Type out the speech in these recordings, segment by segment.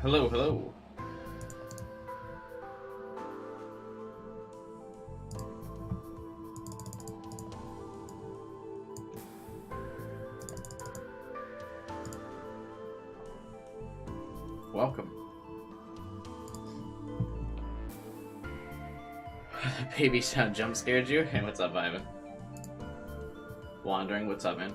Hello, hello. Welcome. Baby sound jump scared you? Hey, what's up, Ivan? Wandering, what's up, man?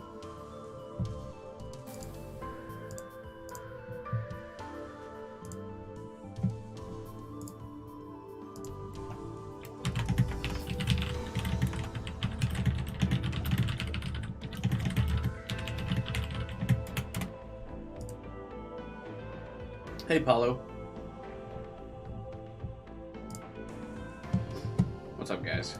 Hey, Paulo. What's up, guys?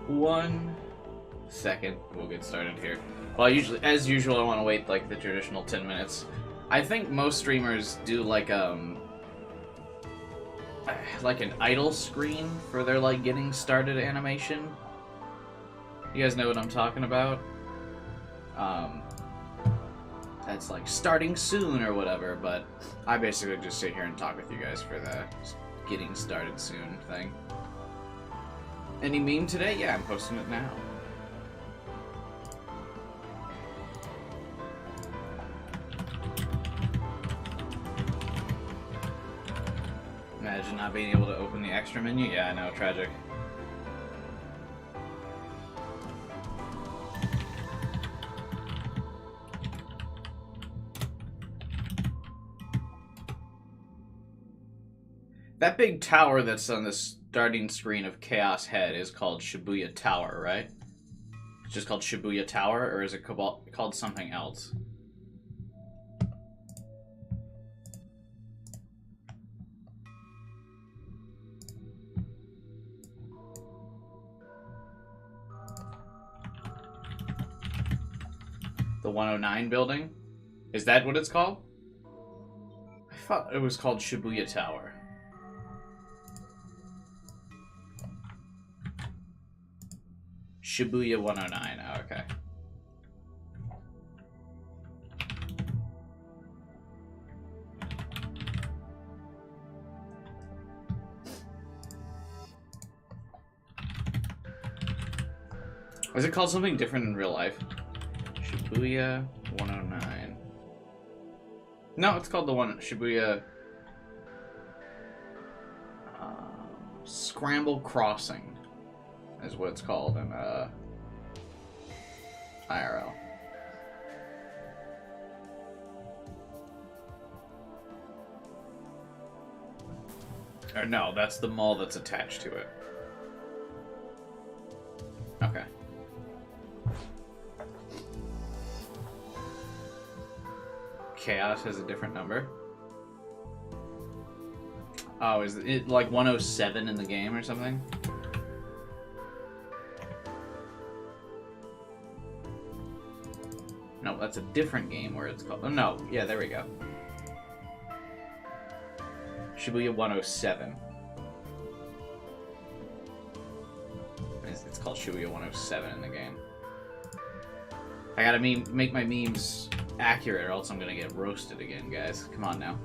One second, we'll get started here. Well, as usual, I want to wait like the traditional 10 minutes. I think most streamers do like an idle screen for their like getting started animation. You guys know what I'm talking about? That's like starting soon or whatever, but I basically just sit here and talk with you guys for the getting started soon thing. Any meme today? Yeah, I'm posting it now. Imagine not being able to open the extra menu? Yeah, I know, tragic. That big tower that's on the starting screen of Chaos Head is called Shibuya Tower, right? It's just called Shibuya Tower, or is it called something else? The 109 building? Is that what it's called? I thought it was called Shibuya Tower. Shibuya 109. Oh, okay. Is it called something different in real life? Shibuya 109. No, it's called the one Shibuya Scramble Crossing is what it's called in IRL. Or no, that's the mall that's attached to it. Okay. Chaos has a different number. Oh, is it like 107 in the game or something? No, that's a different game where it's called... Oh, no. Yeah, there we go. Shibuya 107. It's called Shibuya 107 in the game. I gotta make my memes accurate or else I'm gonna get roasted again, guys. Come on now.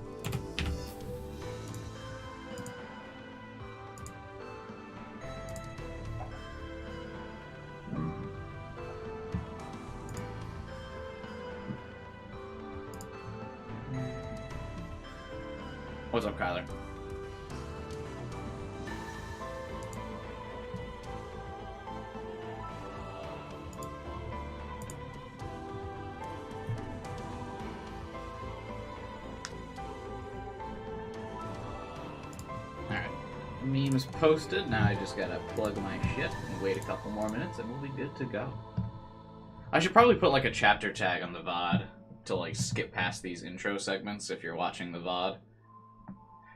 What's up, Kyler? Alright. Memes posted. Now I just gotta plug my shit and wait a couple more minutes and we'll be good to go. I should probably put like a chapter tag on the VOD to like skip past these intro segments if you're watching the VOD.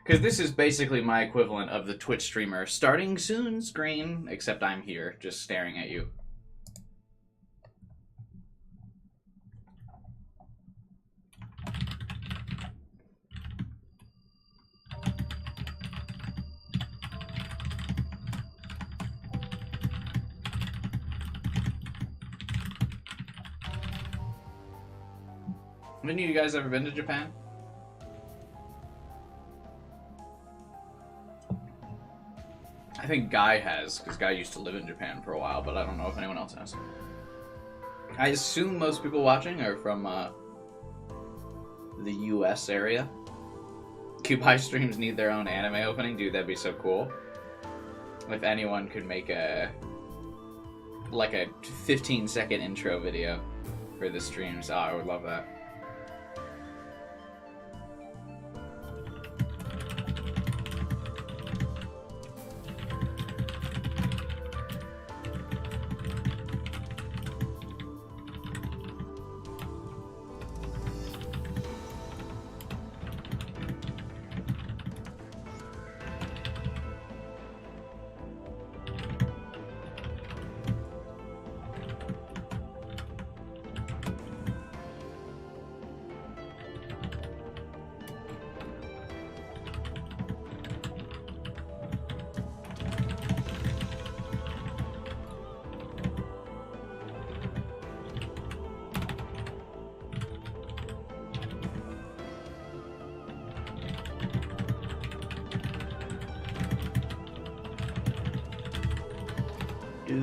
Because this is basically my equivalent of the Twitch streamer starting soon screen, except I'm here, just staring at you. Have any of you guys ever been to Japan? I think Guy has, because Guy used to live in Japan for a while, but I don't know if anyone else has. I assume most people watching are from the US area. Cubai streams need their own anime opening. Dude, that'd be so cool. If anyone could make a 15-second intro video for the streams, oh, I would love that. I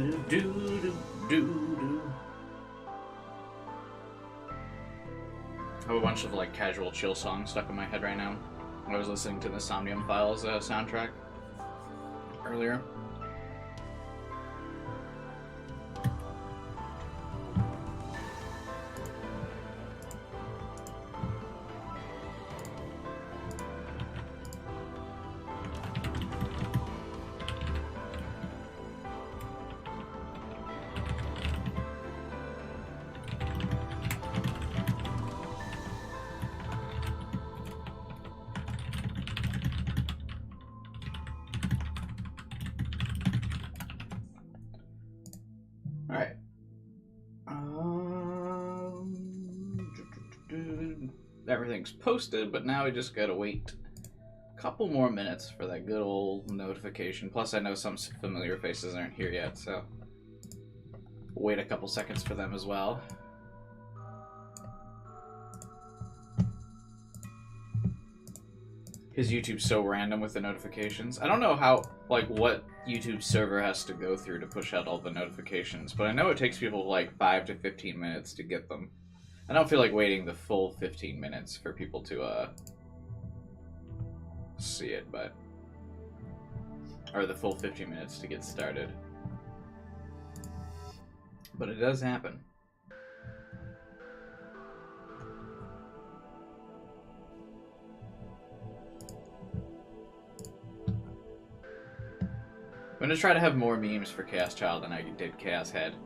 have a bunch of like casual chill songs stuck in my head right now. I was listening to the Somnium Files soundtrack earlier. Alright. Everything's posted, but now we just gotta wait a couple more minutes for that good old notification. Plus, I know some familiar faces aren't here yet, so wait a couple seconds for them as well. His YouTube's so random with the notifications. I don't know how, like, what YouTube server has to go through to push out all the notifications, but I know it takes people like 5 to 15 minutes to get them. I don't feel like waiting the full 15 minutes for people to, see it, but... or the full 15 minutes to get started. But it does happen. I'm gonna try to have more memes for Chaos Child than I did Chaos Head.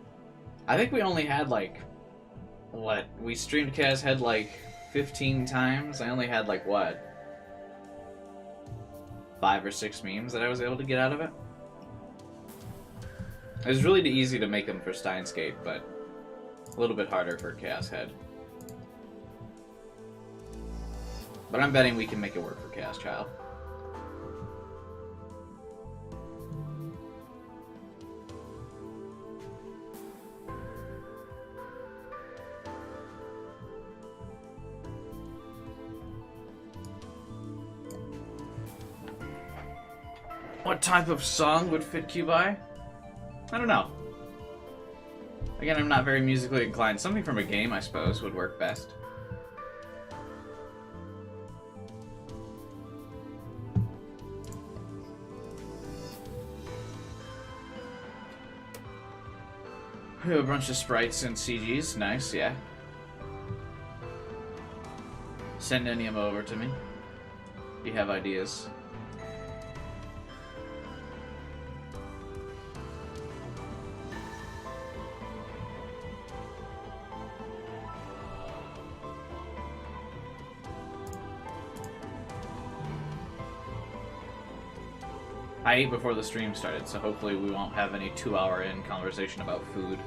I think we only had like, what? We streamed Chaos Head like 15 times. I only had like, what? 5 or 6 memes that I was able to get out of it. It was really easy to make them for Steins Gate, but a little bit harder for Chaos Head. But I'm betting we can make it work for Chaos Child. What type of song would fit Cubai? I don't know. Again, I'm not very musically inclined. Something from a game, I suppose, would work best. We have a bunch of sprites and CGs. Nice, yeah. Send any of them over to me. If you have ideas. I ate before the stream started, so hopefully we won't have any 2-hour-in conversation about food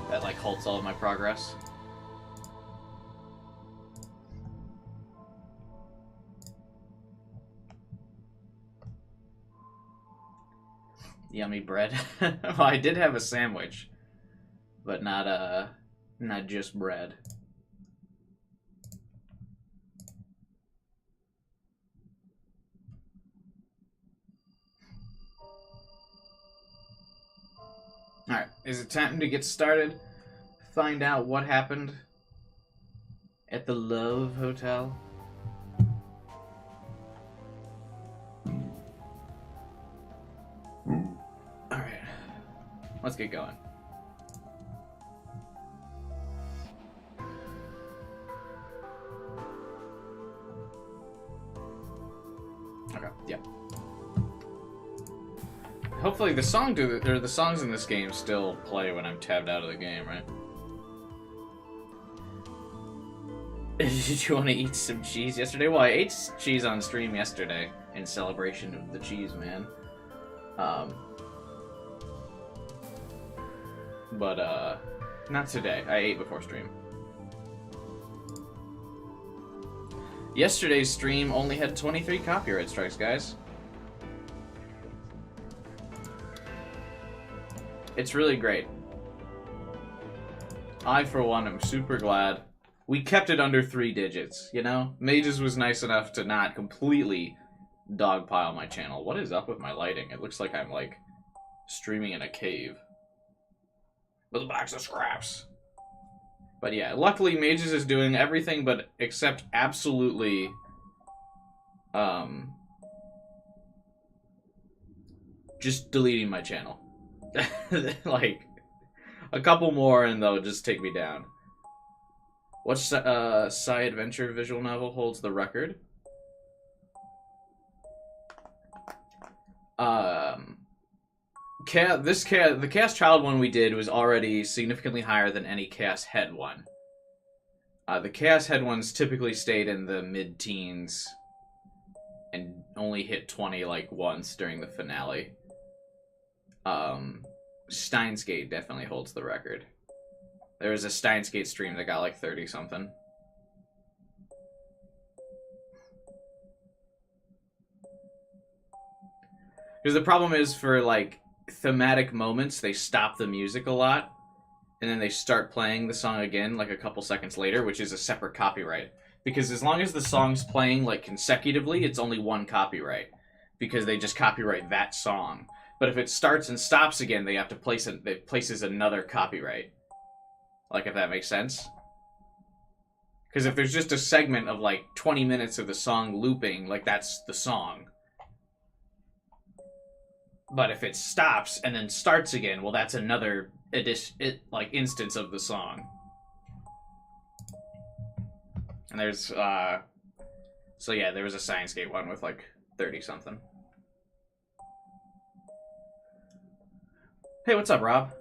that, like, halts all of my progress. Yummy bread. Well, I did have a sandwich, but not just bread. Alright, is it time to get started? Find out what happened at the Love Hotel? Alright, let's get going. Okay, yeah. Hopefully the songs in this game still play when I'm tabbed out of the game, right? Did you want to eat some cheese yesterday? Well, I ate cheese on stream yesterday in celebration of the cheese man. But not today. I ate before stream. Yesterday's stream only had 23 copyright strikes, guys. It's really great. I, for one, am super glad. We kept it under 3 digits, you know? Mages was nice enough to not completely dogpile my channel. What is up with my lighting? It looks like I'm, like, streaming in a cave. With a box of scraps. But yeah, luckily Mages is doing everything but except absolutely, just deleting my channel. Like, a couple more and they'll just take me down. What sci adventure visual novel holds the record? The Chaos Child one we did was already significantly higher than any Chaos Head one. The Chaos Head ones typically stayed in the mid-teens and only hit 20 like once during the finale. Steins Gate definitely holds the record. There was a Steins Gate stream that got like 30 something. Because the problem is for like thematic moments, they stop the music a lot, and then they start playing the song again like a couple seconds later, which is a separate copyright. Because as long as the song's playing like consecutively, it's only one copyright, because they just copyright that song. But if it starts and stops again, they have to place it. It places another copyright. Like, if that makes sense. Because if there's just a segment of like 20 minutes of the song looping, like that's the song. But if it stops and then starts again, well, that's another instance of the song. And there's so yeah, there was a Science Gate one with like 30 something. Hey, what's up, Rob?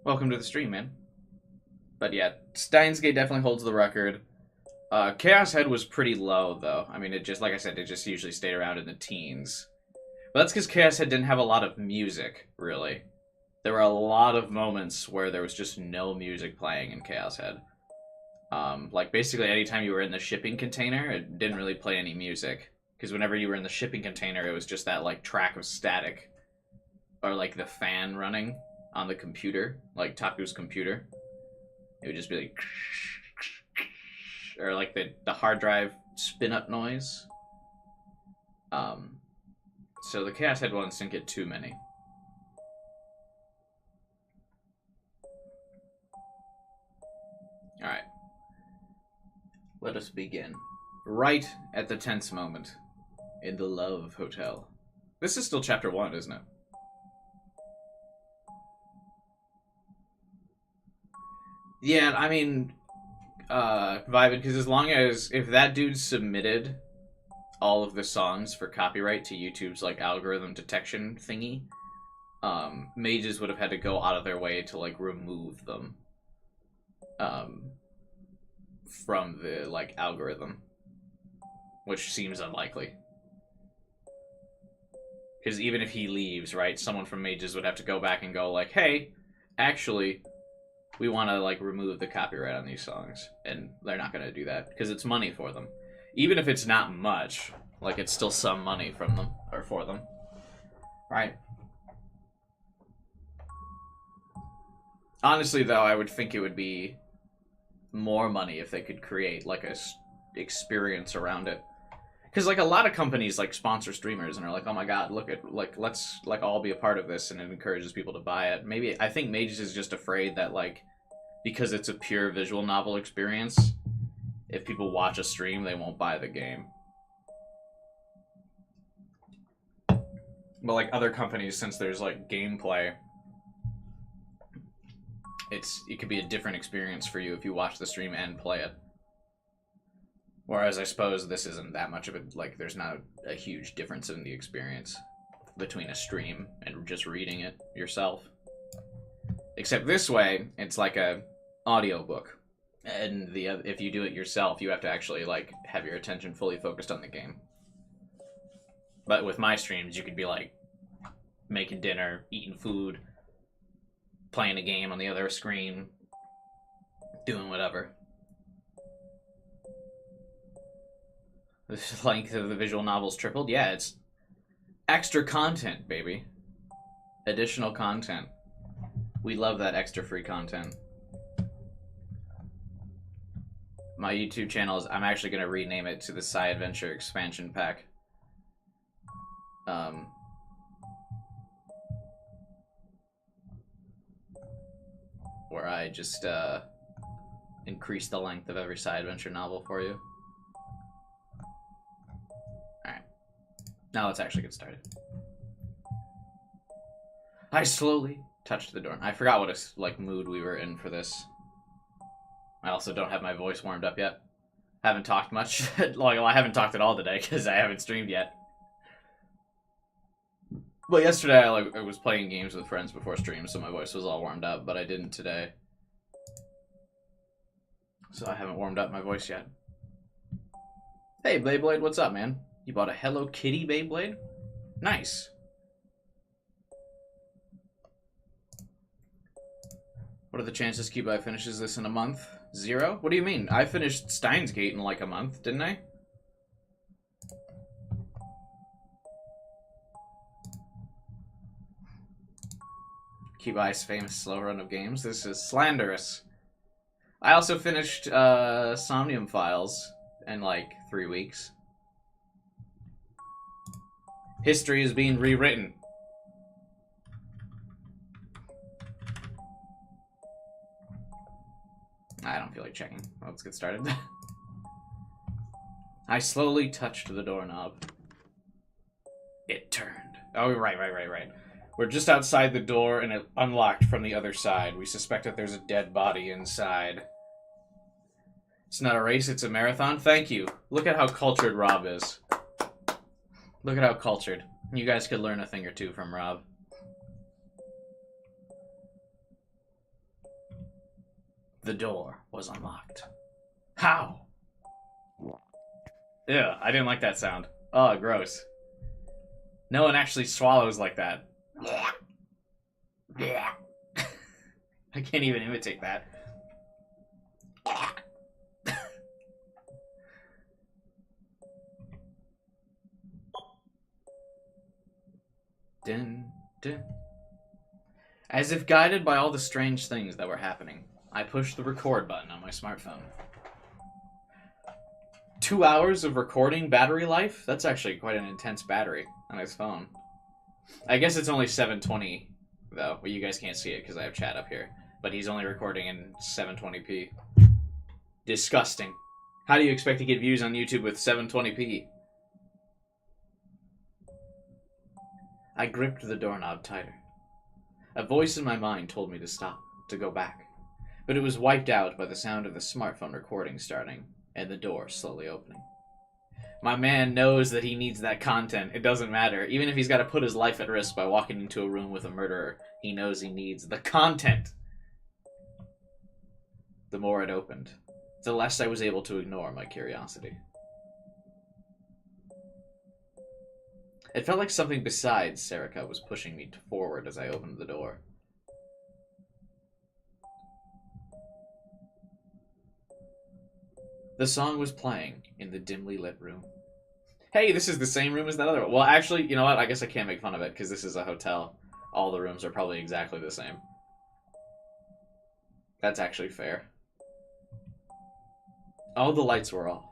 Welcome to the stream, man. But yeah, Steins Gate definitely holds the record. Chaos Head was pretty low, though. I mean, it just, like I said, it just usually stayed around in the teens. But that's because Chaos Head didn't have a lot of music, really. There were a lot of moments where there was just no music playing in Chaos Head. Like, basically, anytime you were in the shipping container, it didn't really play any music. Because whenever you were in the shipping container, it was just that, like, track of static. Or, like, the fan running on the computer. Like, Taku's computer. It would just be like... Or, like, the hard drive spin-up noise. So the Chaos Head ones didn't get too many. Alright. Let us begin. Right at the tense moment. In the Love Hotel. This is still chapter 1, isn't it? Yeah, I mean... Vibin, because as long as... If that dude submitted all of the songs for copyright to YouTube's, like, algorithm detection thingy, Mages would have had to go out of their way to, like, remove them. From the, like, algorithm. Which seems unlikely. Because even if he leaves, right, someone from Mages would have to go back and go, like, hey, actually, we want to, like, remove the copyright on these songs. And they're not going to do that, because it's money for them. Even if it's not much, like, it's still some money from them, or for them. Right? Honestly, though, I would think it would be more money if they could create, like, a experience around it. Because like a lot of companies like sponsor streamers and are like, oh my god, look at like let's like all be a part of this, and it encourages people to buy it. Maybe I think Mages is just afraid that like because it's a pure visual novel experience, if people watch a stream, they won't buy the game. But like other companies, since there's like gameplay, it could be a different experience for you if you watch the stream and play it. Whereas I suppose this isn't that much of it. Like there's not a huge difference in the experience between a stream and just reading it yourself. Except this way, it's like a audiobook. And if you do it yourself, you have to actually like have your attention fully focused on the game. But with my streams, you could be like making dinner, eating food, playing a game on the other screen, doing whatever. The length of the visual novel's tripled? Yeah, it's extra content, baby. Additional content. We love that extra free content. My YouTube channel is... I'm actually going to rename it to the Psy Adventure Expansion Pack. Where I just increase the length of every Psy Adventure novel for you. Alright. Now let's actually get started. I slowly touched the door. I forgot what mood we were in for this. I also don't have my voice warmed up yet. Haven't talked much. I haven't talked at all today because I haven't streamed yet. But yesterday I was playing games with friends before stream, so my voice was all warmed up, but I didn't today. So I haven't warmed up my voice yet. Hey, Beyblade, what's up, man? You bought a Hello Kitty Beyblade? Nice. What are the chances Cube finishes this in a month? 0? What do you mean? I finished Steins Gate in like a month, didn't I? Cube-Eye's famous slow run of games. This is slanderous. I also finished Somnium Files in like 3 weeks. History is being rewritten. I don't feel like checking. Let's get started. I slowly touched the doorknob. It turned. Oh, right. We're just outside the door, and it unlocked from the other side. We suspect that there's a dead body inside. It's not a race, it's a marathon. Thank you. Look at how cultured Rob is. Look at how cultured. You guys could learn a thing or two from Rob. The door was unlocked. How? Ew, I didn't like that sound. Oh, gross. No one actually swallows like that. I can't even imitate that. Dun, dun. As if guided by all the strange things that were happening, I pushed the record button on my smartphone. 2 hours of recording battery life? That's actually quite an intense battery on his phone. I guess it's only 720, though. Well, you guys can't see it because I have chat up here. But he's only recording in 720p. Disgusting. How do you expect to get views on YouTube with 720p? I gripped the doorknob tighter. A voice in my mind told me to stop, to go back. But it was wiped out by the sound of the smartphone recording starting, and the door slowly opening. My man knows that he needs that content. It doesn't matter. Even if he's got to put his life at risk by walking into a room with a murderer, he knows he needs the content. The more it opened, the less I was able to ignore my curiosity. It felt like something besides Serica was pushing me forward as I opened the door. The song was playing in the dimly lit room. Hey, this is the same room as that other one. Well, actually, you know what? I guess I can't make fun of it because this is a hotel. All the rooms are probably exactly the same. That's actually fair. All the lights were off.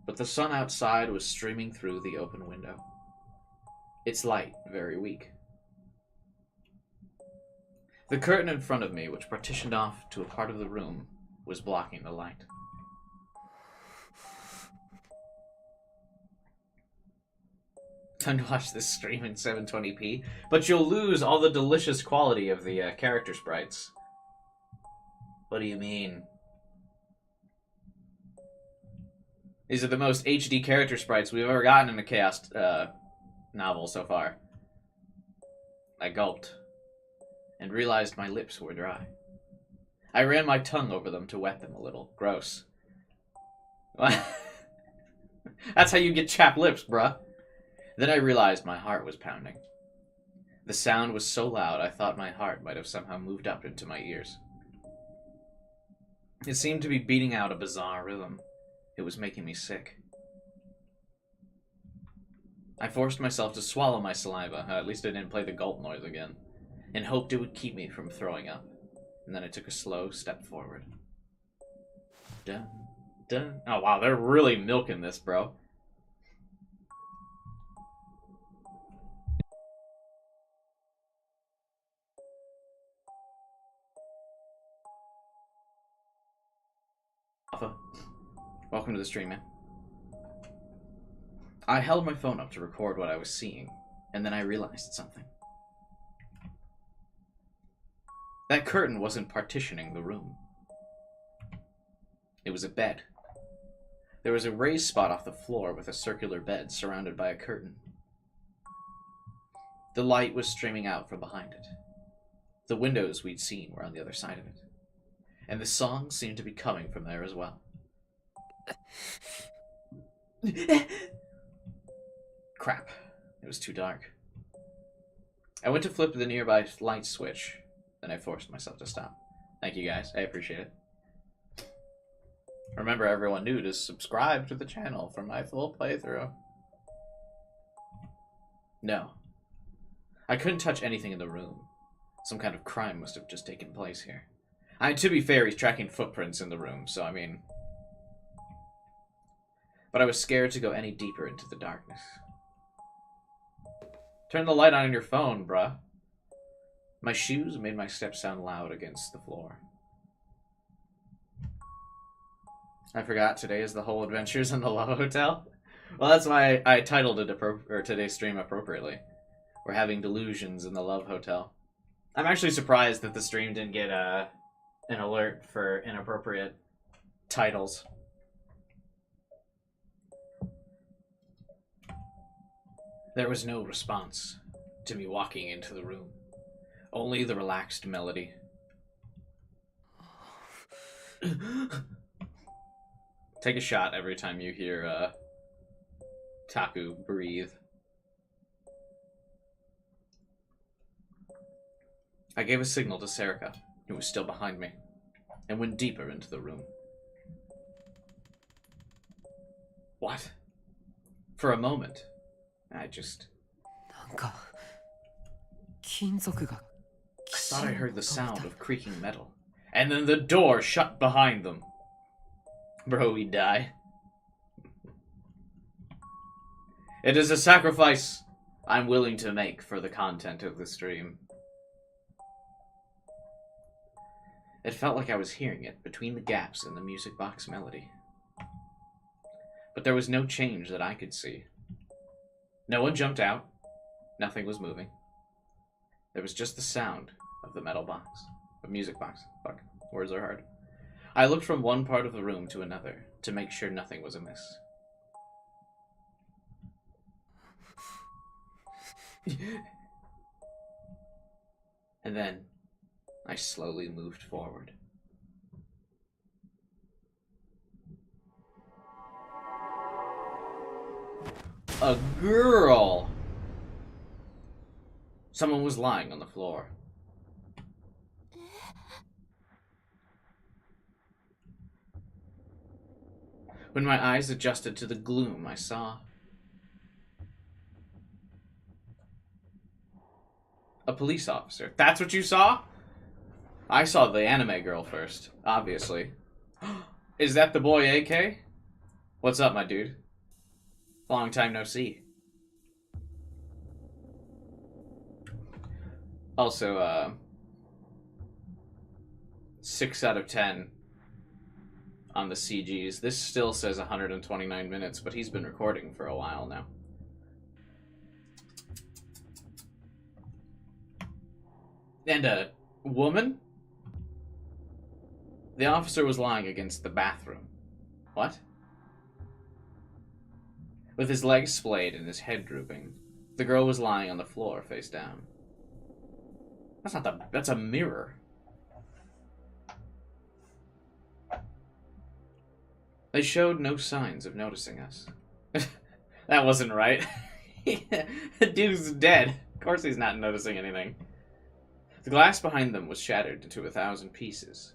but the sun outside was streaming through the open window. Its light very weak. The curtain in front of me, which partitioned off to a part of the room, was blocking the light. Time to watch this stream in 720p, but you'll lose all the delicious quality of the character sprites. What do you mean? These are the most HD character sprites we've ever gotten in a Chaos novel so far. I gulped and realized my lips were dry. I ran my tongue over them to wet them a little. Gross. That's how you get chapped lips, bruh. Then I realized my heart was pounding. The sound was so loud I thought my heart might have somehow moved up into my ears. It seemed to be beating out a bizarre rhythm. It was making me sick. I forced myself to swallow my saliva, at least I didn't play the gulp noise again, and hoped it would keep me from throwing up. And then I took a slow step forward. Dun, dun. Oh wow, they're really milking this, bro. Welcome to the stream, man. I held my phone up to record what I was seeing, and then I realized something. That curtain wasn't partitioning the room. It was a bed. There was a raised spot off the floor with a circular bed surrounded by a curtain. The light was streaming out from behind it. The windows we'd seen were on the other side of it, and the song seemed to be coming from there as well. Crap. It was too dark. I went to flip the nearby light switch, then I forced myself to stop. Thank you guys, I appreciate it. Remember, everyone new, to subscribe to the channel for my full playthrough. No. I couldn't touch anything in the room. Some kind of crime must have just taken place here. To be fair, he's tracking footprints in the room, so I mean... But I was scared to go any deeper into the darkness. Turn the light on your phone, bruh. My shoes made my steps sound loud against the floor. I forgot today is the whole Adventures in the Love Hotel. Well, that's why I titled it today's stream appropriately. We're having Delusions in the Love Hotel. I'm actually surprised that the stream didn't get an alert for inappropriate titles. There was no response to me walking into the room. Only the relaxed melody. Take a shot every time you hear Taku breathe. I gave a signal to Serica, who was still behind me, and went deeper into the room. What? For a moment, I thought I heard the sound of creaking metal, and then the door shut behind them. Bro, we die. It is a sacrifice I'm willing to make for the content of the stream. It felt like I was hearing it between the gaps in the music box melody. But there was no change that I could see. No one jumped out. Nothing was moving. There was just the sound of the metal box. The music box. Fuck. Words are hard. I looked from one part of the room to another to make sure nothing was amiss. And then I slowly moved forward. A girl! Someone was lying on the floor. When my eyes adjusted to the gloom, I saw a police officer. That's what you saw? I saw the anime girl first, obviously. Is that the boy AK? What's up, my dude? Long time no see. Also, 6 out of 10 on the CGs. This still says 129 minutes, but he's been recording for a while now. And a woman? The officer was lying against the bathroom. What? With his legs splayed and his head drooping, the girl was lying on the floor face down. That's a mirror. They showed no signs of noticing us. That wasn't right. The dude's dead. Of course he's not noticing anything. The glass behind them was shattered into 1,000 pieces.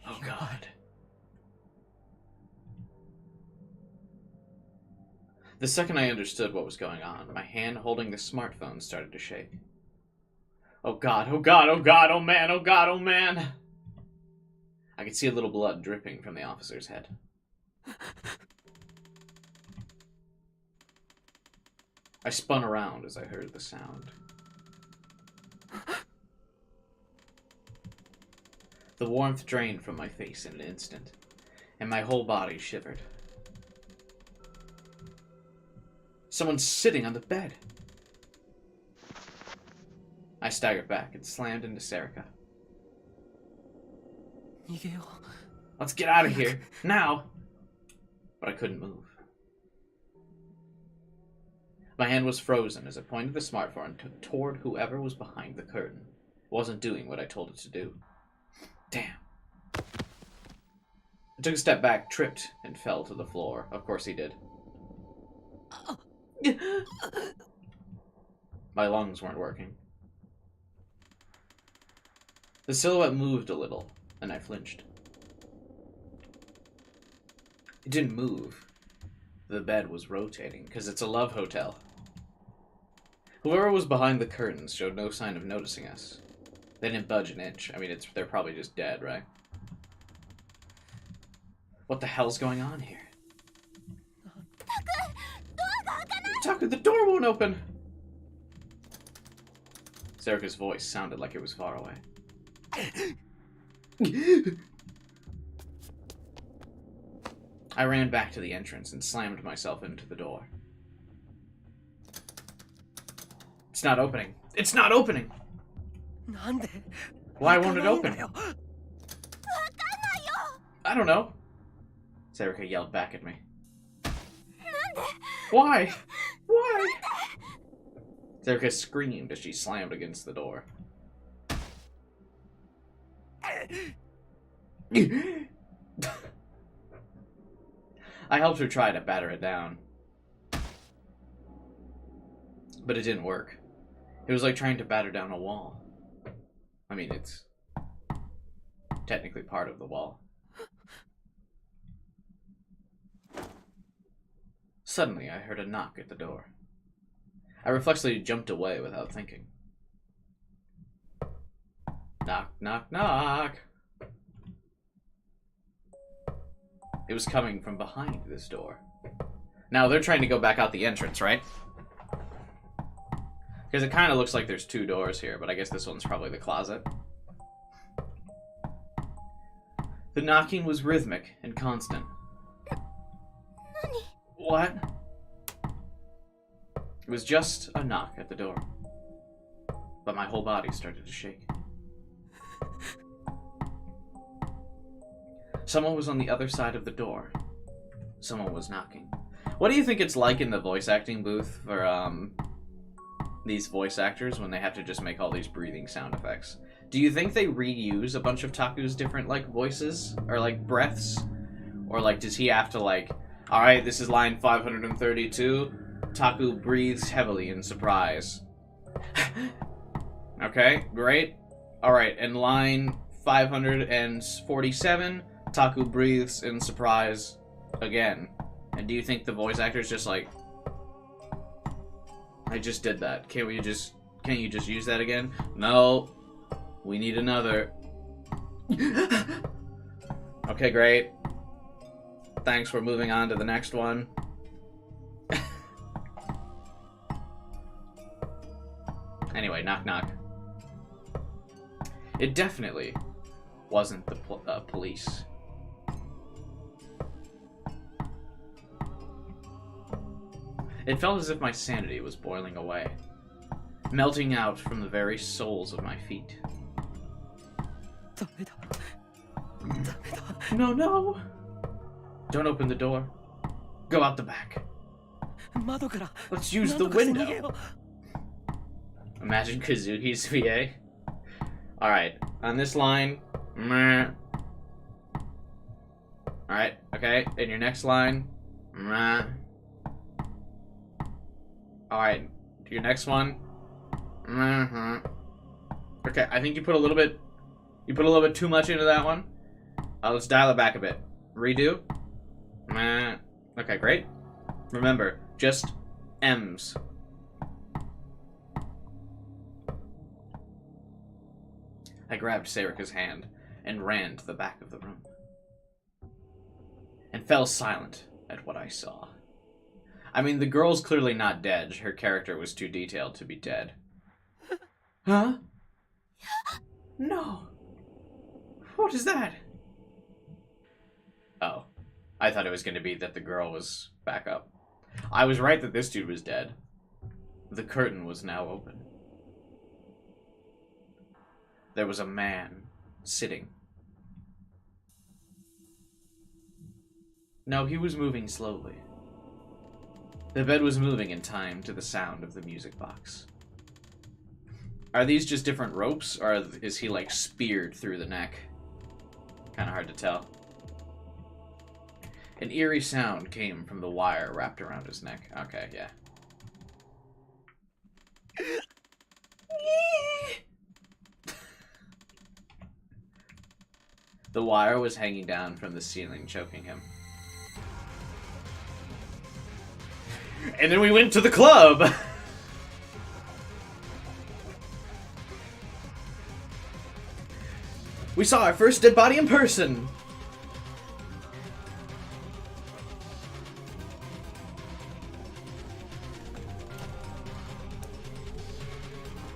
Oh God. The second I understood what was going on, my hand holding the smartphone started to shake. Oh God, oh God, oh God, oh man, oh God, oh man! I could see a little blood dripping from the officer's head. I spun around as I heard the sound. The warmth drained from my face in an instant, and my whole body shivered. Someone's sitting on the bed. I staggered back and slammed into Serica. Let's get out of here, now! But I couldn't move. My hand was frozen as I pointed the smartphone toward whoever was behind the curtain. It wasn't doing what I told it to do. Damn. I took a step back, tripped, and fell to the floor. Of course he did. My lungs weren't working. The silhouette moved a little, and I flinched. It didn't move. The bed was rotating, because it's a love hotel. Whoever was behind the curtains showed no sign of noticing us. They didn't budge an inch. I mean, they're probably just dead, right? What the hell's going on here? Taku, the door won't open! Serica's voice sounded like it was far away. I ran back to the entrance and slammed myself into the door. It's not opening. It's not opening! Why won't it open? I don't know. Serica yelled back at me. Why? Why? Serica screamed as she slammed against the door. I helped her try to batter it down. But it didn't work. It was like trying to batter down a wall. I mean, it's technically part of the wall. Suddenly, I heard a knock at the door. I reflexively jumped away without thinking. Knock, knock, knock. It was coming from behind this door. Now, they're trying to go back out the entrance, right? Because it kind of looks like there's 2 doors here, but I guess this one's probably the closet. The knocking was rhythmic and constant. What? It was just a knock at the door. But my whole body started to shake. Someone was on the other side of the door. Someone was knocking. What do you think it's like in the voice acting booth for, these voice actors when they have to just make all these breathing sound effects? Do you think they reuse a bunch of Taku's different, like, voices? Or, like, breaths? Or, like, does he have to, like, alright, this is line 532. Taku breathes heavily in surprise. Okay, great. Alright, and line 547, Taku breathes in surprise again. And do you think the voice actor's just like, I just did that. Can't you just use that again? No. We need another. Okay, great. Thanks, we're moving on to the next one. Anyway, knock knock. It definitely wasn't the police. It felt as if my sanity was boiling away, melting out from the very soles of my feet. No, no! Don't open the door. Go out the back. Let's use the window. Imagine Kazuki's VA. Alright, on this line. Alright, okay, in your next line. Alright, your next one. Okay, I think you put a little bit too much into that one. Let's dial it back a bit. Redo. Okay, great. Remember, just M's. I grabbed Serika's hand and ran to the back of the room. And fell silent at what I saw. I mean, the girl's clearly not dead. Her character was too detailed to be dead. Huh? No. What is that? Oh. I thought it was going to be that the girl was back up. I was right that this dude was dead. The curtain was now open. There was a man sitting. No, he was moving slowly. The bed was moving in time to the sound of the music box. Are these just different ropes, or is he, like, speared through the neck? Kind of hard to tell. An eerie sound came from the wire wrapped around his neck. Okay, yeah. The wire was hanging down from the ceiling, choking him. And then we went to the club! We saw our first dead body in person!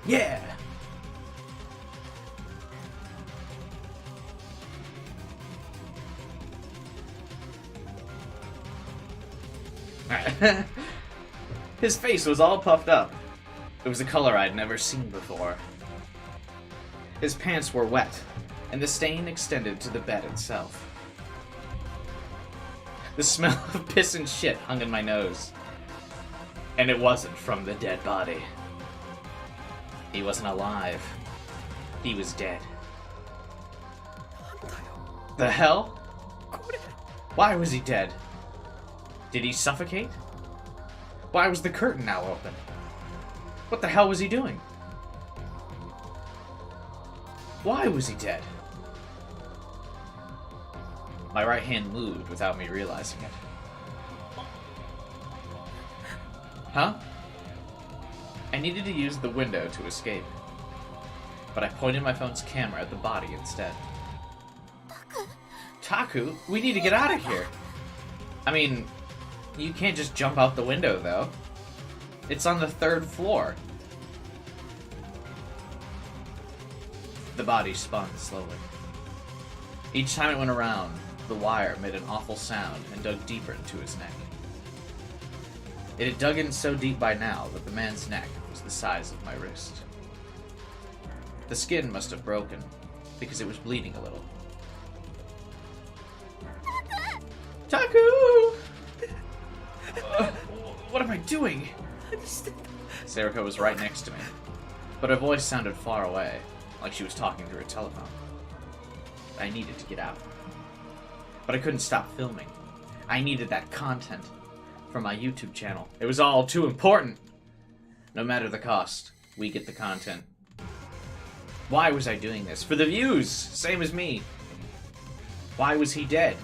Yeah! His face was all puffed up. It was a color I'd never seen before. His pants were wet, and the stain extended to the bed itself. The smell of piss and shit hung in my nose. And it wasn't from the dead body. He wasn't alive. He was dead. The hell? Why was he dead? Did he suffocate? Why was the curtain now open? What the hell was he doing? Why was he dead? My right hand moved without me realizing it. Huh? I needed to use the window to escape, but I pointed my phone's camera at the body instead. Taku, we need to get out of here. I mean, you can't just jump out the window, though. It's on the 3rd floor. The body spun slowly. Each time it went around, the wire made an awful sound and dug deeper into his neck. It had dug in so deep by now that the man's neck was the size of my wrist. The skin must have broken, because it was bleeding a little. Taku! What am I doing? Serika was right next to me, but her voice sounded far away, like she was talking through a telephone. I needed to get out. But I couldn't stop filming. I needed that content for my YouTube channel. It was all too important. No matter the cost, we get the content. Why was I doing this? For the views! Same as me. Why was he dead?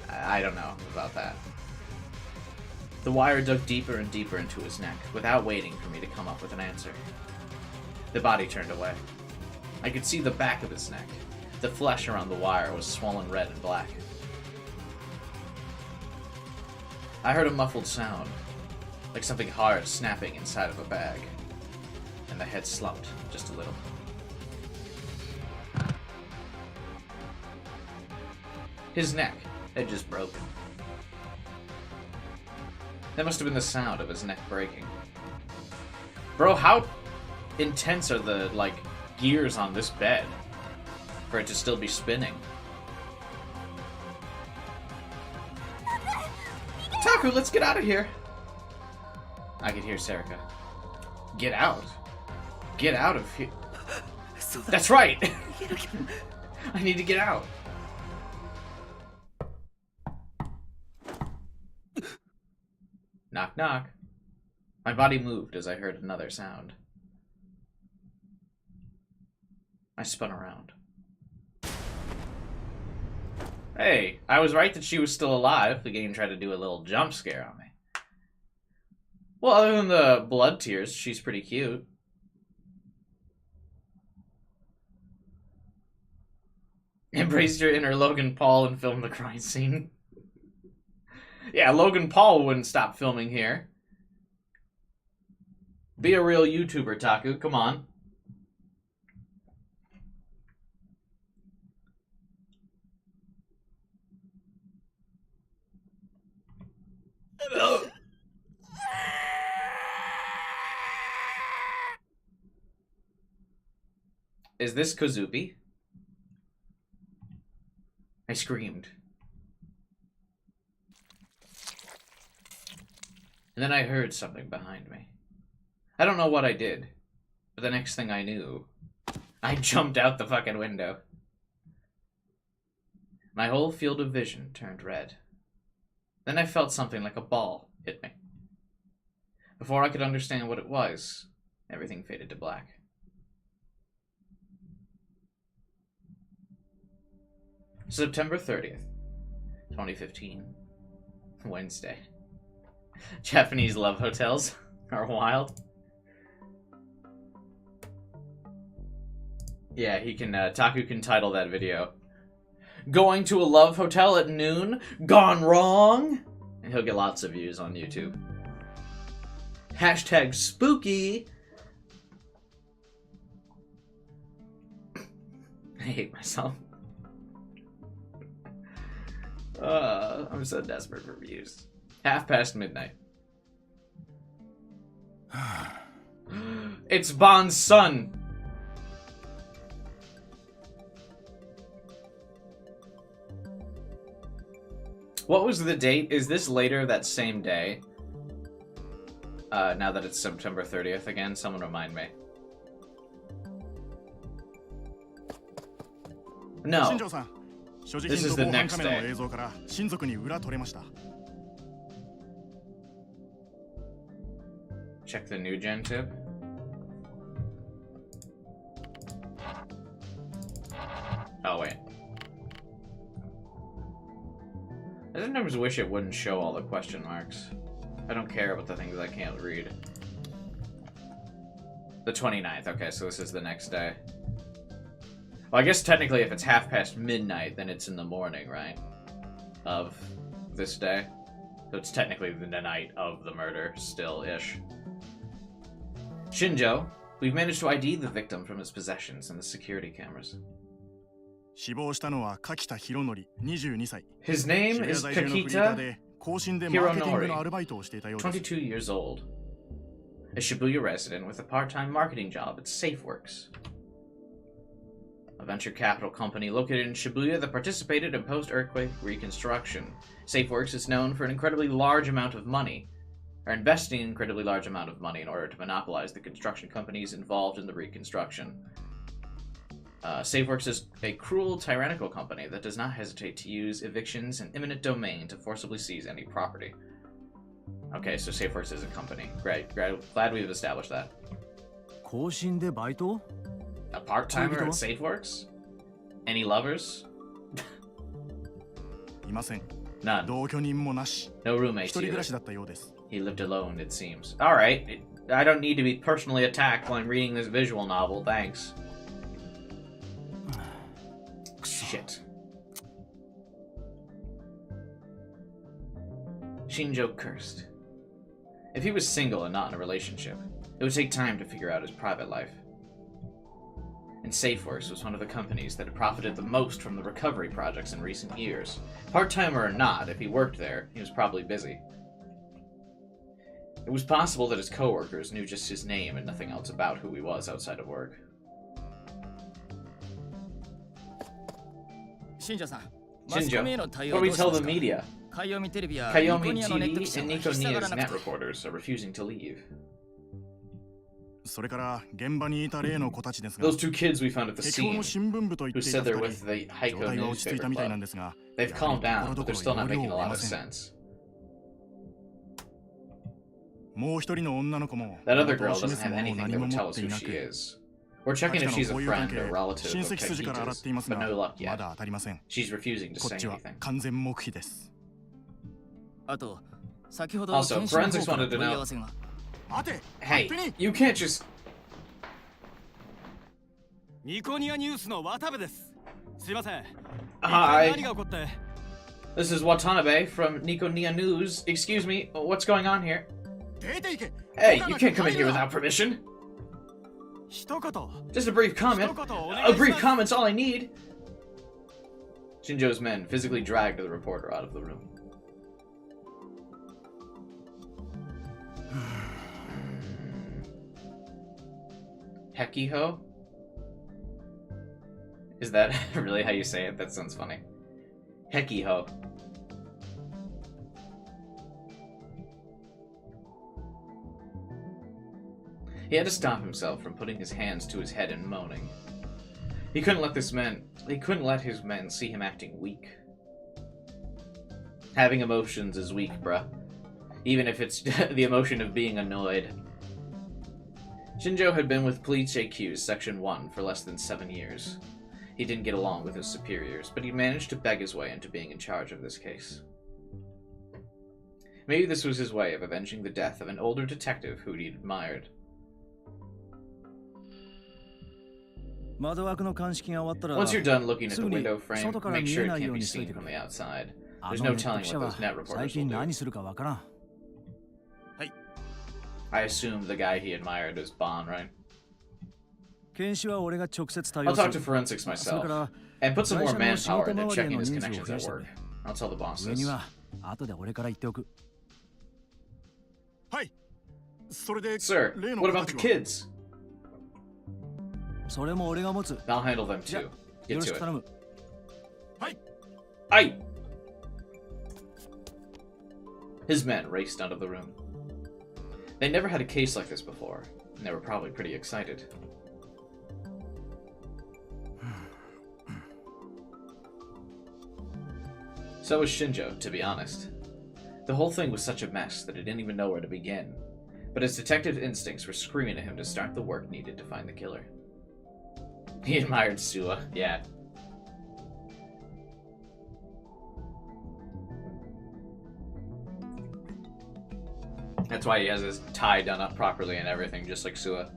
I don't know about that. The wire dug deeper and deeper into his neck, without waiting for me to come up with an answer. The body turned away. I could see the back of his neck, The flesh around the wire was swollen red and black. I heard a muffled sound, like something hard snapping inside of a bag, and the head slumped just a little. His neck had just broken. That must have been the sound of his neck breaking. Bro, how intense are the, like, gears on this bed for it to still be spinning? Taku, let's get out of here! I could hear Serika. Get out? Get out of here. That's right! I need to get out. Knock, knock. My body moved as I heard another sound. I spun around. Hey, I was right that she was still alive. The game tried to do a little jump scare on me. Well, other than the blood tears, she's pretty cute. Embrace your inner Logan Paul and film the crime scene. Yeah, Logan Paul wouldn't stop filming here. Be a real YouTuber, Taku. Come on. Is this Kozupi? I screamed. And then I heard something behind me. I don't know what I did, but the next thing I knew, I jumped out the fucking window. My whole field of vision turned red. Then I felt something like a ball hit me. Before I could understand what it was, everything faded to black. September 30th, 2015. Wednesday. Japanese love hotels are wild. Yeah, he can, Taku can title that video, "Going to a love hotel at noon? Gone wrong?" And he'll get lots of views on YouTube. Hashtag spooky. I hate myself. I'm so desperate for views. midnight. It's Bond's son. What was the date? Is this later that same day? Now that it's September 30th again, someone remind me. No. This is the next day. Check the new gen tip. Oh, wait. I sometimes wish it wouldn't show all the question marks. I don't care about the things I can't read. The 29th. Okay, so this is the next day. Well, I guess technically if it's midnight, then it's in the morning, right? Of this day. So it's technically the night of the murder, still-ish. Shinjo, we've managed to ID the victim from his possessions in the security cameras. His name is Kakita Hironori, 22 years old. A Shibuya resident with a part-time marketing job at SafeWorks, a venture capital company located in Shibuya that participated in post-earthquake reconstruction. SafeWorks is known for an incredibly large amount of money, or investing an incredibly large amount of money in order to monopolize the construction companies involved in the reconstruction. SafeWorks is a cruel, tyrannical company that does not hesitate to use evictions and eminent domain to forcibly seize any property. Okay, so SafeWorks is a company. Great. Glad we've established that. A part-timer at SafeWorks? Any lovers? None. No roommates either. He lived alone, it seems. Alright, I don't need to be personally attacked while I'm reading this visual novel, thanks. shit. Shinjo cursed. If he was single and not in a relationship, it would take time to figure out his private life. And SafeWorks was one of the companies that had profited the most from the recovery projects in recent years. Part-timer or not, if he worked there, he was probably busy. It was possible that his coworkers knew just his name and nothing else about who he was outside of work. Shinjo, what do we tell the media? Kayomi TV and Nico Nia's net reporters are refusing to leave. Those two kids we found at the scene, who said they're with the Heiko newspaper club, they've calmed down, but they're still not making a lot of sense. That other girl doesn't have anything that would tell us who she is. We're checking if she's a friend or relative of Kagita's, but no luck yet. She's refusing to say anything. Also, forensics wanted to know... Hey, you can't just... Hi. This is Watanabe from Nico Nia News. Excuse me, what's going on here? Hey, you can't come in here without permission. Just a brief comment. A brief comment's all I need. Shinjo's men physically dragged the reporter out of the room. Hekiho? Is that really how you say it? That sounds funny. Hekiho. He had to stop himself from putting his hands to his head and moaning. He couldn't let his men see him acting weak. Having emotions is weak, bruh. Even if it's the emotion of being annoyed. Shinjo had been with Police AQ's Section 1 for less than 7 years. He didn't get along with his superiors, but he managed to beg his way into being in charge of this case. Maybe this was his way of avenging the death of an older detective who he'd admired. Once you're done looking at the window frame, make sure it can't be seen from the outside. There's no telling what those net reporters will do. I assume the guy he admired is Bon, right? I'll talk to forensics myself, and put some more manpower into checking his connections at work. I'll tell the bosses. Sir, what about the kids? I'll handle them too. Get to it. Aye! His men raced out of the room. They never had a case like this before, and they were probably pretty excited. So was Shinjo, to be honest. The whole thing was such a mess that he didn't even know where to begin, but his detective instincts were screaming at him to start the work needed to find the killer. He admired Sua, yeah. That's why he has his tie done up properly and everything, just like Sua.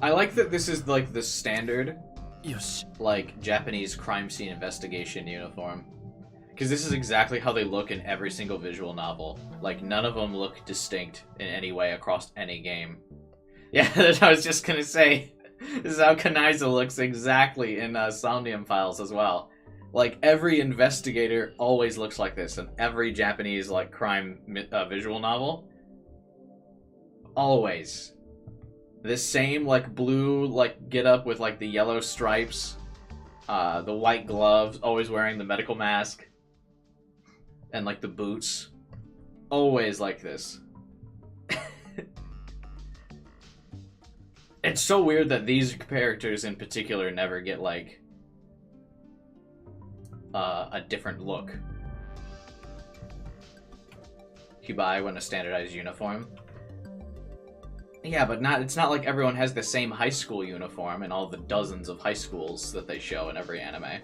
I like that this is like the standard, like, Japanese crime scene investigation uniform. Because this is exactly how they look in every single visual novel. Like, none of them look distinct in any way across any game. Yeah, that's what I was just gonna say. This is how Kanaiza looks exactly in Somnium Files as well. Like, every investigator always looks like this in every Japanese, like, crime visual novel. Always. This same, like, blue, like, get-up with, like, the yellow stripes. The white gloves, always wearing the medical mask. And, like, the boots. Always like this. It's so weird that these characters in particular never get, like, a different look. Kubai went a standardized uniform. Yeah, but it's not like everyone has the same high school uniform in all the dozens of high schools that they show in every anime.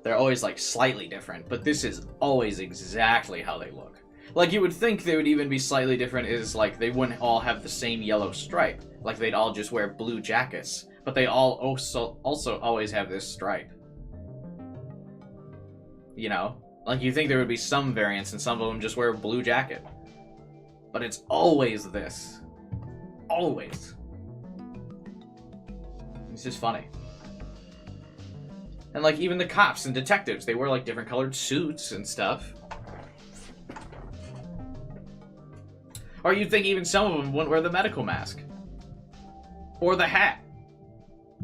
They're always, like, slightly different, but this is always exactly how they look. Like, you would think they would even be slightly different is, like, they wouldn't all have the same yellow stripe. Like, they'd all just wear blue jackets. But they all also always have this stripe. You know? Like, you think there would be some variants and some of them just wear a blue jacket. But it's always this. Always. It's just funny. And, like, even the cops and detectives, they wear, like, different colored suits and stuff. Or you'd think even some of them wouldn't wear the medical mask. Or the hat.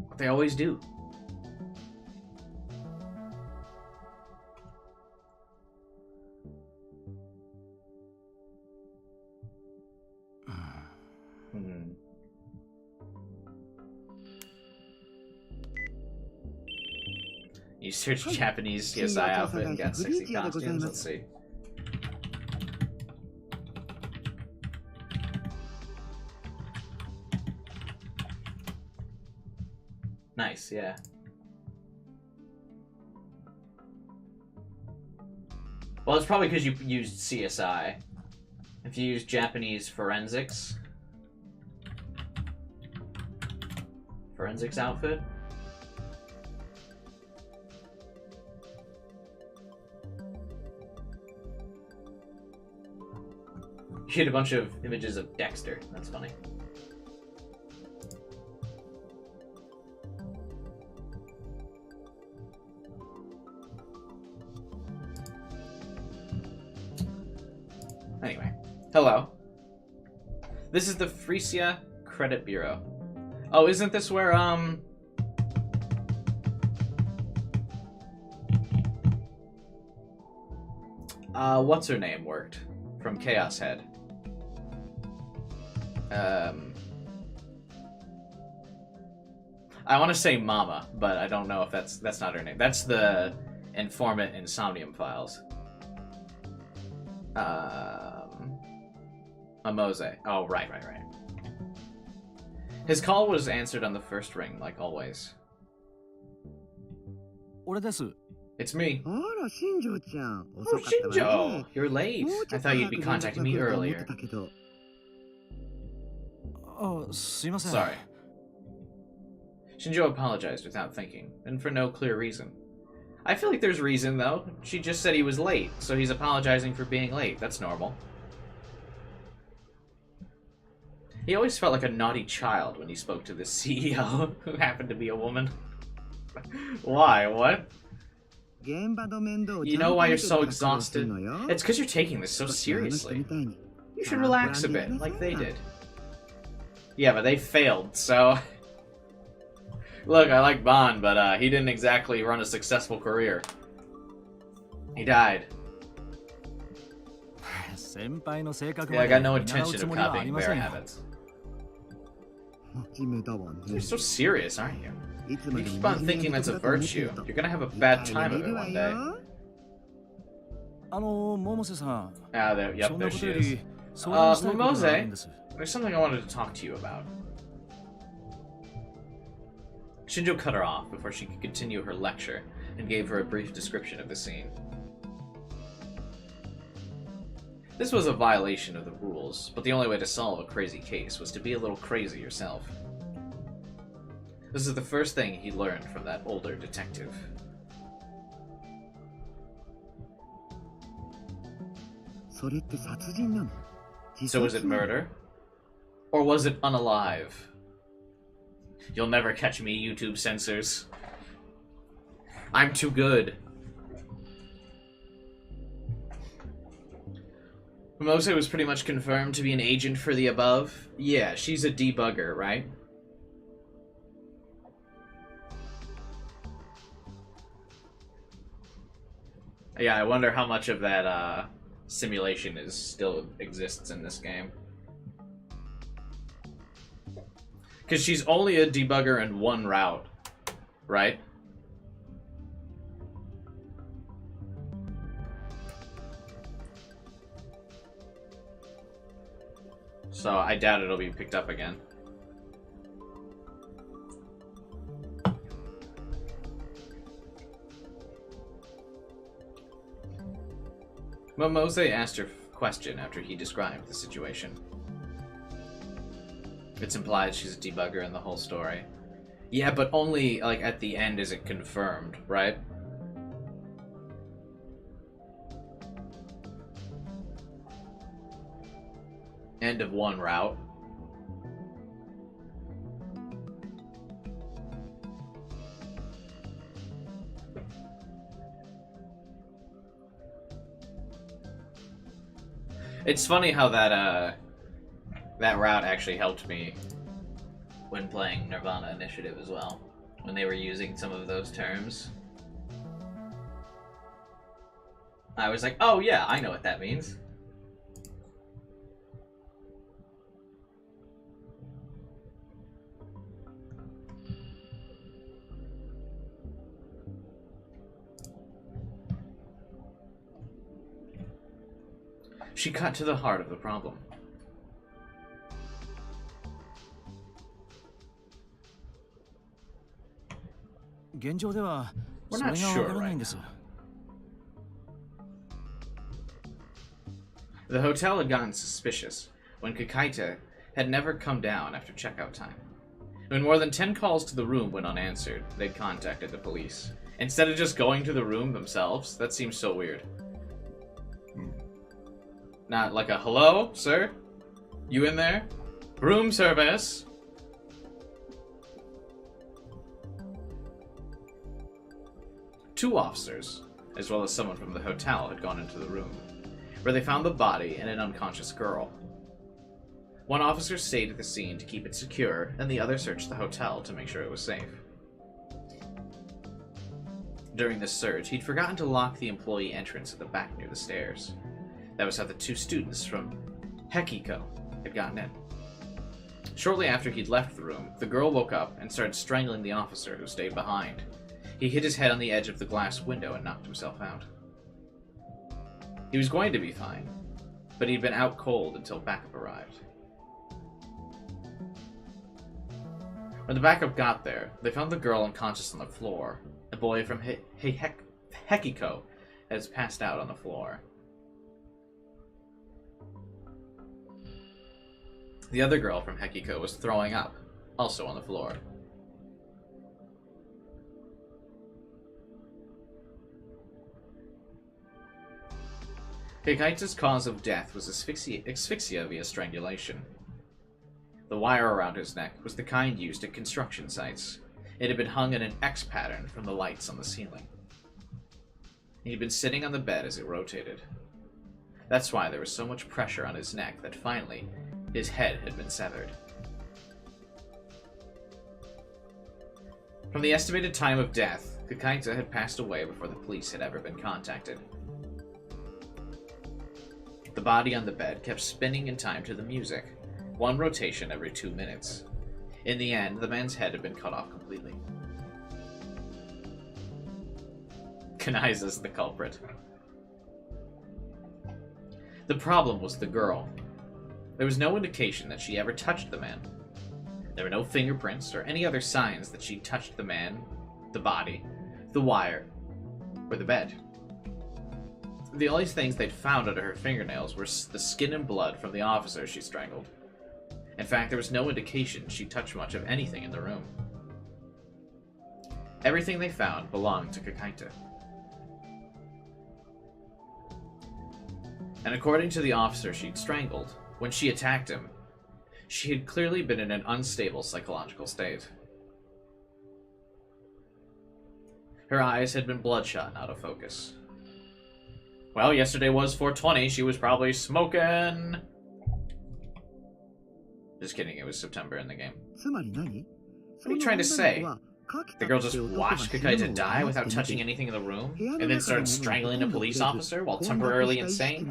But they always do. You search Japanese CSI outfit and got 60 costumes. Let's see. Nice, yeah. Well, it's probably because you used CSI. If you use Japanese forensics outfit. You get a bunch of images of Dexter. That's funny. Anyway, hello. This is the Frisia Credit Bureau. Oh, isn't this where, what's her name worked from Chaos Head? I want to say Mama, but I don't know if that's not her name. That's the informant in Somnium Files. Amose. Oh, right. His call was answered on the first ring, like always. It's me. Oh, Shinjo! You're late. I thought you'd be contacting me earlier. Sorry. Shinjo apologized without thinking, and for no clear reason. I feel like there's reason, though. She just said he was late, so he's apologizing for being late. That's normal. He always felt like a naughty child when he spoke to the CEO, who happened to be a woman. Why? What? You know why you're so exhausted? It's because you're taking this so seriously. You should relax a bit, like they did. Yeah, but they failed, so... Look, I like Bond, but he didn't exactly run a successful career. He died. Yeah, I got no intention of copying their habits. You're so serious, aren't you? You keep on thinking that's a virtue. You're gonna have a bad time of it one day. Yep, there she is. Momose, there's something I wanted to talk to you about. Shinjo cut her off before she could continue her lecture and gave her a brief description of the scene. This was a violation of the rules, but the only way to solve a crazy case was to be a little crazy yourself. This is the first thing he learned from that older detective. So was it murder? Or was it unalive? You'll never catch me, YouTube censors. I'm too good. Momose was pretty much confirmed to be an agent for the above. Yeah, she's a debugger, right? Yeah, I wonder how much of that simulation still exists in this game. Because she's only a debugger in one route, right? So I doubt it'll be picked up again. Momose asked her question after he described the situation. It's implied she's a debugger in the whole story. Yeah, but only, like, at the end is it confirmed, right? End of one route. It's funny how that route actually helped me when playing Nirvana Initiative as well, when they were using some of those terms. I was like, oh yeah, I know what that means. She cut to the heart of the problem. We're not sure right now. The hotel had gotten suspicious when Kakaita had never come down after checkout time. When more than 10 calls to the room went unanswered, they'd contacted the police. Instead of just going to the room themselves, that seems so weird. Not like a, hello, sir? You in there? Room service? Two officers, as well as someone from the hotel, had gone into the room, where they found the body and an unconscious girl. One officer stayed at the scene to keep it secure, and the other searched the hotel to make sure it was safe. During this search, he'd forgotten to lock the employee entrance at the back near the stairs. That was how the two students from Hekiko had gotten in. Shortly after he'd left the room, the girl woke up and started strangling the officer who stayed behind. He hit his head on the edge of the glass window and knocked himself out. He was going to be fine, but he'd been out cold until backup arrived. When the backup got there, they found the girl unconscious on the floor. The boy from Hekiko has passed out on the floor. The other girl from Hekiko was throwing up, also on the floor. Kakaita's cause of death was asphyxia via strangulation. The wire around his neck was the kind used at construction sites. It had been hung in an X pattern from the lights on the ceiling. He'd been sitting on the bed as it rotated. That's why there was so much pressure on his neck that finally, his head had been severed. From the estimated time of death, Kakaita had passed away before the police had ever been contacted. The body on the bed kept spinning in time to the music, one rotation every 2 minutes. In the end, the man's head had been cut off completely. Kanaiza's the culprit. The problem was the girl. There was no indication that she ever touched the man. There were no fingerprints or any other signs that she touched the man, the body, the wire, or the bed. The only things they'd found under her fingernails were the skin and blood from the officer she strangled. In fact, there was no indication she touched much of anything in the room. Everything they found belonged to Kakaita. And according to the officer she'd strangled, when she attacked him, she had clearly been in an unstable psychological state. Her eyes had been bloodshot and out of focus. Well, yesterday was 420, she was probably smoking. Just kidding, it was September in the game. What are you trying to say? The girl just watched Kakaita die without touching anything in the room, and then started strangling a police officer while temporarily insane?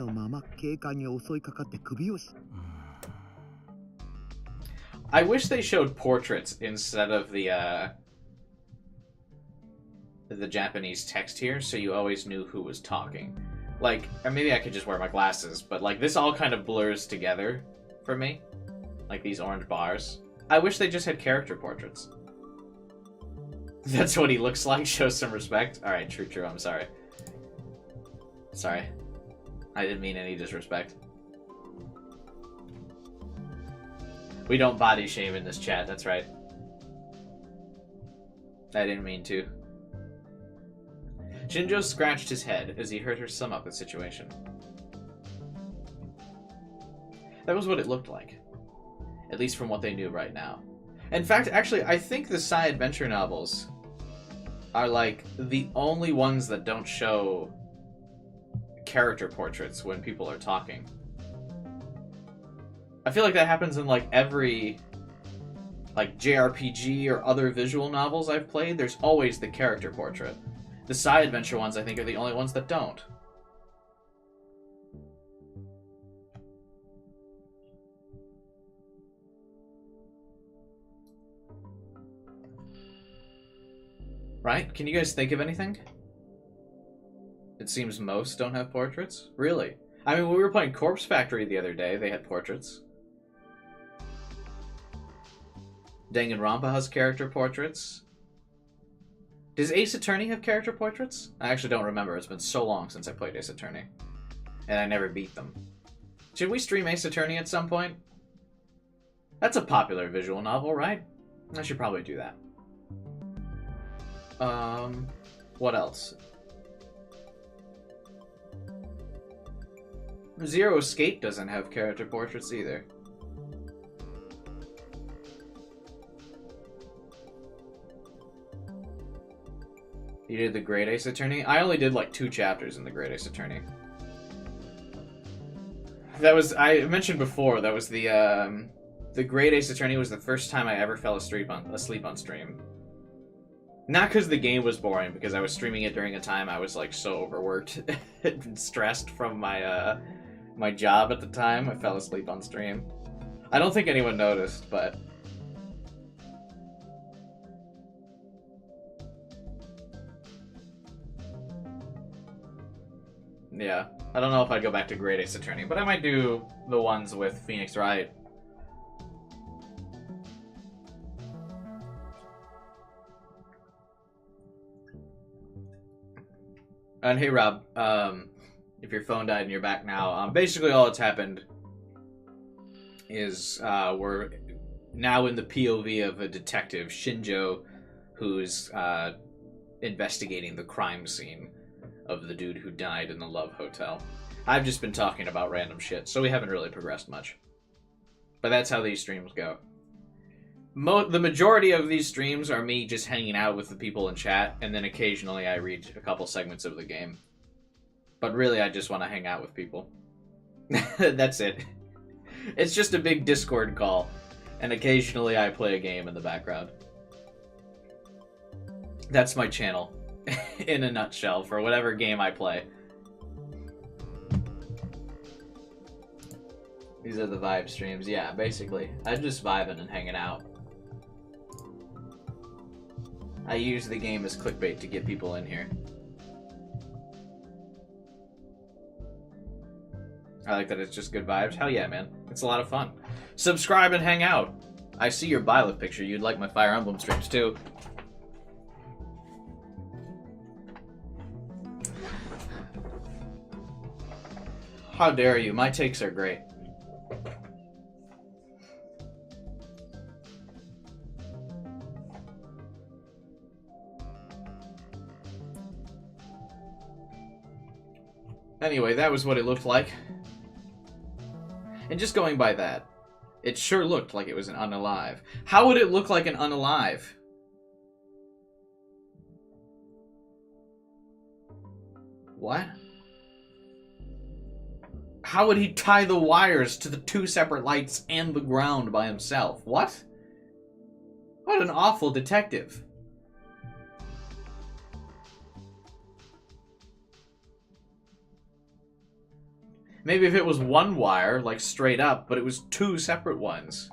I wish they showed portraits instead of the Japanese text here, so you always knew who was talking. Like, or maybe I could just wear my glasses, but like this all kind of blurs together for me. Like these orange bars. I wish they just had character portraits. That's what he looks like. Show some respect. Alright, true, I'm sorry. Sorry. I didn't mean any disrespect. We don't body shame in this chat, that's right. I didn't mean to. Shinjo scratched his head as he heard her sum up the situation. That was what it looked like. At least from what they knew right now. In fact, actually, I think the sci adventure novels are like the only ones that don't show character portraits when people are talking. I feel like that happens in like every like JRPG or other visual novels I've played. There's always the character portrait. The sci adventure ones I think are the only ones that don't. Right? Can you guys think of anything? It seems most don't have portraits. Really? I mean, when we were playing Corpse Factory the other day, they had portraits. Danganronpa has character portraits. Does Ace Attorney have character portraits? I actually don't remember. It's been so long since I played Ace Attorney. And I never beat them. Should we stream Ace Attorney at some point? That's a popular visual novel, right? I should probably do that. What else? Zero Escape doesn't have character portraits either. You did the Great Ace Attorney? I only did like 2 chapters in the Great Ace Attorney. That was, I mentioned before, that was the Great Ace Attorney was the first time I ever fell asleep on stream. Not because the game was boring, because I was streaming it during a time I was like so overworked and stressed from my my job at the time. I fell asleep on stream. I don't think anyone noticed, but yeah. I don't know if I'd go back to Great Ace Attorney, but I might do the ones with Phoenix Wright. And hey, Rob, if your phone died and you're back now, basically all that's happened is we're now in the POV of a detective, Shinjo, who's investigating the crime scene of the dude who died in the Love Hotel. I've just been talking about random shit, so we haven't really progressed much. But that's how these streams go. The majority of these streams are me just hanging out with the people in chat, and then occasionally I read a couple segments of the game. But really, I just want to hang out with people. That's it. It's just a big Discord call, and occasionally I play a game in the background. That's my channel, in a nutshell, for whatever game I play. These are the vibe streams. Yeah, basically. I'm just vibing and hanging out. I use the game as clickbait to get people in here. I like that it's just good vibes. Hell yeah, man. It's a lot of fun. Subscribe and hang out. I see your Byleth picture. You'd like my Fire Emblem streams too. How dare you? My takes are great. Anyway, that was what it looked like. And just going by that, it sure looked like it was an unalive. How would it look like an unalive? What? How would he tie the wires to the 2 separate lights and the ground by himself? What? What an awful detective. Maybe if it was 1 wire, like straight up, but it was 2 separate ones.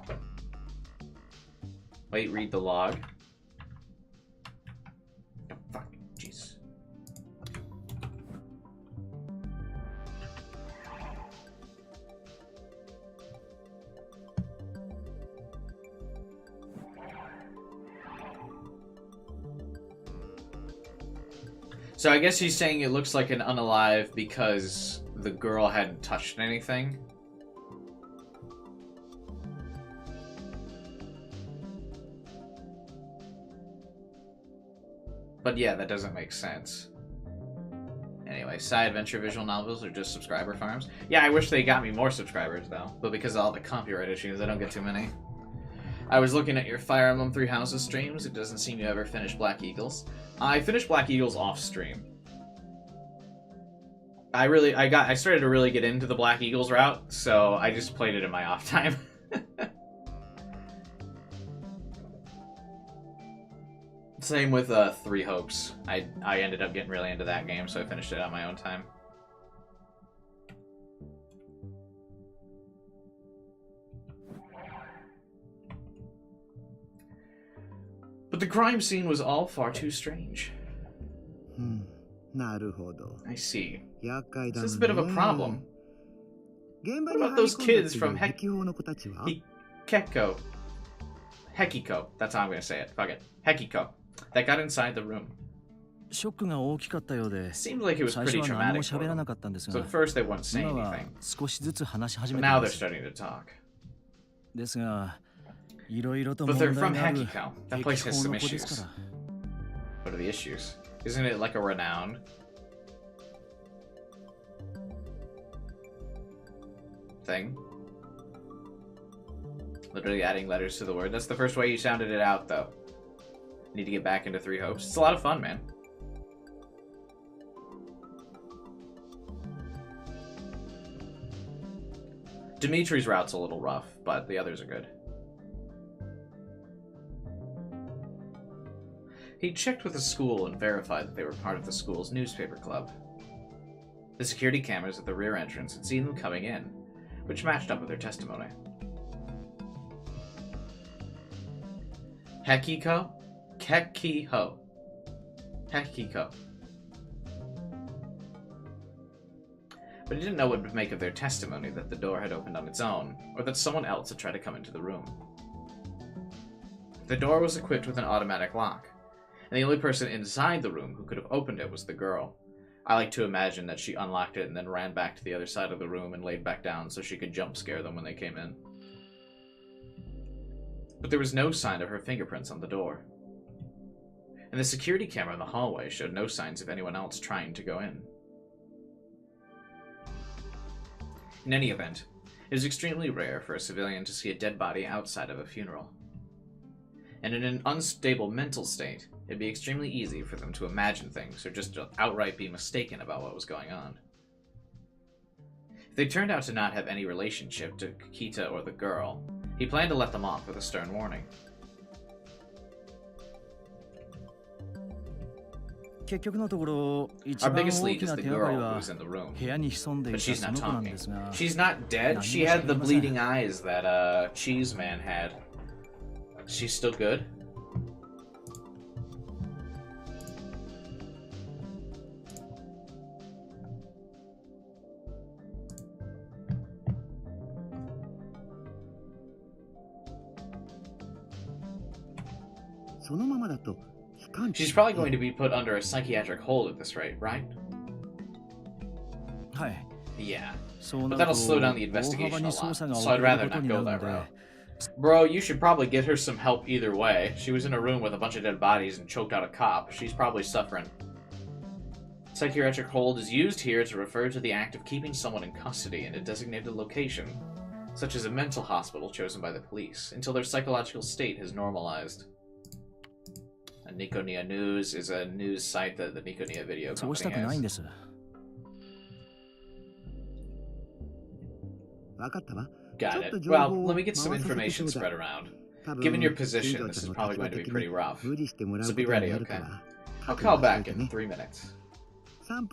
Wait, read the log. Oh, fuck. Jeez. So I guess he's saying it looks like an unalive because the girl hadn't touched anything. But yeah, that doesn't make sense. Anyway, side adventure visual novels are just subscriber farms. Yeah, I wish they got me more subscribers, though. But because of all the copyright issues, I don't get too many. I was looking at your Fire Emblem Three Houses streams. It doesn't seem you ever finished Black Eagles. I finished Black Eagles off stream. I started to really get into the Black Eagles route, so I just played it in my off time. Same with Three Hopes. I ended up getting really into that game, so I finished it on my own time. But the crime scene was all far too strange. I see. This is a bit of a problem. What about those kids from Hekiko? That's how I'm going to say it. Fuck it. Hekiko. That got inside the room. Seemed like it was pretty traumatic for them. So at first they wouldn't say anything. But now they're starting to talk. But they're from Hekiko. That place has some issues. What are the issues? Isn't it like a renowned thing? Literally adding letters to the word. That's the first way you sounded it out, though. Need to get back into Three Hopes. It's a lot of fun, man. Dimitri's route's a little rough, but the others are good. He checked with the school and verified that they were part of the school's newspaper club. The security cameras at the rear entrance had seen them coming in, which matched up with their testimony. Hekiko? Hekiko. But he didn't know what to make of their testimony that the door had opened on its own, or that someone else had tried to come into the room. The door was equipped with an automatic lock, and the only person inside the room who could have opened it was the girl. I like to imagine that she unlocked it and then ran back to the other side of the room and laid back down so she could jump scare them when they came in. But there was no sign of her fingerprints on the door. And the security camera in the hallway showed no signs of anyone else trying to go in. In any event, it is extremely rare for a civilian to see a dead body outside of a funeral. And in an unstable mental state, it'd be extremely easy for them to imagine things or just to outright be mistaken about what was going on. If they turned out to not have any relationship to Kita or the girl, he planned to let them off with a stern warning. Our biggest lead is the girl who's in the room, but she's not talking. She's not dead. She had the bleeding eyes that Cheese Man had. She's still good? She's probably going to be put under a psychiatric hold at this rate, right? Yeah. But that'll slow down the investigation a lot, so I'd rather not go that route. Bro, you should probably get her some help either way. She was in a room with a bunch of dead bodies and choked out a cop. She's probably suffering. Psychiatric hold is used here to refer to the act of keeping someone in custody in a designated location, such as a mental hospital chosen by the police, until their psychological state has normalized. Nikonia News is a news site that the Nikonia video company has. Got it. Well, let me get some information spread around. Given your position, this is probably going to be pretty rough. So be ready, okay? I'll call back in 3 minutes. Okay.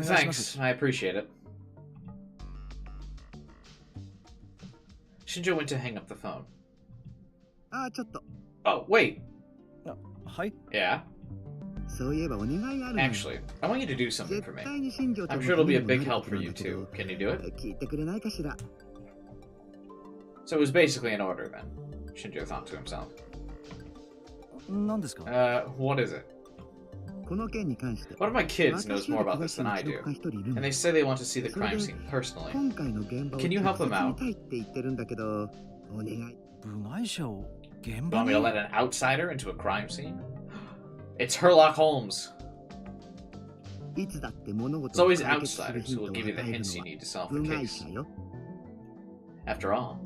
Thanks, I appreciate it. Shinjo went to hang up the phone. Oh, wait. Yeah? Actually, I want you to do something for me. I'm sure it'll be a big help for you too. Can you do it? So it was basically an order then, Shinjo thought to himself. What is it? One of my kids knows more about this than I do, and they say they want to see the crime scene personally. Can you help them out? You want me to let an outsider into a crime scene? It's Sherlock Holmes. It's always outsiders who will give you the hints you need to solve the case. After all,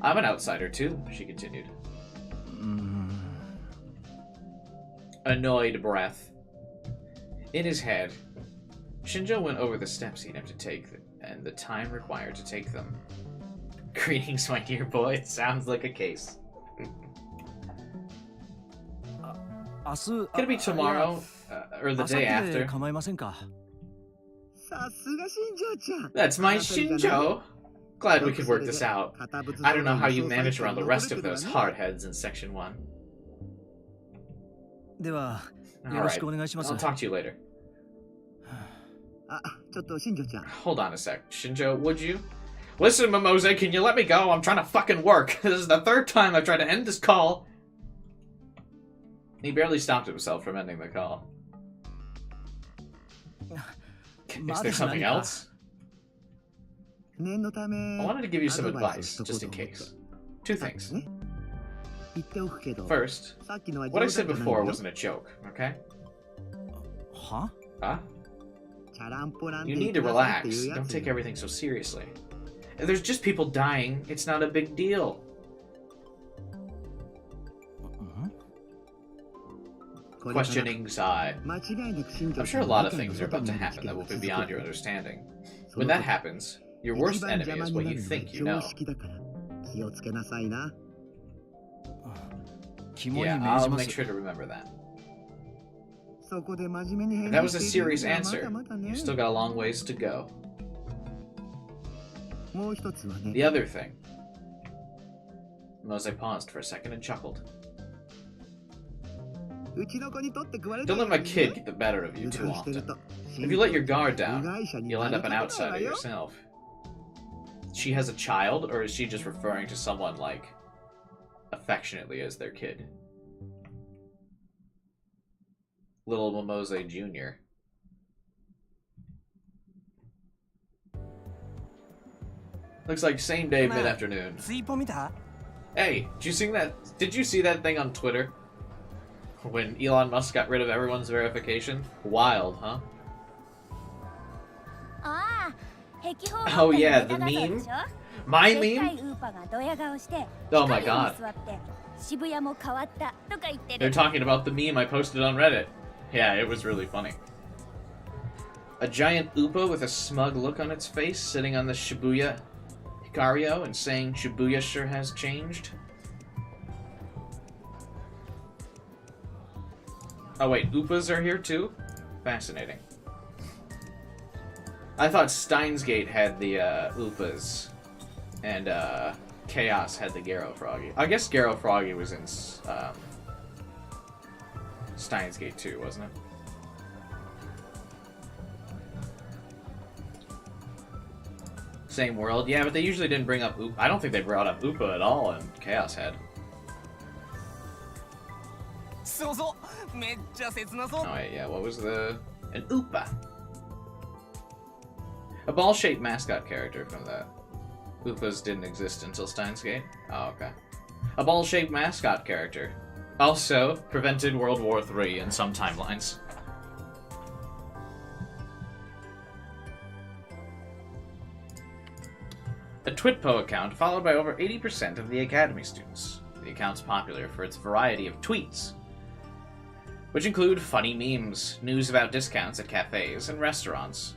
I'm an outsider too, she continued. Annoyed breath. In his head, Shinjo went over the steps he'd have to take and the time required to take them. Greetings, my dear boy. It sounds like a case. Could it be tomorrow? Or the day after? That's my Shinjo! Glad we could work this out. I don't know how you manage around the rest of those hardheads in Section 1. Alright, I'll talk to you later. Hold on a sec. Shinjo, would you? Listen, Momose, can you let me go? I'm trying to fucking work. This is the third time I've tried to end this call. He barely stopped himself from ending the call. Is there something else? I wanted to give you some advice, just in case. Two things. First, what I said before wasn't a joke, okay? Huh? Huh? You need to relax. Don't take everything so seriously. If there's just people dying, it's not a big deal. Questioning sigh. I'm sure a lot of things are about to happen that will be beyond your understanding. When that happens, your worst enemy is what you think you know. Yeah, I'll make sure to remember that. That was a serious answer. You've still got a long ways to go. The other thing. Mose paused for a second and chuckled. Don't let my kid get the better of you too often. If you let your guard down, you'll end up an outsider yourself. She has a child, or is she just referring to someone, like, affectionately as their kid? Little Momose Jr. Looks like same day, mid-afternoon. Hey, did you see that thing on Twitter? When Elon Musk got rid of everyone's verification? Wild, huh? Oh yeah, the meme? My meme? Oh my god. They're talking about the meme I posted on Reddit. Yeah, it was really funny. A giant Upa with a smug look on its face sitting on the Shibuya Hikario and saying Shibuya sure has changed. Oh wait, Upas are here too? Fascinating. I thought Steins Gate had the Upas, and Chaos had the Garo Froggy. I guess Garo Froggy was in Steins Gate too, wasn't it? Same world, yeah, but they usually didn't bring up Upa. I don't think they brought up Upa at all in Chaos Head. Oh wait, yeah, what was an Upa? A ball-shaped mascot character from the Upas didn't exist until Steins Gate? Oh, okay. A ball-shaped mascot character. Also, prevented World War III in some timelines. A Twitpo account followed by over 80% of the Academy students. The account's popular for its variety of tweets, which include funny memes, news about discounts at cafes and restaurants,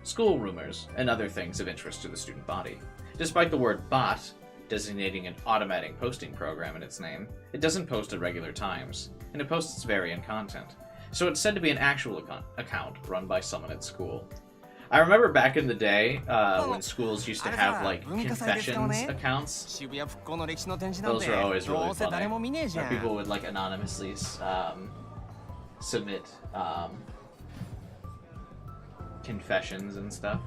school rumors, and other things of interest to the student body. Despite the word bot designating an automatic posting program in its name, it doesn't post at regular times, and it posts its variant content. So it's said to be an actual account run by someone at school. I remember back in the day when schools used to have like confessions accounts. Those were always really funny. Where people would like anonymously submit confessions and stuff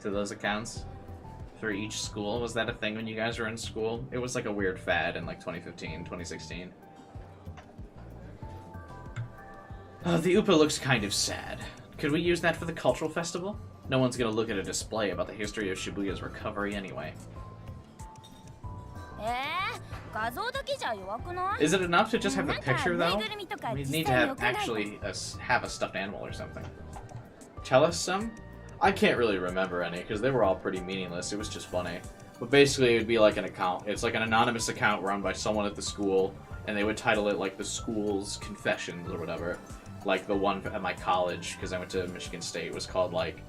to those accounts. for each school. Was that a thing when you guys were in school? It was like a weird fad in like 2015, 2016. The UPA looks kind of sad. Could we use that for the cultural festival? No one's gonna look at a display about the history of Shibuya's recovery anyway. Is it enough to just have a picture, though? We need to have actually have a stuffed animal or something. Tell us some? I can't really remember any, because they were all pretty meaningless. It was just funny. But basically, it would be like an account. It's like an anonymous account run by someone at the school, and they would title it, like, the school's confessions or whatever. Like, the one at my college, because I went to Michigan State, was called, like,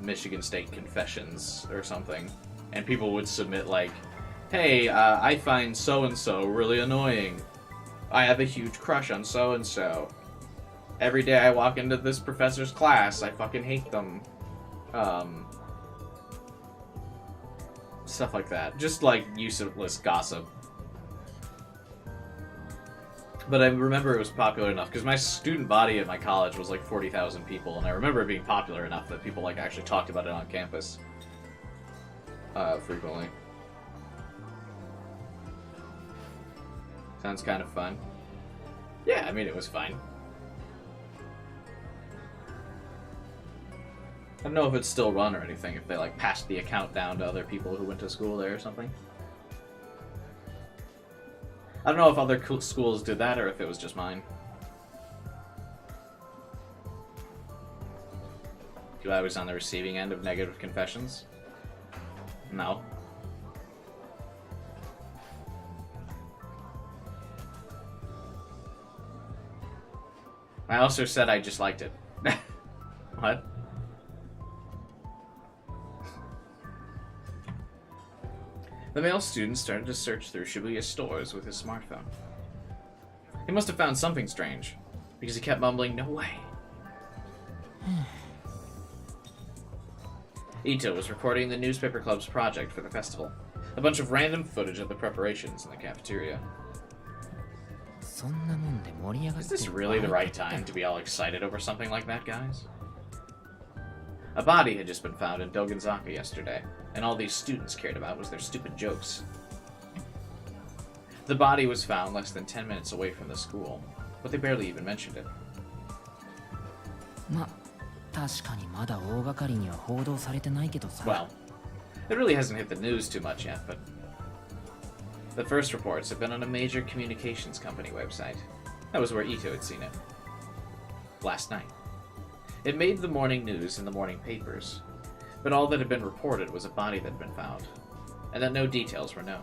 Michigan State Confessions or something. And people would submit, like, hey, I find so-and-so really annoying. I have a huge crush on so-and-so. Every day I walk into this professor's class, I fucking hate them. Stuff like that. Just, like, useless gossip. But I remember it was popular enough, because my student body at my college was, like, 40,000 people, and I remember it being popular enough that people, like, actually talked about it on campus. Frequently. Sounds kind of fun. Yeah, I mean, it was fine. I don't know if it's still run or anything, if they, like, passed the account down to other people who went to school there or something. I don't know if other schools did that or if it was just mine. Do I was on the receiving end of negative confessions? No. I also said I just liked it. What? The male student started to search through Shibuya stores with his smartphone. He must have found something strange, because he kept mumbling, "No way." Ito was recording the newspaper club's project for the festival. A bunch of random footage of the preparations in the cafeteria. Is this really the right time to be all excited over something like that, guys? A body had just been found in Dogenzaka yesterday, and all these students cared about was their stupid jokes. The body was found less than 10 minutes away from the school, but they barely even mentioned it. Well, it really hasn't hit the news too much yet, but the first reports have been on a major communications company website. That was where Ito had seen it. Last night. It made the morning news in the morning papers, but all that had been reported was a body that had been found, and that no details were known.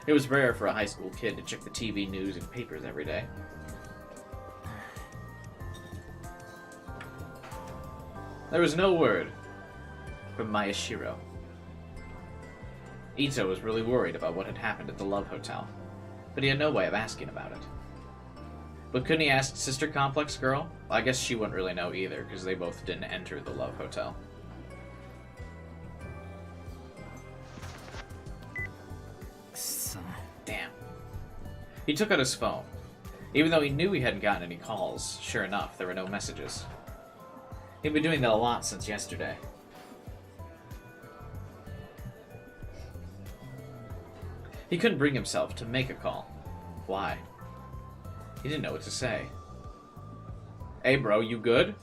It was rare for a high school kid to check the TV news and papers every day. There was no word from Mayashiro. Ito was really worried about what had happened at the Love Hotel, but he had no way of asking about it. But couldn't he ask Sister Complex Girl? Well, I guess she wouldn't really know either, because they both didn't enter the Love Hotel. Damn. He took out his phone. Even though he knew he hadn't gotten any calls, sure enough, there were no messages. He'd been doing that a lot since yesterday. He couldn't bring himself to make a call. Why? He didn't know what to say. Hey bro, you good?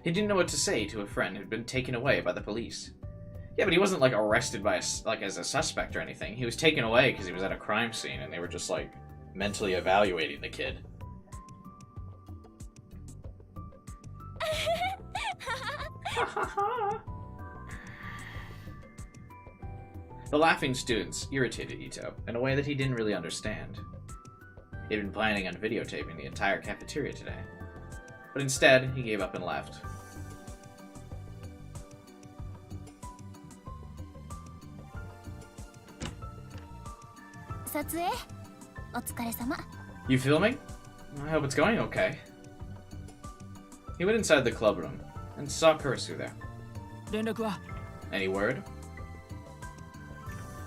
He didn't know what to say to a friend who'd been taken away by the police. Yeah, but he wasn't, like, arrested by as a suspect or anything. He was taken away because he was at a crime scene, and they were just, like, mentally evaluating the kid. The laughing students irritated Ito in a way that he didn't really understand. He'd been planning on videotaping the entire cafeteria today, but instead he gave up and left. You filming? I hope it's going okay. He went inside the club room and saw Kurisu there. Any word?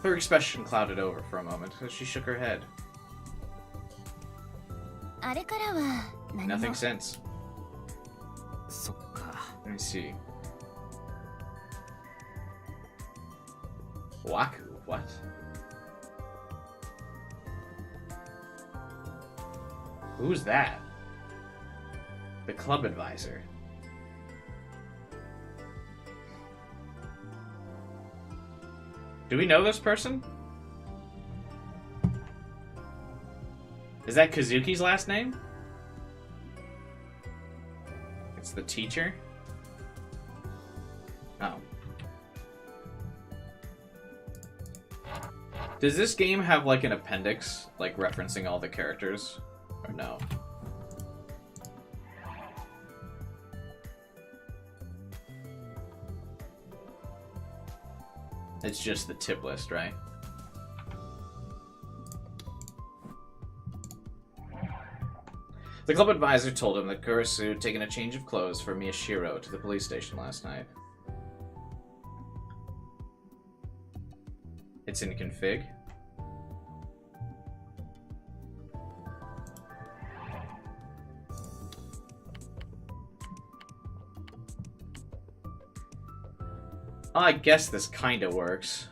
Her expression clouded over for a moment as she shook her head. Nothing since. そっか。 Let me see. Waku? What? Who's that? The club advisor. Do we know this person? Is that Kazuki's last name? It's the teacher? Oh. Does this game have like an appendix, like referencing all the characters? Or no? It's just the tip list, right? The club advisor told him that Kurisu had taken a change of clothes for Miyashiro to the police station last night. It's in config. I guess this kinda works.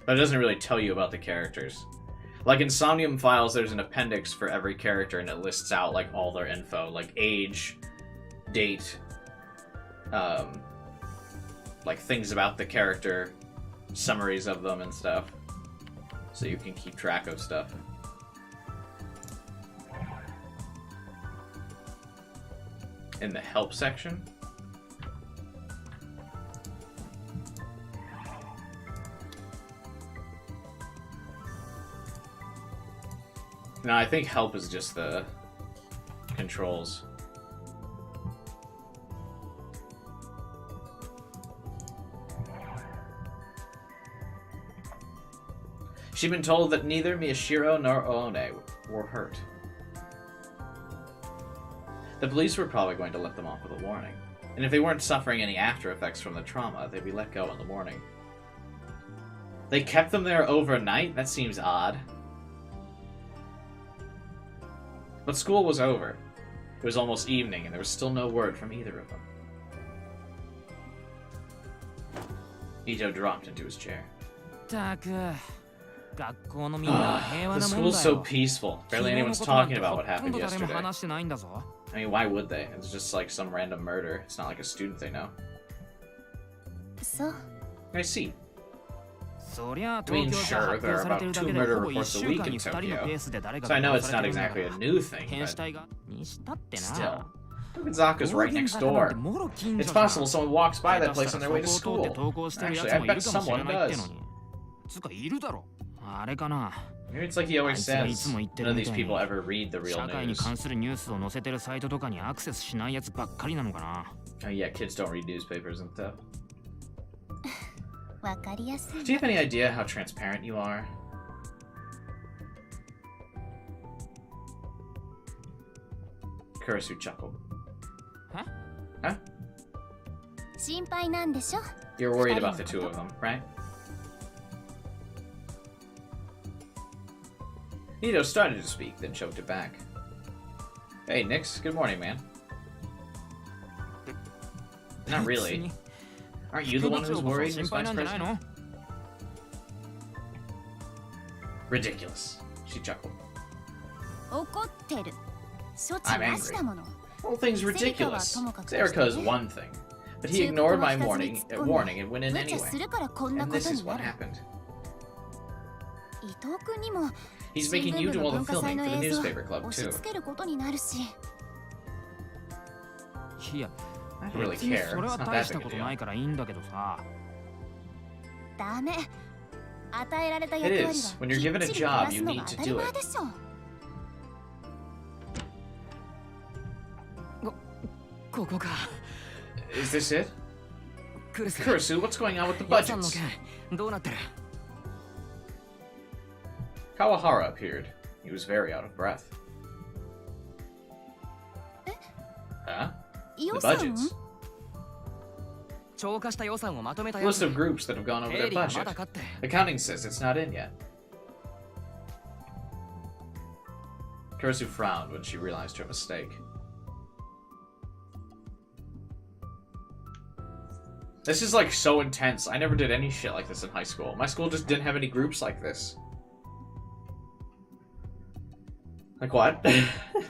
But it doesn't really tell you about the characters. Like in Somnium Files, there's an appendix for every character and it lists out like all their info, like age, date, like things about the character, summaries of them and stuff. So you can keep track of stuff. In the help section? No, I think help is just the controls. She'd been told that neither Miyashiro nor Oone were hurt. The police were probably going to let them off with a warning. And if they weren't suffering any after effects from the trauma, they'd be let go in the morning. They kept them there overnight? That seems odd. But school was over. It was almost evening, and there was still no word from either of them. Ito dropped into his chair. The school's so peaceful. Barely anyone's talking about what happened yesterday. I mean, why would they? It's just like some random murder. It's not like a student they know. I see. I mean, sure, there are about 2 murder reports a week in Tokyo, so I know it's not exactly a new thing, but still. Tokenzaka's right next door. It's possible someone walks by that place on their way to school. Actually, I bet someone does. Maybe it's like he always says, none of these people ever read the real news. Oh yeah, kids don't read newspapers and stuff. Do you have any idea how transparent you are? Kurisu chuckled. Huh? You're worried about the 2 of them, right? Ito started to speak, then choked it back. Hey, Nix. Good morning, man. Not really. Aren't you the one who's worried, Miss Vice President? Ridiculous. She chuckled. I'm angry. Whole thing's ridiculous. Seirika is one thing, but he ignored my warning and went in anyway. And this is what happened. He's making you do all the filming for the newspaper club, too. I don't really care. It's not that big a deal. It is. When you're given a job, you need to do it. Is this it? Kurisu, what's going on with the budgets? Kawahara appeared. He was very out of breath. Huh? The budgets. List of groups that have gone over their budget. Accounting says it's not in yet. Kurisu frowned when she realized her mistake. This is like so intense. I never did any shit like this in high school. My school just didn't have any groups like this. Like what?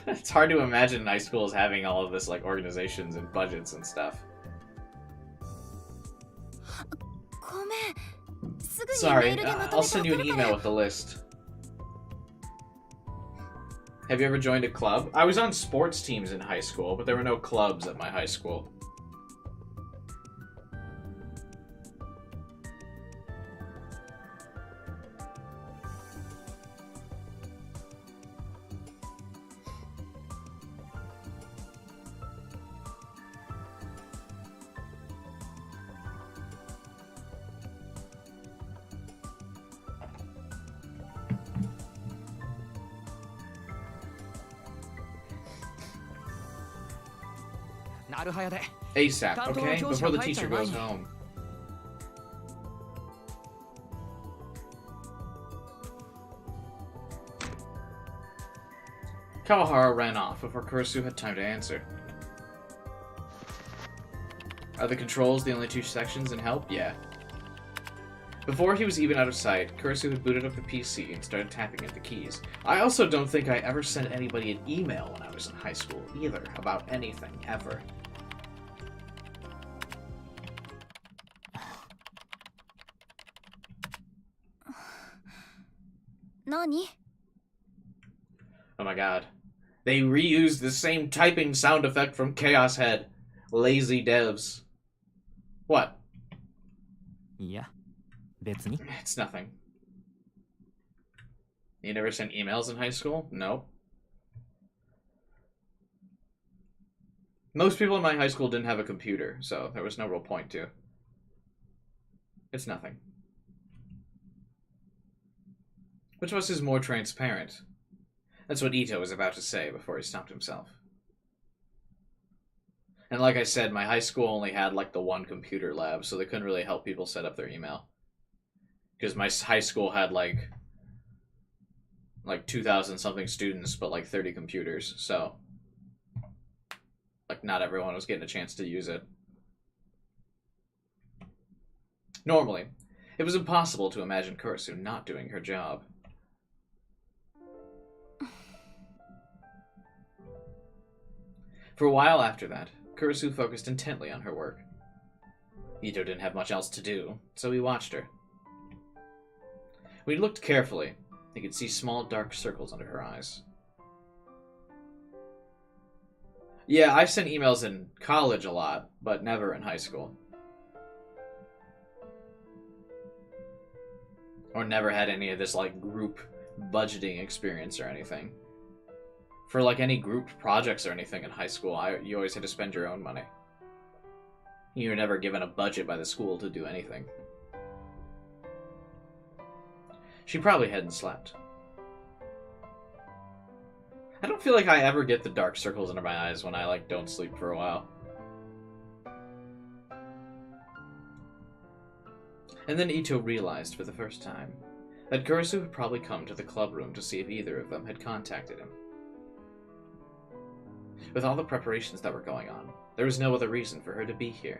It's hard to imagine high schools having all of this like organizations and budgets and stuff. Sorry, I'll send you an email with the list. Have you ever joined a club? I was on sports teams in high school, but there were no clubs at my high school. ASAP, okay? Before the teacher goes home. Kawahara ran off before Kurisu had time to answer. Are the controls the only two sections in help? Yeah. Before he was even out of sight, Kurisu had booted up the PC and started tapping at the keys. I also don't think I ever sent anybody an email when I was in high school, either, about anything, ever. Nani? Oh my god. They reused the same typing sound effect from Chaos Head. Lazy devs. What? Yeah. 別に It's nothing. You never sent emails in high school? No. Most people in my high school didn't have a computer, so there was no real point to. It's nothing. Which of us is more transparent? That's what Ito was about to say before he stopped himself. And like I said, my high school only had like the one computer lab, so they couldn't really help people set up their email. Because my high school had like 2,000 something students, but like 30 computers, so like not everyone was getting a chance to use it. Normally, it was impossible to imagine Kurisu not doing her job. For a while after that, Kurisu focused intently on her work. Ito didn't have much else to do, so he watched her. When he looked carefully, he could see small dark circles under her eyes. Yeah, I've sent emails in college a lot, but never in high school. Or never had any of this, like, group budgeting experience or anything. For, like, any group projects or anything in high school, you always had to spend your own money. You were never given a budget by the school to do anything. She probably hadn't slept. I don't feel like I ever get the dark circles under my eyes when I, like, don't sleep for a while. And then Ito realized for the first time that Kurisu had probably come to the club room to see if either of them had contacted him. With all the preparations that were going on, there was no other reason for her to be here.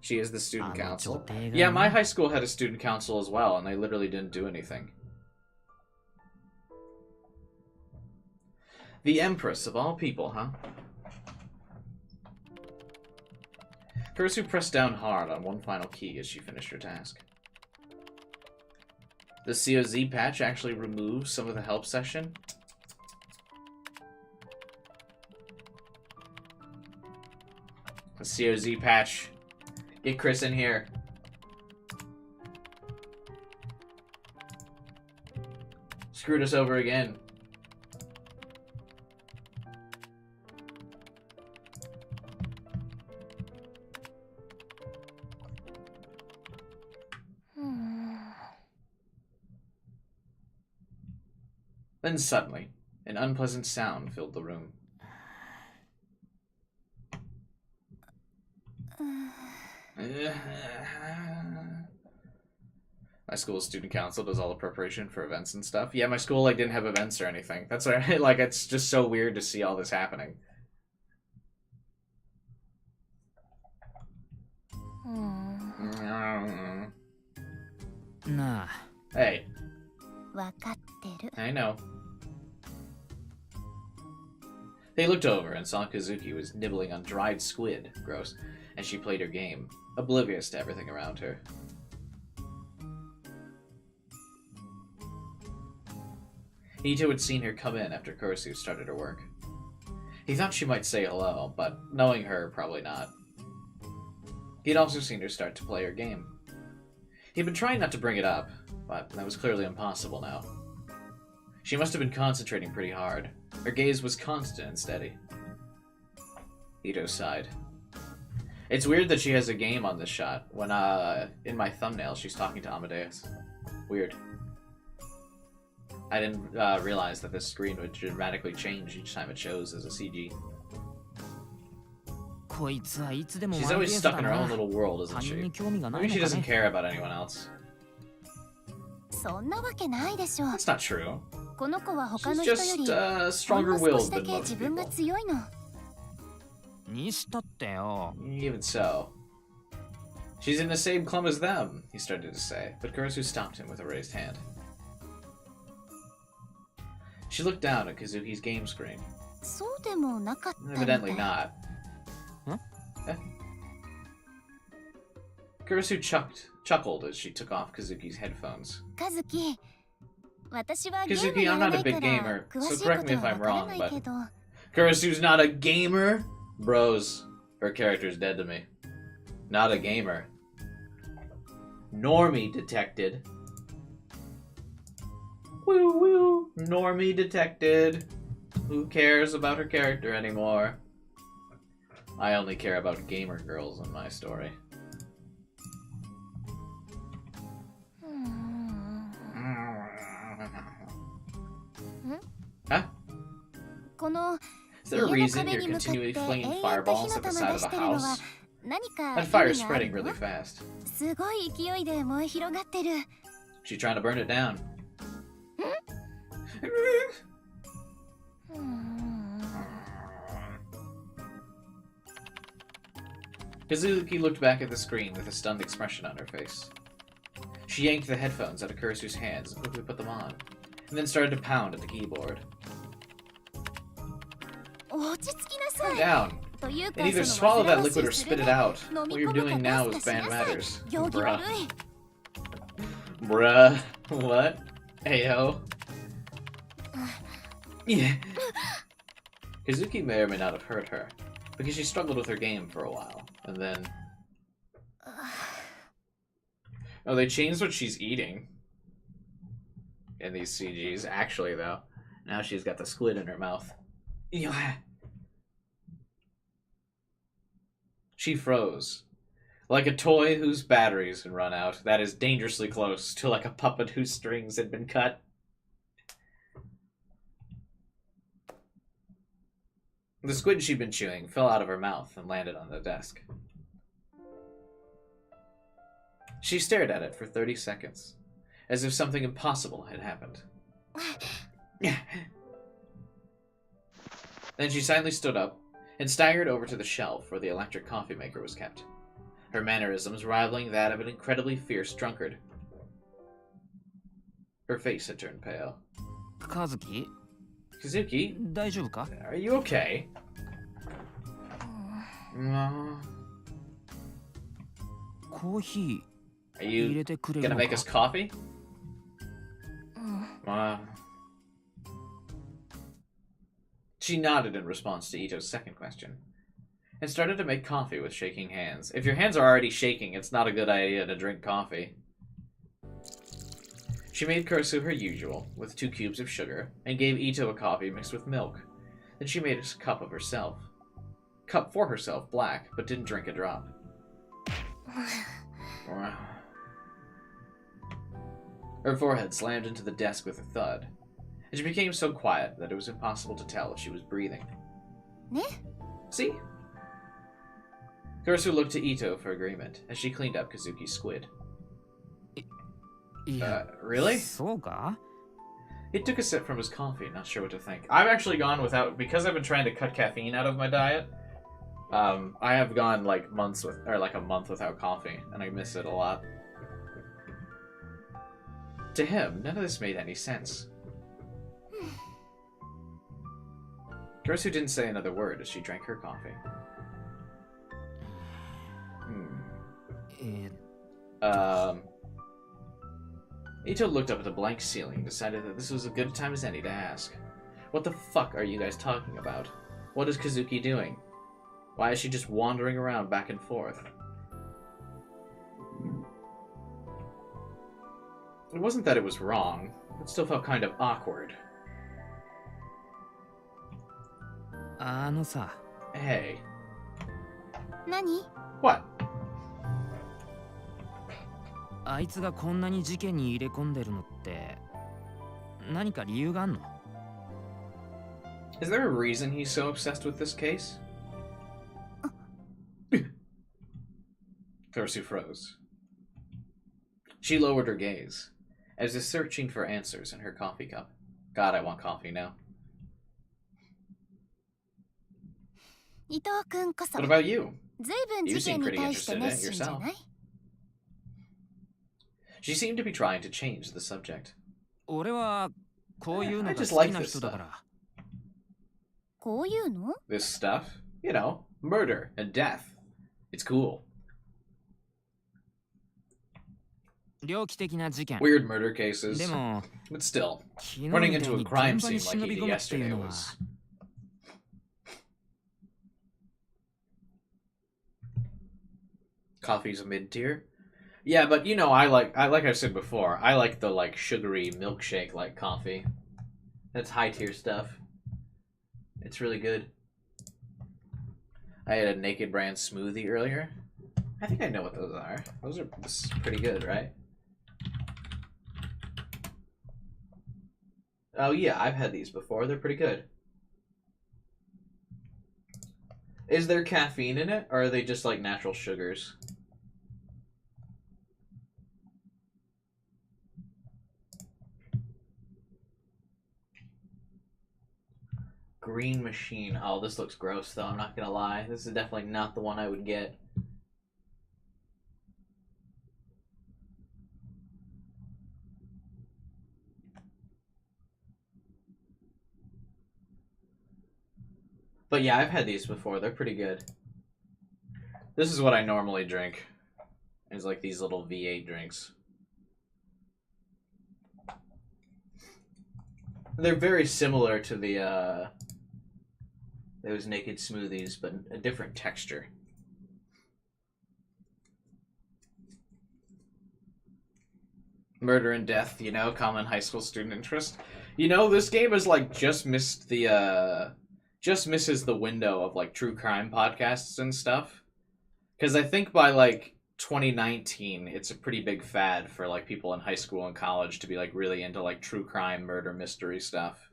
She is the student council. Yeah, my high school had a student council as well, and they literally didn't do anything. The Empress of all people, huh? Kurisu pressed down hard on one final key as she finished her task. The COZ patch actually removes some of the help session. The COZ patch. Get Chris in here. Screwed us over again. Then suddenly, an unpleasant sound filled the room. My school's student council does all the preparation for events and stuff. Yeah, my school like didn't have events or anything. That's why like it's just so weird to see all this happening. Nah. Hey. I know. They looked over and saw Kazuki was nibbling on dried squid, gross, as she played her game, oblivious to everything around her. Ito had seen her come in after Kurisu started her work. He thought she might say hello, but knowing her, probably not. He'd also seen her start to play her game. He'd been trying not to bring it up, but that was clearly impossible now. She must have been concentrating pretty hard. Her gaze was constant and steady. Ito sighed. It's weird that she has a game on this shot, when, in my thumbnail she's talking to Amadeus. Weird. I didn't realize that this screen would dramatically change each time it shows as a CG. She's always stuck in her own little world, isn't she? Maybe she doesn't care about anyone else. That's not true. She's just stronger-willed than most people. Even so. She's in the same club as them, he started to say, but Kurisu stopped him with a raised hand. She looked down at Kazuki's game screen. Evidently not. Huh? Eh? Kurisu chuckled as she took off Kazuki's headphones. Kazuki, I'm not a big gamer, so correct me if I'm wrong, but... Kurisu's not a gamer? Bros, her character's dead to me. Not a gamer. Normie detected. Woo woo! Normie detected. Who cares about her character anymore? I only care about gamer girls in my story. Huh? Is there a reason you're continually flinging fireballs at the side of the house? That fire's spreading really fast. She's trying to burn it down. Kazuki looked back at the screen with a stunned expression on her face. She yanked the headphones out of Kurisu's hands and quickly put them on, and then started to pound at the keyboard. Calm down, and either swallow that liquid or spit it out. What you're doing now is bad matters. Bruh. Bruh. What? Ayo. Yeah. Kazuki may or may not have hurt her, because she struggled with her game for a while, and then... Oh, they changed what she's eating in these CGs, actually, though. Now she's got the squid in her mouth. She froze. Like a toy whose batteries had run out, that is dangerously close to like a puppet whose strings had been cut. The squid she'd been chewing fell out of her mouth and landed on the desk. She stared at it for 30 seconds, as if something impossible had happened. Then she silently stood up and staggered over to the shelf where the electric coffee maker was kept, her mannerisms rivaling that of an incredibly fierce drunkard. Her face had turned pale. Kazuki? Kazuki? Are you okay? Coffee. Are you gonna make us coffee? She nodded in response to Ito's second question, and started to make coffee with shaking hands. If your hands are already shaking, it's not a good idea to drink coffee. She made Kurisu her usual, with 2 cubes of sugar, and gave Ito a coffee mixed with milk. Then she made a cup of herself. Cup for herself, black, but didn't drink a drop. Her forehead slammed into the desk with a thud, and she became so quiet that it was impossible to tell if she was breathing. See? Kurisu looked to Ito for agreement, as she cleaned up Kazuki's squid. Really? そうか? He took a sip from his coffee, not sure what to think. I've actually gone without, because I've been trying to cut caffeine out of my diet. I have gone like a month without coffee, and I miss it a lot. To him, none of this made any sense. Kursu didn't say another word as she drank her coffee. Ito looked up at the blank ceiling and decided that this was as good a time as any to ask. What the fuck are you guys talking about? What is Kazuki doing? Why is she just wandering around back and forth? It wasn't that it was wrong. It still felt kind of awkward. さ. Hey. 何? What? あいつがこんなに事件に入れ込んでるのって何か理由があんの? Is there a reason he's so obsessed with this case? Kursu froze. She lowered her gaze, as if searching for answers in her coffee cup. God, I want coffee now. What about you? You seem pretty interested in it yourself. She seemed to be trying to change the subject. 俺はこういうのが I just 好 like きな this 人だ stuff. から。こういうの? This stuff? You know, murder and death. It's cool. 猟奇的な事件。 Weird murder cases. でも But still, 昨日み running たい into a に crime 現場に scene 忍 like び he 込 did むっていう yesterday のは was... Coffee's a mid-tier? Yeah, but you know, like I said before, I like the like sugary milkshake like coffee. That's high-tier stuff. It's really good. I had a Naked Brand smoothie earlier. I think I know what those are. This is pretty good, right? Oh yeah, I've had these before. They're pretty good. Is there caffeine in it, or are they just like natural sugars? Green Machine. Oh, this looks gross though, I'm not gonna lie. This is definitely not the one I would get. But yeah, I've had these before. They're pretty good. This is what I normally drink. It's like these little V8 drinks. They're very similar to the those Naked smoothies, but a different texture. Murder and death, you know, common high school student interest. You know, this game has like just misses the window of like true crime podcasts and stuff. Because I think by like 2019, it's a pretty big fad for like people in high school and college to be like really into like true crime, murder, mystery stuff.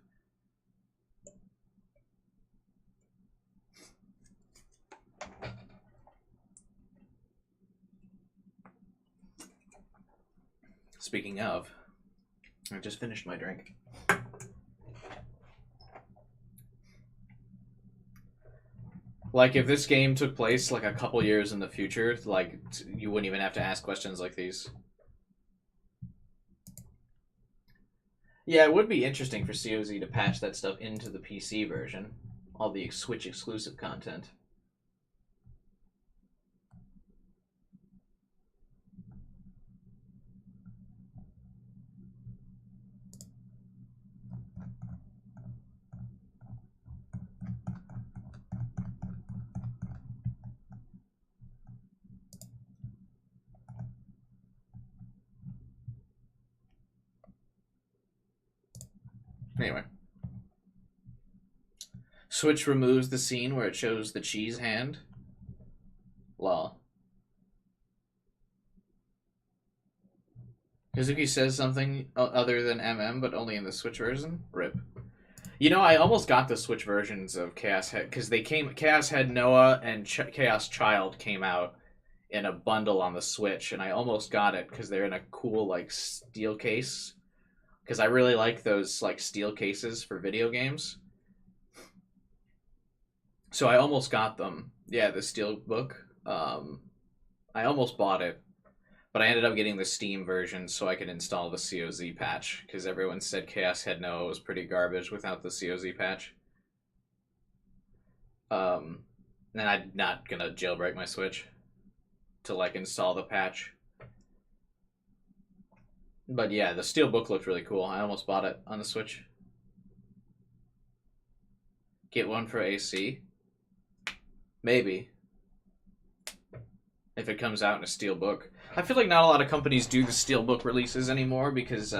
Speaking of, I just finished my drink. Like, if this game took place, like, a couple years in the future, like, you wouldn't even have to ask questions like these. Yeah, it would be interesting for COZ to patch that stuff into the PC version. All the Switch exclusive content. Anyway. Switch removes the scene where it shows the cheese hand. Lol. Kazuki says something other than MM, but only in the Switch version? RIP. You know, I almost got the Switch versions of Chaos Head, because Chaos Head Noah and Chaos Child came out in a bundle on the Switch, and I almost got it because they're in a cool like steel case. Because I really like those like steel cases for video games. So I almost got them. Yeah, the steel book. I almost bought it, but I ended up getting the Steam version so I could install the COZ patch because everyone said Chaos Head No was pretty garbage without the COZ patch. And I'm not gonna jailbreak my Switch to like install the patch. But yeah, the steel book looked really cool. I almost bought it on the Switch. Get one for AC? Maybe. If it comes out in a steel book. I feel like not a lot of companies do the steel book releases anymore because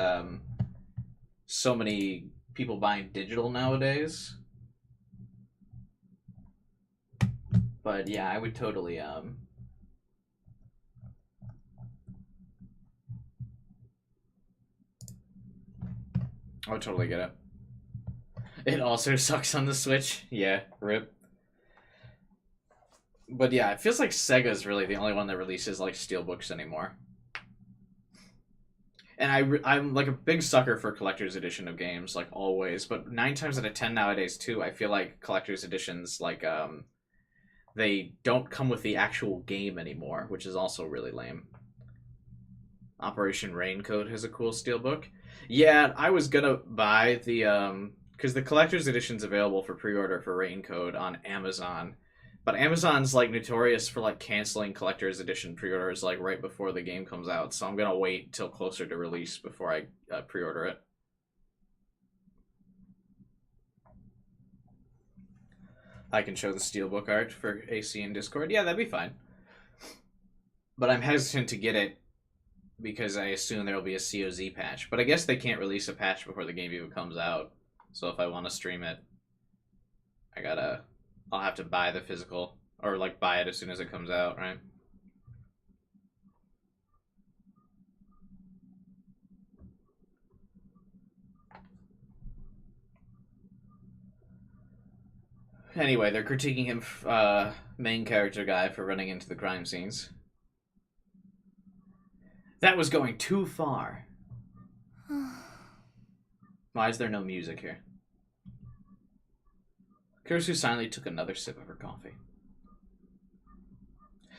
so many people buying digital nowadays. But yeah, I would totally I would totally get it. It also sucks on the Switch. Yeah, rip. But yeah, it feels like Sega's really the only one that releases like steelbooks anymore. And I'm like a big sucker for collector's edition of games, like always. But 9 times out of 10 nowadays too, I feel like collector's editions like they don't come with the actual game anymore, which is also really lame. Operation Raincoat has a cool steelbook. Yeah, I was gonna buy the because the collector's edition's available for pre-order for Raincoat on Amazon. But Amazon's like notorious for like canceling collector's edition pre-orders like right before the game comes out, so I'm gonna wait till closer to release before I pre-order it. I can show the steelbook art for AC in Discord. Yeah, that'd be fine. But I'm hesitant to get it because I assume there will be a COZ patch. But I guess they can't release a patch before the game even comes out. So if I want to stream it, I'll have to buy the physical, or like buy it as soon as it comes out, right? Anyway, they're critiquing him, main character guy, for running into the crime scenes. That was going too far. Why is there no music here? Kurisu silently took another sip of her coffee.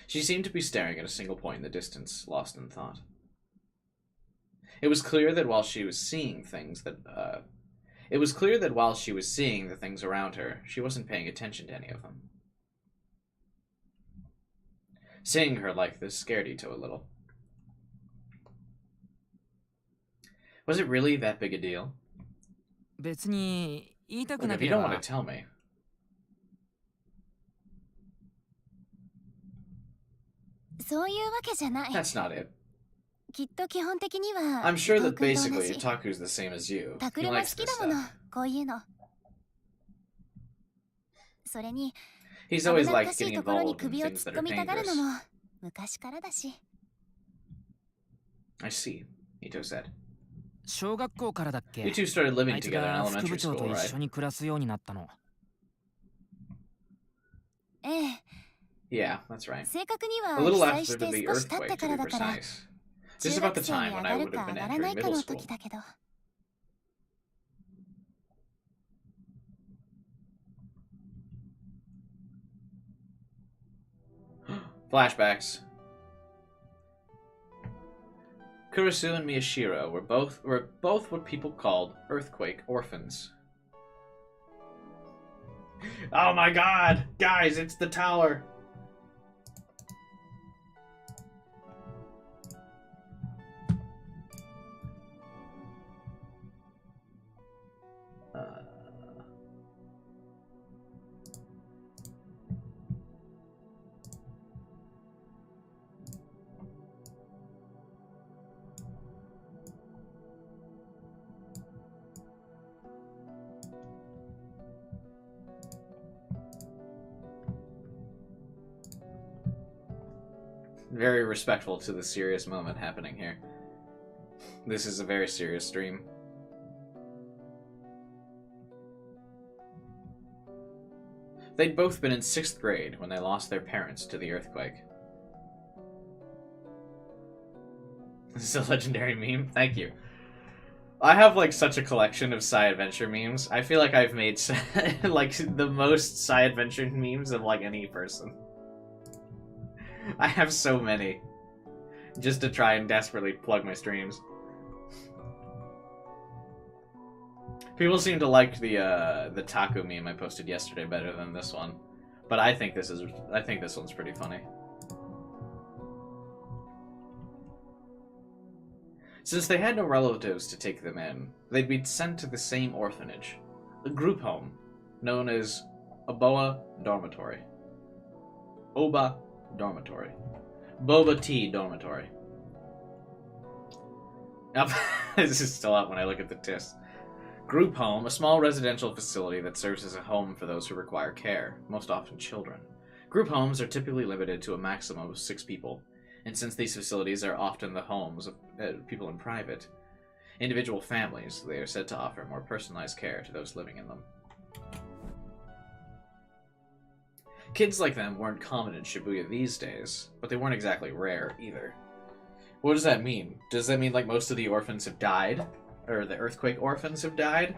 She seemed to be staring at a single point in the distance, lost in thought. It was clear that while she was seeing the things around her, she wasn't paying attention to any of them. Seeing her like this scared Ito a little. Was it really that big a deal? 別に言いたく Look, な if け you れ don't ば want to tell me. そういうわけじゃない。 That's not it. きっと基本的には I'm sure 伊 that 藤君と同 basically じ。 Itaku's the same as you. タク He ルも好 likes き this だもの stuff. こういうの。それに He's 危 always なっ liked かし getting いところに involved in 首を things 突っ that are 込みたがるの dangerous. も昔からだし。 I see, Ito said. 小学校からだっけ You two started あ living いつ together in が副 elementary 部長 school, と一 right? 緒に暮らすようになったの。ええ。 Yeah, that's right. 正確に A は little 被災 after して the 少し経っ earthquake, て to か be らだから precise. 中 Just about 学 the 生に time 上 when が I る would か have 上 been がら entering ないか middle の school. 時だけど。 Flashbacks. Kurisu and Miyashiro were both what people called earthquake orphans. Oh my god! Guys, it's the tower! Very respectful to the serious moment happening here. This is a very serious stream. They'd both been in 6th grade when they lost their parents to the earthquake. This is a legendary meme. Thank you. I have like such a collection of Psy Adventure memes. I feel like I've made like the most Psy Adventure memes of like any person. I have so many. Just to try and desperately plug my streams. People seem to like the taco meme I posted yesterday better than this one. But I think this one's pretty funny. Since they had no relatives to take them in, they'd be sent to the same orphanage, a group home known as Oboa Dormitory. Oba Dormitory. Boba Tea Dormitory. Yep, this is still up when I look at the TIS. Group home, a small residential facility that serves as a home for those who require care, most often children. Group homes are typically limited to a maximum of 6 people, and since these facilities are often the homes of people in private, individual families, they are said to offer more personalized care to those living in them. Kids like them weren't common in Shibuya these days, but they weren't exactly rare either. What does that mean? Does that mean like most of the orphans have died? Or the earthquake orphans have died?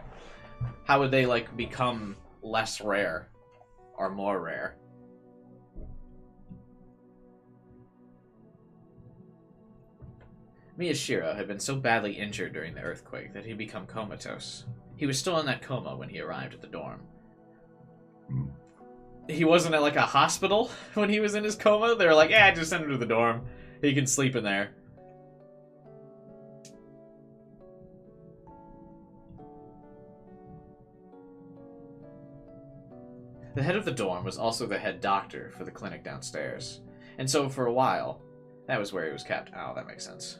How would they like become less rare? Or more rare? Miyashiro had been so badly injured during the earthquake that he'd become comatose. He was still in that coma when he arrived at the dorm. He wasn't at like a hospital when he was in his coma? They were like, yeah, just send him to the dorm. He can sleep in there. The head of the dorm was also the head doctor for the clinic downstairs. And so for a while, that was where he was kept. Oh, that makes sense.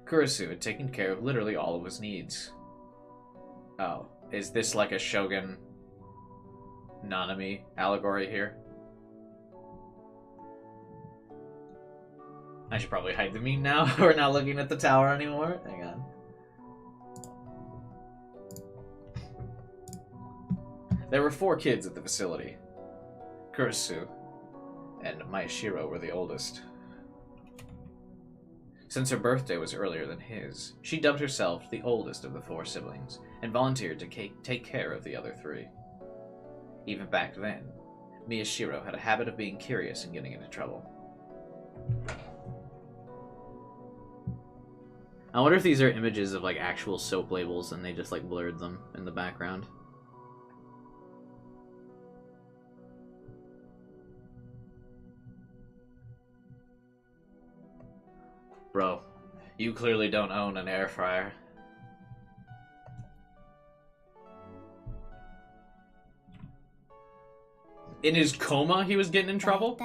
Kurisu had taken care of literally all of his needs. Oh, is this like a Shogun Nanami allegory here? I should probably hide the meme now. We're not looking at the tower anymore. Hang on. There were 4 kids at the facility. Kurisu and Miyashiro were the oldest. Since her birthday was earlier than his, she dubbed herself the oldest of the 4 siblings and volunteered to take care of the other 3. Even back then, Miyashiro had a habit of being curious and getting into trouble. I wonder if these are images of like actual soap labels and they just like blurred them in the background. Bro, you clearly don't own an air fryer. In his coma, he was getting in trouble?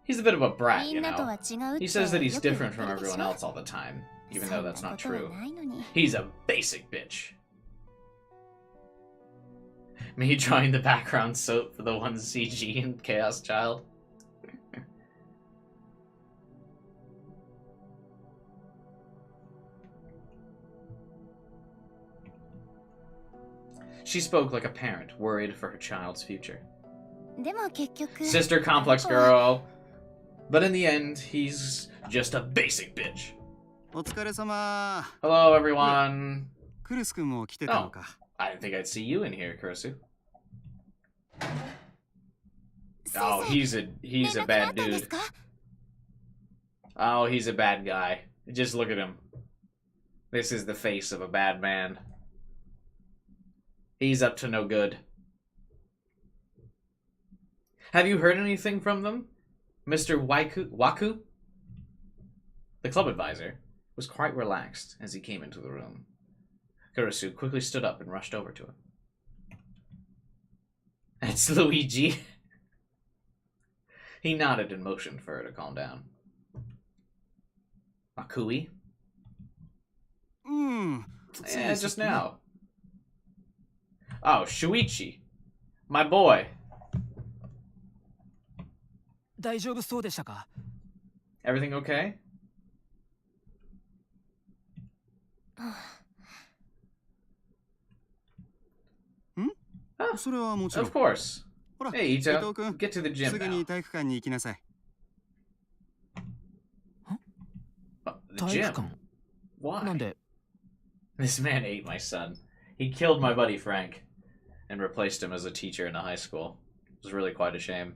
He's a bit of a brat, you know. He says that he's different from everyone else all the time, even though that's not true. He's a basic bitch. Me drawing the background soap for the one CG in Chaos Child. She spoke like a parent, worried for her child's future. Sister complex girl. But in the end, he's just a basic bitch. Hello, everyone. Oh, I didn't think I'd see you in here, Kurisu. Oh, he's a bad dude. Oh, he's a bad guy. Just look at him. This is the face of a bad man. He's up to no good. Have you heard anything from them? Mr. Waku? The club advisor was quite relaxed as he came into the room. Kurisu quickly stood up and rushed over to him. That's Luigi. He nodded and motioned for her to calm down. Akui? Yeah, just now. Oh, Shuichi. My boy. Everything okay? Of course. Hey, 伊藤 Ito, 君 get to the す gym ぐに now. 体育館に行きなさい。 The 体育 gym? 館 Why? なんで This man ate my son. He killed my buddy Frank and replaced him as a teacher in a high school. It was really quite a shame.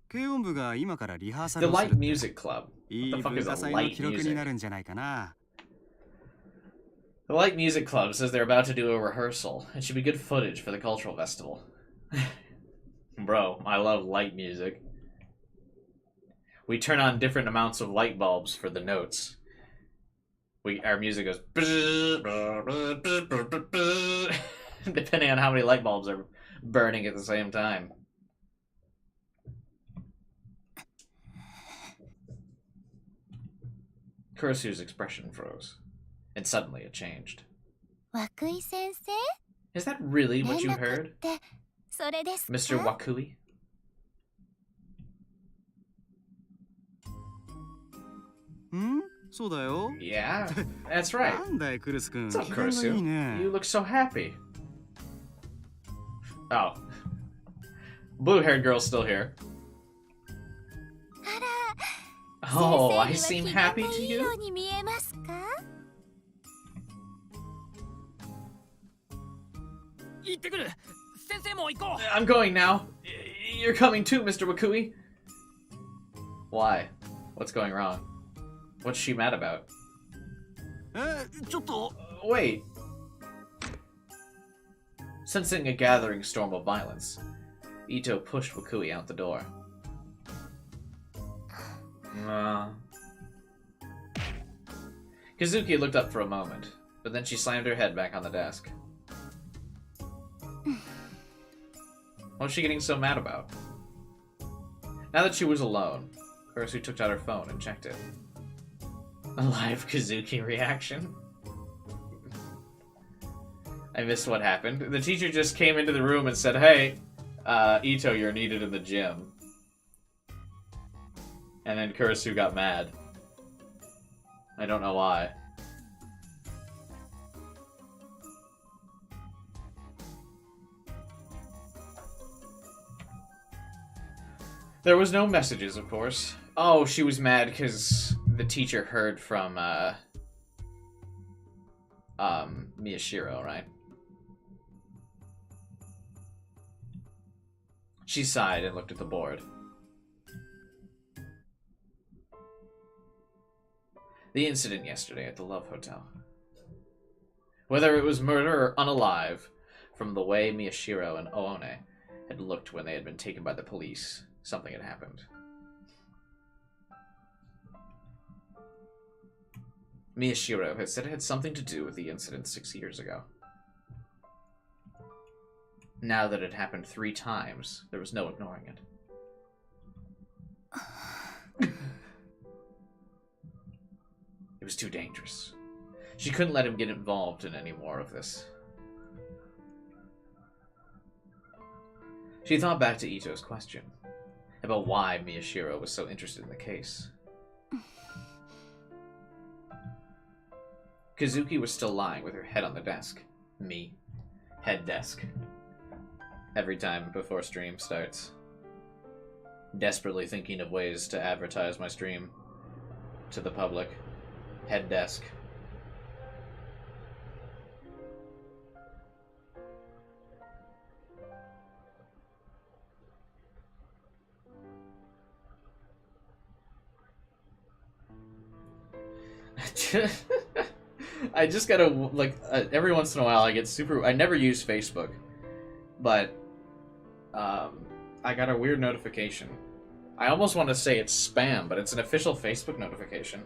軽音部が今からリハーサ The ルをす Light るって Music Club. い What い the fuck 文 is a 化祭の light 記録に music? なるんじゃないかな。 The Light Music Club says they're about to do a rehearsal. It should be good footage for the cultural festival. Bro, I love light music. We turn on different amounts of light bulbs for the notes. Our music goes depending on how many light bulbs are burning at the same time. Kurasu's expression froze, and suddenly it changed. 涌井先生 Is that really 連 what you 絡っ heard, てそれですか Mr. Wakui? んそうだよ。 Yeah, that's right. なんだい、クルス君。 What's up, 機嫌がいい Kursu? ね。 You look so happy. Oh. Blue-haired girl's still here. あら Oh, 先 I 生 seem には happy 機 to 嫌がいい you? ように見えますか行ってくる先生も行こ I'm going now. You're coming too, Mr. Wakui. Why? What's going wrong? What's she mad about? ちょっと。 Wait. Sensing a gathering storm of violence, Ito pushed Wakui out the door. Kazuki looked up for a moment, but then she slammed her head back on the desk. What was she getting so mad about? Now that she was alone, Kurasu took out her phone and checked it. A live Kazuki reaction? I missed what happened. The teacher just came into the room and said, "Hey, Ito, you're needed in the gym." And then Kurasu got mad. I don't know why. There was no messages, of course. Oh, she was mad because the teacher heard from, Miyashiro, right? She sighed and looked at the board. The incident yesterday at the Love Hotel. Whether it was murder or unalive, from the way Miyashiro and Oone had looked when they had been taken by the police, something had happened. Miyashiro had said it had something to do with the incident 6 years ago. Now that it happened 3 times, there was no ignoring it. It was too dangerous. She couldn't let him get involved in any more of this. She thought back to Ito's question about why Miyashiro was so interested in the case. Kazuki was still lying with her head on the desk. Me. Head desk. Every time before stream starts. Desperately thinking of ways to advertise my stream to the public. Head desk. I just gotta, like, every once in a while I get super... I never use Facebook, but I got a weird notification. I almost want to say it's spam, but it's an official Facebook notification.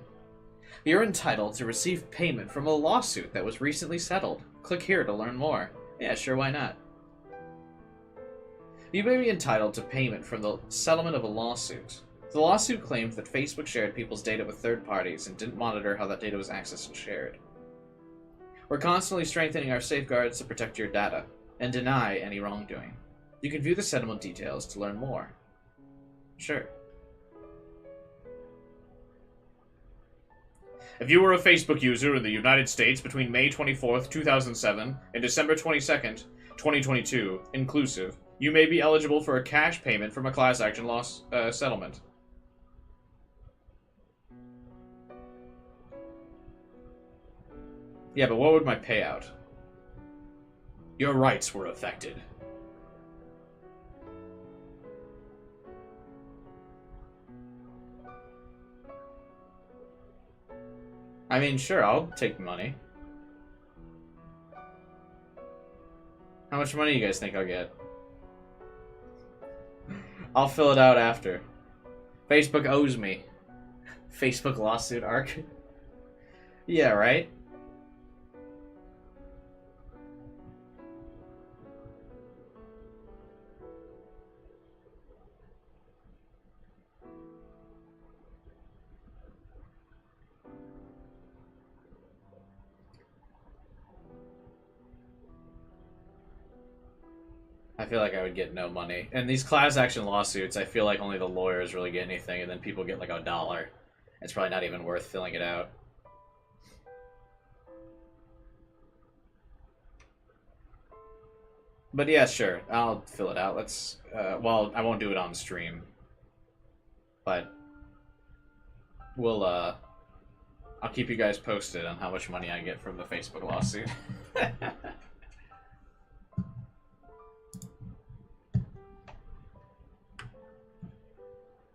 You're entitled to receive payment from a lawsuit that was recently settled. Click here to learn more. Yeah, sure, why not? You may be entitled to payment from the settlement of a lawsuit. The lawsuit claimed that Facebook shared people's data with third parties and didn't monitor how that data was accessed and shared. We're constantly strengthening our safeguards to protect your data and deny any wrongdoing. You can view the settlement details to learn more. Sure. If you were a Facebook user in the United States between May 24th, 2007 and December 22nd, 2022, inclusive. You may be eligible for a cash payment from a class action loss settlement. Yeah, but what would my payout? Your rights were affected. I mean, sure, I'll take money. How much money do you guys think I'll get? I'll fill it out after. Facebook owes me. Facebook lawsuit arc. Yeah, right? I feel like I would get no money. And these class action lawsuits, I feel like only the lawyers really get anything, and then people get like $1. It's probably not even worth filling it out. But yeah, sure, I'll fill it out. Let's, well, I won't do it on stream. But we'll, I'll keep you guys posted on how much money I get from the Facebook lawsuit.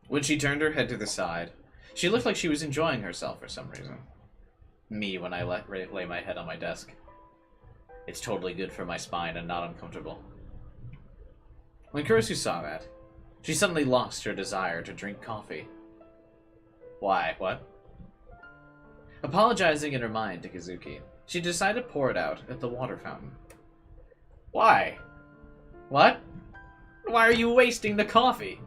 When she turned her head to the side, she looked like she was enjoying herself for some reason. Me when I lay my head on my desk. It's totally good for my spine and not uncomfortable. When Kurisu saw that, she suddenly lost her desire to drink coffee. Why? What? Apologizing in her mind to Kazuki, she decided to pour it out at the water fountain. Why? What? Why are you wasting the coffee?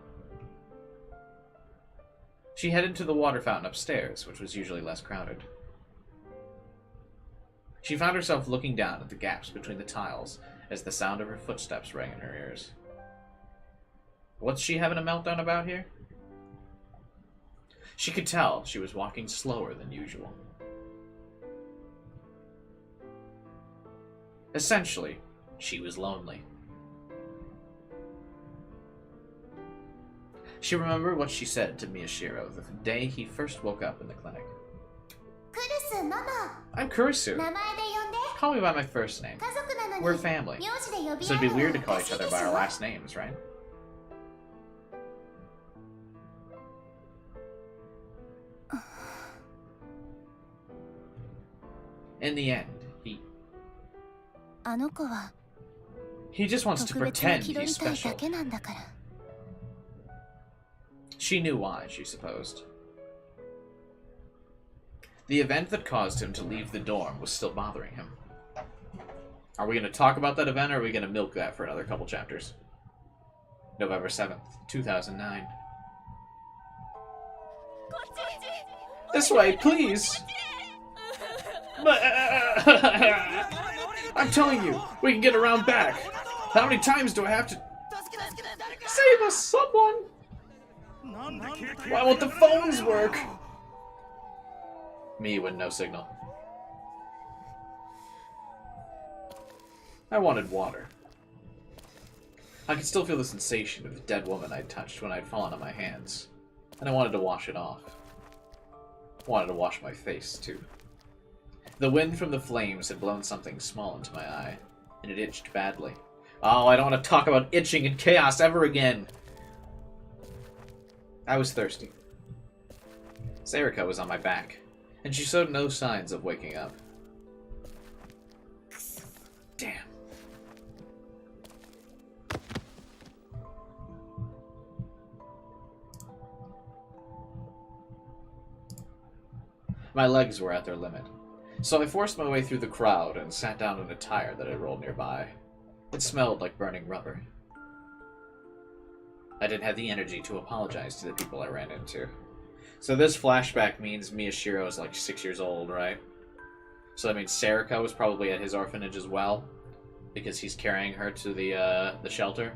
She headed to the water fountain upstairs, which was usually less crowded. She found herself looking down at the gaps between the tiles as the sound of her footsteps rang in her ears. What's she having a meltdown about here? She could tell she was walking slower than usual. Essentially, she was lonely. She remembered what she said to Miyashiro the day he first woke up in the clinic. Kurisu, Mama. I'm Kurisu. Call me by my first name. We're family, so it'd be weird to call each other by our last names, right? In the end, he just wants to pretend he's special. She knew why, she supposed. The event that caused him to leave the dorm was still bothering him. Are we going to talk about that event, or are we going to milk that for another couple chapters? November 7th, 2009. This way, please! I'm telling you, we can get around back. How many times do I have to... Save us, someone! Why won't the phones work? Me with no signal. I wanted water. I could still feel the sensation of the dead woman I'd touched when I'd fallen on my hands, and I wanted to wash it off. I wanted to wash my face, too. The wind from the flames had blown something small into my eye, and it itched badly. Oh, I don't want to talk about itching and chaos ever again! I was thirsty. Sarika was on my back, and she showed no signs of waking up. Damn. My legs were at their limit, so I forced my way through the crowd and sat down in a tire that had rolled nearby. It smelled like burning rubber. I didn't have the energy to apologize to the people I ran into. So this flashback means Miyashiro is like 6 years old, right? So that means Sarika was probably at his orphanage as well, because he's carrying her to the shelter.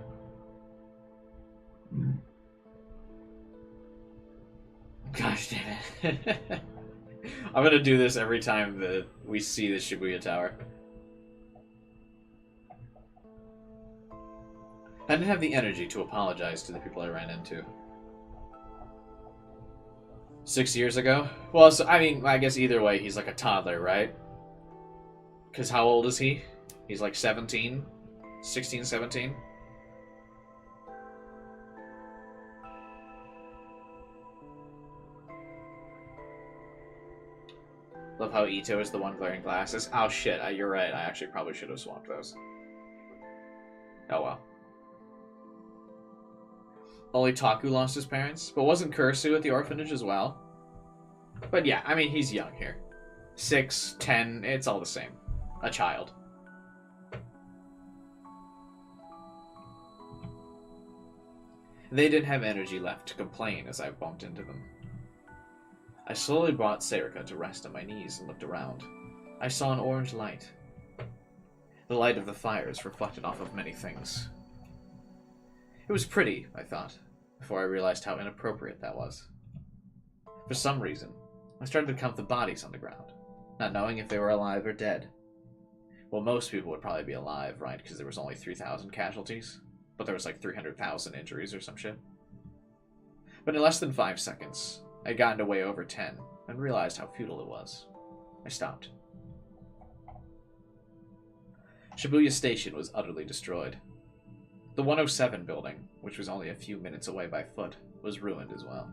Gosh damn it. I'm gonna do this every time that we see the Shibuya Tower. I didn't have the energy to apologize to the people I ran into. 6 years ago? Well, so, I mean, I guess either way, he's like a toddler, right? Because how old is he? He's like 17? 16, 17? Love how Ito is the one wearing glasses. Oh shit, you're right. I actually probably should have swapped those. Oh well. Only Taku lost his parents, but wasn't Kurisu at the orphanage as well? But yeah, I mean, he's young here. 6, 10, it's all the same. A child. They didn't have energy left to complain as I bumped into them. I slowly brought Serika to rest on my knees and looked around. I saw an orange light. The light of the fires reflected off of many things. It was pretty, I thought, before I realized how inappropriate that was. For some reason, I started to count the bodies on the ground, not knowing if they were alive or dead. Well, most people would probably be alive, right, because there was only 3,000 casualties, but there was like 300,000 injuries or some shit. But in less than 5 seconds, I had gotten to way over 10 and realized how futile it was. I stopped. Shibuya Station was utterly destroyed. The 107 building, which was only a few minutes away by foot, was ruined as well.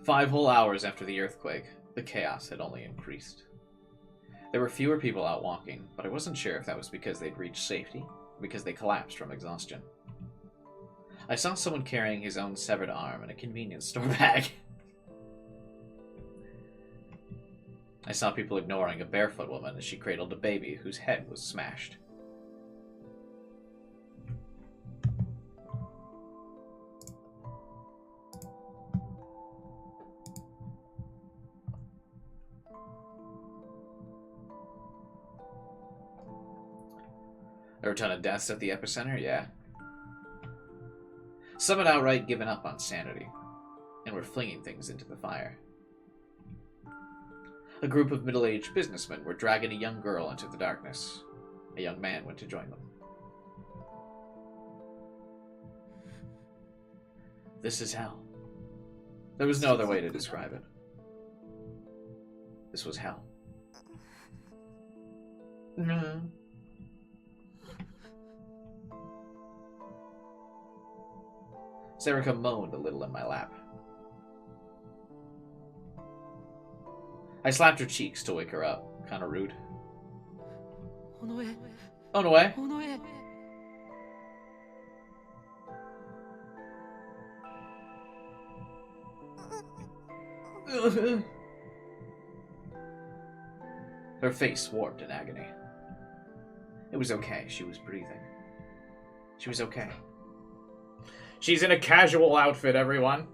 5 whole hours after the earthquake, the chaos had only increased. There were fewer people out walking, but I wasn't sure if that was because they'd reached safety or because they collapsed from exhaustion. I saw someone carrying his own severed arm in a convenience store bag. I saw people ignoring a barefoot woman as she cradled a baby whose head was smashed. There were a ton of deaths at the epicenter, yeah. Some had outright given up on sanity, and were flinging things into the fire. A group of middle-aged businessmen were dragging a young girl into the darkness. A young man went to join them. This is hell. There was no other way to describe it. This was hell. No. Serika moaned a little in my lap. I slapped her cheeks to wake her up. Kinda rude. Onoe? Her face warped in agony. It was okay, she was breathing. She was okay. She's in a casual outfit, everyone.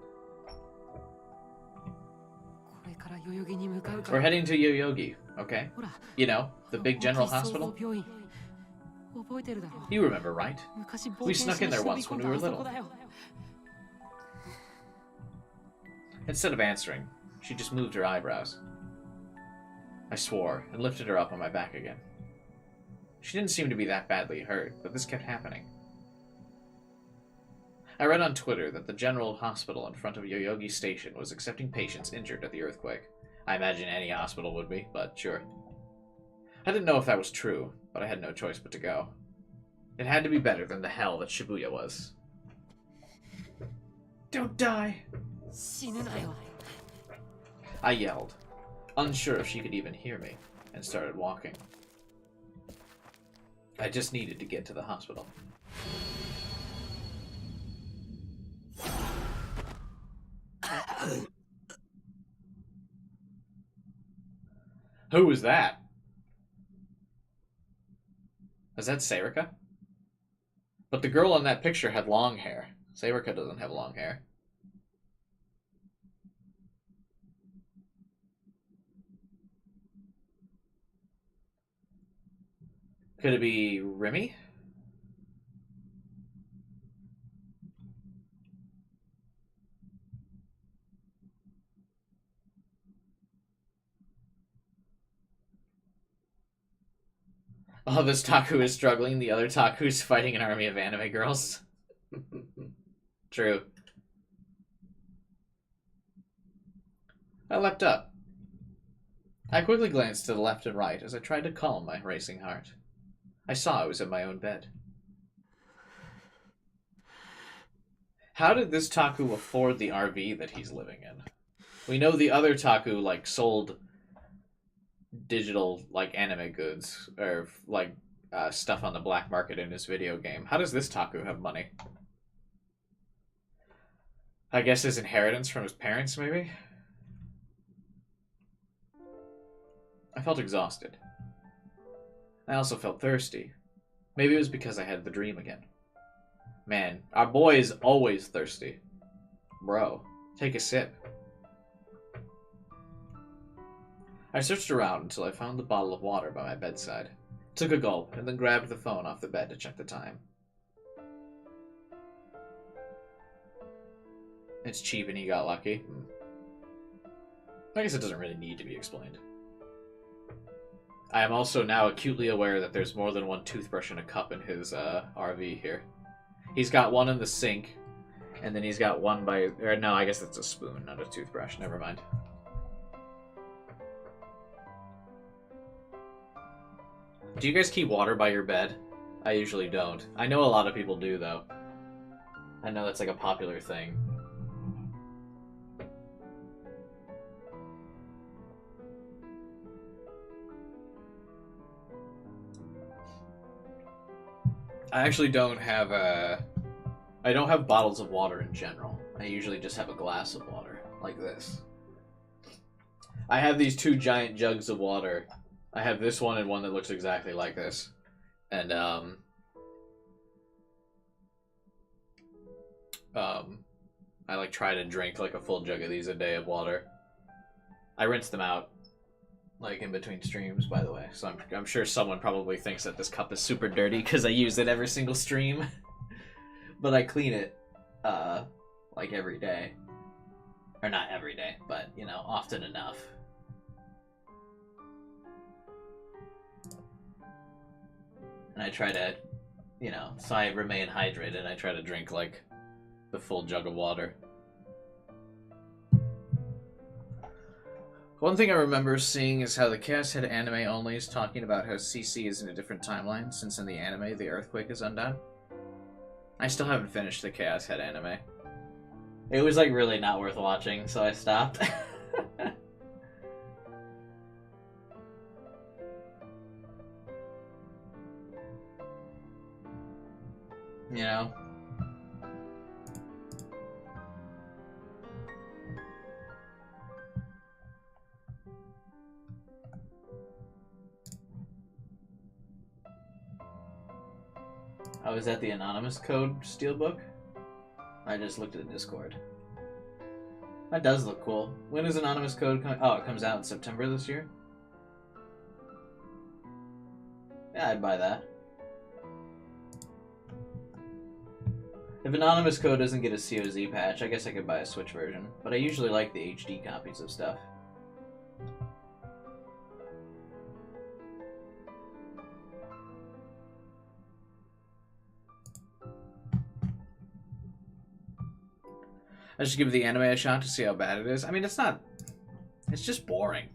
We're heading to Yoyogi, okay? You know, the big general hospital? You remember, right? We snuck in there once when we were little. Instead of answering, she just moved her eyebrows. I swore and lifted her up on my back again. She didn't seem to be that badly hurt, but this kept happening. I read on Twitter that the general hospital in front of Yoyogi Station was accepting patients injured at the earthquake. I imagine any hospital would be, but sure. I didn't know if that was true, but I had no choice but to go. It had to be better than the hell that Shibuya was. Don't die! I yelled, unsure if she could even hear me, and started walking. I just needed to get to the hospital. Who was that? Is that Serika? But the girl in that picture had long hair. Serika doesn't have long hair. Could it be Remy? Oh, this Taku is struggling. The other Taku is fighting an army of anime girls. True. I leapt up. I quickly glanced to the left and right as I tried to calm my racing heart. I saw I was in my own bed. How did this Taku afford the RV that he's living in? We know the other Taku, like, sold digital, like, anime goods, or, like, stuff on the black market in his video game. How does this Taku have money? I guess his inheritance from his parents, maybe? I felt exhausted. I also felt thirsty. Maybe it was because I had the dream again. Man, our boy is always thirsty. Bro, take a sip. I searched around until I found the bottle of water by my bedside, took a gulp, and then grabbed the phone off the bed to check the time. It's cheap and he got lucky. I guess it doesn't really need to be explained. I am also now acutely aware that there's more than one toothbrush and a cup in his RV here. He's got one in the sink, and then he's got one by... Or no, I guess it's a spoon, not a toothbrush. Never mind. Do you guys keep water by your bed? I usually don't. I know a lot of people do, though. I know that's like a popular thing. I actually don't have I don't have bottles of water in general. I usually just have a glass of water, like this. I have these two giant jugs of water. I have this one and one that looks exactly like this. And, I, like, try to drink, like, a full jug of these a day of water. I rinse them out, like, in between streams, by the way. So I'm sure someone probably thinks that this cup is super dirty because I use it every single stream. But I clean it, like, every day. Or not every day, but, you know, often enough. And I try to, you know, so I remain hydrated. I try to drink, like, the full jug of water. One thing I remember seeing is how the cast had anime onlys talking about how CC is in a different timeline, since in the anime the earthquake is undone. I still haven't finished the Chaos Head anime. It was, like, really not worth watching, so I stopped. You know? I was at the Anonymous Code Steelbook. I just looked at the Discord. That does look cool. When is Anonymous Code coming? Oh, it comes out in September this year? Yeah, I'd buy that. If Anonymous Code doesn't get a COZ patch, I guess I could buy a Switch version. But I usually like the HD copies of stuff. I should give the anime a shot to see how bad it is. I mean, it's not... It's just boring.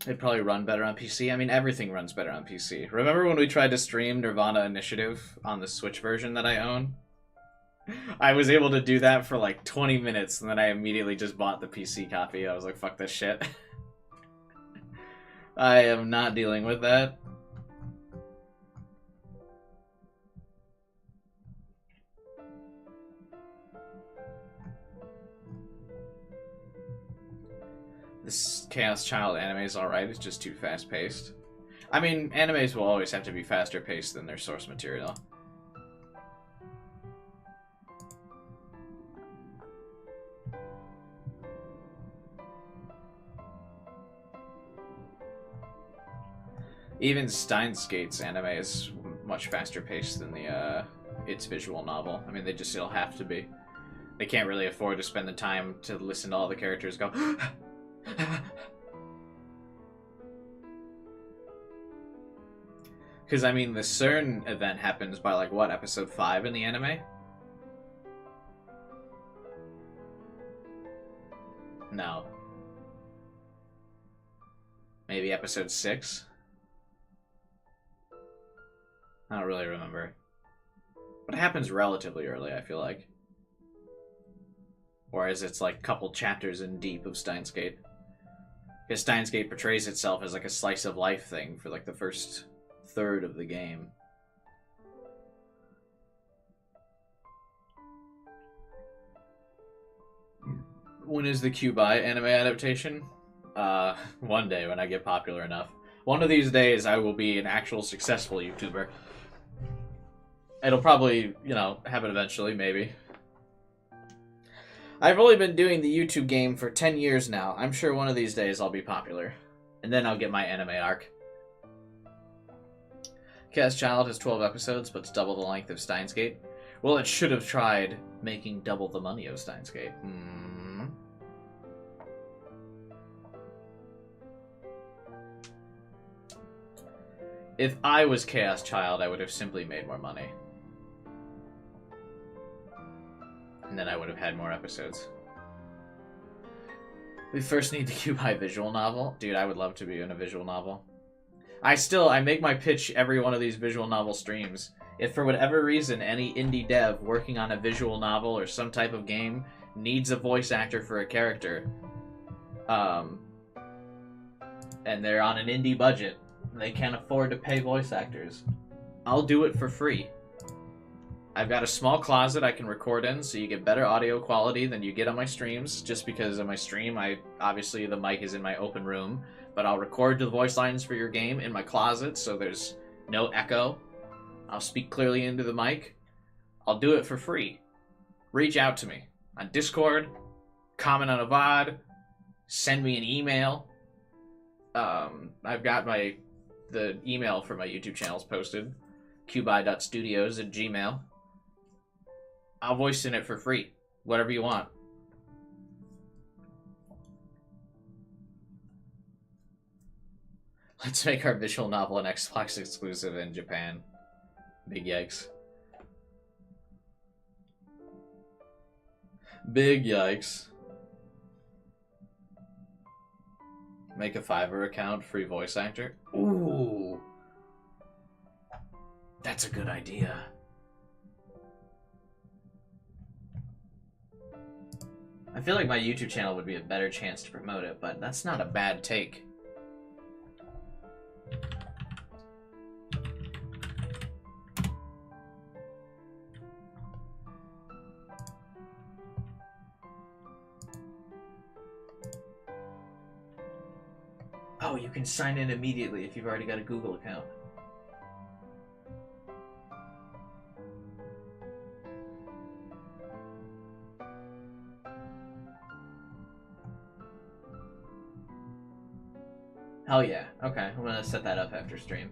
It'd probably run better on PC. I mean, everything runs better on PC. Remember when we tried to stream Nirvana Initiative on the Switch version that I own? I was able to do that for like 20 minutes, and then I immediately just bought the PC copy. I was like, fuck this shit. I am not dealing with that. This Chaos Child anime is alright, it's just too fast-paced. I mean, animes will always have to be faster-paced than their source material. Even Steins Gate's anime is much faster paced than its visual novel. I mean, they just still have to be. They can't really afford to spend the time to listen to all the characters go. Because, I mean, the CERN event happens by, like, what, episode 5 in the anime? No. Maybe episode 6? I don't really remember. But it happens relatively early, I feel like. Whereas it's like a couple chapters in deep of Steins Gate. Because Steins Gate portrays itself as like a slice of life thing for like the first third of the game. When is the Kyuubi anime adaptation? One day when I get popular enough. One of these days I will be an actual successful YouTuber. It'll probably, you know, happen eventually, maybe. I've only been doing the YouTube game for 10 years now. I'm sure one of these days I'll be popular. And then I'll get my anime arc. Chaos Child has 12 episodes, but it's double the length of Steins Gate. Well, it should have tried making double the money of Steins Gate. If I was Chaos Child, I would have simply made more money. And then I would have had more episodes. We first need the Kyuubi visual novel. Dude, I would love to be in a visual novel. I make my pitch every one of these visual novel streams. If for whatever reason any indie dev working on a visual novel or some type of game needs a voice actor for a character, and they're on an indie budget, they can't afford to pay voice actors, I'll do it for free. I've got a small closet I can record in, so you get better audio quality than you get on my streams. Just because on my stream, obviously the mic is in my open room, but I'll record the voice lines for your game in my closet, so there's no echo. I'll speak clearly into the mic. I'll do it for free. Reach out to me on Discord, comment on a VOD, send me an email. I've got the email for my YouTube channels posted, kyuubi.studios@gmail.com. I'll voice in it for free. Whatever you want. Let's make our visual novel an Xbox exclusive in Japan. Big yikes. Big yikes. Make a Fiverr account, free voice actor. Ooh. That's a good idea. I feel like my YouTube channel would be a better chance to promote it, but that's not a bad take. Oh, you can sign in immediately if you've already got a Google account. Hell yeah. Okay, I'm gonna set that up after stream.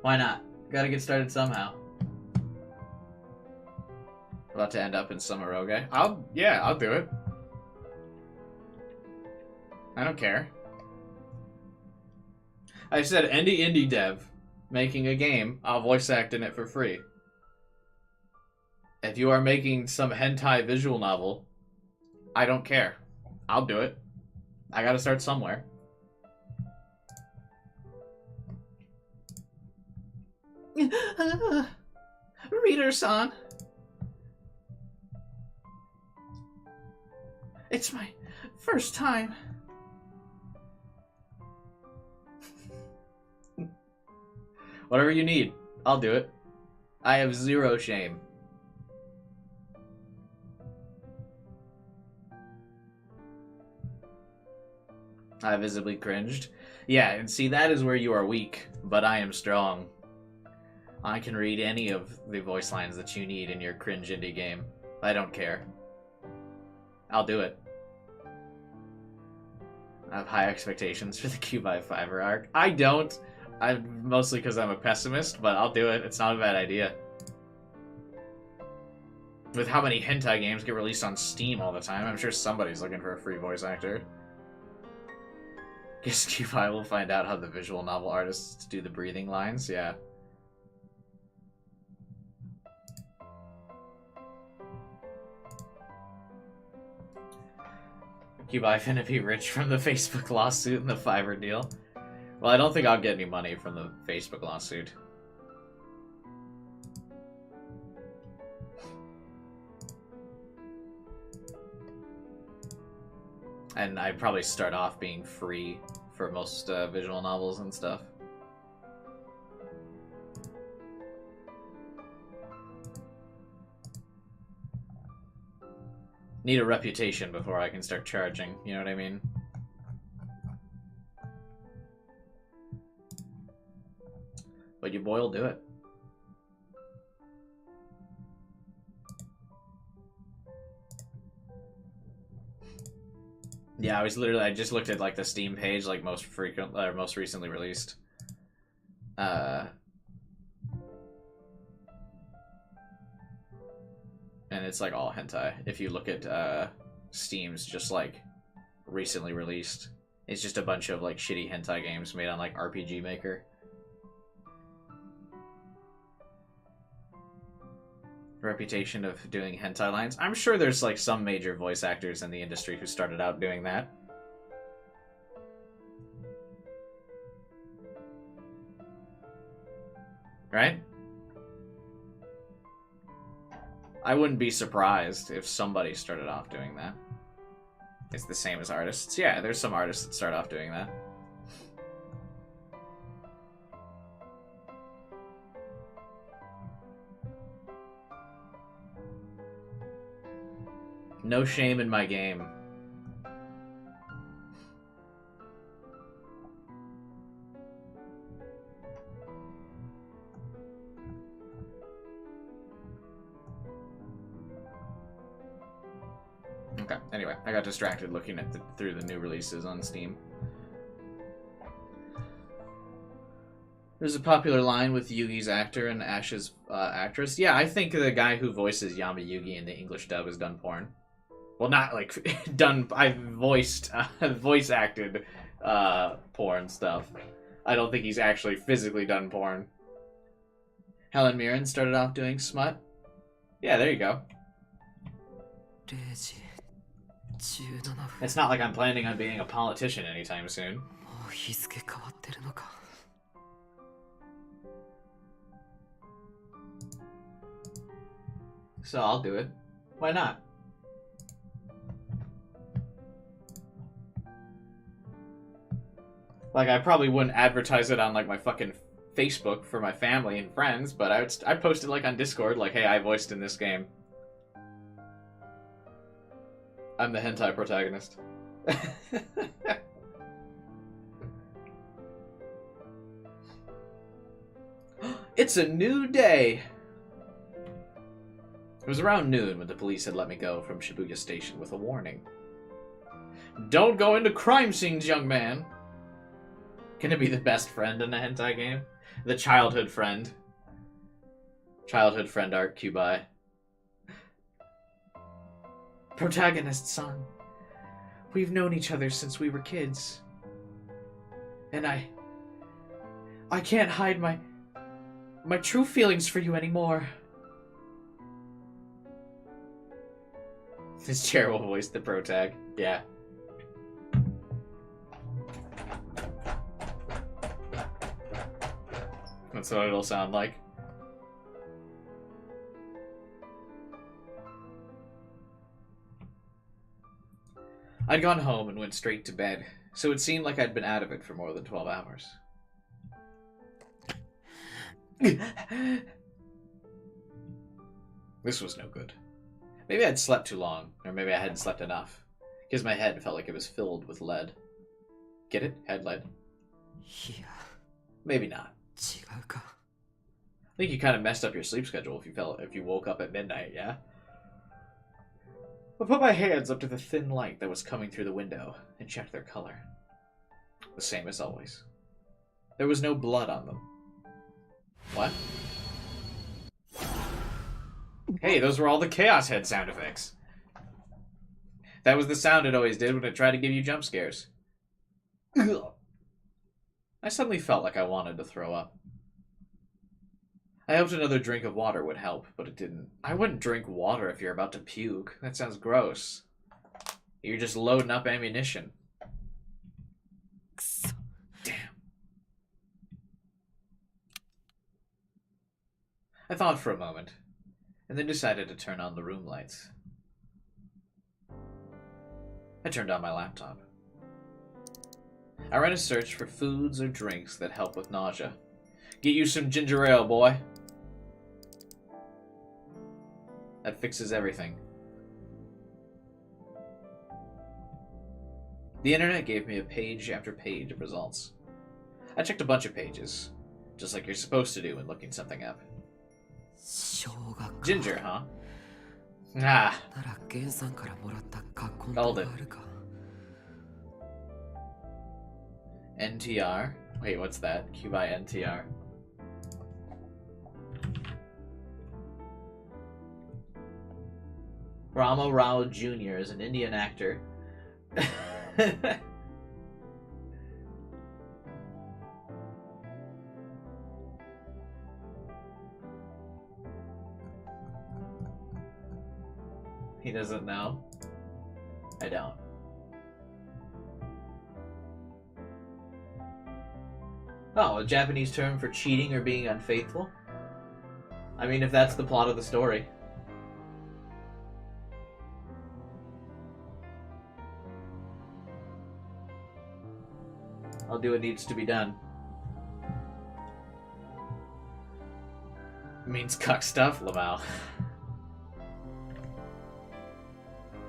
Why not? Gotta get started somehow. About to end up in Summeroge. I'll do it. I don't care. I said any indie dev making a game, I'll voice act in it for free. If you are making some hentai visual novel, I don't care. I'll do it. I gotta start somewhere. Reader-san. It's my first time. Whatever you need, I'll do it. I have zero shame. I visibly cringed. Yeah, and see, that is where you are weak, but I am strong. I can read any of the voice lines that you need in your cringe indie game. I don't care. I'll do it. I have high expectations for the Kyuubi Fiverr arc. I don't. Mostly because I'm a pessimist, but I'll do it. It's not a bad idea. With how many hentai games get released on Steam all the time, I'm sure somebody's looking for a free voice actor. Guess QI will find out how the visual novel artists do the breathing lines, yeah. QI finna be rich from the Facebook lawsuit and the Fiverr deal. Well, I don't think I'll get any money from the Facebook lawsuit. And I'd probably start off being free for most visual novels and stuff. Need a reputation before I can start charging, you know what I mean? But your boy will do it. Yeah, I just looked at like the Steam page, like most recently released. And it's like all hentai. If you look at Steam's just like recently released, it's just a bunch of like shitty hentai games made on like RPG Maker. Reputation of doing hentai lines. I'm sure there's like some major voice actors in the industry who started out doing that. Right? I wouldn't be surprised if somebody started off doing that. It's the same as artists. Yeah, there's some artists that start off doing that. No shame in my game. Okay, anyway, I got distracted looking at through the new releases on Steam. There's a popular line with Yugi's actor and Ash's actress. Yeah, I think the guy who voices Yama Yugi in the English dub has done porn. Well, not like done. I've voice acted porn stuff. I don't think he's actually physically done porn. Helen Mirren started off doing smut. Yeah, there you go. It's not like I'm planning on being a politician anytime soon. So I'll do it. Why not? Like, I probably wouldn't advertise it on, like, my fucking Facebook for my family and friends, but I'd post it, like, on Discord, like, hey, I voiced in this game. I'm the hentai protagonist. It's a new day! It was around noon when the police had let me go from Shibuya Station with a warning. Don't go into crime scenes, young man! Gonna be the best friend in a hentai game? The childhood friend. Childhood friend art, Cubai. Protagonist, son. We've known each other since we were kids. And I can't hide my true feelings for you anymore. This chair will voice the protag. Yeah. That's what it'll sound like. I'd gone home and went straight to bed, so it seemed like I'd been out of it for more than 12 hours. This was no good. Maybe I'd slept too long, or maybe I hadn't slept enough, because my head felt like it was filled with lead. Get it? Head lead? Yeah. Maybe not. I think you kind of messed up your sleep schedule if you woke up at midnight, yeah? I put my hands up to the thin light that was coming through the window and checked their color. The same as always. There was no blood on them. What? Hey, those were all the Chaos Head sound effects. That was the sound it always did when it tried to give you jump scares. Ugh. I suddenly felt like I wanted to throw up. I hoped another drink of water would help, but it didn't. I wouldn't drink water if you're about to puke. That sounds gross. You're just loading up ammunition. Damn. I thought for a moment, and then decided to turn on the room lights. I turned on my laptop. I ran a search for foods or drinks that help with nausea. Get you some ginger ale, boy. That fixes everything. The internet gave me a page after page of results. I checked a bunch of pages, just like you're supposed to do when looking something up. Ginger, huh? Ah. Golden. NTR? Wait, what's that? Q by NTR. Rama Rao Jr. is an Indian actor. He doesn't know? I don't. Oh, a Japanese term for cheating or being unfaithful? I mean, if that's the plot of the story. I'll do what needs to be done. Means cuck stuff, Lamau.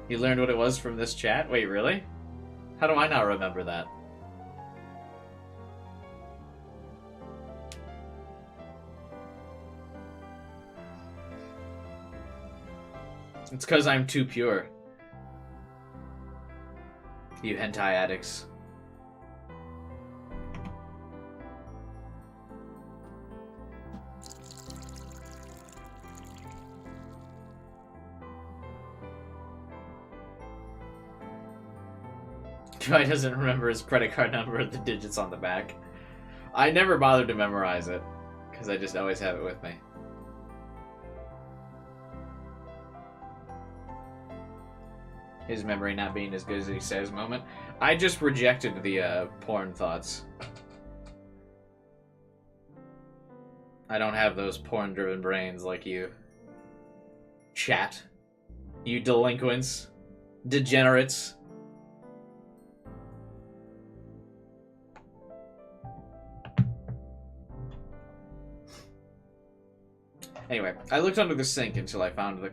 You learned what it was from this chat? Wait, really? How do I not remember that? It's because I'm too pure. You hentai addicts. Guy doesn't remember his credit card number or the digits on the back. I never bothered to memorize it, because I just always have it with me. His memory not being as good as he says moment. I just rejected the porn thoughts. I don't have those porn-driven brains like you. Chat. You delinquents. Degenerates. Anyway, I looked under the sink until I found the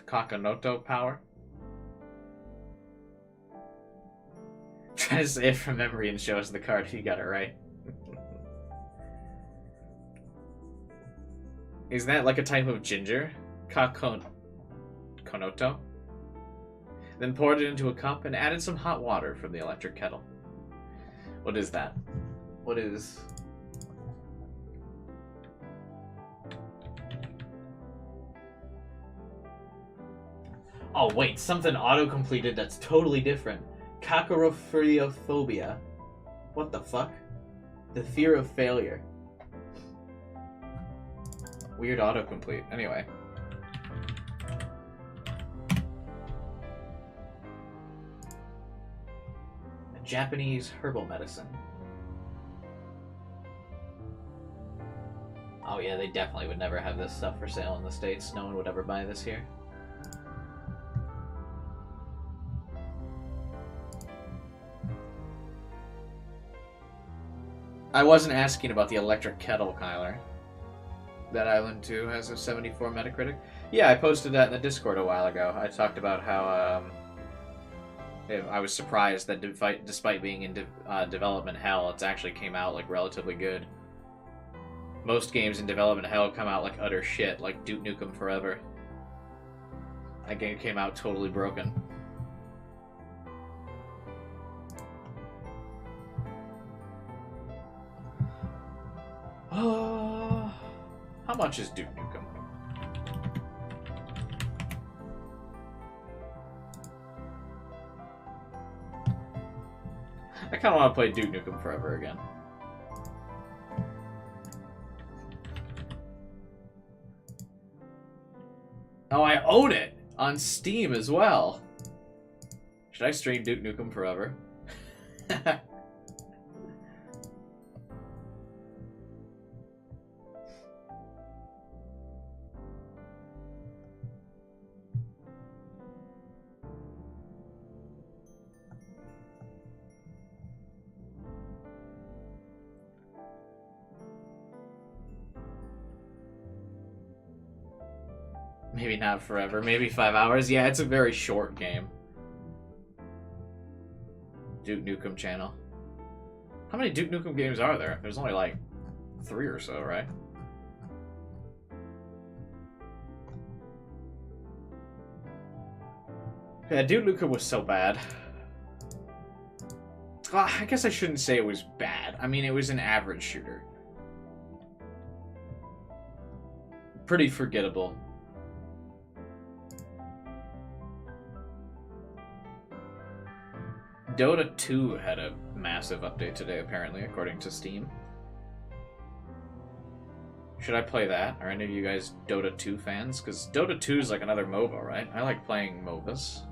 Kakanoto power. Try to say it from memory and show us the card if you got it right. Is that like a type of ginger? Konoto? Then poured it into a cup and added some hot water from the electric kettle. What is that? What is... Oh wait, something auto-completed that's totally different. Kakorophilia. What the fuck? The fear of failure. Weird autocomplete. Anyway. A Japanese herbal medicine. Oh yeah, they definitely would never have this stuff for sale in the States. No one would ever buy this here. I wasn't asking about the electric kettle, Kyler. That Island 2 has a 74 Metacritic. Yeah, I posted that in the Discord a while ago. I talked about how I was surprised that despite being in development hell, it actually came out like relatively good. Most games in development hell come out like utter shit, like Duke Nukem Forever. That game came out totally broken. much is Duke Nukem? I kind of want to play Duke Nukem Forever again. Oh, I own it on Steam as well. Should I stream Duke Nukem Forever? Maybe not forever. Maybe 5 hours. Yeah, it's a very short game. Duke Nukem channel. How many Duke Nukem games are there? There's only like 3 or so, right? Yeah, Duke Nukem was so bad. Well, I guess I shouldn't say it was bad. I mean, it was an average shooter. Pretty forgettable. Dota 2 had a massive update today, apparently, according to Steam. Should I play that? Are any of you guys Dota 2 fans? Because Dota 2 is like another MOBA, right? I like playing MOBAs.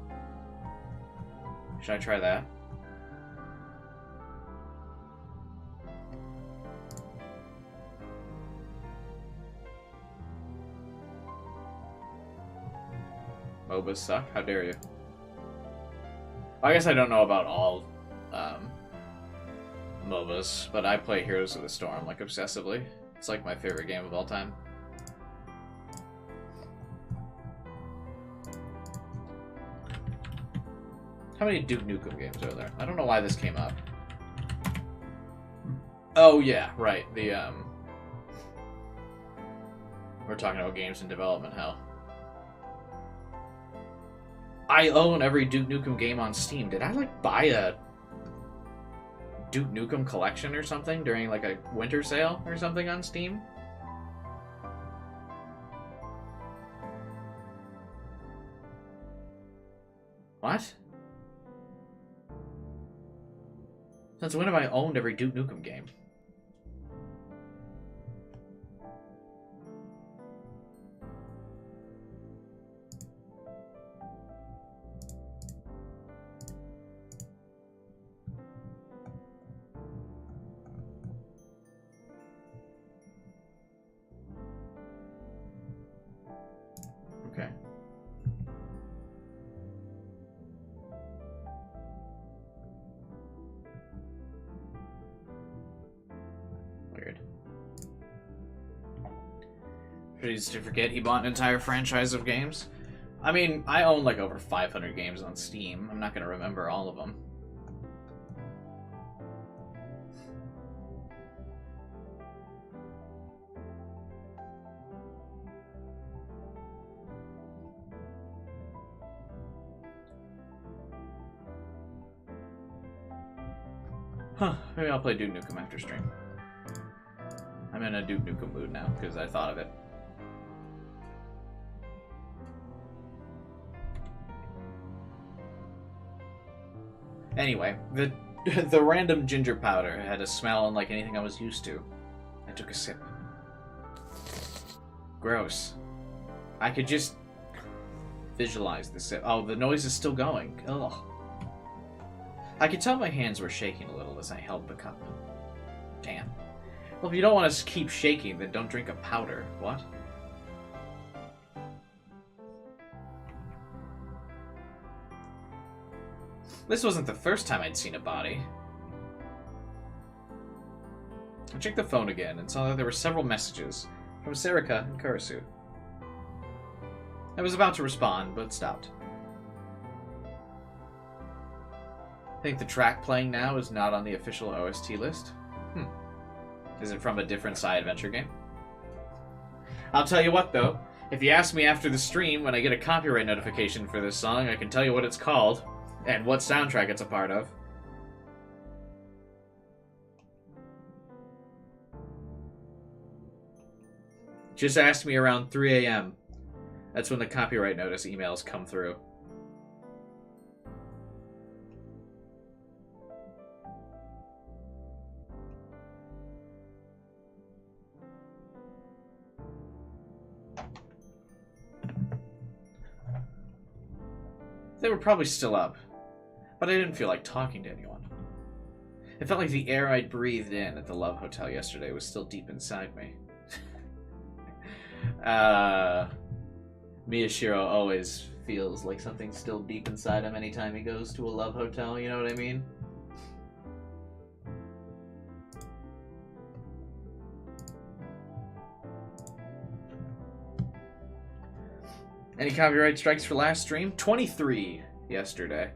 Should I try that? MOBAs suck? How dare you? I guess I don't know about all MOBAs, but I play Heroes of the Storm, like, obsessively. It's like my favorite game of all time. How many Duke Nukem games are there? I don't know why this came up. Oh, yeah, right. We're talking about games in development, hell. I own every Duke Nukem game on Steam. Did I, like, buy a Duke Nukem collection or something during, like, a winter sale or something on Steam? What? Since when have I owned every Duke Nukem game? Okay. Weird. Please to forget he bought an entire franchise of games. I mean, I own like over 500 games on Steam. I'm not going to remember all of them. Huh, maybe I'll play Duke Nukem after stream. I'm in a Duke Nukem mood now, because I thought of it. Anyway, the random ginger powder had a smell unlike anything I was used to. I took a sip. Gross. I could just visualize the sip. Oh, the noise is still going. Ugh. I could tell my hands were shaking a little as I held the cup. Damn. Well, if you don't want to keep shaking, then don't drink a powder. What? This wasn't the first time I'd seen a body. I checked the phone again and saw that there were several messages from Sarika and Kurisu. I was about to respond, but stopped. I think the track playing now is not on the official OST list. Is it from a different Psy Adventure game? I'll tell you what, though. If you ask me after the stream, when I get a copyright notification for this song, I can tell you what it's called, and what soundtrack it's a part of. Just asked me around 3 a.m. That's when the copyright notice emails come through. They were probably still up, but I didn't feel like talking to anyone. It felt like the air I'd breathed in at the Love Hotel yesterday was still deep inside me. Miyashiro always feels like something's still deep inside him anytime he goes to a Love Hotel, you know what I mean? Any copyright strikes for last stream? 23 yesterday.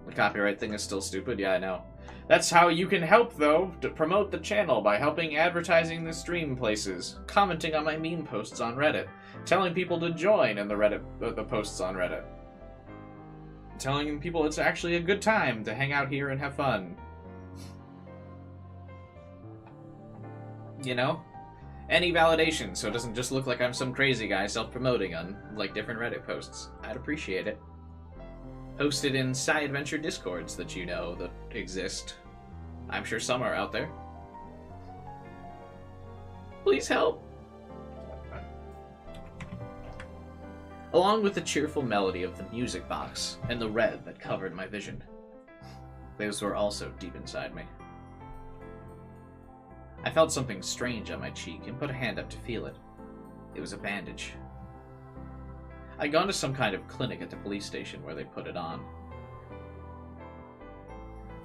The copyright thing is still stupid, yeah, I know. That's how you can help, though, to promote the channel by helping advertising the stream places, commenting on my meme posts on Reddit, telling people to join in the posts on Reddit, telling people it's actually a good time to hang out here and have fun. You know? Any validation, so it doesn't just look like I'm some crazy guy self-promoting on, like, different Reddit posts. I'd appreciate it. Posted in Sci Adventure Discords that you know that exist. I'm sure some are out there. Please help! Along with the cheerful melody of the music box and the red that covered my vision. Those were also deep inside me. I felt something strange on my cheek and put a hand up to feel it. It was a bandage. I'd gone to some kind of clinic at the police station where they put it on.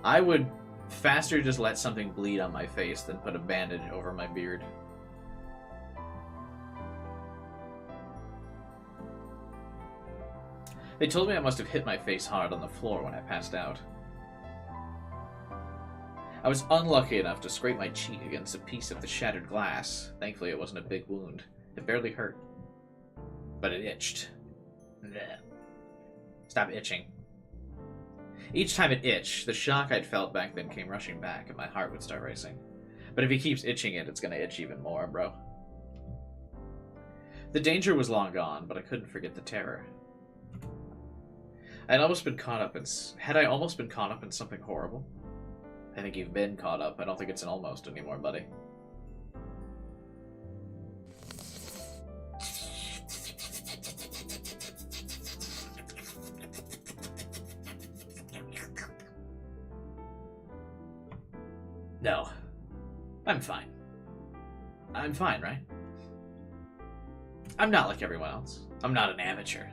I would faster just let something bleed on my face than put a bandage over my beard. They told me I must have hit my face hard on the floor when I passed out. I was unlucky enough to scrape my cheek against a piece of the shattered glass. Thankfully, it wasn't a big wound. It barely hurt. But it itched. Blech. Stop itching. Each time it itched, the shock I'd felt back then came rushing back, and my heart would start racing. But if he keeps itching it, it's gonna itch even more, bro. The danger was long gone, but I couldn't forget the terror. Had I almost been caught up in something horrible? I think you've been caught up. I don't think it's an almost anymore, buddy. No. I'm fine. I'm fine, right? I'm not like everyone else. I'm not an amateur.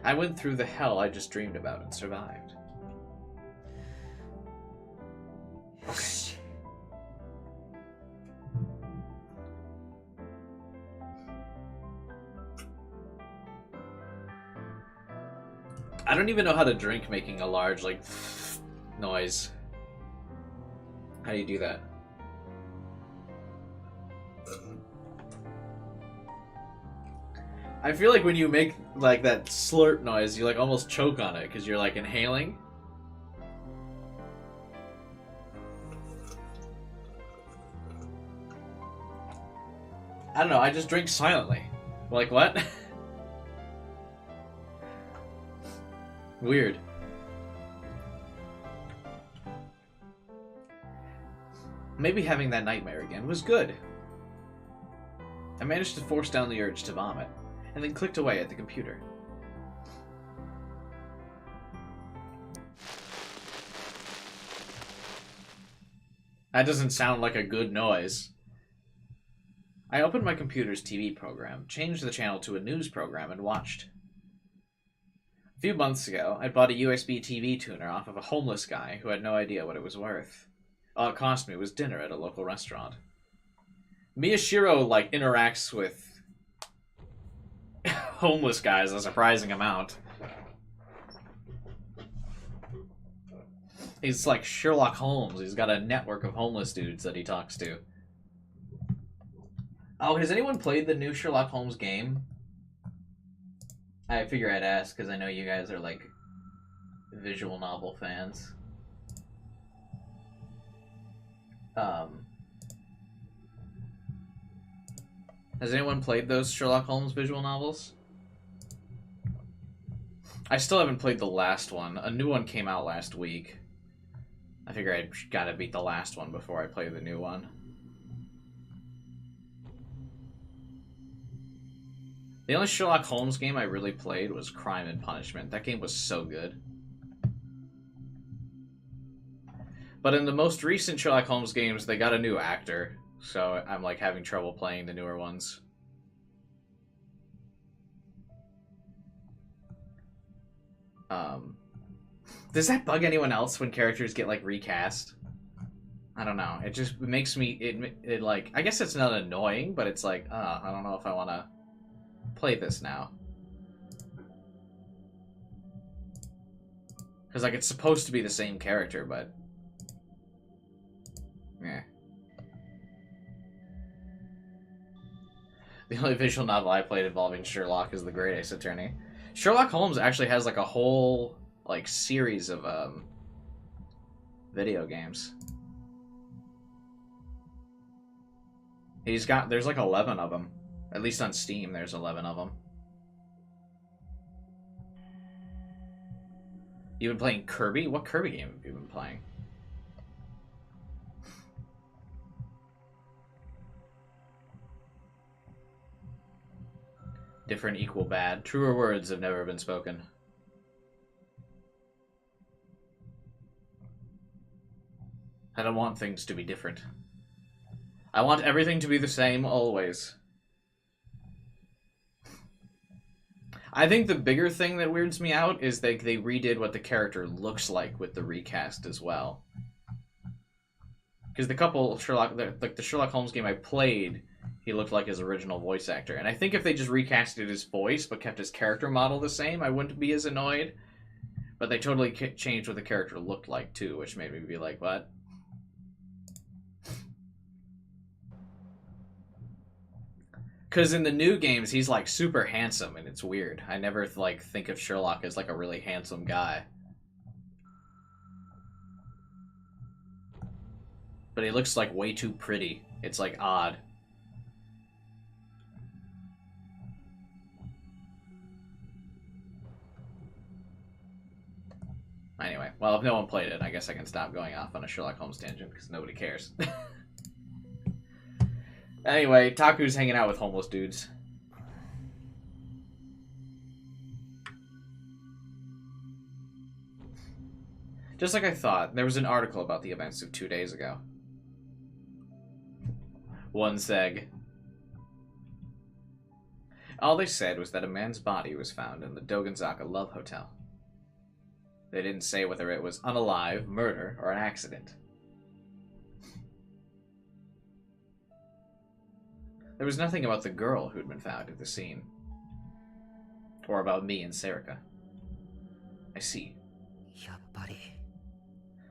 I went through the hell I just dreamed about and survived. Okay. I don't even know how to drink making a large, like, noise. How do you do that? I feel like when you make, like, that slurp noise, you, like, almost choke on it, because you're, like, inhaling. I don't know, I just drink silently. Like, what? Weird. Maybe having that nightmare again was good. I managed to force down the urge to vomit, and then clicked away at the computer. That doesn't sound like a good noise. I opened my computer's TV program, changed the channel to a news program, and watched. A few months ago, I bought a USB TV tuner off of a homeless guy who had no idea what it was worth. All it cost me was dinner at a local restaurant. Miyashiro, like, interacts with homeless guys a surprising amount. He's like Sherlock Holmes. He's got a network of homeless dudes that he talks to. Oh, has anyone played the new Sherlock Holmes game? I figure I'd ask because I know you guys are, like, visual novel fans. Has anyone played those Sherlock Holmes visual novels? I still haven't played the last one. A new one came out last week. I figure I gotta beat the last one before I play the new one. The only Sherlock Holmes game I really played was Crime and Punishment. That game was so good. But in the most recent Sherlock Holmes games, they got a new actor, so I'm like having trouble playing the newer ones. Does that bug anyone else when characters get like recast? I don't know. It just makes me it like, I guess it's not annoying, but it's like, I don't know if I want to play this now. Because like it's supposed to be the same character, but yeah. The only visual novel I played involving Sherlock is The Great Ace Attorney. Sherlock Holmes actually has like a whole like series of video games. There's like 11 of them. At least on Steam there's 11 of them. You've been playing Kirby? What Kirby game have you been playing? Different equal bad. Truer words have never been spoken. I don't want things to be different. I want everything to be the same always. I think the bigger thing that weirds me out is they redid what the character looks like with the recast as well. Because the Sherlock Holmes game I played, he looked like his original voice actor. And I think if they just recasted his voice but kept his character model the same, I wouldn't be as annoyed. But they totally changed what the character looked like too, which made me be like, what? Because in the new games, he's like super handsome, and it's weird. I never like think of Sherlock as like a really handsome guy. But he looks like way too pretty. It's like odd. Anyway, well, if no one played it, I guess I can stop going off on a Sherlock Holmes tangent, because nobody cares. Anyway, Taku's hanging out with homeless dudes. Just like I thought, there was an article about the events of 2 days ago. One seg. All they said was that a man's body was found in the Dogenzaka Love Hotel. They didn't say whether it was unalive, murder, or an accident. There was nothing about the girl who'd been found at the scene. Or about me and Serica. I see.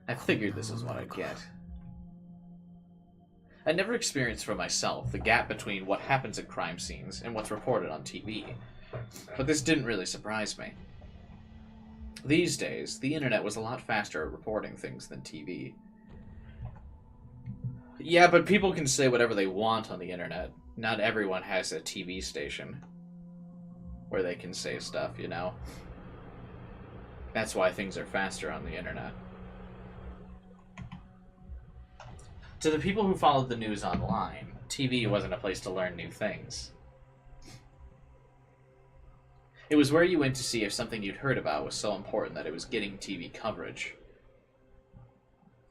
I figured this is what I'd get. I never experienced for myself the gap between what happens at crime scenes and what's reported on TV, but this didn't really surprise me. These days, the internet was a lot faster at reporting things than TV. Yeah, but people can say whatever they want on the internet. Not everyone has a TV station where they can say stuff, you know? That's why things are faster on the internet. To the people who followed the news online, TV wasn't a place to learn new things. It was where you went to see if something you'd heard about was so important that it was getting TV coverage.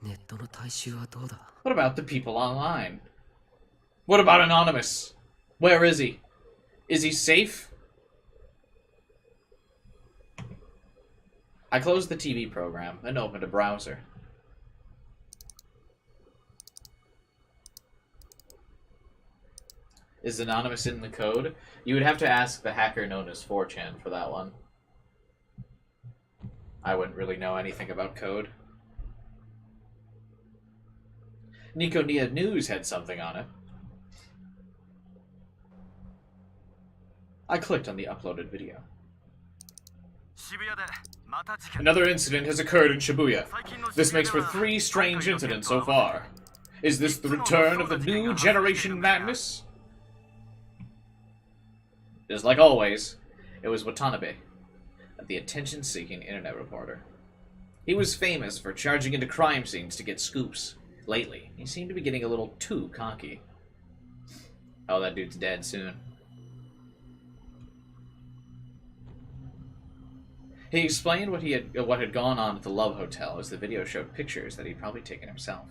What about the people online? What about Anonymous? Where is he? Is he safe? I closed the TV program and opened a browser. Is Anonymous in the code? You would have to ask the hacker known as 4chan for that one. I wouldn't really know anything about code. Nico Nia News had something on it. I clicked on the uploaded video. Another incident has occurred in Shibuya. This makes for 3 strange incidents so far. Is this the return of the new generation madness? Just like always, it was Watanabe, the attention-seeking internet reporter. He was famous for charging into crime scenes to get scoops. Lately, he seemed to be getting a little too cocky. Oh, that dude's dead soon. He explained what had gone on at the Love Hotel as the video showed pictures that he'd probably taken himself.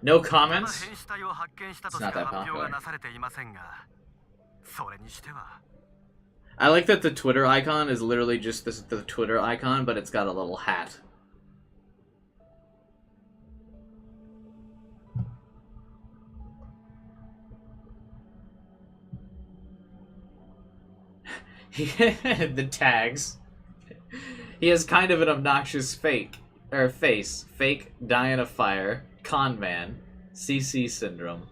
No comments? It's not that popular. I like that the Twitter icon is literally just the Twitter icon, but it's got a little hat. The tags. He has kind of an obnoxious face. Fake, die in a fire, con man, CC syndrome.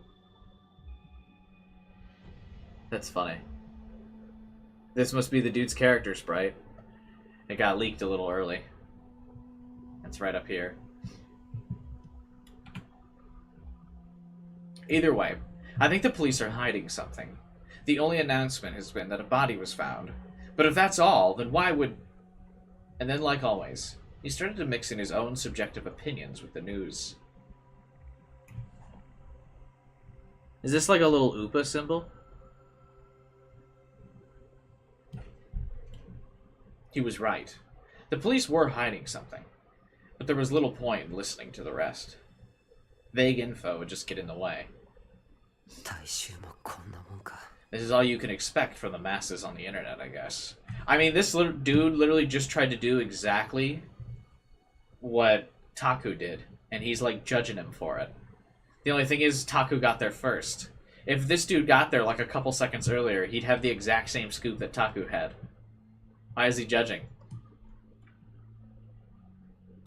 That's funny. This must be the dude's character sprite. It got leaked a little early. It's right up here. Either way, I think the police are hiding something. The only announcement has been that a body was found. But if that's all, then why would... And then, like always, he started to mix in his own subjective opinions with the news. Is this like a little Oopa symbol? He was right. The police were hiding something. But there was little point in listening to the rest. Vague info would just get in the way. This is all you can expect from the masses on the internet, I guess. I mean, this dude literally just tried to do exactly what Taku did, and he's, like, judging him for it. The only thing is, Taku got there first. If this dude got there, like, a couple seconds earlier, he'd have the exact same scoop that Taku had. Why is he judging?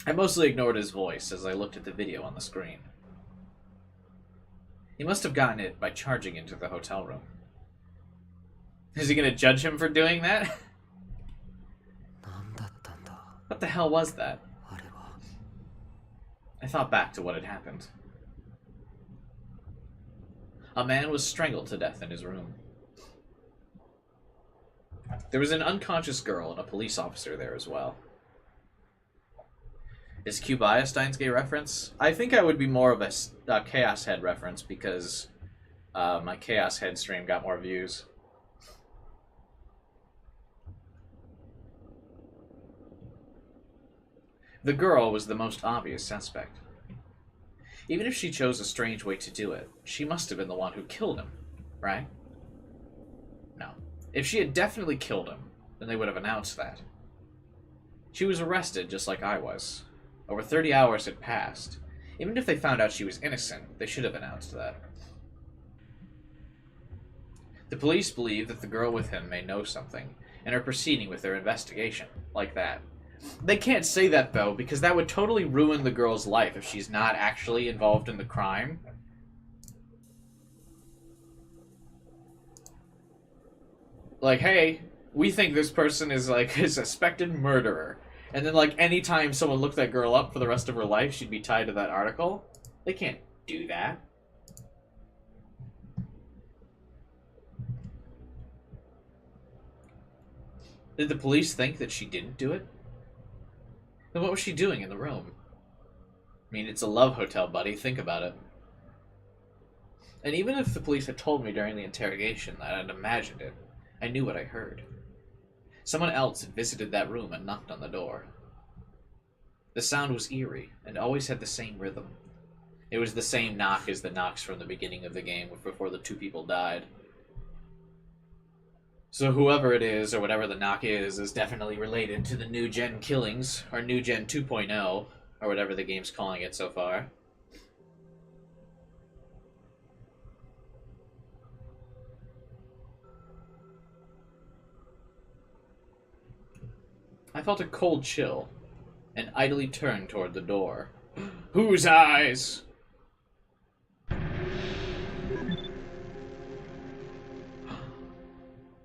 I mostly ignored his voice as I looked at the video on the screen. He must have gotten it by charging into the hotel room. Is he going to judge him for doing that? What the hell was that? I thought back to what had happened. A man was strangled to death in his room. There was an unconscious girl and a police officer there as well. Is Cubia a Steins Gate reference? I think I would be more of a Chaos Head reference because my Chaos Head stream got more views. The girl was the most obvious suspect. Even if she chose a strange way to do it, she must have been the one who killed him, right? No. If she had definitely killed him, then they would have announced that. She was arrested just like I was. Over 30 hours had passed. Even if they found out she was innocent, they should have announced that. The police believe that the girl with him may know something, and are proceeding with their investigation, like that. They can't say that, though, because that would totally ruin the girl's life if she's not actually involved in the crime. Like, hey, we think this person is, like, a suspected murderer. And then, like, anytime someone looked that girl up for the rest of her life, she'd be tied to that article. They can't do that. Did the police think that she didn't do it? Then what was she doing in the room? I mean, it's a love hotel, buddy. Think about it. And even if the police had told me during the interrogation that I'd imagined it, I knew what I heard. Someone else had visited that room and knocked on the door. The sound was eerie, and always had the same rhythm. It was the same knock as the knocks from the beginning of the game before the two people died. So whoever it is, or whatever the knock is definitely related to the New Gen killings, or New Gen 2.0, or whatever the game's calling it so far. I felt a cold chill, and idly turned toward the door. Whose eyes?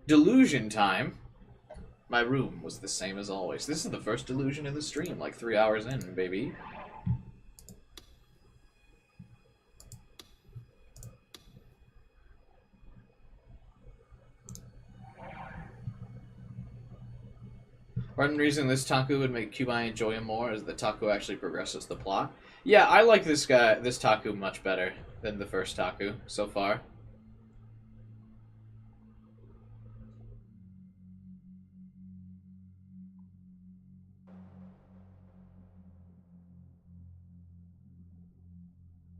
Delusion time. My room was the same as always. This is the first delusion in the stream, like 3 hours in, baby. One reason this Taku would make Kubai enjoy him more is that Taku actually progresses the plot. Yeah, I like this Taku much better than the first Taku so far.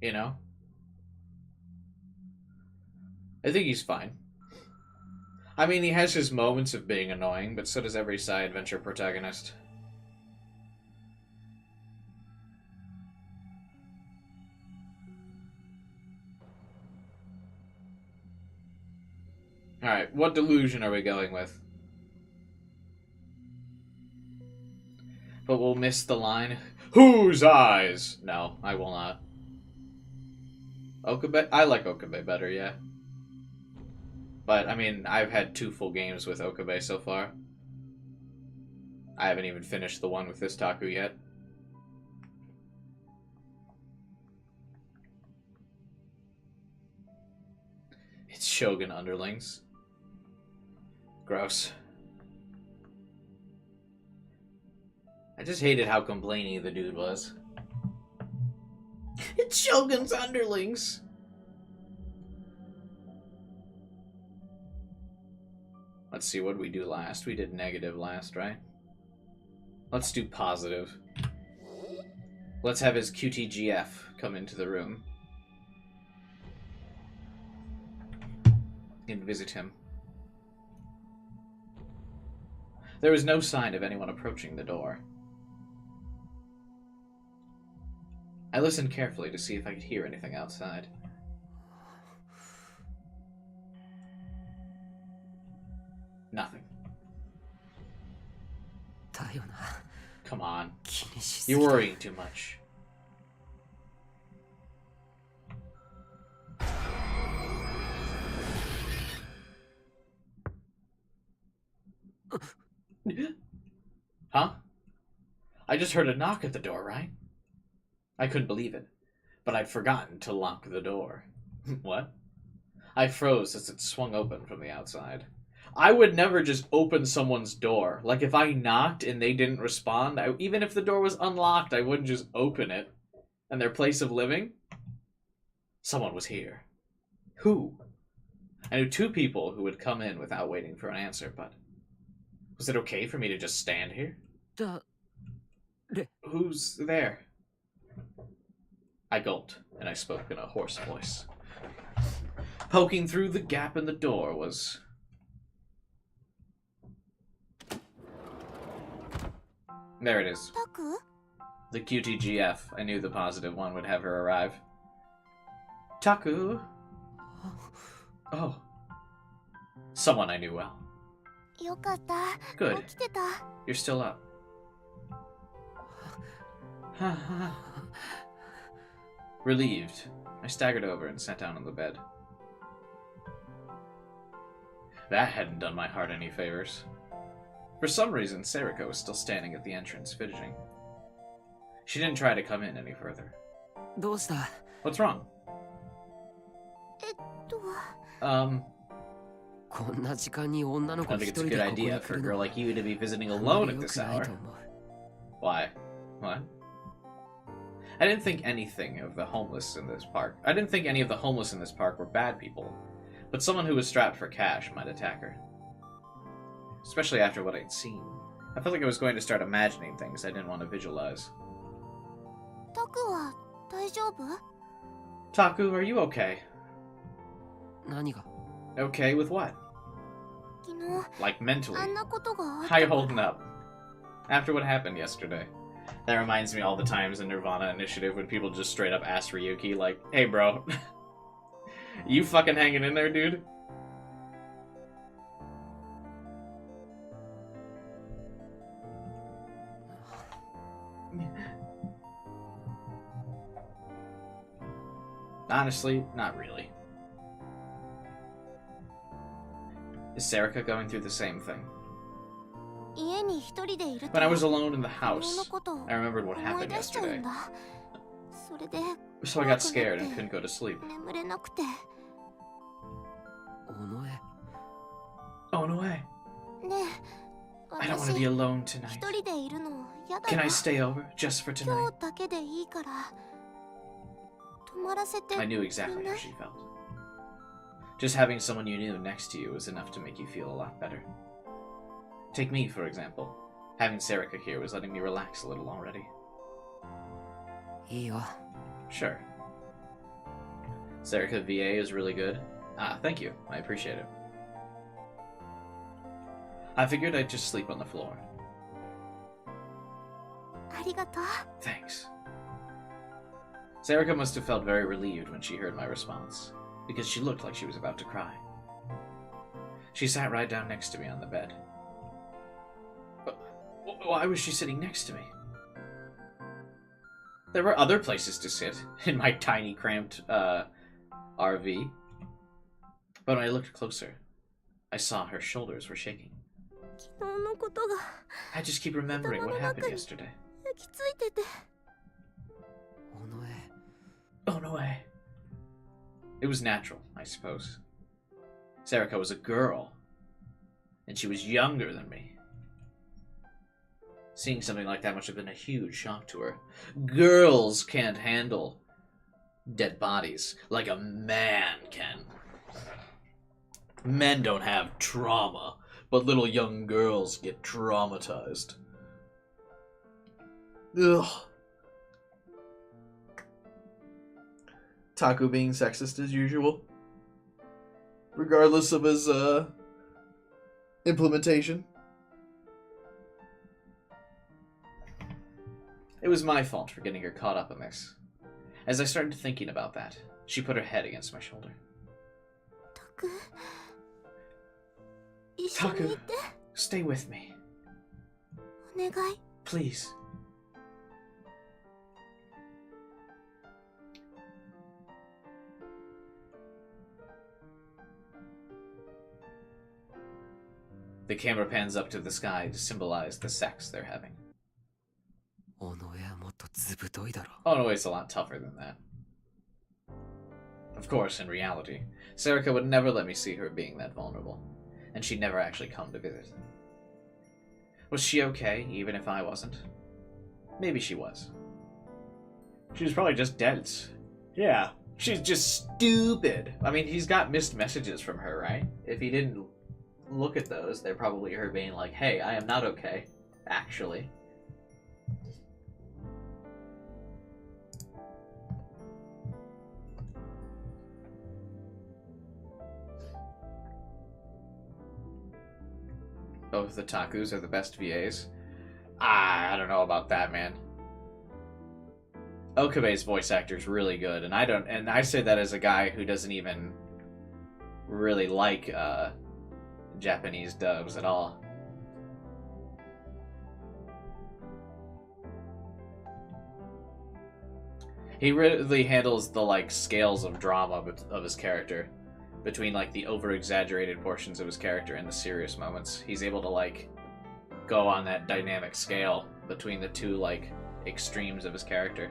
You know? I think he's fine. I mean, he has his moments of being annoying, but so does every side adventure protagonist. Alright, what delusion are we going with? But we'll miss the line, "Whose eyes?" No, I will not. Okabe? I like Okabe better, yeah. But, I mean, I've had 2 full games with Okabe so far. I haven't even finished the one with this Taku yet. It's Shogun underlings. Gross. I just hated how complainy the dude was. It's Shogun's underlings! Let's see, what did we do last? We did negative last, right? Let's do positive. Let's have his QTGF come into the room. And visit him. There was no sign of anyone approaching the door. I listened carefully to see if I could hear anything outside. Nothing. Come on. You're worrying too much. Huh? I just heard a knock at the door, right? I couldn't believe it, but I'd forgotten to lock the door. What? I froze as it swung open from the outside. I would never just open someone's door. Like, if I knocked and they didn't respond, even if the door was unlocked, I wouldn't just open it. And their place of living? Someone was here. Who? I knew 2 people who would come in without waiting for an answer, but... Was it okay for me to just stand here? Who's there? I gulped, and I spoke in a hoarse voice. Poking through the gap in the door was... There it is. Taku? The QTGF. I knew the positive one would have her arrive. Taku? Oh. Someone I knew well. Good. You're still up. Relieved, I staggered over and sat down on the bed. That hadn't done my heart any favors. For some reason, Seriko was still standing at the entrance, fidgeting. She didn't try to come in any further. What's wrong? I don't think it's a good idea for a girl like you to be visiting alone at this hour. Why? What? I didn't think anything of the homeless in this park. I didn't think any of the homeless in this park were bad people, but someone who was strapped for cash might attack her. Especially after what I'd seen. I felt like I was going to start imagining things I didn't want to visualize. Taku, are you okay? Okay with what? Like mentally. How you holding up? After what happened yesterday. That reminds me all the times in Nirvana Initiative when people just straight up ask Ryuki, like, hey bro, you fucking hanging in there, dude? Honestly, not really. Is Serika going through the same thing? When I was alone in the house, I remembered what happened yesterday. So I got scared and couldn't go to sleep. Oh, no way. I don't want to be 私 alone 一 tonight. 人でいるの嫌だ Can な I stay over just for 今 tonight? 日だけでいいから泊まらせて I knew く exactly んな how い she felt. Just having someone you knew next to you was enough to make you feel a lot better. Take me, for example. Having Serica here was letting me relax a little already. いいよ Sure. Serica VA is really good. Ah, thank you. I appreciate it. I figured I'd just sleep on the floor. ありがとう Thanks. Serica must have felt very relieved when she heard my response, because she looked like she was about to cry. She sat right down next to me on the bed. But why was she sitting next to me? There were other places to sit in my tiny, cramped RV. But when I looked closer, I saw her shoulders were shaking. 昨日のことが I just keep remembering what happened yesterday. 焼きついてて 尾上 Oh, no way. It was natural, I suppose. Serica was a girl, and she was younger than me. Seeing something like that must have been a huge shock to her. Girls can't handle dead bodies like a man can. Men don't have trauma, but little young girls get traumatized. Ugh. Taku being sexist as usual. Regardless of his, implementation. It was my fault for getting her caught up in this. As I started thinking about that, she put her head against my shoulder. タク一緒に Taku, いて stay with me. お願い Please. The camera pans up to the sky to symbolize the sex they're having. 尾上はもっとずぶといだろ Oh no, it's a lot tougher than that. Of course, in reality, Serica would never let me see her being that vulnerable, and she'd never actually come to visit. Was she okay, even if I wasn't? Maybe she was. She was probably just dense. Yeah, she's just stupid. I mean, he's got missed messages from her, right? If he didn't look at those, they're probably her being like, hey, I am not okay, actually. Both the Takus are the best VAs. I don't know about that, man. Okabe's voice actor is really good, and I say that as a guy who doesn't even really like Japanese dubs at all. He really handles the like scales of drama of his character, between like the over-exaggerated portions of his character and the serious moments. He's able to like go on that dynamic scale between the two like extremes of his character.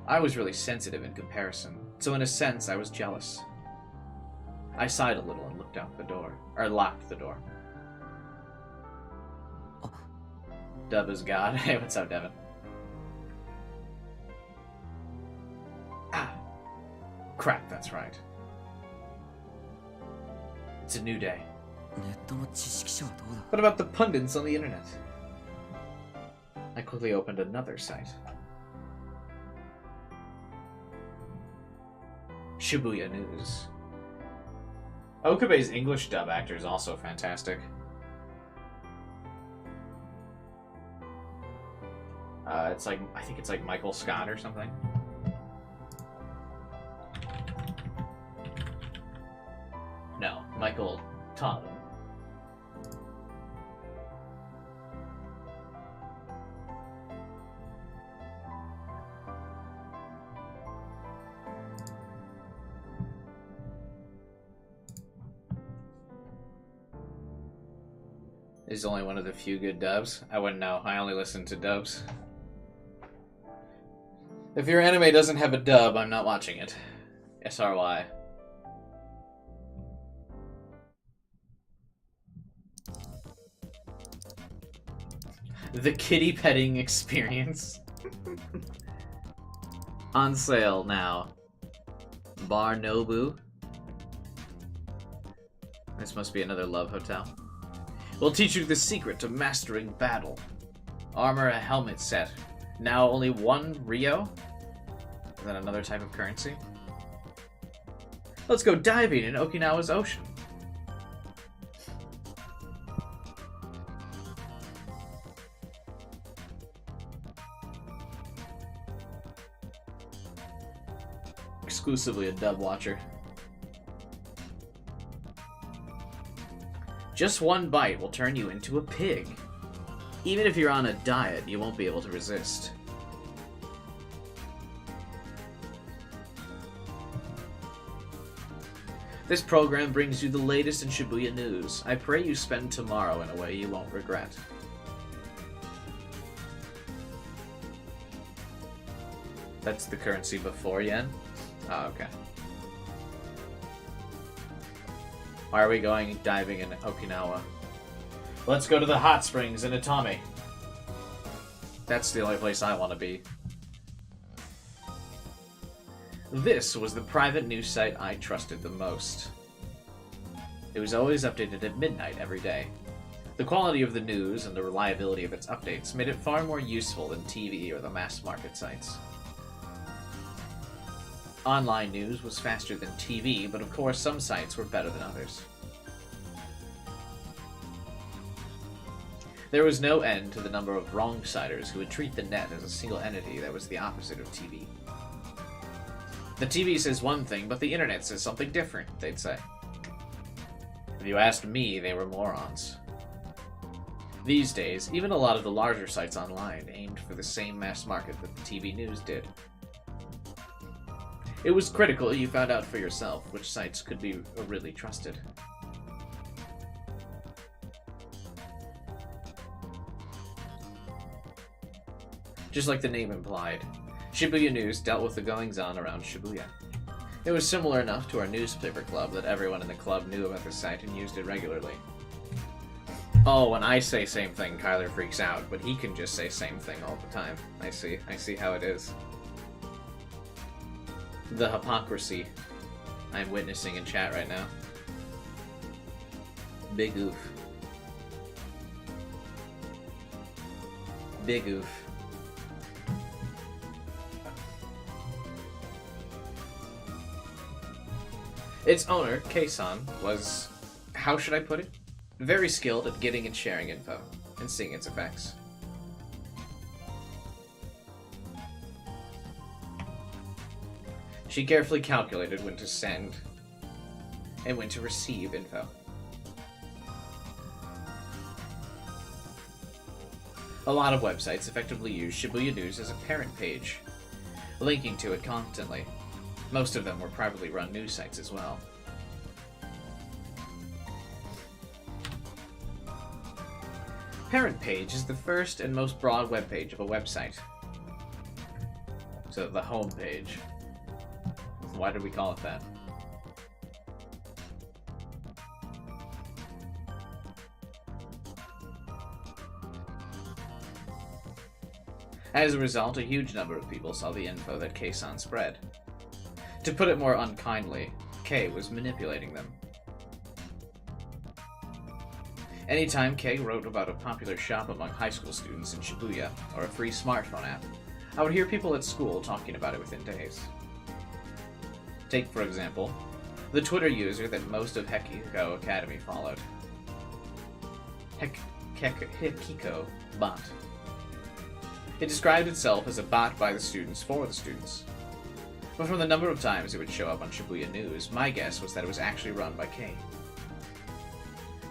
I was really sensitive in comparison, so in a sense I was jealous. I sighed a little and looked out the door, or locked the door. Dub is God. Hey, what's up, Devin? Ah, crap, that's right. It's a new day. ネットの知識者はどうだ What about the pundits on the internet? I quickly opened another site. Shibuya News. Okabe's English dub actor is also fantastic. It's like, I think it's like Michael Scott or something. No, Michael Todd. Is only one of the few good dubs. I wouldn't know. I only listen to dubs. If your anime doesn't have a dub, I'm not watching it. SRY. The kitty petting experience. On sale now. Bar Nobu. This must be another love hotel. We'll teach you the secret to mastering battle. Armor a helmet set. Now only 1 Rio? Is that another type of currency? Let's go diving in Okinawa's ocean. Exclusively a dub watcher. Just 1 bite will turn you into a pig. Even if you're on a diet, you won't be able to resist. This program brings you the latest in Shibuya news. I pray you spend tomorrow in a way you won't regret. That's the currency before yen? Oh, okay. Why are we going diving in Okinawa? Let's go to the hot springs in Itami. That's the only place I want to be. This was the private news site I trusted the most. It was always updated at midnight every day. The quality of the news and the reliability of its updates made it far more useful than TV or the mass market sites. Online news was faster than TV, but of course some sites were better than others. There was no end to the number of wrong-siders who would treat the net as a single entity that was the opposite of TV. The TV says one thing, but the internet says something different, they'd say. If you asked me, they were morons. These days, even a lot of the larger sites online aimed for the same mass market that the TV news did. It was critical you found out for yourself which sites could be really trusted. Just like the name implied, Shibuya News dealt with the goings-on around Shibuya. It was similar enough to our newspaper club that everyone in the club knew about the site and used it regularly. Oh, when I say same thing, Kyler freaks out, but he can just say same thing all the time. I see how it is. The hypocrisy I'm witnessing in chat right now. Big oof. Big oof. Its owner, Kei-san, was, how should I put it? Very skilled at getting and sharing info, and seeing its effects. She carefully calculated when to send and when to receive info. A lot of websites effectively use Shibuya News as a parent page, linking to it constantly. Most of them were privately run news sites as well. Parent page is the first and most broad web page of a website. So the home page. Why did we call it that? As a result, a huge number of people saw the info that Kei-san spread. To put it more unkindly, Kei was manipulating them. Anytime Kei wrote about a popular shop among high school students in Shibuya, or a free smartphone app, I would hear people at school talking about it within days. Take, for example, the Twitter user that most of Hekiko Academy followed. Hekiko Bot. It described itself as a bot by the students for the students. But from the number of times it would show up on Shibuya News, my guess was that it was actually run by Kei.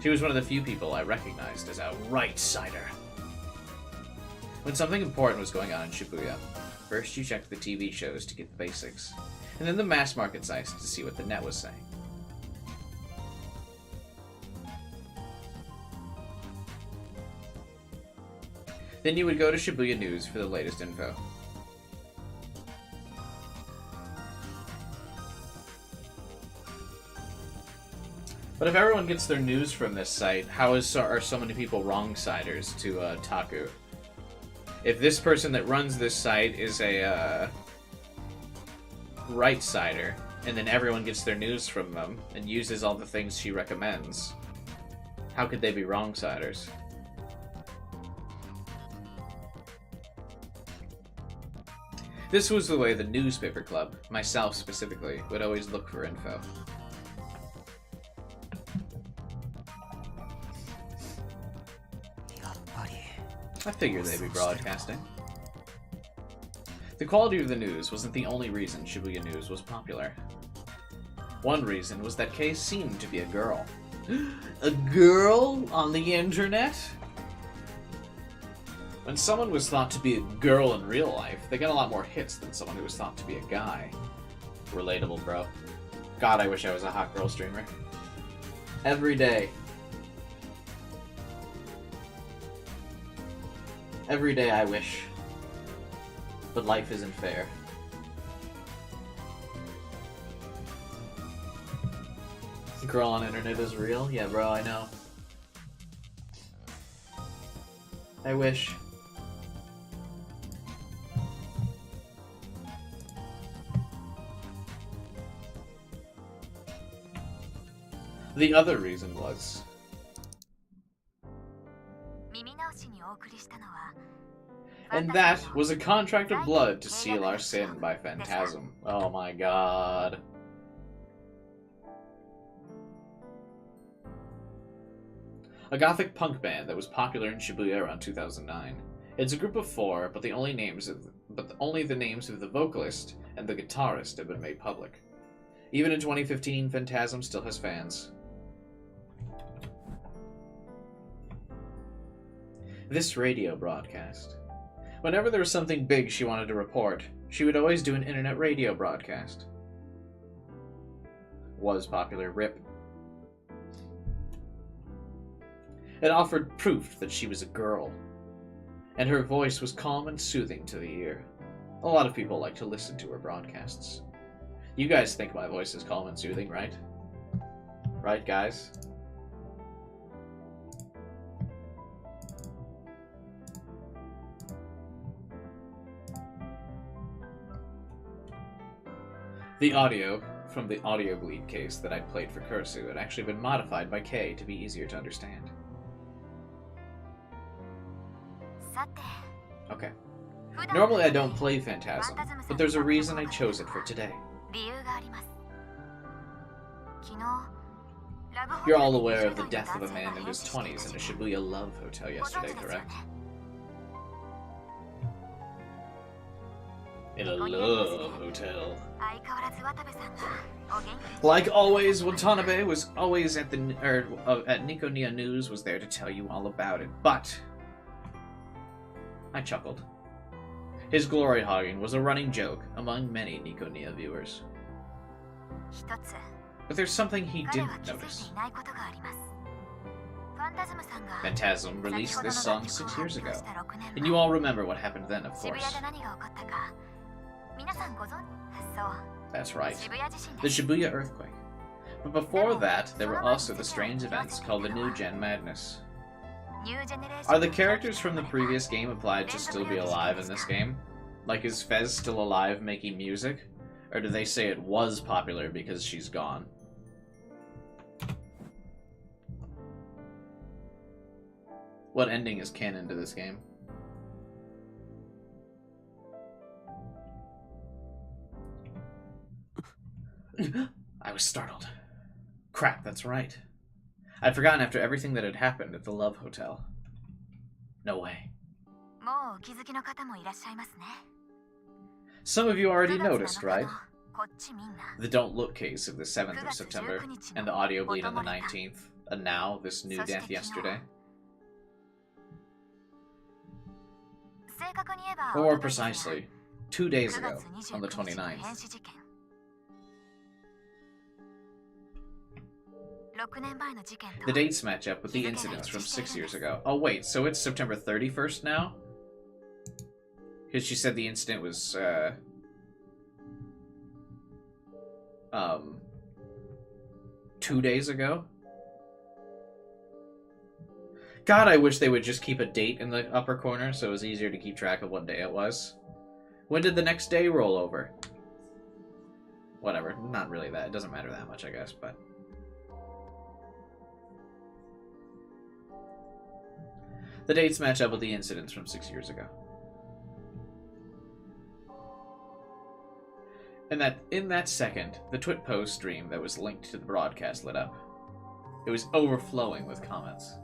She was one of the few people I recognized as a right-sider. When something important was going on in Shibuya, first you checked the TV shows to get the basics, and then the mass market sites to see what the net was saying. Then you would go to Shibuya News for the latest info. But if everyone gets their news from this site, how are so many people wrong-siders to Taku? If this person that runs this site is a right-sider, and then everyone gets their news from them and uses all the things she recommends, how could they be wrong-siders? This was the way the newspaper club, myself specifically, would always look for info. I figured they'd be broadcasting. The quality of the news wasn't the only reason Shibuya News was popular. One reason was that Kei seemed to be a girl. A girl on the internet? When someone was thought to be a girl in real life, they got a lot more hits than someone who was thought to be a guy. Relatable, bro. God, I wish I was a hot girl streamer. Every day. Every day I wish. But life isn't fair. Girl on internet is real? Yeah, bro, I know. I wish. The other reason was... And that was A Contract of Blood to Seal Our Sin by Phantasm. Oh my god. A gothic punk band that was popular in Shibuya around 2009. It's a group of four, but only the names of the vocalist and the guitarist have been made public. Even in 2015, Phantasm still has fans. This radio broadcast. Whenever there was something big she wanted to report, she would always do an internet radio broadcast. Was popular, RIP. It offered proof that she was a girl, and her voice was calm and soothing to the ear. A lot of people like to listen to her broadcasts. You guys think my voice is calm and soothing, right? Right, guys? The audio from the audio bleed case that I played for Kursu had actually been modified by Kei to be easier to understand. Okay. Normally I don't play Phantasm, but there's a reason I chose it for today. You're all aware of the death of a man in his 20s in a Shibuya love hotel yesterday, correct? In a love hotel. Like always, Watanabe was always at Nikoniya News was there to tell you all about it, but I chuckled. His glory hogging was a running joke among many Nikoniya viewers. But there's something he didn't notice. Phantasm released this song 6 years ago, and you all remember what happened then, of course. That's right, the Shibuya earthquake. But before that, there were also the strange events called the New Gen Madness. Are the characters from the previous game implied to still be alive in this game? Like, is Fez still alive making music? Or do they say it was popular because she's gone? What ending is canon to this game? I was startled. Crap, that's right. I'd forgotten after everything that had happened at the Love Hotel. No way. Some of you already noticed, right? The Don't Look case of the 7th of September, and the audio bleed on the 19th, and now this new death yesterday. Or more precisely, 2 days ago, on the 29th. The dates match up with the incidents from 6 years ago. Oh wait, so it's September 31st now? Because she said the incident was, 2 days ago? God, I wish they would just keep a date in the upper corner so it was easier to keep track of what day it was. When did the next day roll over? Whatever, not really that. It doesn't matter that much, I guess, but... The dates match up with the incidents from 6 years ago. And in that second, the Twit post stream that was linked to the broadcast lit up. It was overflowing with comments.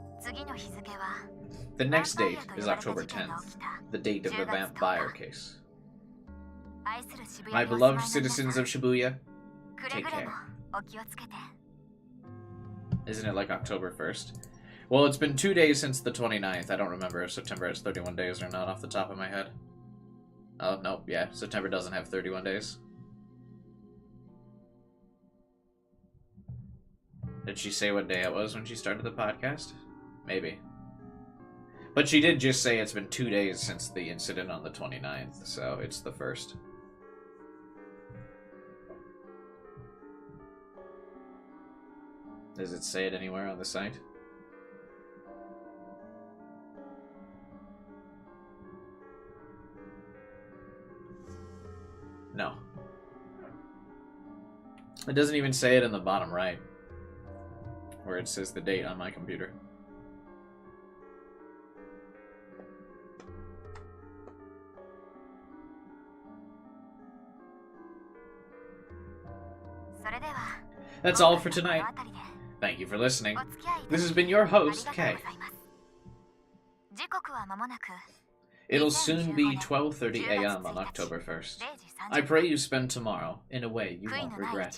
The next date is October 10th, the date of the vampire case. My beloved citizens of Shibuya, take care. Isn't it like October 1st? Well, it's been 2 days since the 29th. I don't remember if September has 31 days or not off the top of my head. Oh, no, yeah, September doesn't have 31 days. Did she say what day it was when she started the podcast? Maybe. But she did just say it's been 2 days since the incident on the 29th, so it's the 1st. Does it say it anywhere on the site? No. It doesn't even say it in the bottom right, where it says the date on my computer. That's all for tonight. Thank you for listening. This has been your host, Kay. It'll soon be 12:30 a.m. on October 1st. I pray you spend tomorrow in a way you won't regret.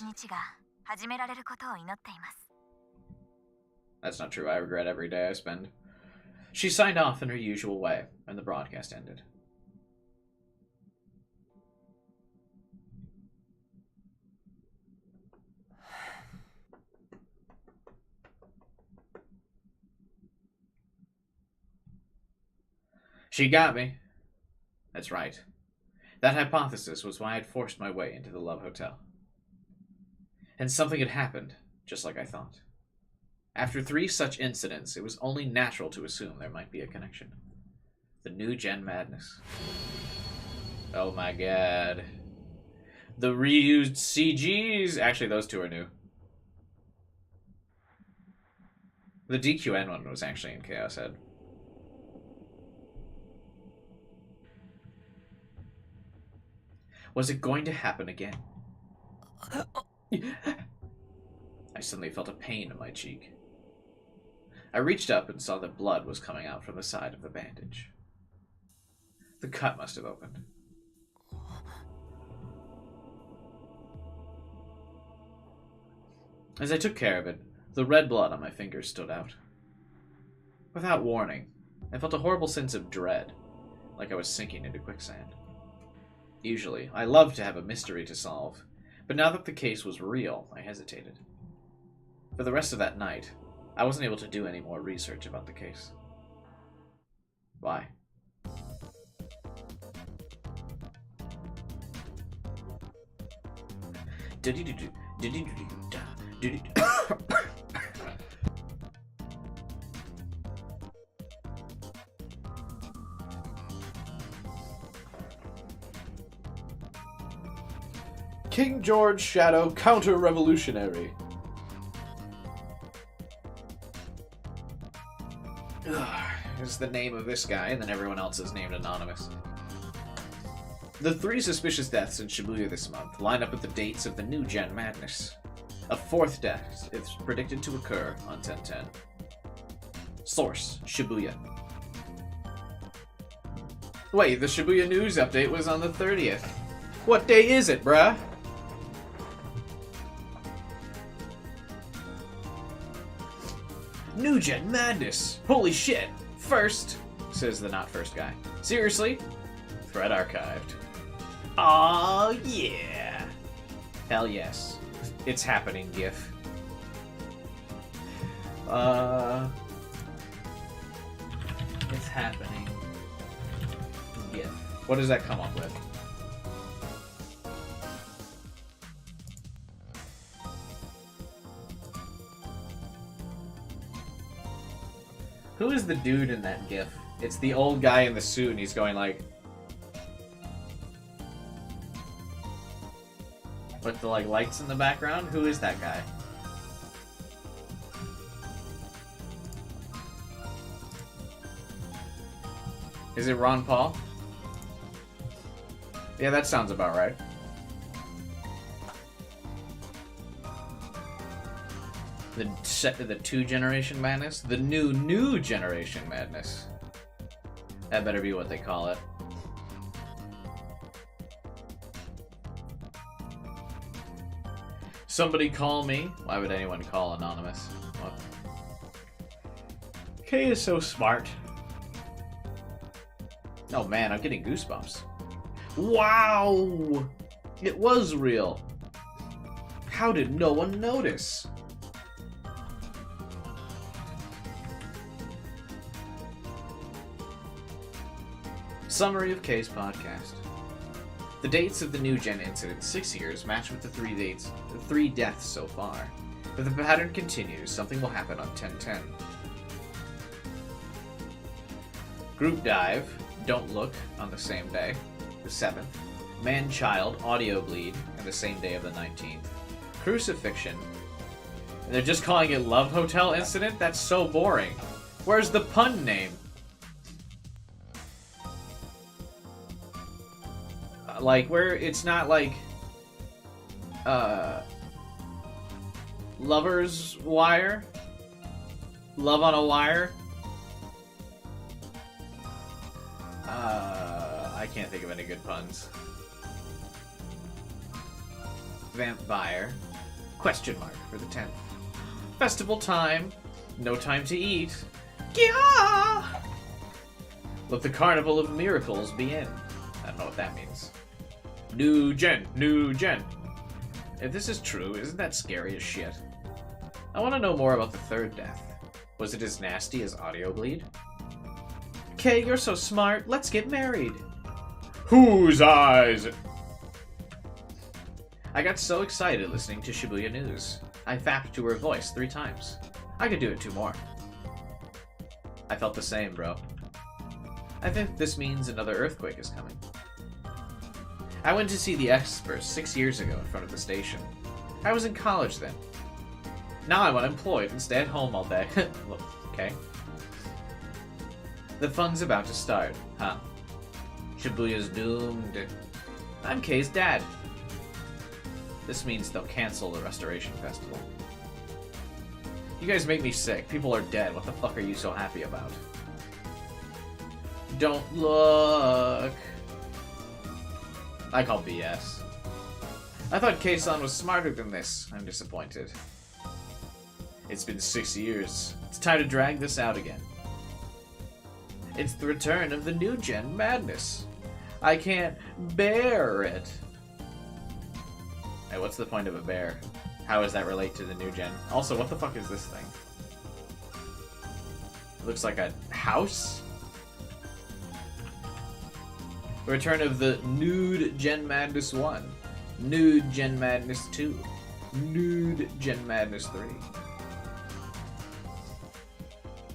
That's not true. I regret every day I spend. She signed off in her usual way, and the broadcast ended. She got me. That's right. That hypothesis was why I'd forced my way into the Love Hotel. And something had happened, just like I thought. After 3 such incidents, it was only natural to assume there might be a connection. The new gen madness. Oh my god. The reused CGs! Actually, those 2 are new. The DQN one was actually in Chaos Head. Was it going to happen again? I suddenly felt a pain in my cheek. I reached up and saw that blood was coming out from the side of the bandage. The cut must have opened. As I took care of it, the red blood on my fingers stood out. Without warning, I felt a horrible sense of dread, like I was sinking into quicksand. Usually, I love to have a mystery to solve, but now that the case was real, I hesitated. For the rest of that night, I wasn't able to do any more research about the case. Why? King George Shadow Counter-Revolutionary. Is the name of this guy, and then everyone else is named anonymous. The 3 suspicious deaths in Shibuya this month line up with the dates of the new Gen Madness. A 4th death is predicted to occur on 10/10. Source, Shibuya. Wait, the Shibuya News update was on the 30th. What day is it, bruh? New Gen Madness! Holy shit! First, says the not first guy. Seriously? Thread archived. Aw, yeah! Hell yes. It's happening, GIF. It's happening. GIF. What does that come up with? Who is the dude in that gif? It's the old guy in the suit, and he's going like... with the like lights in the background? Who is that guy? Is it Ron Paul? Yeah, that sounds about right. The 2 Generation Madness? The new Generation Madness. That better be what they call it. Somebody call me. Why would anyone call Anonymous? What? Kay is so smart. Oh man, I'm getting goosebumps. Wow! It was real. How did no one notice? Summary of Kay's podcast. The dates of the new gen incident, 6 years, match with the 3 deaths so far. If the pattern continues, something will happen on 10/10. Group dive, don't look, on the same day, the 7th. Man-child, audio bleed, and the same day of the 19th. Crucifixion. And they're just calling it Love Hotel Incident? That's so boring. Where's the pun name? Like, where it's not like, Lover's Wire? Love on a Wire? I can't think of any good puns. Vampire. Question mark for the 10th. Festival time. No time to eat. Yeah! Let the Carnival of Miracles be in. I don't know what that means. New gen. If this is true, isn't that scary as shit? I want to know more about the 3rd death. Was it as nasty as audio bleed? Kay, you're so smart. Let's get married. Whose eyes? I got so excited listening to Shibuya News. I fapped to her voice 3 times. I could do it 2 more. I felt the same, bro. I think this means another earthquake is coming. I went to see the experts 6 years ago in front of the station. I was in college then. Now I'm unemployed and stay at home all day. Okay. The fun's about to start, huh? Shibuya's doomed. I'm Kay's dad. This means they'll cancel the Restoration Festival. You guys make me sick. People are dead. What the fuck are you so happy about? Don't look. I call BS. I thought Kei-san was smarter than this. I'm disappointed. It's been 6 years. It's time to drag this out again. It's the return of the new gen madness. I can't bear it. Hey, what's the point of a bear? How does that relate to the new gen? Also, what the fuck is this thing? It looks like a house? The return of the Nude Gen Madness 1, Nude Gen Madness 2, Nude Gen Madness 3.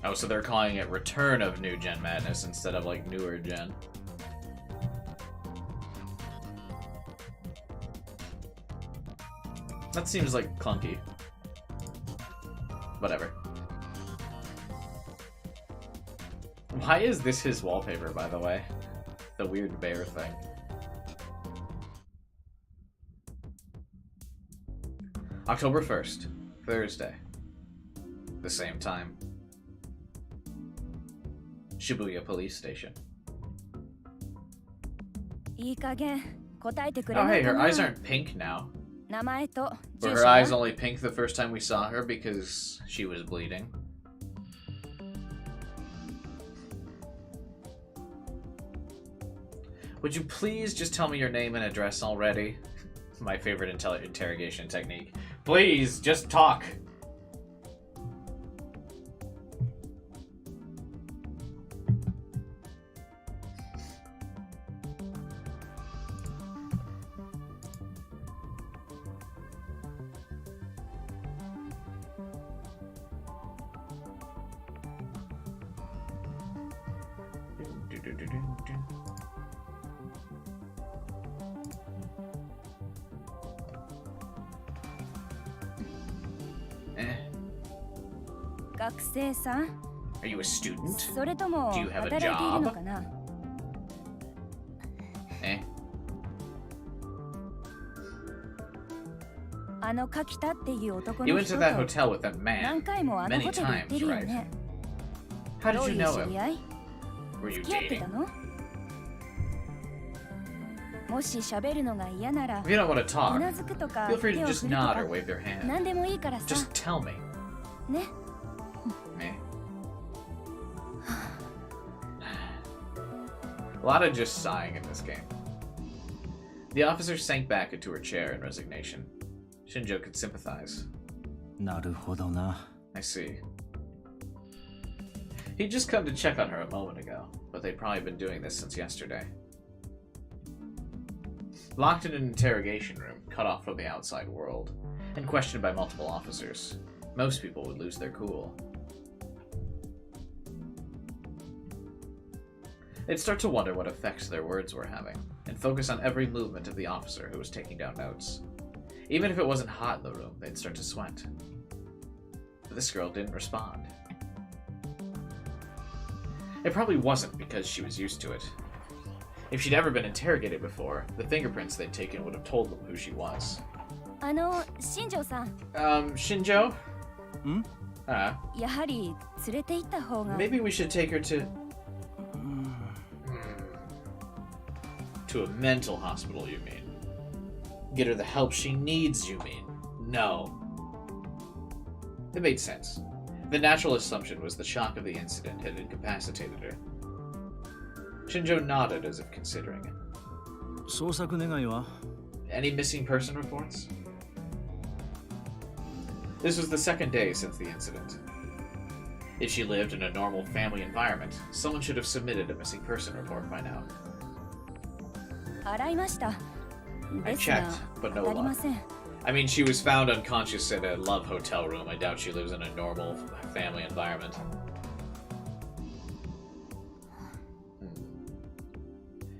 Oh, so they're calling it Return of New Gen Madness instead of, like, Newer Gen. That seems, like, clunky. Whatever. Why is this his wallpaper, by the way? The weird bear thing. October 1st, Thursday. The same time. Shibuya Police Station. Oh hey, her eyes aren't pink now. Were her eyes only pink the first time we saw her because she was bleeding? Would you please just tell me your name and address already? My favorite interrogation technique. Please, just talk. 学生さん Are you a student? それとも Do you have a 働いている job? のかな Eh? あの柿田っていう男 You の went 人 to と that hotel with that 何 man 回もあの many ホテル行ってる times, よ right? ね How ど did う you いう know 知り him? 合い Were you 付き合ってた dating? のもし喋るのが嫌なら If you don't want to う talk, なずくとか feel 手 free を to 振 just ると nod か or wave your hand. 何でもいいからさ Just tell me. ね Eh? A lot of just sighing in this game. The officer sank back into her chair in resignation. Shinjo could sympathize. なるほどな。 I see. He'd just come to check on her a moment ago, but they'd probably been doing this since yesterday. Locked in an interrogation room, cut off from the outside world, and questioned by multiple officers, most people would lose their cool. They'd start to wonder what effects their words were having, and focus on every movement of the officer who was taking down notes. Even if it wasn't hot in the room, they'd start to sweat. But this girl didn't respond. It probably wasn't because she was used to it. If she'd ever been interrogated before, the fingerprints they'd taken would have told them who she was. あの新庄さん Shinjo? ん やはり連れて行った方が Maybe we should take her to a mental hospital, you mean? Get her the help she needs, you mean? No. It made sense. The natural assumption was the shock of the incident had incapacitated her. Shinjo nodded as if considering it. 捜索願いは Any missing person reports? This was the second day since the incident. If she lived in a normal family environment, someone should have submitted a missing person report by now. 洗いました I ですが checked, but 当 no たりま luck. せん I mean, she was found unconscious in a love hotel room. I doubt she lives in a normal family environment.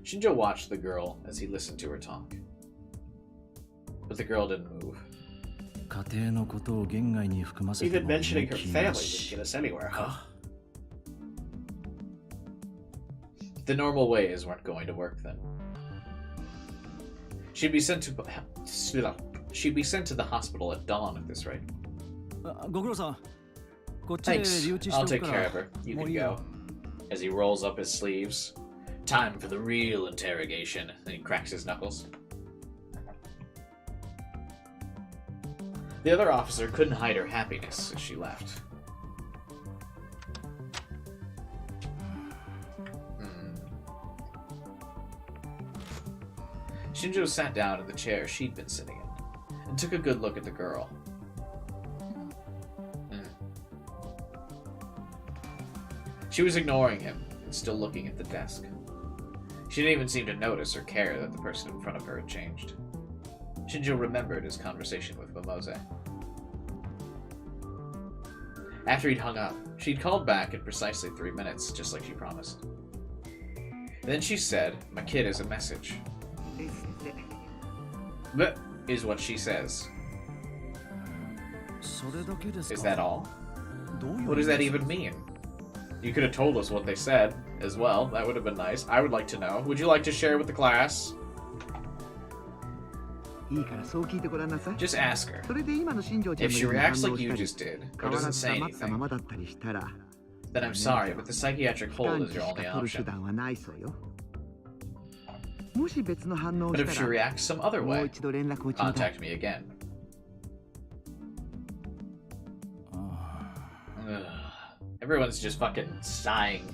Shinjo watched the girl as he listened to her talk. But the girl didn't move. 家庭のことを言外に含ませて Even も mentioning her 人気 family な didn't し get us anywhere, huh? The normal ways weren't going to work then. She'd be sent to the hospital at dawn at this rate. あご苦労さん。こっちで Thanks. 留置し I'll て take おくか care ら of her. You もう can いいよ go. As he rolls up his sleeves. Time for the real interrogation. And he cracks his knuckles. The other officer couldn't hide her happiness as she left. Shinjo sat down in the chair she'd been sitting in, and took a good look at the girl. She was ignoring him, and still looking at the desk. She didn't even seem to notice or care that the person in front of her had changed. Shinjo remembered his conversation with Momose. After he'd hung up, she'd called back in precisely 3 minutes, just like she promised. Then she said, "My kid has a message." That is what she says. それだけですか Is that all? どういう What does that even mean? You could have told us what they said as well. That would have been nice. I would like to know. Would you like to share with the class? いいからそう聞いてごらんなさい。 Just ask her. それで今の新庄ちゃん If の she ような reacts 反応 like を you したり just did, 変 or わら doesn't ず say 黙ったまま anything, だったりしたら then I'm sorry, but the psychiatric 期 hold 間 is 値 your し only か取る手 option. 段はないそうよ。もし別の反応を But し if she たら reacts some other もう way, 一度連絡をちまたい。 contact me again. Ugh. Everyone's just fucking sighing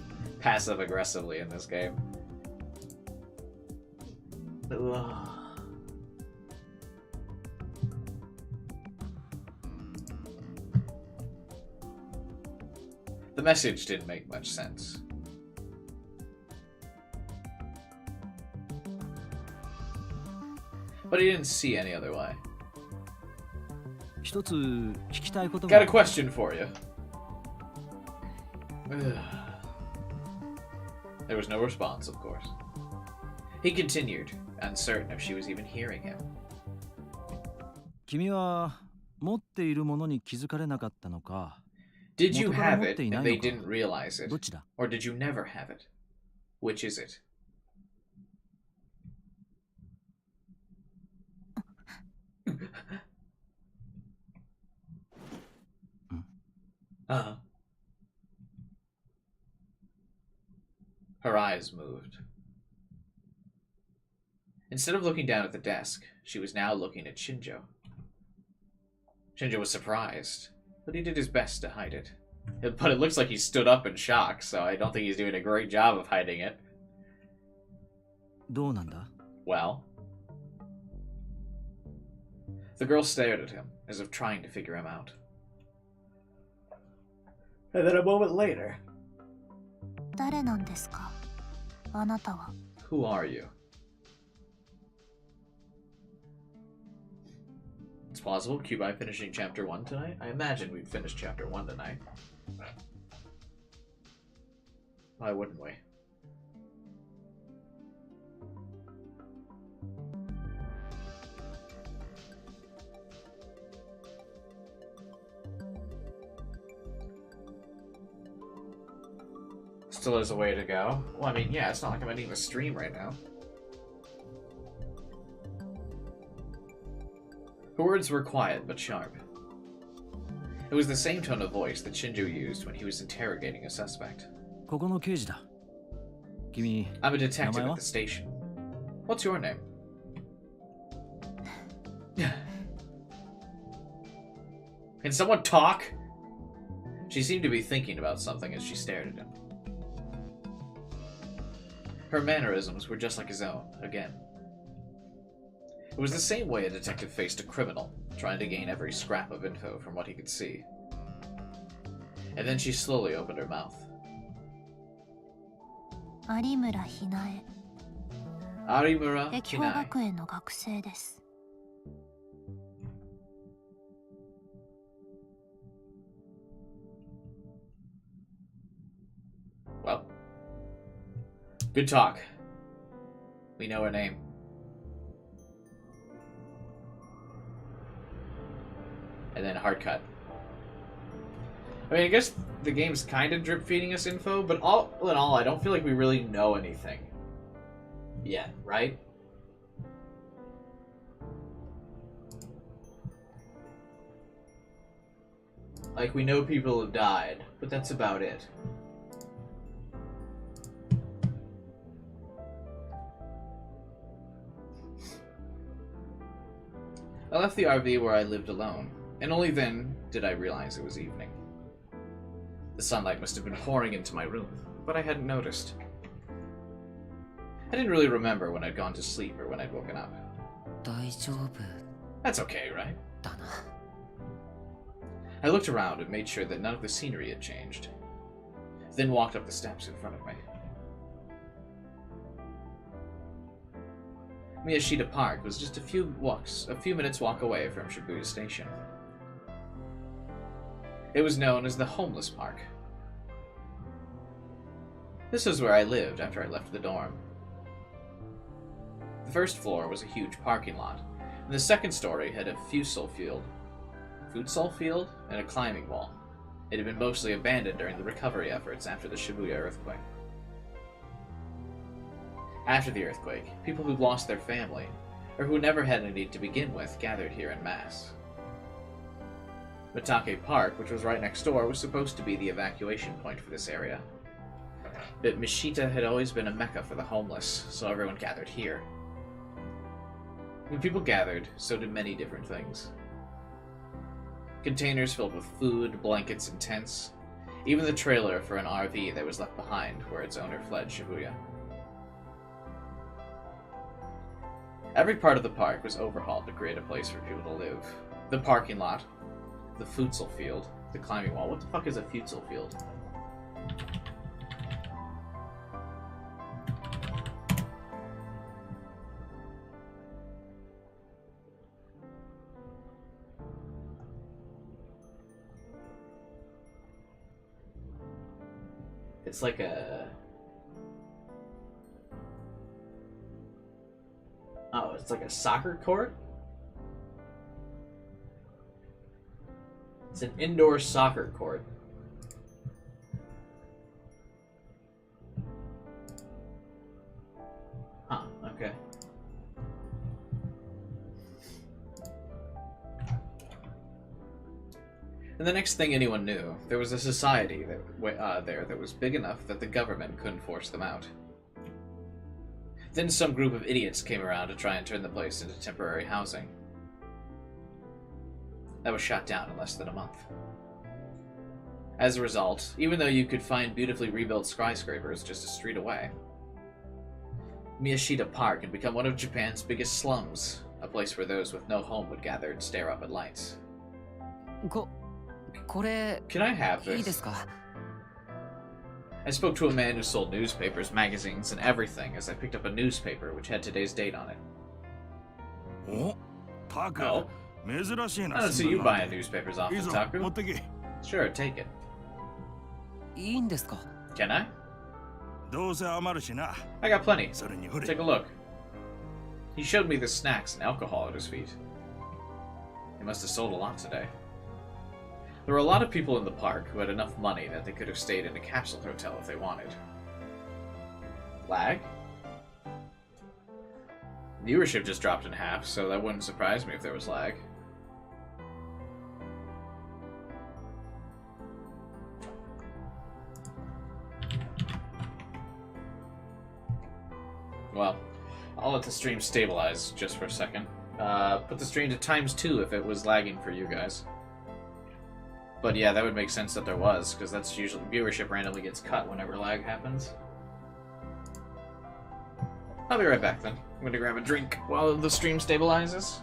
passive aggressively in this game. Ugh. The message didn't make much sense. But he didn't see any other way. 一つ聞きたいこと Got が a question for you. Ugh. There was no response, of course. He continued, uncertain if she was even hearing him. 君は持っているものに気づかれなかったのか Did you 元から have 持っ it てい and ない they のか didn't realize it? どっちだ Or did you never have it? Which is it? Uh-huh. Her eyes moved. Instead of looking down at the desk, she was now looking at Shinjo. Shinjo was surprised, but he did his best to hide it. But it looks like he stood up in shock, so I don't think he's doing a great job of hiding it. どうなんだ Well, the girl stared at him, as if trying to figure him out. And then a moment later, 誰なんですかあなたは。 who are you? It's possible Cubai finishing chapter 1 tonight? I imagine we'd finish chapter 1 tonight. Why wouldn't we? Still has a way to go. Well, I mean, yeah, it's not like I'm ending the stream right now. Her words were quiet but sharp. It was the same tone of voice that Shinjo used when he was interrogating a suspect. ここの刑事だ君 I'm a detective 名前は at the station. What's your name? Can someone talk? She seemed to be thinking about something as she stared at him. Her mannerisms were just like his own, again. It was the same way a detective faced a criminal, trying to gain every scrap of info from what he could see. And then she slowly opened her mouth. 有村ひなえ Arimura 駅法 Kinai. 学園の学生です。 Well, good talk. We know her name. And then hard cut. I mean, I guess the game's kind of drip feeding us info, but all in all, I don't feel like we really know anything yet, right? Like, we know people have died, but that's about it. I left the RV where I lived alone, and only then did I realize it was evening. The sunlight must have been pouring into my room, but I hadn't noticed. I didn't really remember when I'd gone to sleep or when I'd woken up. 大丈夫 That's okay, right? だな I looked around and made sure that none of the scenery had changed, then walked up the steps in front of me. Miyashita Park was just a few minutes walk away from Shibuya Station. It was known as the Homeless Park. This was where I lived after I left the dorm. The first floor was a huge parking lot, and the second story had a futsal field and a climbing wall. It had been mostly abandoned during the recovery efforts after the Shibuya earthquake. After the earthquake, people who lost their family, or who never had any to begin with, gathered here en masse. Mitake Park, which was right next door, was supposed to be the evacuation point for this area. But Mishita had always been a mecca for the homeless, so everyone gathered here. When people gathered, so did many different things. Containers filled with food, blankets, and tents. Even the trailer for an RV that was left behind where its owner fled Shibuya. Every part of the park was overhauled to create a place for people to live. The parking lot, the futsal field, the climbing wall. What the fuck is a futsal field? It's like a It's like a soccer court? It's an indoor soccer court. Huh, okay. And the next thing anyone knew, there was a society that was big enough that the government couldn't force them out. Then some group of idiots came around to try and turn the place into temporary housing. That was shot down in less than a month. As a result, even though you could find beautifully rebuilt skyscrapers just a street away, Miyashita Park had become one of Japan's biggest slums, a place where those with no home would gather and stare up at lights. Can I have this? I spoke to a man who sold newspapers, magazines, and everything as I picked up a newspaper which had today's date on it. Oh, Oh, I don't see you buying newspapers often, Taku. Sure, take it. Can I? I got plenty. Take a look. He showed me the snacks and alcohol at his feet. He must have sold a lot today. There were a lot of people in the park who had enough money that they could have stayed in a capsule hotel if they wanted. Lag? Viewership just dropped in half, so that wouldn't surprise me if there was lag. Well, I'll let the stream stabilize just for a second. Put the stream to ×2 if it was lagging for you guys. But yeah, that would make sense that there was, because that's usually viewership randomly gets cut whenever lag happens. I'll be right back then. I'm gonna grab a drink while the stream stabilizes.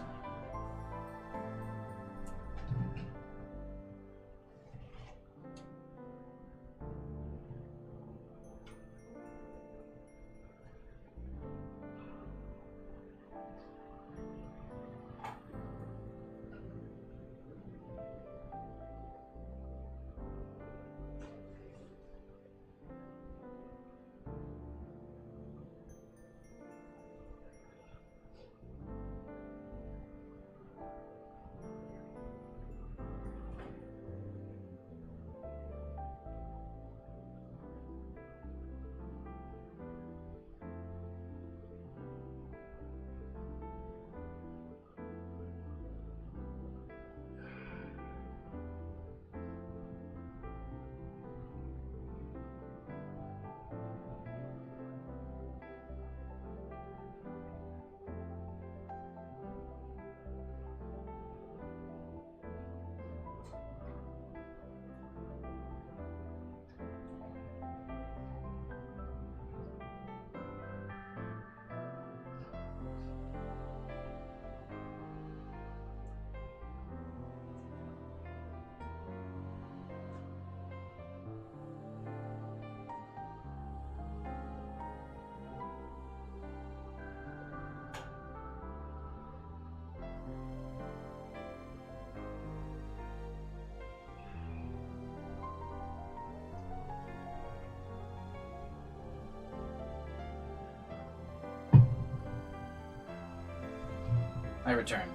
I return.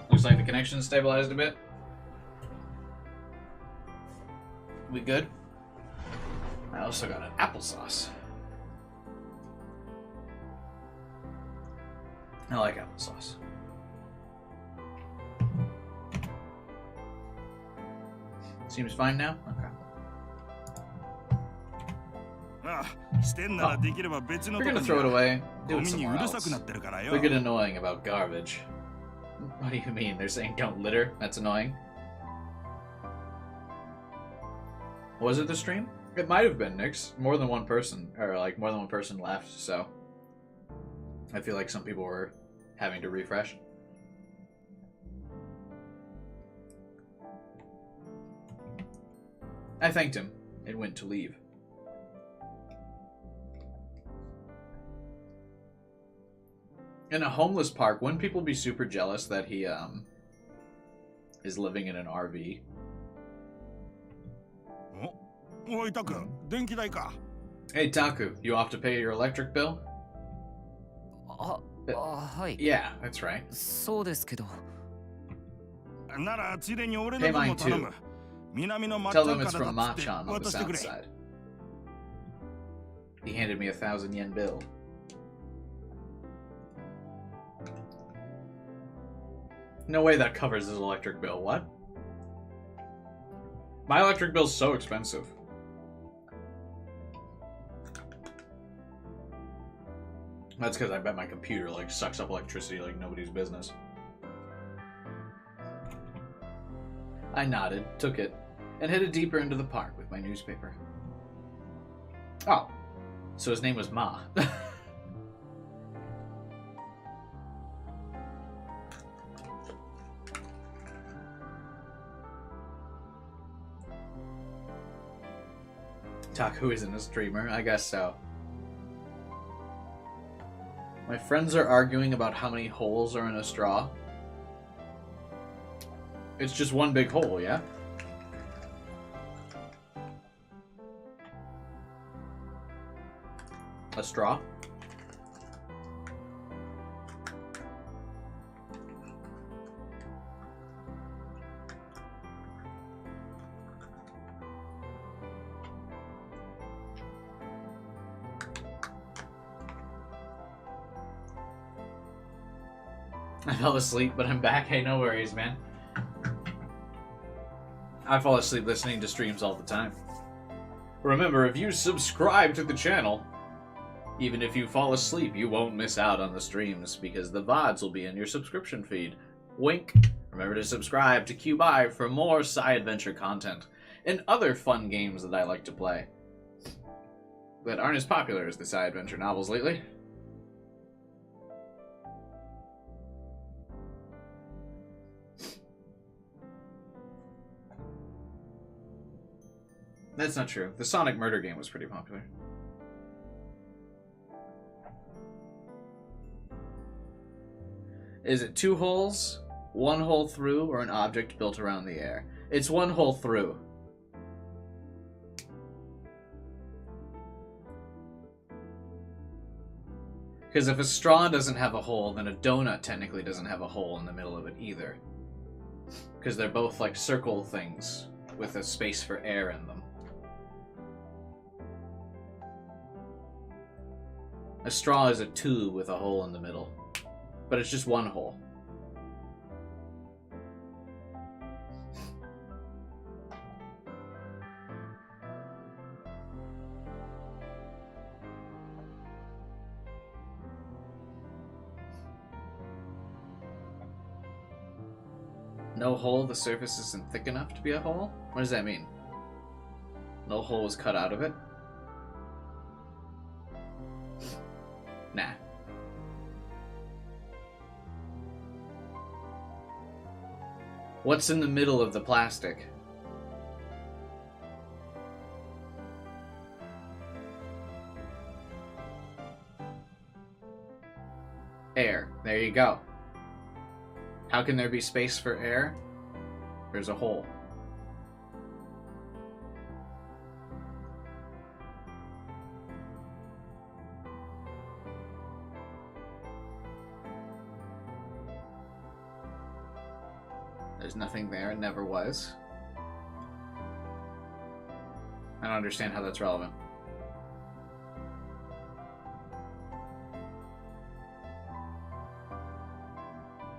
Looks like the connection stabilized a bit. We good? I also got an applesauce. I like applesauce. Seems fine now? Okay. We're gonna throw it away. Do it somewhere else. They get annoying about garbage. What do you mean? They're saying don't litter? That's annoying. Was it the stream? It might have been, Nix. More than one person, or like more than one person left, so I feel like some people were having to refresh. I thanked him and went to leave. In a homeless park, wouldn't people be super jealous that he is living in an RV? Hey Taku, you off to pay your electric bill? はい。 Yeah, that's right. そうですけど。ならついでに俺の Pay 分 mine も頼 too. む。南のまっち Tell ゃ them ん it's から from だっつって Machan on the 渡してく south れ。 side. He handed me a 1,000 yen bill. No way that covers his electric bill. What? My electric bill's so expensive. That's because I bet my computer like sucks up electricity like nobody's business. I nodded, took it, and headed deeper into the park with my newspaper. Oh, so his name was Ma. Taku isn't a streamer, I guess so. My friends are arguing about how many holes are in a straw. It's just one big hole, yeah? A straw? I fell asleep, but I'm back. Hey, no worries, man. I fall asleep listening to streams all the time. Remember, if you subscribe to the channel, even if you fall asleep, you won't miss out on the streams because the VODs will be in your subscription feed. Wink. Remember to subscribe to QBI for more side adventure content and other fun games that I like to play that aren't as popular as the side adventure novels lately. That's not true. The Sonic murder game was pretty popular. Is it 2 holes, 1 hole through, or an object built around the air? It's 1 hole through. Because if a straw doesn't have a hole, then a donut technically doesn't have a hole in the middle of it either. Because they're both like circle things with a space for air in them. A straw is a tube with a hole in the middle, but it's just 1 hole. No hole, the surface isn't thick enough to be a hole? What does that mean? No hole was cut out of it? Nah. What's in the middle of the plastic? Air. There you go. How can there be space for air? There's a hole. There's nothing there and never was. I don't understand how that's relevant.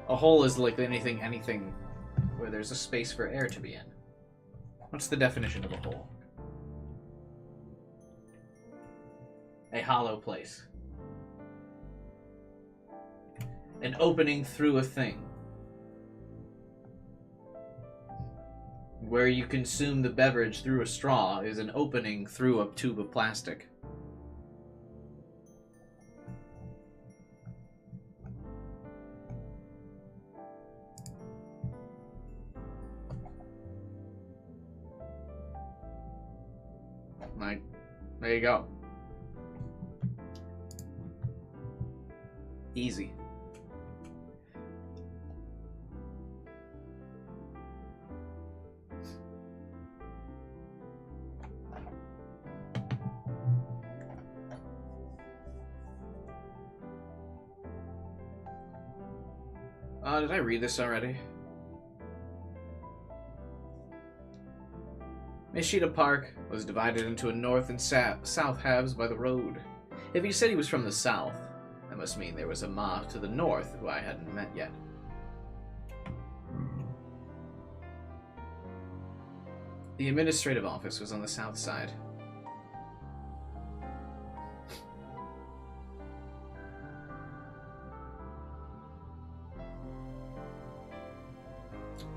A hole is like anything where there's a space for air to be in. What's the definition of a hole? A hollow place. An opening through a thing. Where you consume the beverage through a straw is an opening through a tube of plastic. Like, there you go. Easy. Did I read this already? Mishita Park was divided into a north and south halves by the road. If he said he was from the south, that must mean there was a Ma to the north who I hadn't met yet. The administrative office was on the south side.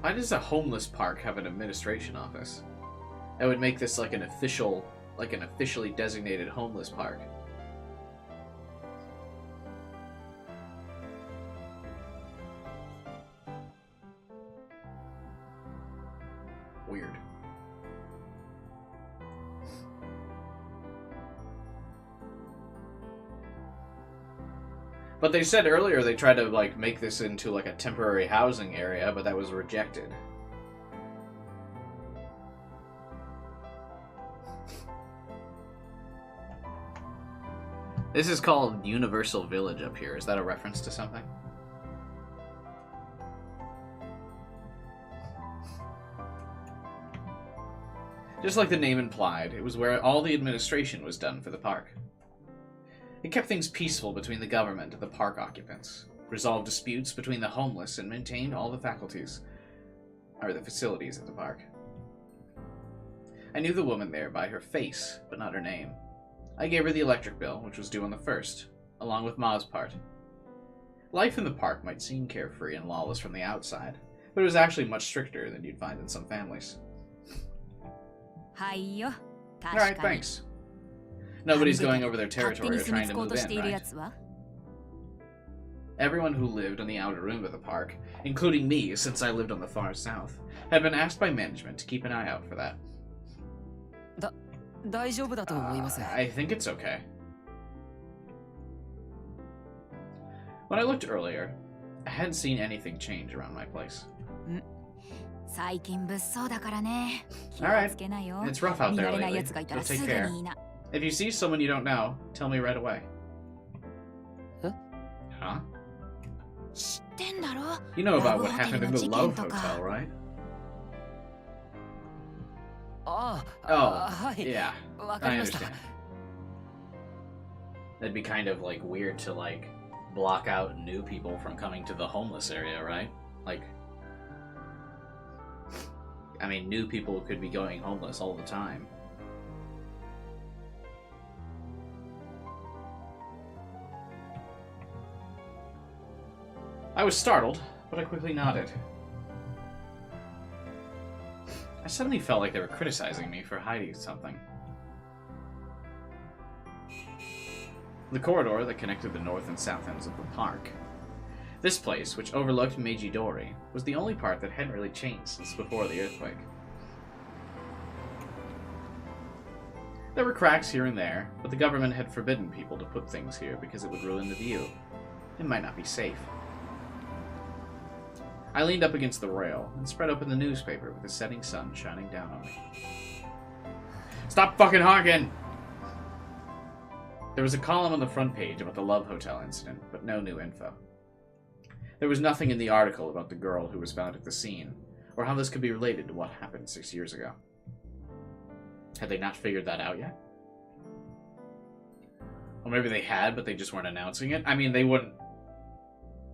Why does a homeless park have an administration office? That would make this like an officially designated homeless park. Weird. But they said earlier they tried to like make this into like a temporary housing area, but that was rejected. This is called Universal Village up here. Is that a reference to something? Just like the name implied, it was where all the administration was done for the park. It kept things peaceful between the government and the park occupants, resolved disputes between the homeless, and maintained all the facilities of the park. I knew the woman there by her face, but not her name. I gave her the electric bill, which was due on the 1st, along with Ma's part. Life in the park might seem carefree and lawless from the outside, but it was actually much stricter than you'd find in some families. Alright, thanks. Nobody's going over their territory or trying to move in, right? Everyone who lived on the outer rim of the park, including me since I lived on the far south, had been asked by management to keep an eye out for that. I think it's okay. When I looked earlier, I hadn't seen anything change around my place. Alright, it's rough out there lately, so take care. If you see someone you don't know, tell me right away. Huh? You know about what happened in the Love Hotel, right? Oh, yeah, I understand. That'd be kind of, like, weird to, like, block out new people from coming to the homeless area, right? Like, I mean, new people could be going homeless all the time. I was startled, but I quickly nodded. I suddenly felt like they were criticizing me for hiding something. The corridor that connected the north and south ends of the park. This place, which overlooked Meiji-dori, was the only part that hadn't really changed since before the earthquake. There were cracks here and there, but the government had forbidden people to put things here because it would ruin the view. It might not be safe. I leaned up against the rail and spread open the newspaper with the setting sun shining down on me. Stop fucking honking! There was a column on the front page about the Love Hotel incident, but no new info. There was nothing in the article about the girl who was found at the scene, or how this could be related to what happened 6 years ago. Had they not figured that out yet? Or maybe they had, but they just weren't announcing it? I mean, they wouldn't...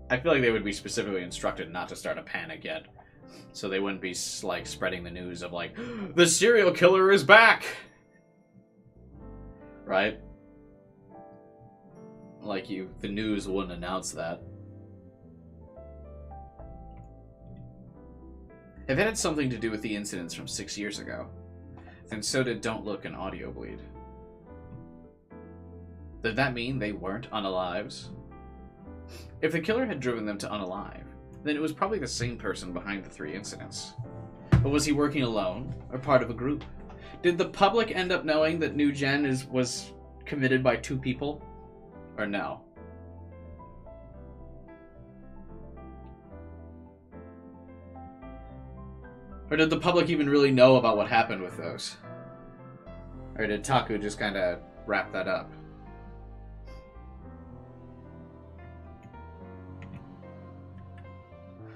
I feel like they would be specifically instructed not to start a panic yet. So they wouldn't be, like, spreading the news of, like, the serial killer is back! Right? Like, the news wouldn't announce that. If it had something to do with the incidents from 6 years ago, then so did Don't Look and Audio Bleed. Did that mean they weren't unalives? If the killer had driven them to unalive, then it was probably the same person behind the 3 incidents. But was he working alone, or part of a group? Did the public end up knowing that New Gen was committed by 2 people? Or no? Or did the public even really know about what happened with those? Or did Taku just kind of wrap that up?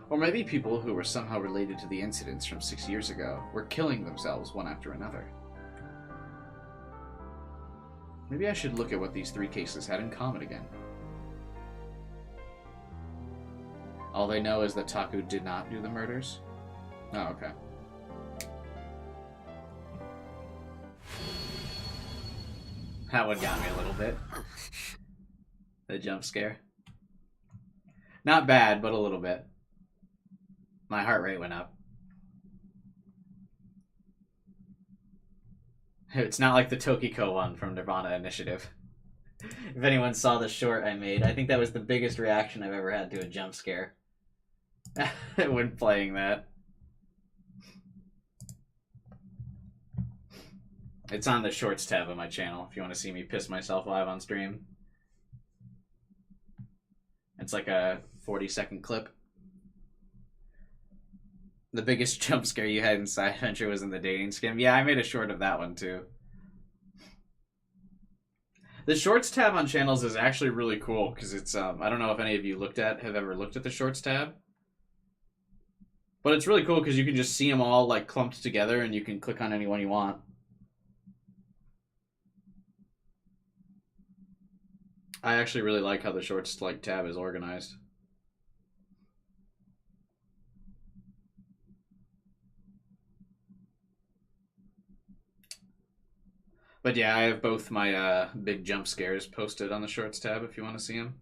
Or maybe people who were somehow related to the incidents from 6 years ago were killing themselves one after another. Maybe I should look at what these 3 cases had in common again. All they know is that Taku did not do the murders? Oh, okay. That one got me a little bit. The jump scare. Not bad, but a little bit. My heart rate went up. It's not like the Tokiko one from Nirvana Initiative. If anyone saw the short I made, I think that was the biggest reaction I've ever had to a jump scare. When playing that. It's on the shorts tab of my channel if you want to see me piss myself live on stream. It's like a 40-second clip. The biggest jump scare you had in Side Adventure was in the dating skim. Yeah, I made a short of that one too. The shorts tab on channels is actually really cool because it's I don't know if any of you have ever looked at the shorts tab. But it's really cool because you can just see them all like clumped together and you can click on any one you want. I actually really like how the shorts tab is organized. But yeah, I have both my big jump scares posted on the shorts tab if you want to see them.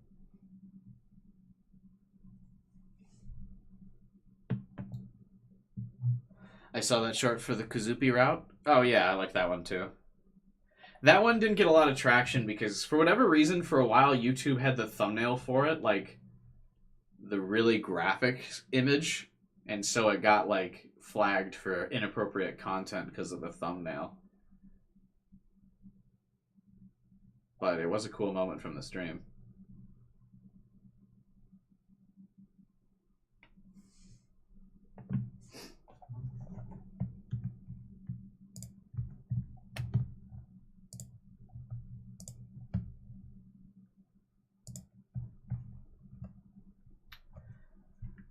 I saw that short for the Kazupi route. Oh yeah, I like that one too. That one didn't get a lot of traction because for whatever reason, for a while, YouTube had the thumbnail for it, like the really graphic image. And so it got like flagged for inappropriate content because of the thumbnail. But it was a cool moment from the stream.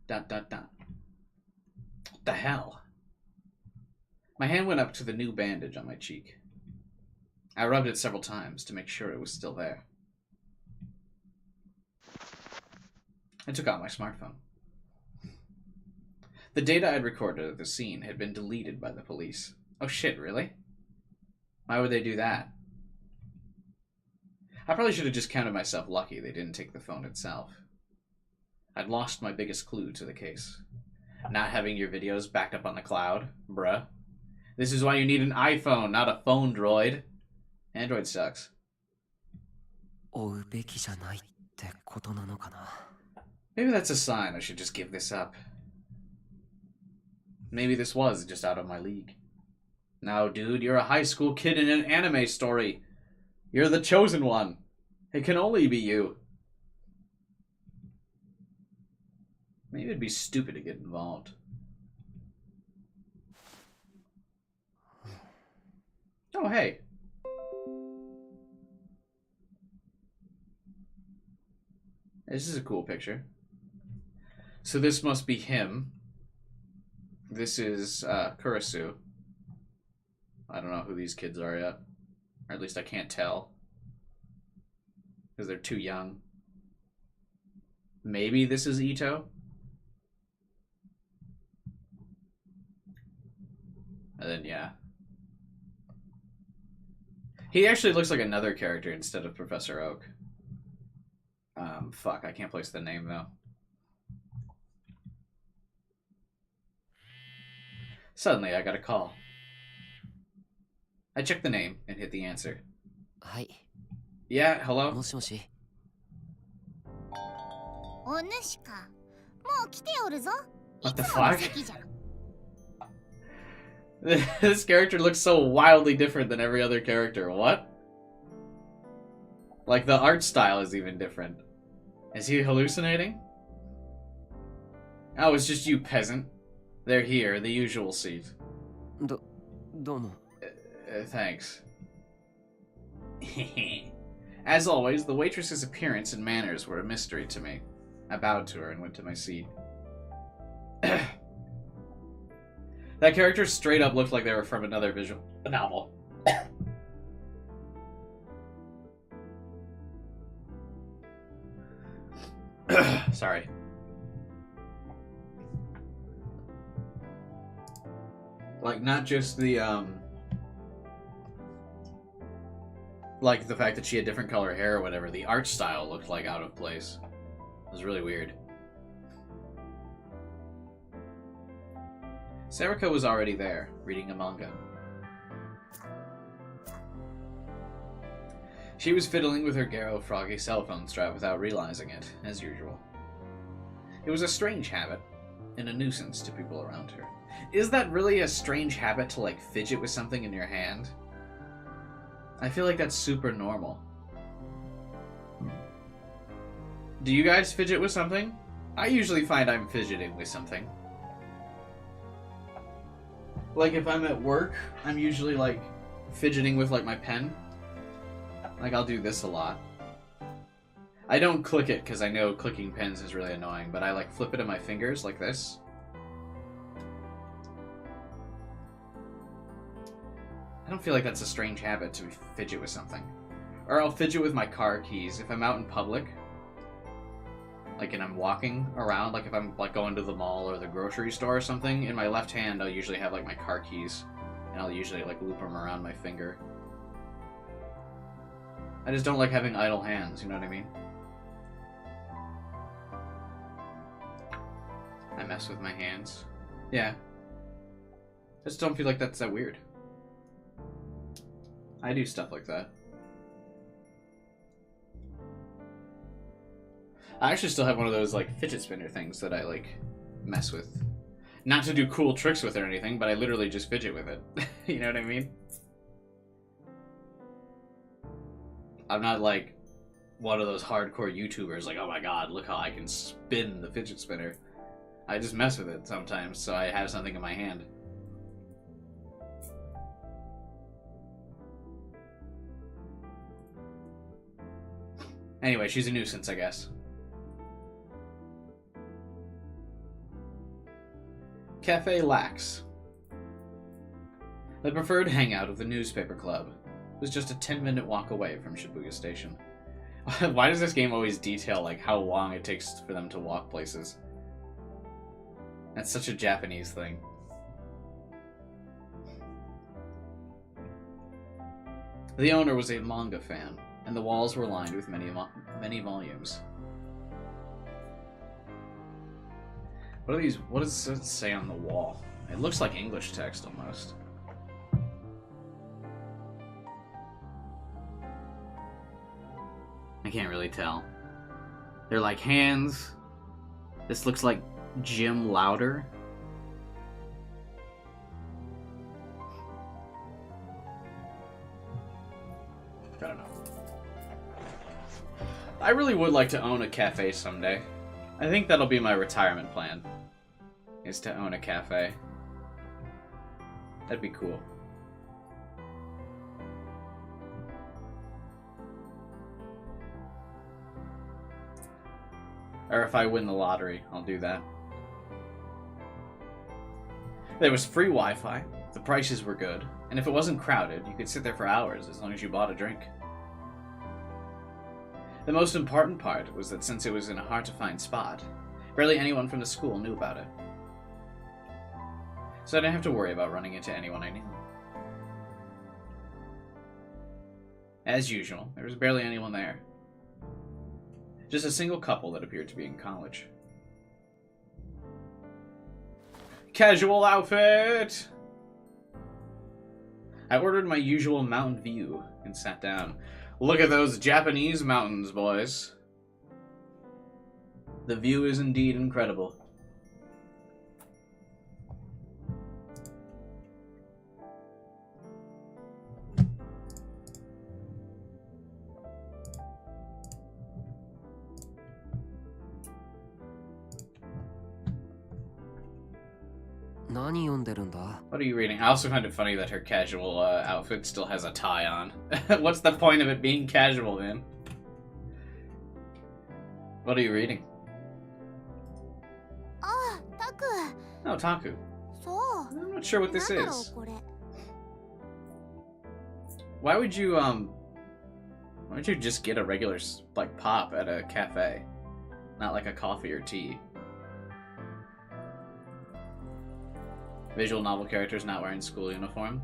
Dot, dot, dot. What the hell? My hand went up to the new bandage on my cheek. I rubbed it several times to make sure it was still there. I took out my smartphone. The data I'd recorded at the scene had been deleted by the police. Oh shit, really? Why would they do that? I probably should have just counted myself lucky they didn't take the phone itself. I'd lost my biggest clue to the case. Not having your videos backed up on the cloud, bruh. This is why you need an iPhone, not a phone droid. Android sucks. Maybe that's a sign I should just give this up. Maybe this was just out of my league. No, dude, you're a high school kid in an anime story. You're the chosen one. It can only be you. Maybe it'd be stupid to get involved. Oh, hey. This is a cool picture. So this must be him. This is Kurisu. I don't know who these kids are yet. Or at least I can't tell. Because they're too young. Maybe this is Ito? And then, yeah. He actually looks like another character instead of Professor Oak. Fuck, I can't place the name, though. Suddenly, I got a call. I checked the name and hit the answer. Hi. Yeah, hello? もしもし。お主か。もう来ておるぞ。 What the いつもの fuck? 席じゃ。This character looks so wildly different than every other character. What? Like, the art style is even different. Is he hallucinating? Oh, it's just you, peasant. They're here, the usual seat. どうも。Thanks. As always, the waitress's appearance and manners were a mystery to me. I bowed to her and went to my seat. That character straight up looked like they were from another visual novel. Sorry. Like, not just the, like, the fact that she had different color hair or whatever. The art style looked, like, out of place. It was really weird. Sarika was already there, reading a manga. She was fiddling with her Garo Froggy cell phone strap without realizing it, as usual. It was a strange habit, and a nuisance to people around her. Is that really a strange habit to, like, fidget with something in your hand? I feel like that's super normal. Do you guys fidget with something? I usually find I'm fidgeting with something. Like, if I'm at work, I'm usually, like, fidgeting with, like, my pen. Like, I'll do this a lot. I don't click it, because I know clicking pens is really annoying, but I, like, flip it in my fingers, like this. I don't feel like that's a strange habit to fidget with something. Or I'll fidget with my car keys. If I'm out in public, like, and I'm walking around, like if I'm, like, going to the mall or the grocery store or something, in my left hand I'll usually have, like, my car keys. And I'll usually, like, loop them around my finger. I just don't like having idle hands, you know what I mean? I mess with my hands. Yeah. I just don't feel like that's that weird. I do stuff like that. I actually still have one of those, like, fidget spinner things that I, like, mess with. Not to do cool tricks with it or anything, but I literally just fidget with it. You know what I mean? I'm not, like, one of those hardcore YouTubers, like, oh my god, look how I can spin the fidget spinner. I just mess with it sometimes, so I have something in my hand. Anyway, she's a nuisance, I guess. Cafe Lax. The preferred hangout of the newspaper club was just a 10-minute walk away from Shibuya Station. Why does this game always detail, like, how long it takes for them to walk places? That's such a Japanese thing. The owner was a manga fan, and the walls were lined with many volumes. What are these? What does it say on the wall? It looks like English text almost. I can't really tell. They're like hands. This looks like Jim Louder. I don't know. I really would like to own a cafe someday. I think that'll be my retirement plan, is to own a cafe. That'd be cool. Or if I win the lottery, I'll do that. There was free Wi-Fi, the prices were good, and if it wasn't crowded, you could sit there for hours as long as you bought a drink. The most important part was that since it was in a hard-to-find spot, barely anyone from the school knew about it. So I didn't have to worry about running into anyone I knew. As usual, there was barely anyone there. Just a single couple that appeared to be in college. Casual outfit! I ordered my usual Mountain View and sat down. Look at those Japanese mountains, boys. The view is indeed incredible. What are you reading? I also find it funny that her casual outfit still has a tie on. What's the point of it being casual, man? What are you reading? Ah, Taku. No, Taku. そう I'm not sure what this なんだろう is. これ Why would you just get a regular, like, pop at a cafe? Not like a coffee or tea. Visual novel characters not wearing school uniform.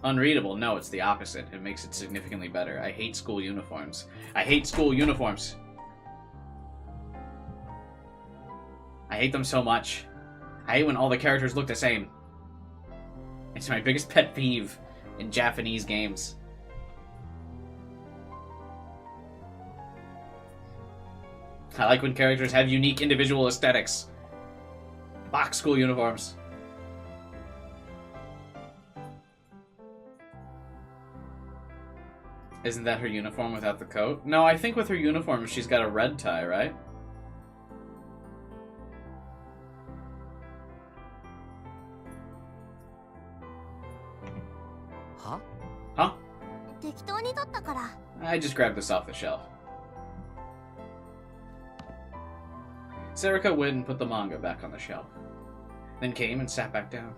Unreadable. No, it's the opposite. It makes it significantly better. I hate school uniforms. I hate school uniforms. I hate them so much. I hate when all the characters look the same. It's my biggest pet peeve in Japanese games. I like when characters have unique individual aesthetics. Box school uniforms. Isn't that her uniform without the coat? No, I think with her uniform she's got a red tie, right? Huh? Huh? 適当に取ったから I just grabbed this off the shelf. Sarika went and put the manga back on the shelf. Then came and sat back down.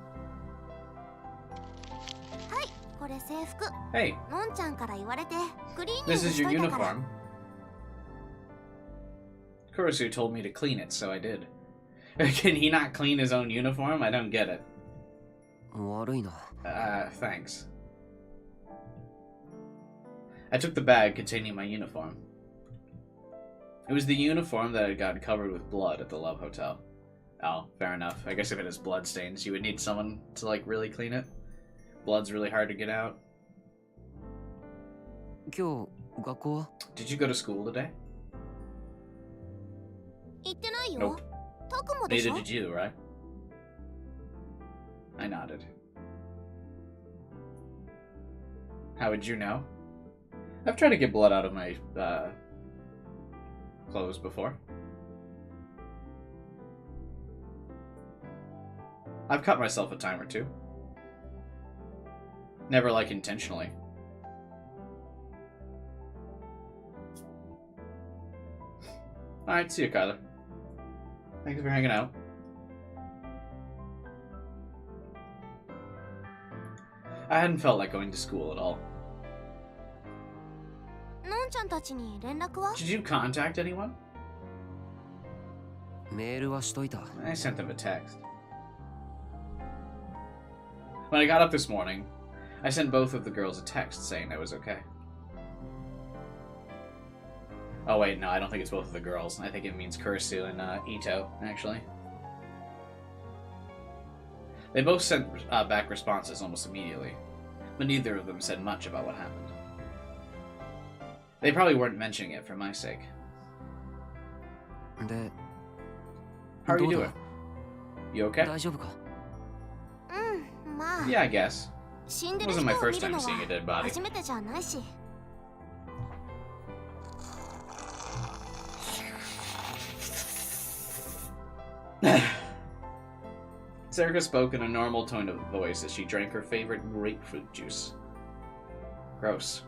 はいこれ制服 Hey, のんちゃんから言われてクリーニング this し is と your いたから uniform. Kurisu told me to clean it, so I did. Can he not clean his own uniform? I don't get it. 悪いな。 Thanks. I took the bag containing my uniform. It was the uniform that had gotten covered with blood at the Love Hotel. Oh, fair enough. I guess if it has blood stains, you would need someone to, like, really clean it. Blood's really hard to get out. 今日学校は？ Did you go to school today? 言ってないよ Nope. タクもでし Neither ょ did you, right? I nodded. How would you know? I've tried to get blood out of my, clothes before. I've cut myself a time or two. Never, like, intentionally. Alright, see you, Kyler. Thanks for hanging out. I hadn't felt like going to school at all. のんちゃんたちに連絡は Did you contact anyone? メールはしといた。 I sent them a text. When I got up this morning, I sent both of the girls a text saying I was okay. Oh wait, no, I don't think it's both of the girls. I think it means Kurisu and Ito, actually. They both sent back responses almost immediately, but neither of them said much about what happened. They probably weren't mentioning it for my sake. で、 How are you どう doing? だ？ You okay? 大丈夫か？うんまあ Yeah, I guess. 死んでる Wasn't 人 my を first 見る time の seeing a dead は body. 初めてじゃないし Sarika spoke in a normal tone of voice as she drank her favorite grapefruit juice. Gross.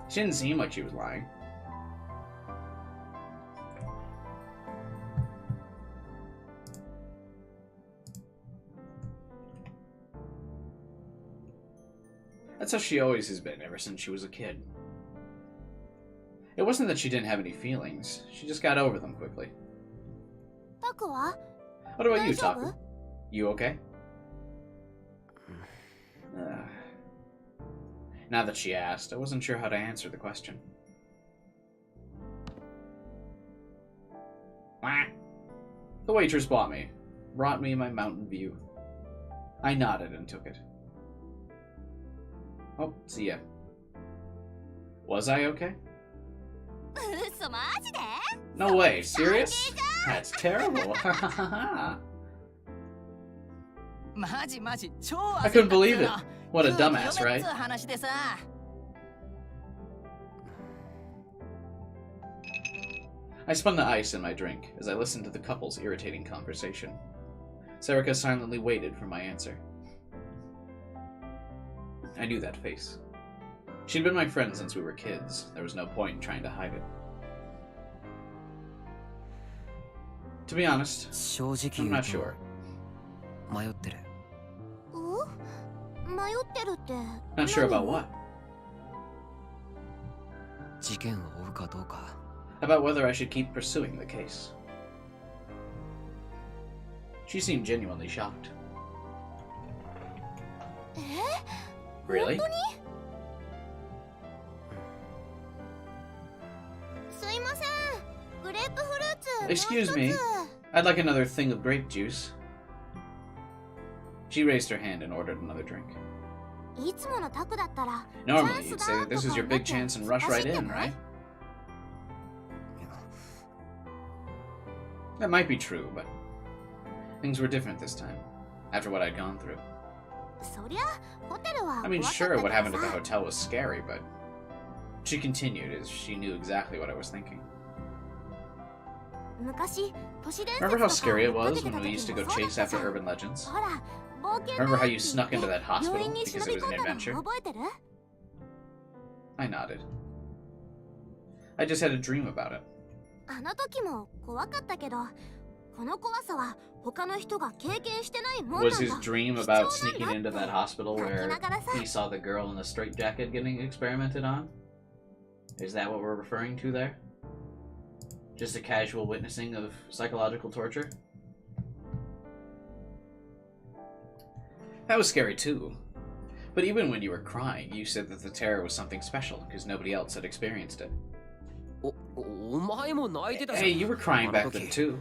She didn't seem like she was lying. That's how she always has been ever since she was a kid. It wasn't that she didn't have any feelings, she just got over them quickly. タクは What about you, 大丈夫 Taku? You okay? Now that she asked, I wasn't sure how to answer the question. Wah. The waitress brought me my Mountain View. I nodded and took it. Oh, see ya. Was I okay? 嘘マジで No way, serious? That's terrible. マジマジ超 I couldn't believe it. What a dumbass, right? 話でさ I spun the ice in my drink as I listened to the couple's irritating conversation. Sarika silently waited for my answer. I knew that face. She'd been my friend since we were kids. There was no point in trying to hide it. To be honest, 正直 I'm 言う not と sure. 迷ってる。迷ってるって Not sure about what? 事件を追うかどうか。 About whether I should keep pursuing the case. She seemed genuinely shocked. Really? すいません。グレープフルーツ。 Excuse me. I'd like another thing of grape juice. She raised her hand and ordered another drink. いつものタクだったら。 Normally, you'd say that this is your big chance and rush right in, right? That might be true, but things were different this time, after what I'd gone through. そりゃホテルは I mean, 怖かった sure, けど what happened at the さ hotel was scary, but she continued as she knew exactly what I was thinking. 昔都市伝説 Remember と how か scary it 追っ was かけて when た we 時 used to も go そうだっ chase た after じゃん urban legends? ほら冒険だ Remember how って you 言 snuck って into that hospital 病院に because 忍 it び was 込 an んだの adventure? 覚えてる I nodded. I just had a dream about it. あの時も怖かったけどこの怖さは他の人が経験してないもんなん Was だ his dream about sneaking into that hospital 泣き where ながらさ he saw the girl in the straitjacket getting experimented on? Is that what we're referring to there? Just a casual witnessing of psychological torture? That was scary too. But even when you were crying, you said that the terror was something special because nobody else had experienced it. お前も泣いてたじゃん。 Hey, you were crying back then too.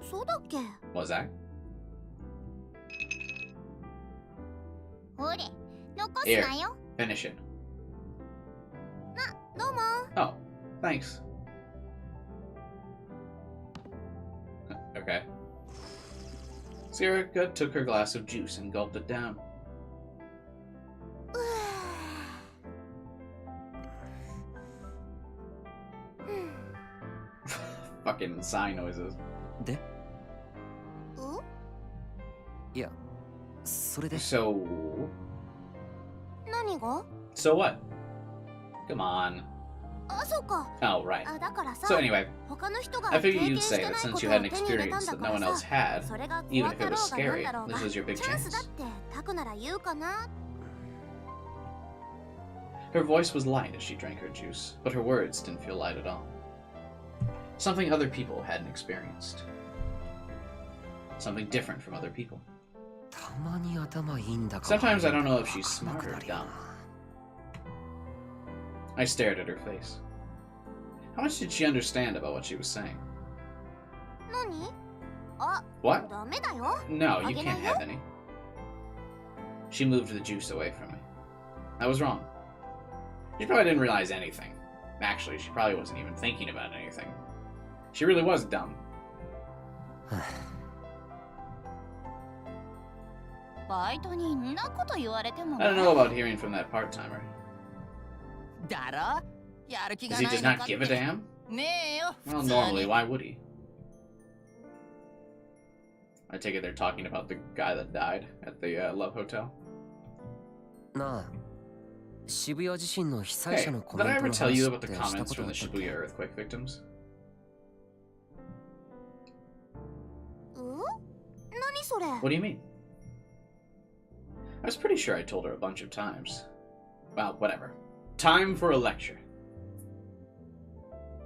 そうだっけ Was I? ほれ残す Here, なよ finish it. どうも Oh, thanks. Okay. Sierra took her glass of juice and gulped it down. Fucking sigh noises. でういや、それで So... 何が So what? Come on. あ、そうか Oh, right. あ、だからさ So anyway, 他の人が I 経 figured 験 you'd し say て that ない since こと you を had 手 an に入れたん experience だ that か no one ら else さ had, それが even 怖 if か it ろ was うがなん scary, だろう this was your big チャンスだっ chance. てタクなら言うかな Her voice was light as she drank her juice, but her words didn't feel light at all. Something other people hadn't experienced. Something different from other people. たまに頭いいんだか Sometimes I don't know if わ she's かんな smart く or なるよな dumb. I stared at her face. How much did she understand about what she was saying? 何あ、 What? ダメだよ No, you can't have any. She moved the juice away from me. I was wrong. She probably didn't realize anything. Actually, she probably wasn't even thinking about anything. She really was dumb. バイトにんなこと言われても I don't know about hearing from that part-timer. だろやる気 Does が he ない just の not かっ give a て damn? ねえよ Well, 普通 normally, に why would he? I take it they're talking about the guy that died at the Love Hotel. なあ、渋谷地震の被災 Hey, 者のコ did メ I ント ever の tell you 話 about って the した comments こと from あ the ったっ Shibuya け earthquake victims? 何それ What do you mean? I was pretty sure I told her a bunch of times. Well, whatever. Time for a lecture.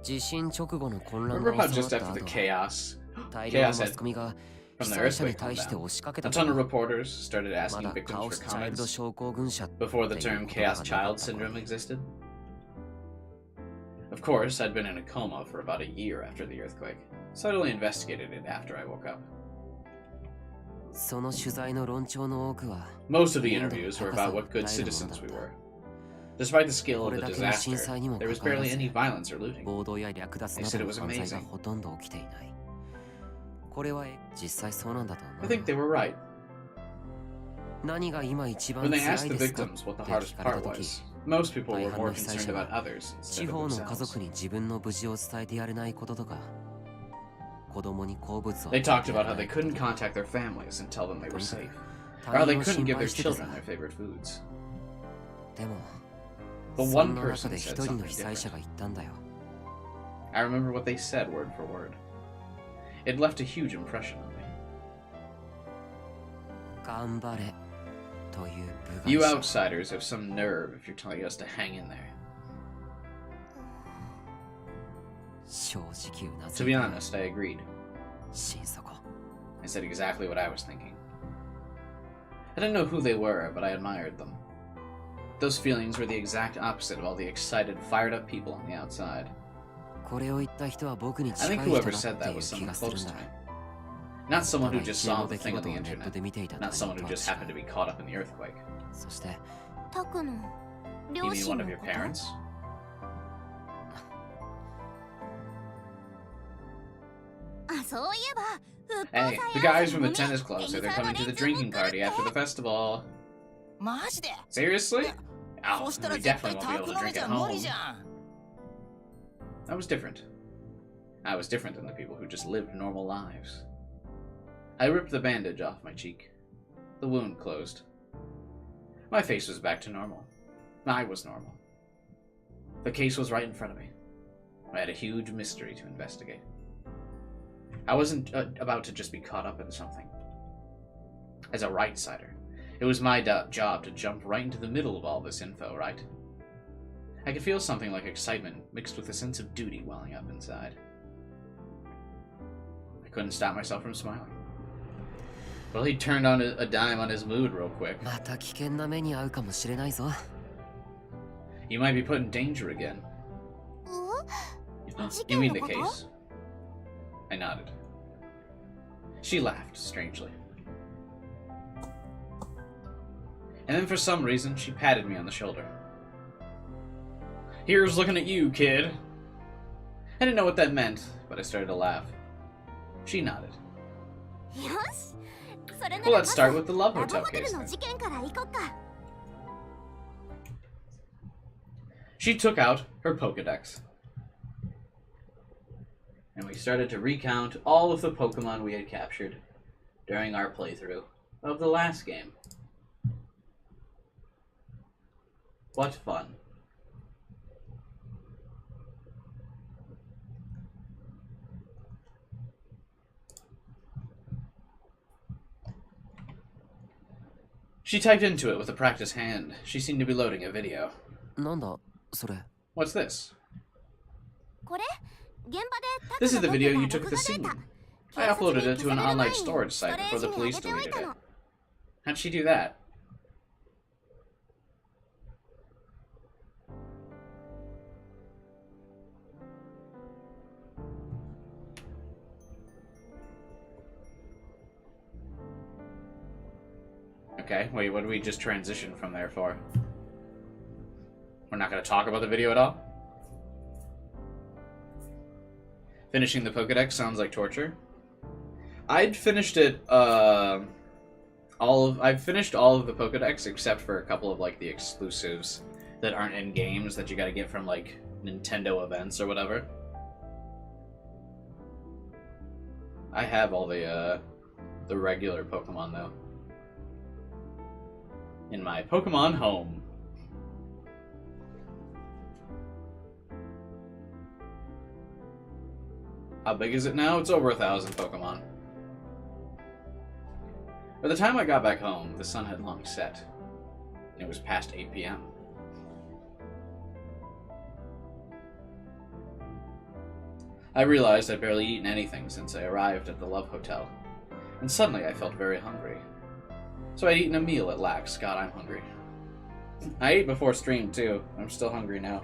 地震直後の混乱 Remember が how 収まっ just た after 後 the chaos, 大量の chaos マ had スコミが from 被 the 災者に earthquake 対 come して down, 押しかけ a た ton の of が reporters started ま asking だ victims カオ for スチャイルド comments 症候群者 before the っていう term 言葉 chaos がなか child った頃 syndrome existed. Of course, I'd been in a coma for about a year after the earthquake, so I'd only investigated it after I woke up. その取材の論調の多くは Most of the interviews were about what good citizens we were. Despite the scale of the これだけの震 disaster, 災にも there か was かわら barely ず any violence or looting. 暴動や略奪な They said ど it の was 犯罪が amazing. ほとんど起きていないこれは実際そうなんだと I 思 think they う were right. 何が今一番 When 辛 they い asked the ですか victims what the って hardest 聞かれ part た時 was, most people were 大半 more の被災 concerned 者 about が others 地 instead 方 of の家 themselves. 族に自分の無事を伝えてやれないこととか子供に好物を They 与え talked てや about れ how な they いこと couldn't contact their families and tell them they were safe, 他 or how 人 they を couldn't 心 give 配 their してて children さ their favorite foods. でも But そ one んな中 person で said 一人の something 被災者 different. が言ったんだよ I remember what they said word for word. It left a huge impression on me. 頑張れという部外 You 者 outsiders have some nerve if you're telling us to hang in there. 正直うな To ず be いた honest, I agreed. 心底 I said exactly what I was thinking. I didn't know who they were, but I admired them. Those feelings were the exact opposite of all the excited, fired-up people on the outside. これを言った人は僕に I 近い think 人だ whoever っ said て that いう was 気 someone がする close ん to だ me. Not た someone だ who 一 just 連 saw の the 出来 thing on 事 the をネット internet. で見ていただ Not け someone と who は just 違う happened to be caught up in the earthquake. そして タクの You 両 mean 親 one の of your こと parents? あ、そういえば復興 Hey, 祭 the あ guys る from の the に tennis club say they're テニサーの coming to the 連中も drinking 来るっ party て after the festival. マジで Seriously? そ Oh, したら we 絶対 definitely タ won't be ク able to の目 drink じ at ゃ無理 home. じゃん I was different. I was different than the people who just lived normal lives. I ripped the bandage off my cheek. The wound closed. My face was back to normal. I was normal. The case was right in front of me. I had a huge mystery to investigate. I wasn't about to just be caught up in something. As a right-sider, it was my job to jump right into the middle of all this info, right? I could feel something like excitement mixed with a sense of duty welling up inside. I couldn't stop myself from smiling. Well, he turned on a dime on his mood real quick. また危険な目に遭うかもしれないぞ You might be put in danger again. う You mean the case? I nodded. She laughed strangely. And then for some reason, she patted me on the shoulder. Here's looking at you, kid. I didn't know what that meant, but I started to laugh. She nodded. よしそれな Well, ら let's start with the Love ラブ Hotel ホテ case ルの then. 事件から行こっか She took out her Pokedex. And we started to recount all of the Pokemon we had captured during our playthrough of the last game. What fun. She typed into it with a practiced hand. She seemed to be loading a video. なんだそれ What's this? これ現場でタ This is ク the が video 撮 you ってた took 録 at the 画デー scene. タ I 警察 uploaded に it to 消 an される前 online に storage スト site レー before ジ the に police 上げておい deleted た it. の How'd she do that? Okay, wait, what did we just transition from there for? We're not going to talk about the video at all? Finishing the Pokedex sounds like torture. I'd finished it, I've finished all of the Pokedex except for a couple of, like, the exclusives that aren't in games that you gotta get from, like, Nintendo events or whatever. I have all the regular Pokemon, though. In my Pokemon home. How big is it now? It's over 1,000 Pokemon. By the time I got back home, the sun had long set. And it was past 8 p.m. I realized I'd barely eaten anything since I arrived at the Love Hotel. And suddenly I felt very hungry. So I'd eaten a meal at Lax. God, I'm hungry. I ate before stream, too. I'm still hungry now.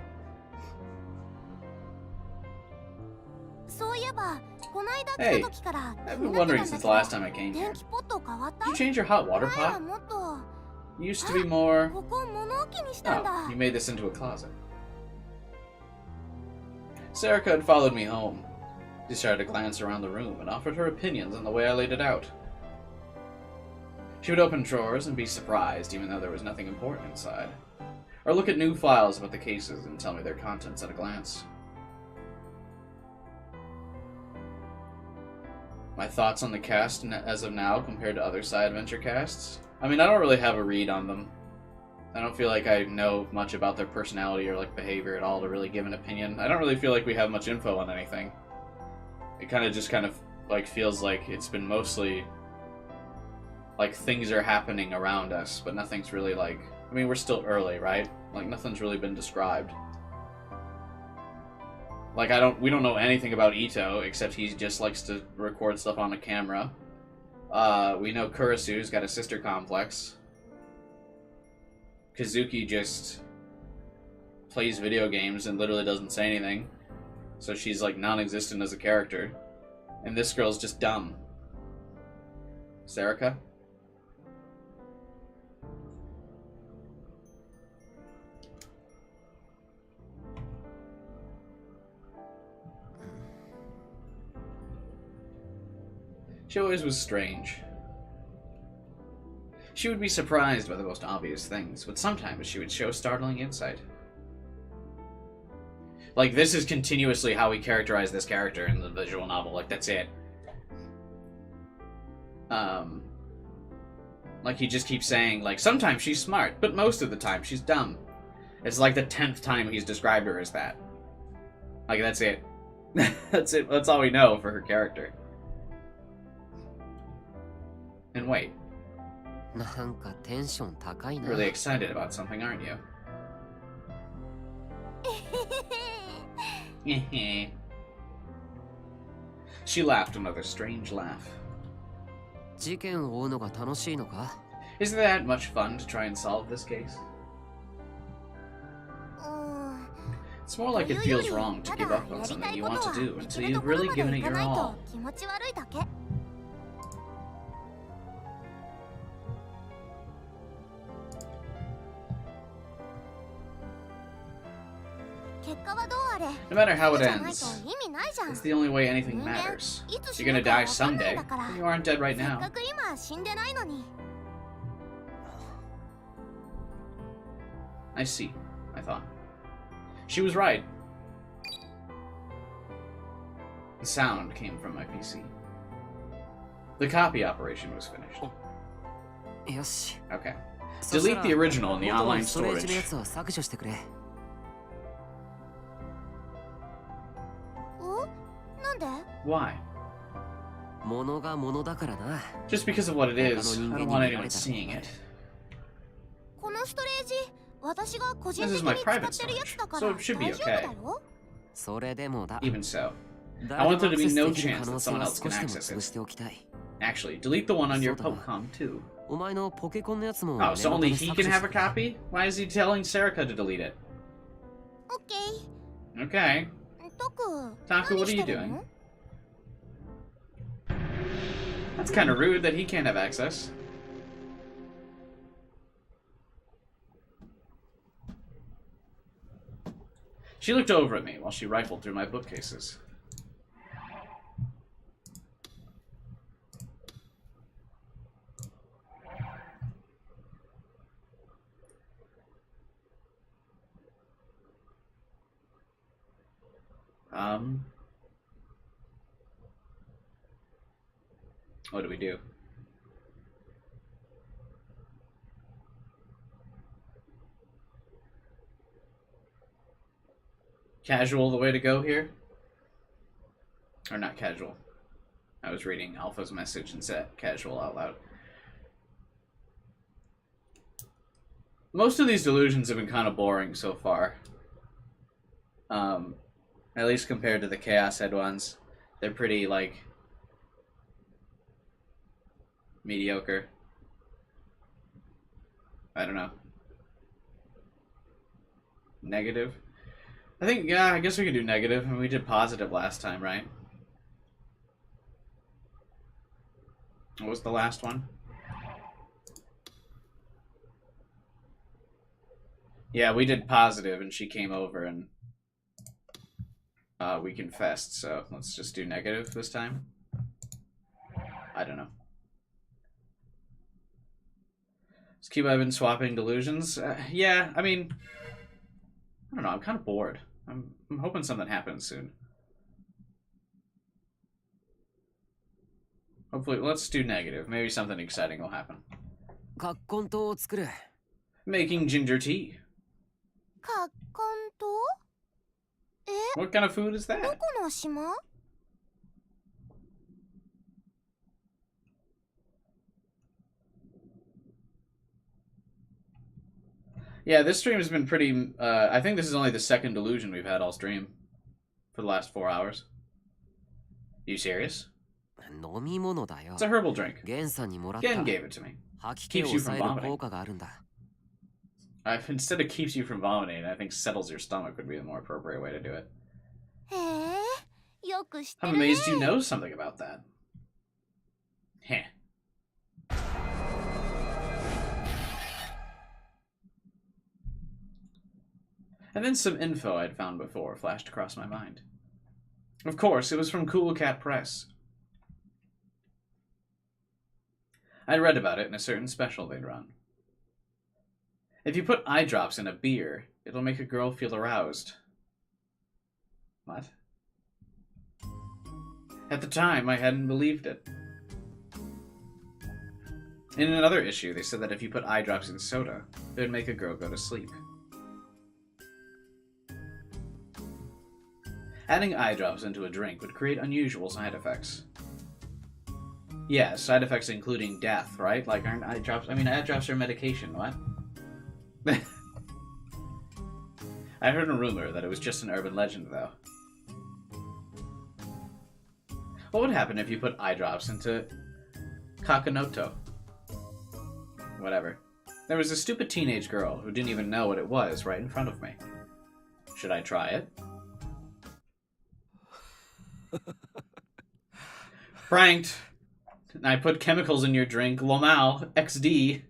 そういえばこの間来 Hey, た時から I've 気に been なって wondering たんだ since け the ど last time I came here. 電気ポット変わった Did you change your hot water 前は pot? もっと It used to be more... ここ物置にしたんだ Oh, you made this into a closet. Serica had followed me home. She started to glance around the room and offered her opinions on the way I laid it out. She would open drawers and be surprised even though there was nothing important inside. Or look at new files about the cases and tell me their contents at a glance. My thoughts on the cast as of now compared to other side adventure casts? I mean, I don't really have a read on them. I don't feel like I know much about their personality or like behavior at all to really give an opinion. I don't really feel like we have much info on anything. It kind of like feels like it's been mostly like things are happening around us, but nothing's really like, I mean, we're still early, right? Like nothing's really been described. Like we don't know anything about Ito except he just likes to record stuff on a camera. We know Kurisu's got a sister complex. Kazuki just plays video games and literally doesn't say anything. So she's like non-existent as a character. And this girl's just dumb. Serica? She always was strange. She would be surprised by the most obvious things, but sometimes she would show startling insight. Like, this is continuously how we characterize this character in the visual novel. Like, that's it. Like, he just keeps saying, like, sometimes she's smart, but most of the time she's dumb. It's like the 10th time he's described her as that. Like, that's it. That's it. That's all we know for her character. And wait. Really excited about something, aren't you? She laughed another strange laugh. Isn't that much fun to try and solve this case? It's more like it feels wrong to give up on something you want to do until you've really given it your all. No matter how it ends, it's the only way anything matters. You're gonna die someday, but you aren't dead right now. I see, I thought. She was right. The sound came from my PC. The copy operation was finished. Okay. Delete the original in the online storage. Why? Just because of what it is, I don't want anyone seeing it. This is my private storage, so it should be okay. Even so, I want there to be no chance that someone else can access it. Actually, delete the one on your Pokecom too. Oh, so only he can have a copy? Why is he telling Serica to delete it? Okay. Taku, what are you doing? That's kind of rude that he can't have access. She looked over at me while she rifled through my bookcases. What do we do? Casual the way to go here? Or not casual. I was reading Alpha's message and said casual out loud. Most of these delusions have been kind of boring so far. At least compared to the Chaos Head ones. They're pretty, like, mediocre. I don't know. Negative? I think, yeah, I guess we could do negative. I mean, we did positive last time, right? What was the last one? Yeah, we did positive, and she came over and we confessed, so let's just do negative this time. I don't know. Has Kiba been swapping delusions? Yeah, I mean, I don't know, I'm kind of bored. I'm hoping something happens soon. Hopefully, let's do negative. Maybe something exciting will happen. Making ginger tea. What kind of food is that? Yeah, this stream has been pretty... I think this is only the second delusion we've had all stream. For the last 4 hours. You serious? 飲み物だよ。 It's a herbal drink. ゲンさんにもらった。 Gen gave it to me. 吐き気を抑える効果があるんだ。 Instead of keeps you from vomiting, I think settles your stomach would be the more appropriate way to do it. へえ、よく知って I'm るね。 amazed you know something about that. Heh. And then some info I'd found before flashed across my mind. Of course, it was from Cool Cat Press. I'd read about it in a certain special they'd run. If you put eye drops in a beer, it'll make a girl feel aroused. What? At the time, I hadn't believed it. In another issue, they said that if you put eye drops in soda, it would make a girl go to sleep. Adding eye drops into a drink would create unusual side effects. Yeah, side effects including death, right? Like, aren't eye drops... I mean, eye drops are medication, what? I heard a rumor that it was just an urban legend, though. What would happen if you put eye drops into Kakanoto? Whatever. There was a stupid teenage girl who didn't even know what it was right in front of me. Should I try it? Pranked. I put chemicals in your drink. Lomao. XD.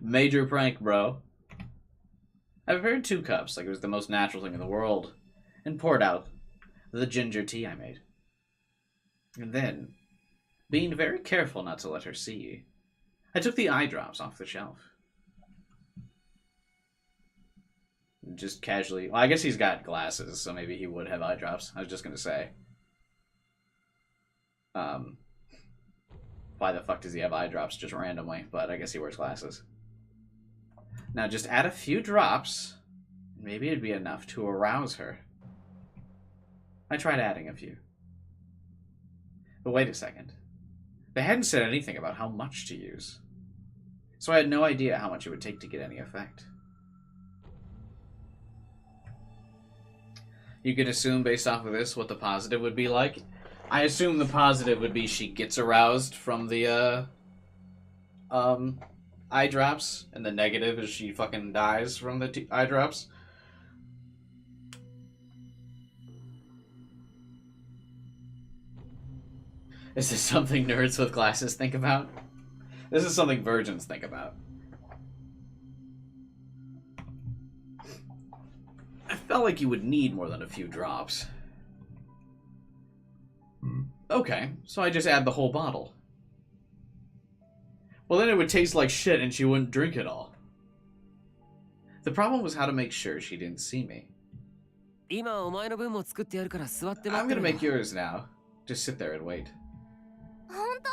Major prank, bro. I prepared 2 cups like it was the most natural thing in the world, and poured out the ginger tea I made. And then, being very careful not to let her see, I took the eye drops off the shelf. Just casually... Well, I guess he's got glasses, so maybe he would have eye drops. I was just gonna say. Why the fuck does he have eye drops just randomly? But I guess he wears glasses. Now just add a few drops. Maybe it'd be enough to arouse her. I tried adding a few. But wait a second. They hadn't said anything about how much to use. So I had no idea how much it would take to get any effect. You could assume based off of this what the positive would be like. I assume the positive would be she gets aroused from the eye drops, and the negative is she fucking dies from the eye drops. Is this something nerds with glasses think about? This is something virgins think about. I felt like you would need more than a few drops. Okay, so I just add the whole bottle. Well, then it would taste like shit and she wouldn't drink it all. The problem was how to make sure she didn't see me. I'm gonna make yours now. Just sit there and wait. 本当？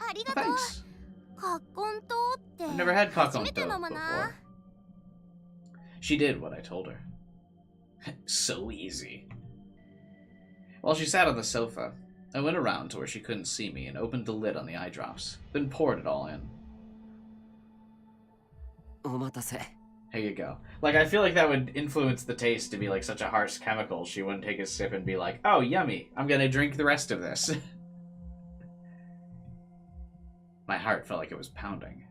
ありがとう。 Thanks. カッコン島って I've never had 初 kakonto めて飲むな。 before. She did what I told her. So easy. While she sat on the sofa, I went around to where she couldn't see me and opened the lid on the eye drops, then poured it all in. Here you go. Like, I feel like that would influence the taste to be like such a harsh chemical. She wouldn't take a sip and be like, oh, yummy, I'm gonna drink the rest of this. My heart felt like it was pounding.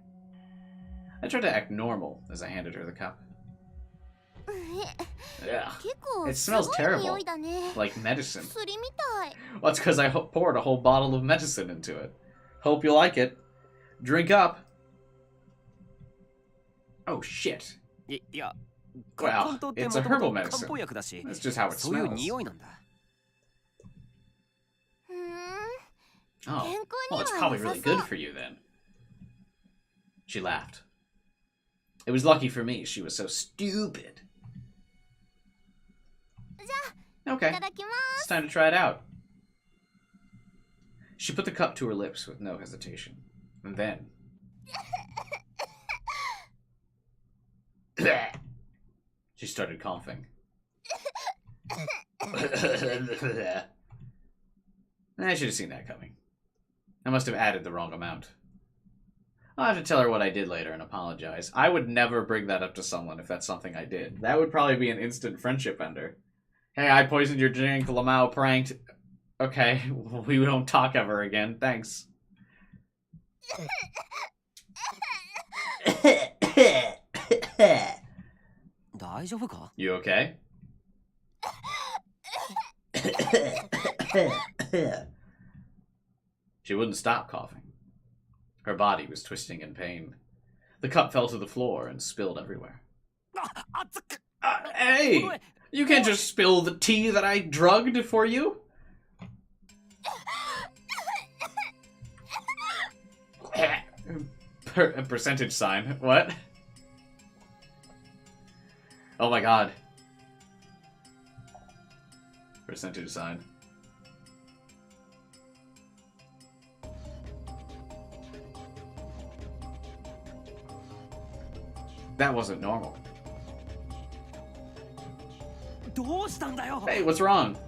I tried to act normal as I handed her the cup. Yeah, 結構 it す smells ごい terrible. 匂いだね。 Like medicine. 薬みたい。 Well, that's because I poured a whole bottle of medicine into it. Hope you like it. Drink up. Oh, shit. Well, it's a herbal medicine. That's just how it smells. ふーん。 Oh, 健康 well, に it's は probably 良さ really そう good for you then. She laughed. It was lucky for me she was so stupid. じゃあ、 Okay, いただきま it's time to try it out. She put the cup to her lips with no hesitation. And then... she started coughing. I should have seen that coming. I must have added the wrong amount. I'll have to tell her what I did later and apologize. I would never bring that up to someone if that's something I did. That would probably be an instant friendship ender. Hey, I poisoned your drink, Lamau pranked. Okay, we don't talk ever again. Thanks. You okay? She wouldn't stop coughing. Her body was twisting in pain. The cup fell to the floor and spilled everywhere. Hey! You can't just spill the tea that I drugged for you! Percentage sign. What? Oh my god. Percentage sign. That wasn't normal. Hey, what's wrong?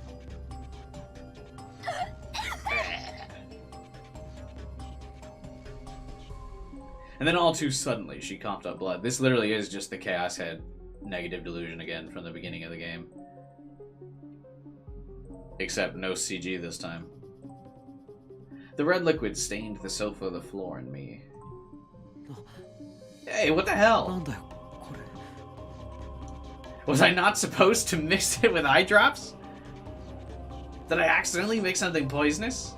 And then all too suddenly, she coughed up blood. This literally is just the Chaos Head negative delusion again from the beginning of the game. Except no CG this time. The red liquid stained the sofa, the floor, and me. Hey, what the hell? Was I not supposed to mix it with eye drops? Did I accidentally make something poisonous?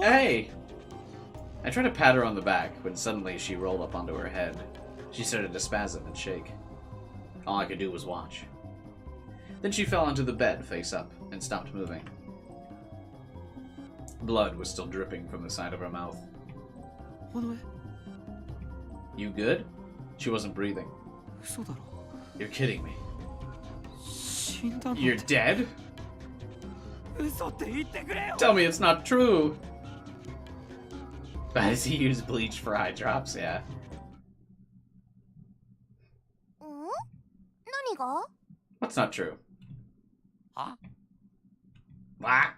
Hey! I tried to pat her on the back, when suddenly she rolled up onto her head. She started to spasm and shake. All I could do was watch. Then she fell onto the bed, face up, and stopped moving. Blood was still dripping from the side of her mouth. You good? She wasn't breathing. You're kidding me. You're dead? Tell me it's not true! Does he use bleach for eye drops? Yeah. What's not true? What?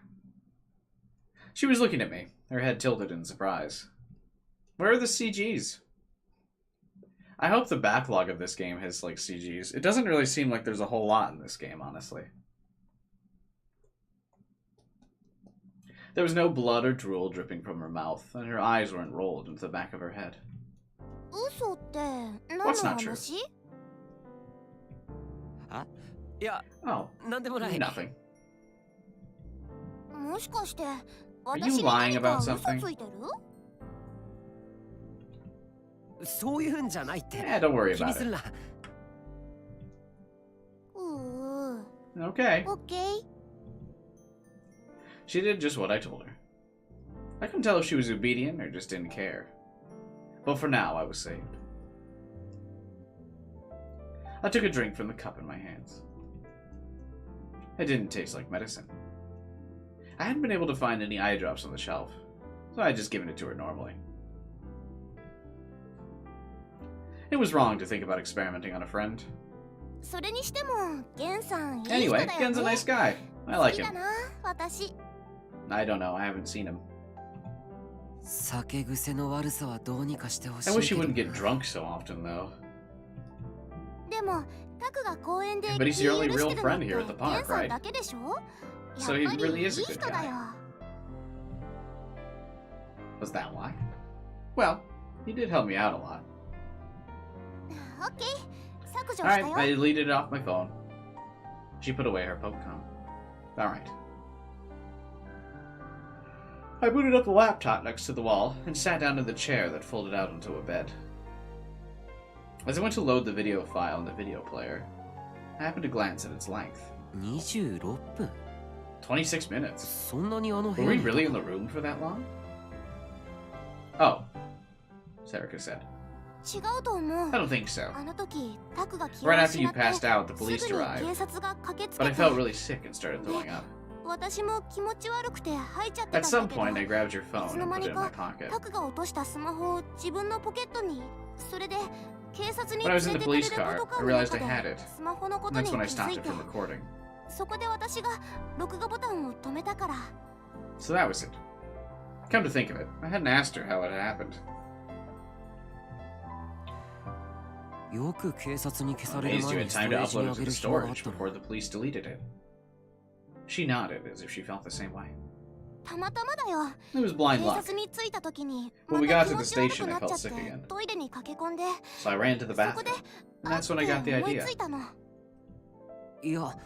She was looking at me, her head tilted in surprise. Where are the CGs? I hope the backlog of this game has, like, CGs. It doesn't really seem like there's a whole lot in this game, honestly. There was no blood or drool dripping from her mouth, and her eyes weren't rolled into the back of her head. What's not true? Oh, nothing. Are you lying about something? Yeah, don't worry about it. Okay. She did just what I told her. I couldn't tell if she was obedient or just didn't care. But for now, I was saved. I took a drink from the cup in my hands. It didn't taste like medicine. I hadn't been able to find any eye drops on the shelf, so I had just given it to her normally. It was wrong to think about experimenting on a friend. Anyway, Gen's a nice guy. I like him. I don't know, I haven't seen him. I wish he wouldn't get drunk so often, though. But he's your only real friend here at the park, right? So he really is a good guy. Was that why? Well, he did help me out a lot. Alright, I deleted it off my phone. She put away her Pokemon. Alright. I booted up the laptop next to the wall and sat down in the chair that folded out into a bed. As I went to load the video file in the video player, I happened to glance at its length. 26 minutes. Were we really in the room for that long? Oh, Sarika said. I don't think so. Right after you passed out, the police arrived. But I felt really sick and started throwing up. At some point, I grabbed your phone and put it in my pocket. When I was in the police car, I realized I had it. And that's when I stopped it from recording. So that was it. Come to think of it, I hadn't asked her how it had happened. よく警察に消さ I'm れる amazed 前 you に had スト time レ to ージに upload 上 it to げ the る暇があっ storage たの before the police deleted it. She nodded as if she felt the same way. たまたまだよ。 It was blind 警 luck, 察に着いた時に When ま we た got 気 to 持 the ち悪 station, くな I っちゃ felt って sick again. トイレに駆け込んで so I ran to the そこで bathroom. And that's when I あ got the って思い idea. ついたの。いや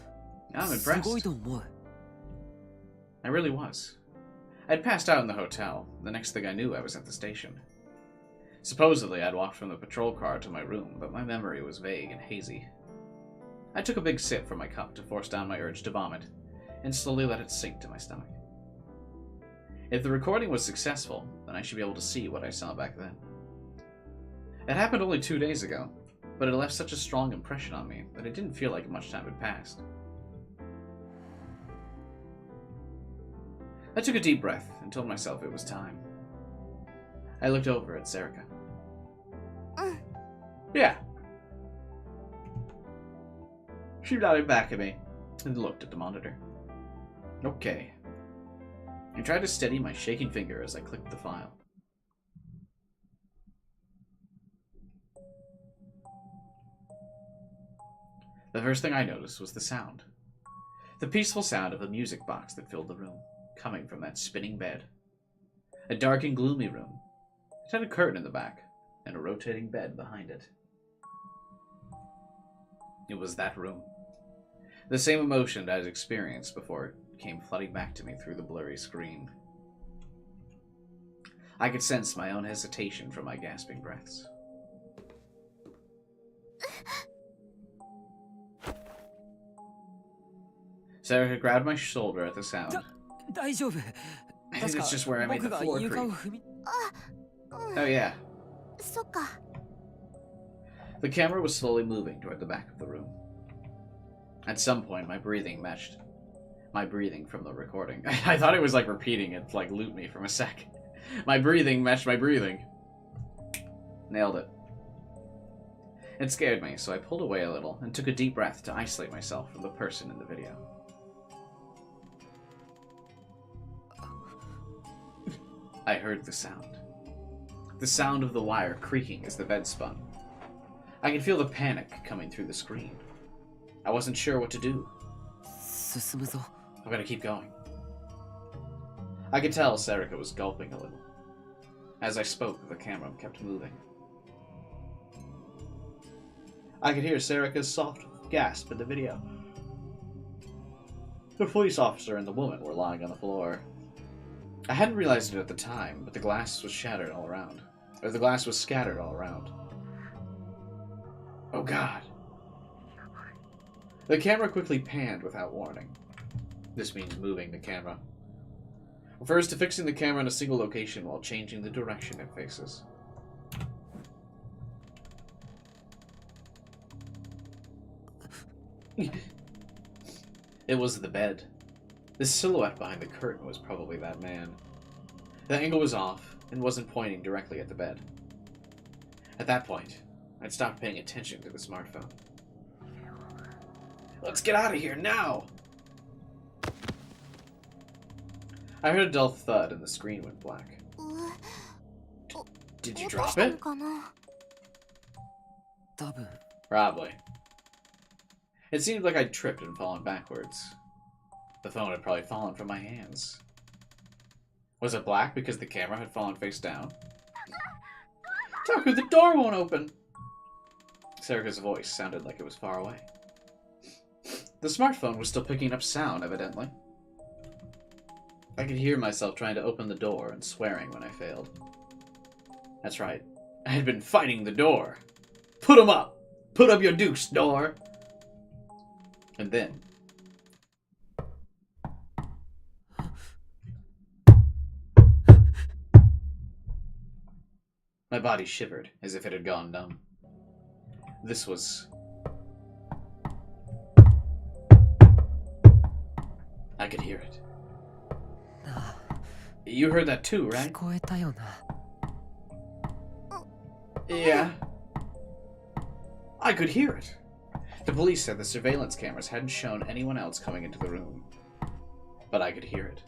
I'm すごい impressed. と思う I really was. I'd passed out in the hotel. The next thing I knew, I was at the station. Supposedly, I'd walked from the patrol car to my room, but my memory was vague and hazy. I took a big sip from my cup to force down my urge to vomit, and slowly let it sink to my stomach. If the recording was successful, then I should be able to see what I saw back then. It happened only 2 days ago, but it left such a strong impression on me that it didn't feel like much time had passed. I took a deep breath and told myself it was time. I looked over at Serica. Yeah. She nodded back at me and looked at the monitor. Okay. I tried to steady my shaking finger as I clicked the file. The first thing I noticed was the sound. The peaceful sound of a music box that filled the room, coming from that spinning bed. A dark and gloomy room. It had a curtain in the back, and a rotating bed behind it. It was that room. The same emotion I'd experienced before it came flooding back to me through the blurry screen. I could sense my own hesitation from my gasping breaths. Sarah grabbed my shoulder at the sound. 大丈夫 I think it's just where I made 僕 the が floor 床を creak. 踏み うん、 Oh yeah. そっか。 The camera was slowly moving toward the back of the room. At some point, my breathing matched my breathing from the recording. I thought it was like repeating it to like loop me from a sec. My breathing matched my breathing. Nailed it. It scared me, so I pulled away a little and took a deep breath to isolate myself from the person in the video. I heard the sound. The sound of the wire creaking as the bed spun. I could feel the panic coming through the screen. I wasn't sure what to do. 進むぞ I'm gonna keep going. I could tell Serica was gulping a little. As I spoke, the camera kept moving. I could hear Serica's soft gasp in the video. The police officer and the woman were lying on the floor. I hadn't realized it at the time, but the glass was shattered all around. Or the glass was scattered all around. Oh God. The camera quickly panned without warning. This means moving the camera. Refers to fixing the camera in a single location while changing the direction it faces. It was the bed. The silhouette behind the curtain was probably that man. The angle was off and wasn't pointing directly at the bed. At that point, I'd stopped paying attention to the smartphone. Let's get out of here now! I heard a dull thud and the screen went black. う Did you 落と drop したの it? かな。多分 Probably. It seemed like I'd tripped and fallen backwards. The phone had probably fallen from my hands. Was it black because the camera had fallen face down? Taku, the door won't open! Serica's voice sounded like it was far away. The smartphone was still picking up sound, evidently. I could hear myself trying to open the door and swearing when I failed. That's right. I had been fighting the door. Put 'em up! Put up your dukes, door! And then... my body shivered as if it had gone numb. This was... I could hear it. You heard that too, 聞 right? こえたよな Yeah. I could hear it. The police said the surveillance cameras hadn't shown anyone else coming into the room. But I could hear it.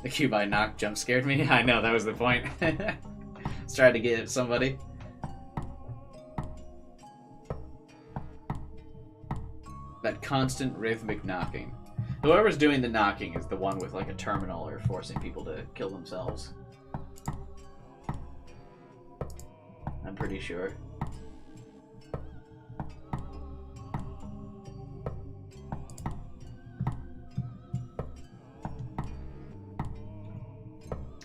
The cube I knocked jump scared me. I know, that was the point. Let's try to get somebody. That constant rhythmic knocking. Whoever's doing the knocking is the one with like a terminal or forcing people to kill themselves. I'm pretty sure.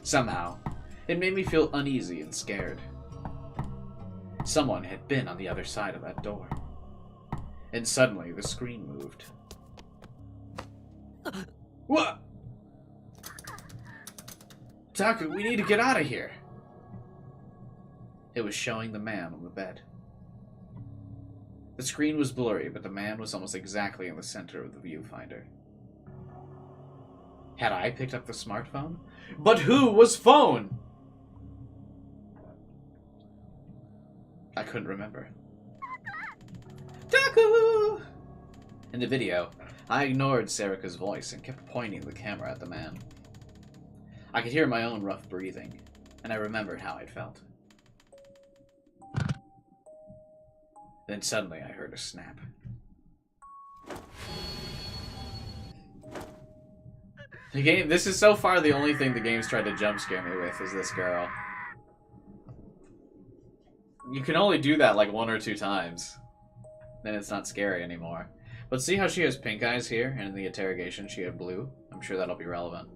Somehow, it made me feel uneasy and scared. Someone had been on the other side of that door. And suddenly, the screen moved. What? Taku, we need to get out of here. It was showing the man on the bed. The screen was blurry, but the man was almost exactly in the center of the viewfinder. Had I picked up the smartphone? But who was phone? I couldn't remember. Taku! In the video, I ignored Sarika's voice and kept pointing the camera at the man. I could hear my own rough breathing, and I remembered how I'd felt. Then suddenly I heard a snap. The game, this is so far the only thing the game's tried to jump scare me with is this girl. You can only do that like 1 or 2 times. Then it's not scary anymore. But see how she has pink eyes here, and in the interrogation she had blue? I'm sure that'll be relevant.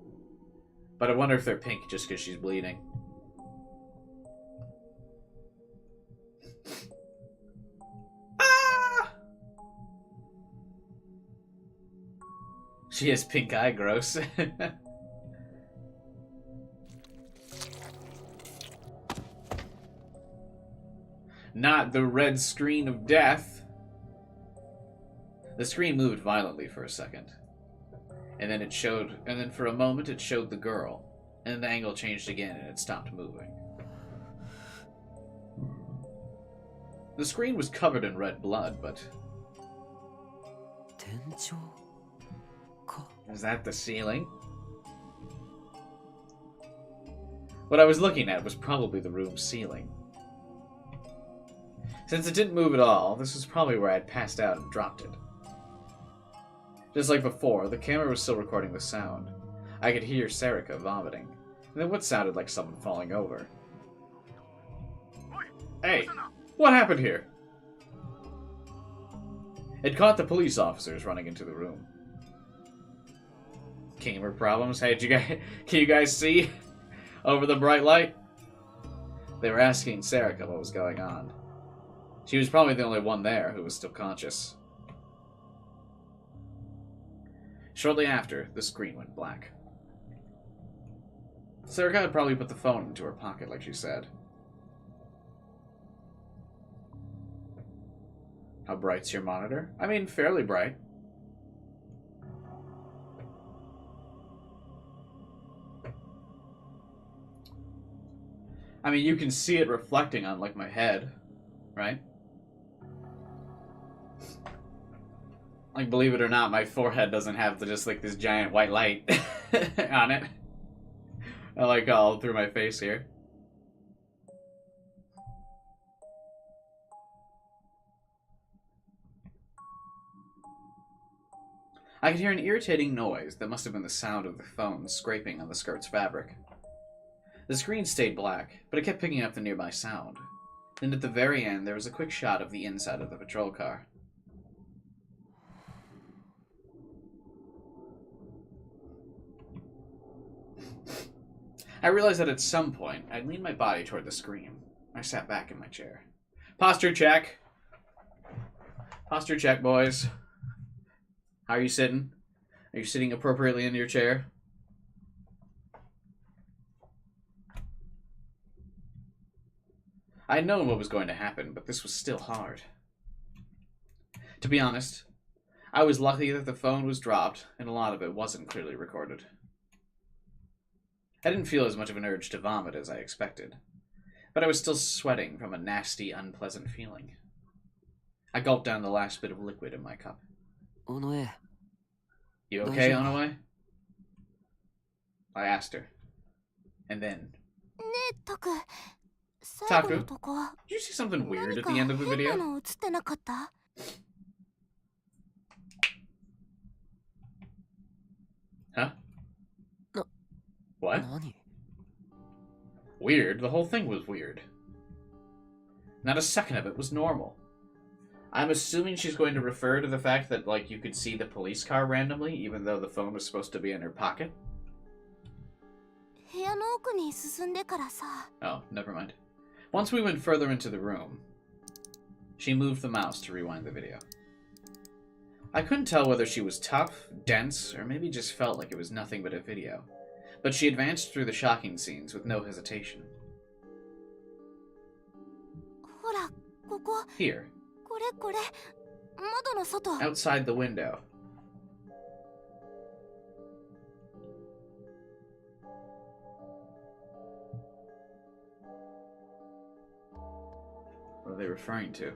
But I wonder if they're pink just because she's bleeding. Ah! She has pink eye, gross. Not the red screen of death. The screen moved violently for a second. And then for a moment it showed the girl. And then the angle changed again and it stopped moving. The screen was covered in red blood, but... Is that the ceiling? What I was looking at was probably the room's ceiling. Since it didn't move at all, this was probably where I'd passed out and dropped it. Just like before, the camera was still recording the sound. I could hear Sarika vomiting, and then what sounded like someone falling over. Hey, what happened here? It caught the police officers running into the room. Gamer problems? Hey, can you guys see over the bright light? They were asking Sarika what was going on. She was probably the only one there who was still conscious. Shortly after, the screen went black. Sarika had probably put the phone into her pocket like she said. How bright's your monitor? I mean, fairly bright. I mean, you can see it reflecting on, like, my head, right? Like, believe it or not, my forehead doesn't have just, like, this giant white light on it. I like all through my face here. I could hear an irritating noise that must have been the sound of the phone scraping on the skirt's fabric. The screen stayed black, but it kept picking up the nearby sound. Then at the very end, there was a quick shot of the inside of the patrol car. I realized that at some point, I'd lean my body toward the screen. I sat back in my chair. Posture check. Posture check, boys. How are you sitting? Are you sitting appropriately in your chair? I had known what was going to happen, but this was still hard. To be honest, I was lucky that the phone was dropped, and a lot of it wasn't clearly recorded. I didn't feel as much of an urge to vomit as I expected, but I was still sweating from a nasty, unpleasant feeling. I gulped down the last bit of liquid in my cup. Onoe. You okay, Onoe? I asked her. And then... ねえタク、最後のとこ Did you see something weird 何 at か the end of the 変 video? なの映ってなかった？ Huh? What? 何？ Weird? The whole thing was weird. Not a second of it was normal. I'm assuming she's going to refer to the fact that, like, you could see the police car randomly, even though the phone was supposed to be in her pocket. 部屋の奥に進んでからさ。 Oh, never mind. Once we went further into the room, she moved the mouse to rewind the video. I couldn't tell whether she was tough, dense, or maybe just felt like it was nothing but a video. But she advanced through the shocking scenes with no hesitation. ほら、ここ。 Here, これこれ。窓の外。 outside the window. What are they referring to?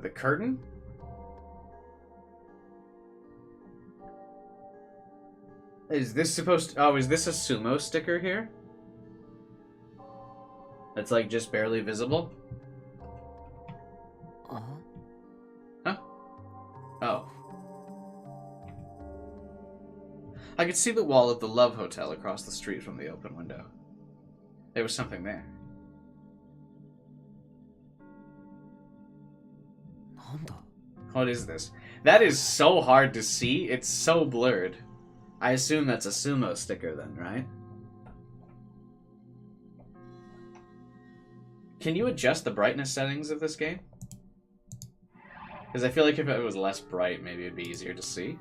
The curtain? Is this supposed to... Oh, is this a sumo sticker here? That's, like, just barely visible? Huh? Oh. I could see the wall of the Love Hotel across the street from the open window. There was something there. なんだ？ What is this? That is so hard to see. It's so blurred. I assume that's a sumo sticker then, right? Can you adjust the brightness settings of this game? Because I feel like if it was less bright, maybe it'd be easier to see.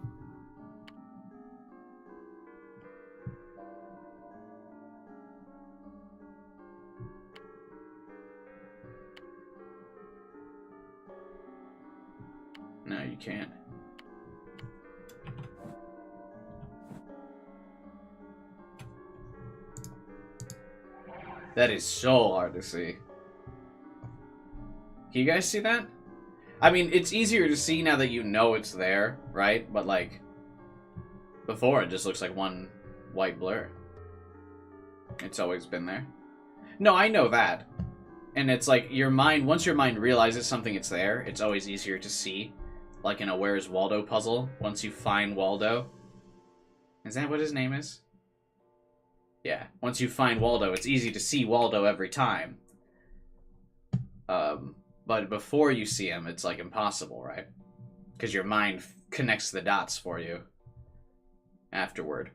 No, you can't. That is so hard to see. Can you guys see that? I mean, it's easier to see now that you know it's there, right? But, like, before it just looks like one white blur. It's always been there. No, I know that. And it's like, your mind, once your mind realizes something it's there, it's always easier to see. Like in a Where's Waldo puzzle, once you find Waldo. Is that what his name is? Yeah, once you find Waldo, it's easy to see Waldo every time. But before you see him, it's like impossible, right? Because your mind connects the dots for you afterward.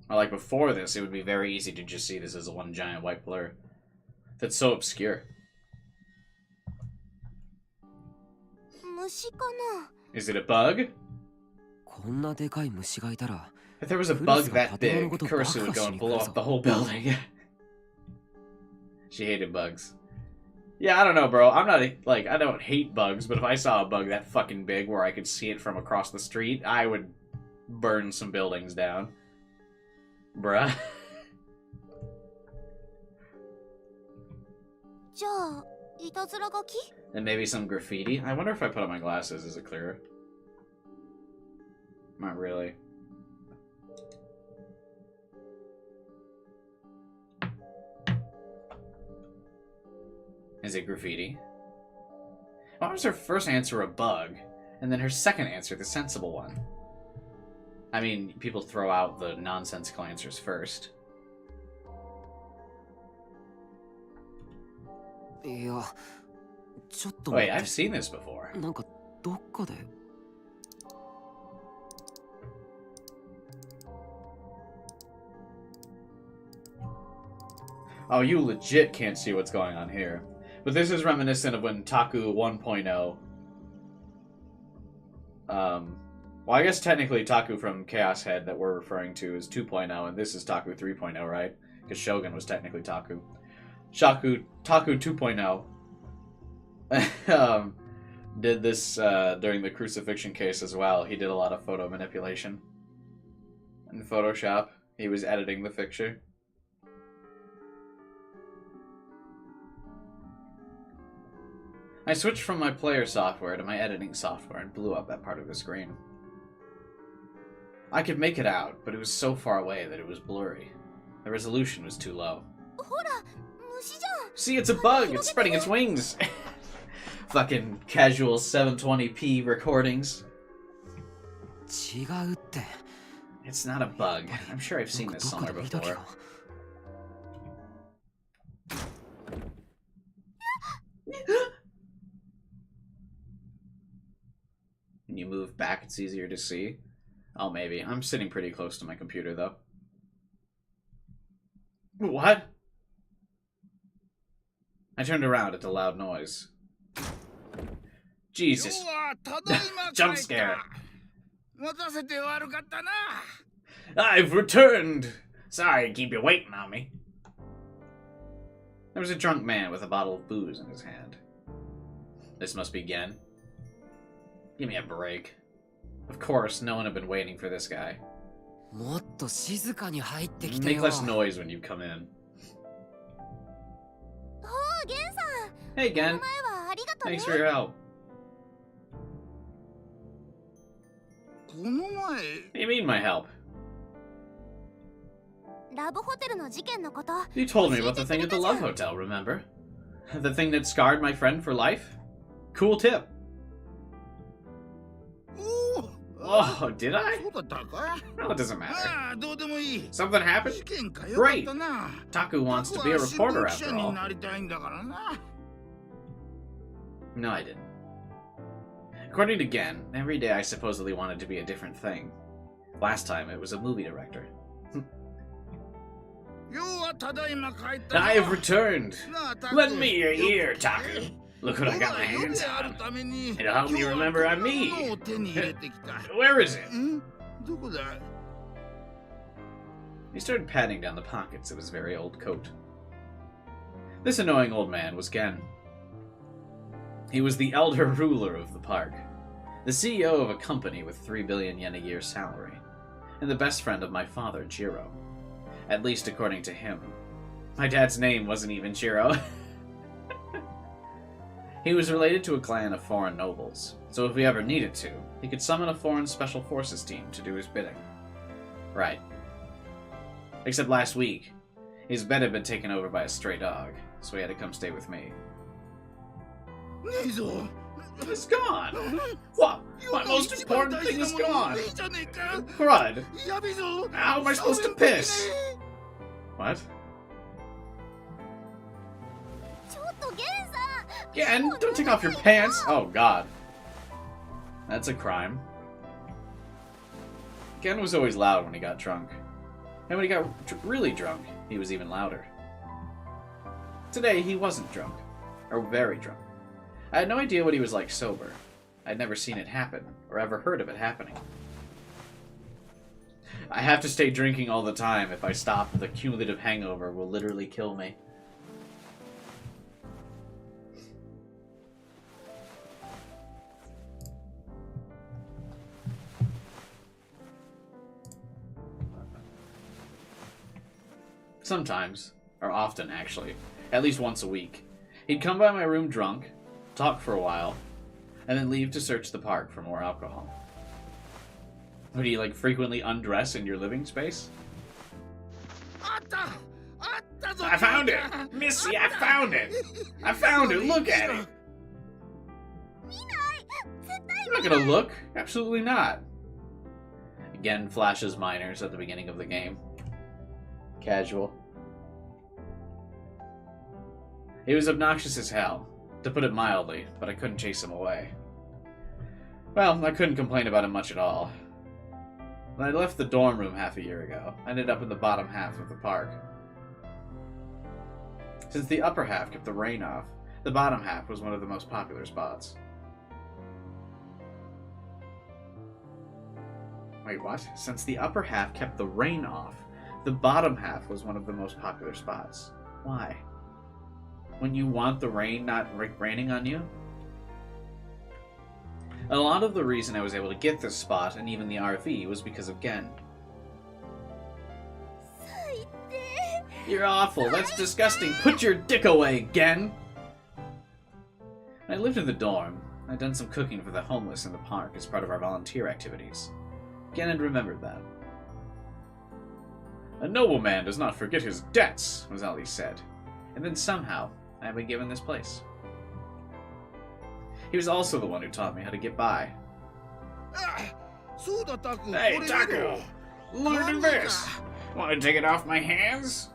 Or like before this, it would be very easy to just see this as one giant white blur. That's so obscure. 虫かな？ Is it a bug? こんなでかい虫がいたら、 If there was a bug that big, Kurisu would go and blow up the whole building. She hated bugs. Yeah, I don't know, bro. I'm not, like, I don't hate bugs, but if I saw a bug that fucking big where I could see it from across the street, I would burn some buildings down. Bruh. じゃあ、いたずら書き？ And maybe some graffiti? I wonder if I put on my glasses, is it clearer? Not really. Is it graffiti? Why was her first answer a bug, and then her second answer the sensible one? I mean, people throw out the nonsensical answers first. いや、ちょっと Wait, 待 I've って。 seen this before. なんかどっかで。 Oh, you legit can't see what's going on here. But this is reminiscent of when Taku 1.0... Well, I guess technically Taku from Chaos Head that we're referring to is 2.0, and this is Taku 3.0, right? Because Shogun was technically Taku. Taku 2.0 did this during the crucifixion case as well. He did a lot of photo manipulation. In Photoshop, he was editing the picture. I switched from my player software to my editing software and blew up that part of the screen. I could make it out, but it was so far away that it was blurry. The resolution was too low. ほら、虫じゃん。 See, it's a bug! It's spreading its wings! Fucking casual 720p recordings. 違うって。 It's not a bug. I'm sure I've seen this どこ somewhere で見たけ before. ど。When you move back, it's easier to see. Oh, maybe. I'm sitting pretty close to my computer, though. What? I turned around at the loud noise. Jesus. Jump scare. I've returned! Sorry to keep you waiting on me. There was a drunk man with a bottle of booze in his hand. This must be Gen. Give me a break. Of course, no one had been waiting for this guy. もっと静かに入ってきて Make よ。 less noise when you come in. おー、ゲンさん。 Hey, この Gen. 前はありがとね。 Thanks for your help. この前 What do you mean, my help? ラブホテルの事件のこと。 You told me about the thing at the Love Hotel, remember? The thing that scarred my friend for life? Cool tip. おお Oh, did I? そうだったか No, it doesn't matter. ああどうでもいい Something happened? 事件かよかったな Taku wants to be a 僕は新 reporter 聞記者 after に all. なりたいんだからな No, I didn't. According to Gen, every day I supposedly wanted to be a different thing. Last time, it was a movie director. ようはただいま帰ったな I have returned! なあタク Lend me your ear, Taku! Look what I got my 僕 hands が夜である on. ために It'll help me 今日は remember I'm こんな me. ものを手に入れてきた Where is it? んどこだ He started patting down the pockets of his very old coat. This annoying old man was Gen. He was the elder ruler of the park, the CEO of a company with 3 billion yen a year salary, and the best friend of my father, Jiro. At least according to him. My dad's name wasn't even Jiro. He was related to a clan of foreign nobles, so if we ever needed to, he could summon a foreign special forces team to do his bidding. Right. Except last week, his bed had been taken over by a stray dog, so he had to come stay with me. ねえぞ It's gone! What? My most important thing is gone! ねえじゃねえか Crud! やべえぞ How am I supposed to piss? What? ちょっとゲンさん。 Again, don't take off your pants! Oh god. That's a crime. Gen was always loud when he got drunk. And when he got really drunk, he was even louder. Today, he wasn't drunk. Or very drunk. I had no idea what he was like sober. I'd never seen it happen, or ever heard of it happening. I have to stay drinking all the time. If I stop, the cumulative hangover will literally kill me. Sometimes, or often actually, at least once a week, he'd come by my room drunk, talk for a while, and then leave to search the park for more alcohol. Would he, like, frequently undress in your living space? あったあったぞ I found it! Missy, I found it! I found it! Look at it! 見ない絶対 I'm not gonna look. Absolutely not. Again, flashes minors at the beginning of the game. Casual. He was obnoxious as hell, to put it mildly, but I couldn't chase him away. Well, I couldn't complain about him much at all. When I left the dorm room half a year ago, I ended up in the bottom half of the park. Since the upper half kept the rain off, the bottom half was one of the most popular spots. Wait, what? Since the upper half kept the rain off, the bottom half was one of the most popular spots. Why? When you want the rain not raining on you? A lot of the reason I was able to get this spot and even the RV was because of Gen. 最低 You're awful. That's disgusting. Put your dick away, Gen! When I lived in the dorm, I'd done some cooking for the homeless in the park as part of our volunteer activities. Gen had remembered that. A nobleman does not forget his debts, was all he said. And then somehow, I had been given this place. He was also the one who taught me how to get by. Hey, Taku! Look at this! Want to take it off my hands?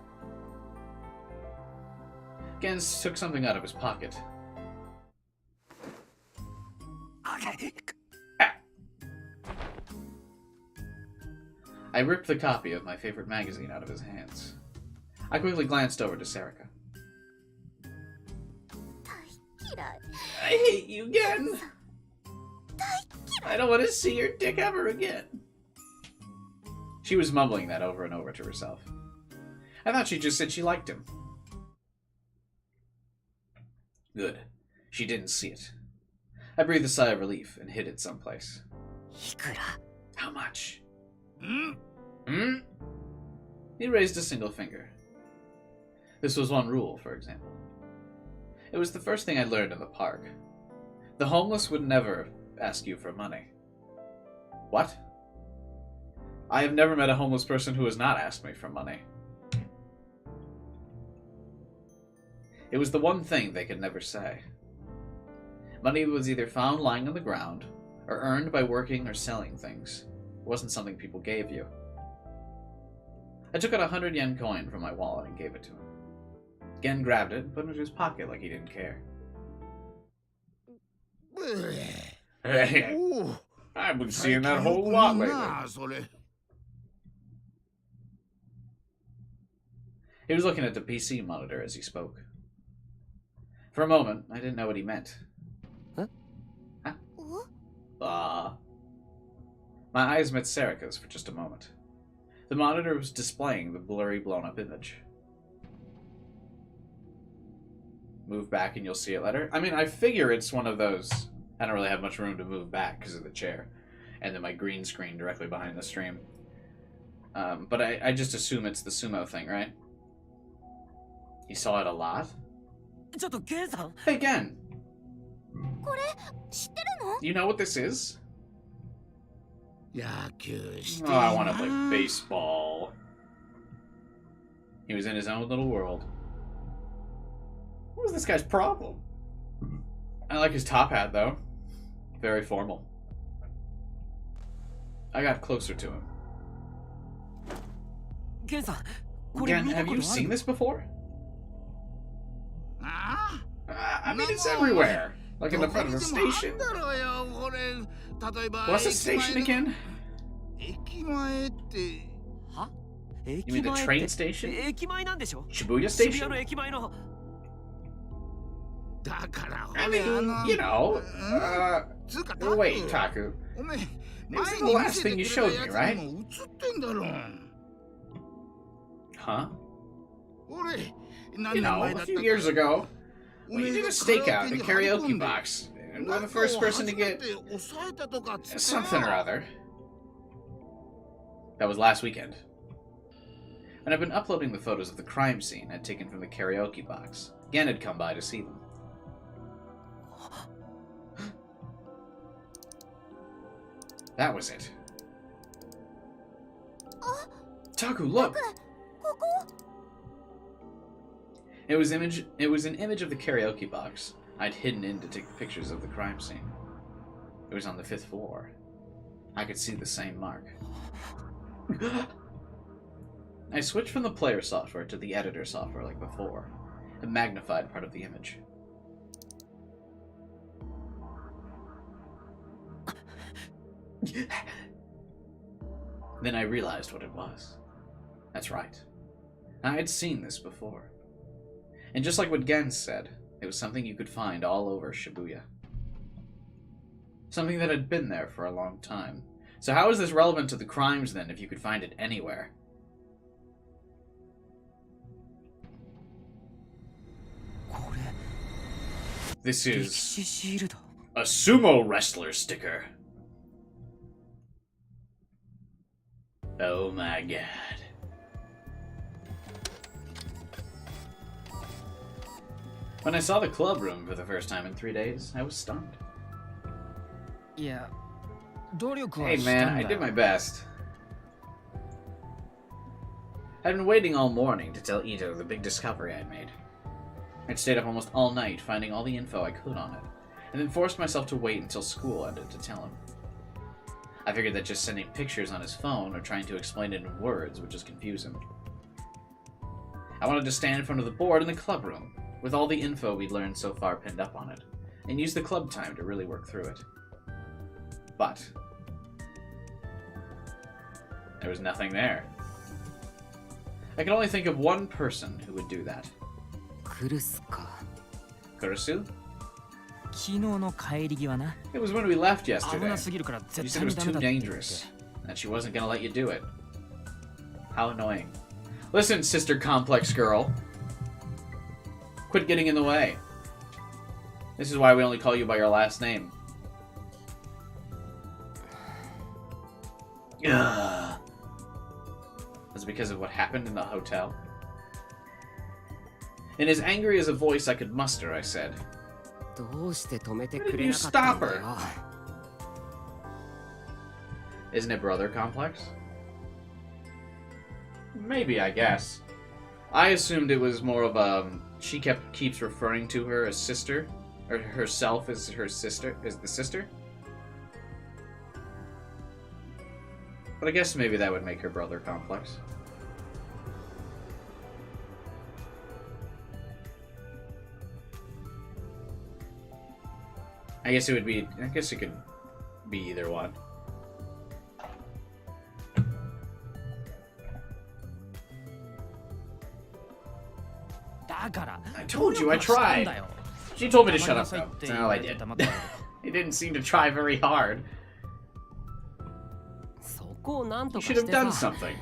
Gens took something out of his pocket. I ripped the copy of my favorite magazine out of his hands. I quickly glanced over to Sarika. I hate you again! I don't want to see your dick ever again. She was mumbling that over and over to herself. I thought she just said she liked him. Good. She didn't see it. I breathed a sigh of relief and hid it someplace. How much? Hmm? He raised a single finger. This was one rule, for example. It was the first thing I learned in the park. The homeless would never ask you for money. What? I have never met a homeless person who has not asked me for money. It was the one thing they could never say. Money was either found lying on the ground, or earned by working or selling things. It wasn't something people gave you. I took out a 100 yen coin from my wallet and gave it to him. Gen grabbed it and put it in his pocket like he didn't care. Hey, I've been seeing that whole lot lately. He was looking at the PC monitor as he spoke. For a moment, I didn't know what he meant. Huh? My eyes met Sarika's for just a moment. The monitor was displaying the blurry, blown-up image. Move back and you'll see it later. I mean, I figure it's one of those... I don't really have much room to move back because of the chair. And then my green screen directly behind the stream. But I just assume it's the sumo thing, right? You saw it a lot? Hey, Gen! You know what this is? Oh, I want to play baseball. He was in his own little world. What was this guy's problem? I like his top hat, though. Very formal. I got closer to him. Gen, have you seen this before? I mean, it's everywhere. Like in the front of the station. What's the station again? You mean the train station? Shibuya station? I mean, you know. Wait, Taku. This is the last thing you showed me, right? Huh? You know, a few years ago, when you did a stakeout in a karaoke box, and we're the first person to get something or other. That was last weekend. And I've been uploading the photos of the crime scene I'd taken from the karaoke box. Gen had come by to see them. That was it. Taku, look! It was an image of the karaoke box I'd hidden in to take pictures of the crime scene. It was on the 5th floor. I could see the same mark. I switched from the player software to the editor software like before, and magnified part of the image. Then I realized what it was. That's right. I had seen this before. And just like what Gen said, it was something you could find all over Shibuya. Something that had been there for a long time. So how is this relevant to the crimes then, if you could find it anywhere? This is a sumo wrestler sticker. Oh my god. When I saw the club room for the first time in 3 days, I was stunned. いや Hey man, I did my best. I'd been waiting all morning to tell Ito the big discovery I'd made. I'd stayed up almost all night finding all the info I could on it, and then forced myself to wait until school ended to tell him. I figured that just sending pictures on his phone or trying to explain it in words would just confuse him. I wanted to stand in front of the board in the club room, with all the info we'd learned so far pinned up on it, and use the club time to really work through it. But there was nothing there. I could only think of one person who would do that. Kurusu? It was when we left yesterday. You said it was too dangerous, and she wasn't gonna let you do it. How annoying. Listen, sister complex girl. Quit getting in the way. This is why we only call you by your last name. Ugh. Was it because of what happened in the hotel? In as angry as a voice I could muster, I said, "Why did you stop her?" Isn't it brother complex? Maybe, I guess. I assumed it was more of she keeps referring to her as sister, or herself as her sister, as the sister. But I guess maybe that would make her brother complex. I guess it could be either one. I told you I tried. She told me to shut up though. No, I did. He didn't seem to try very hard. You should have done something.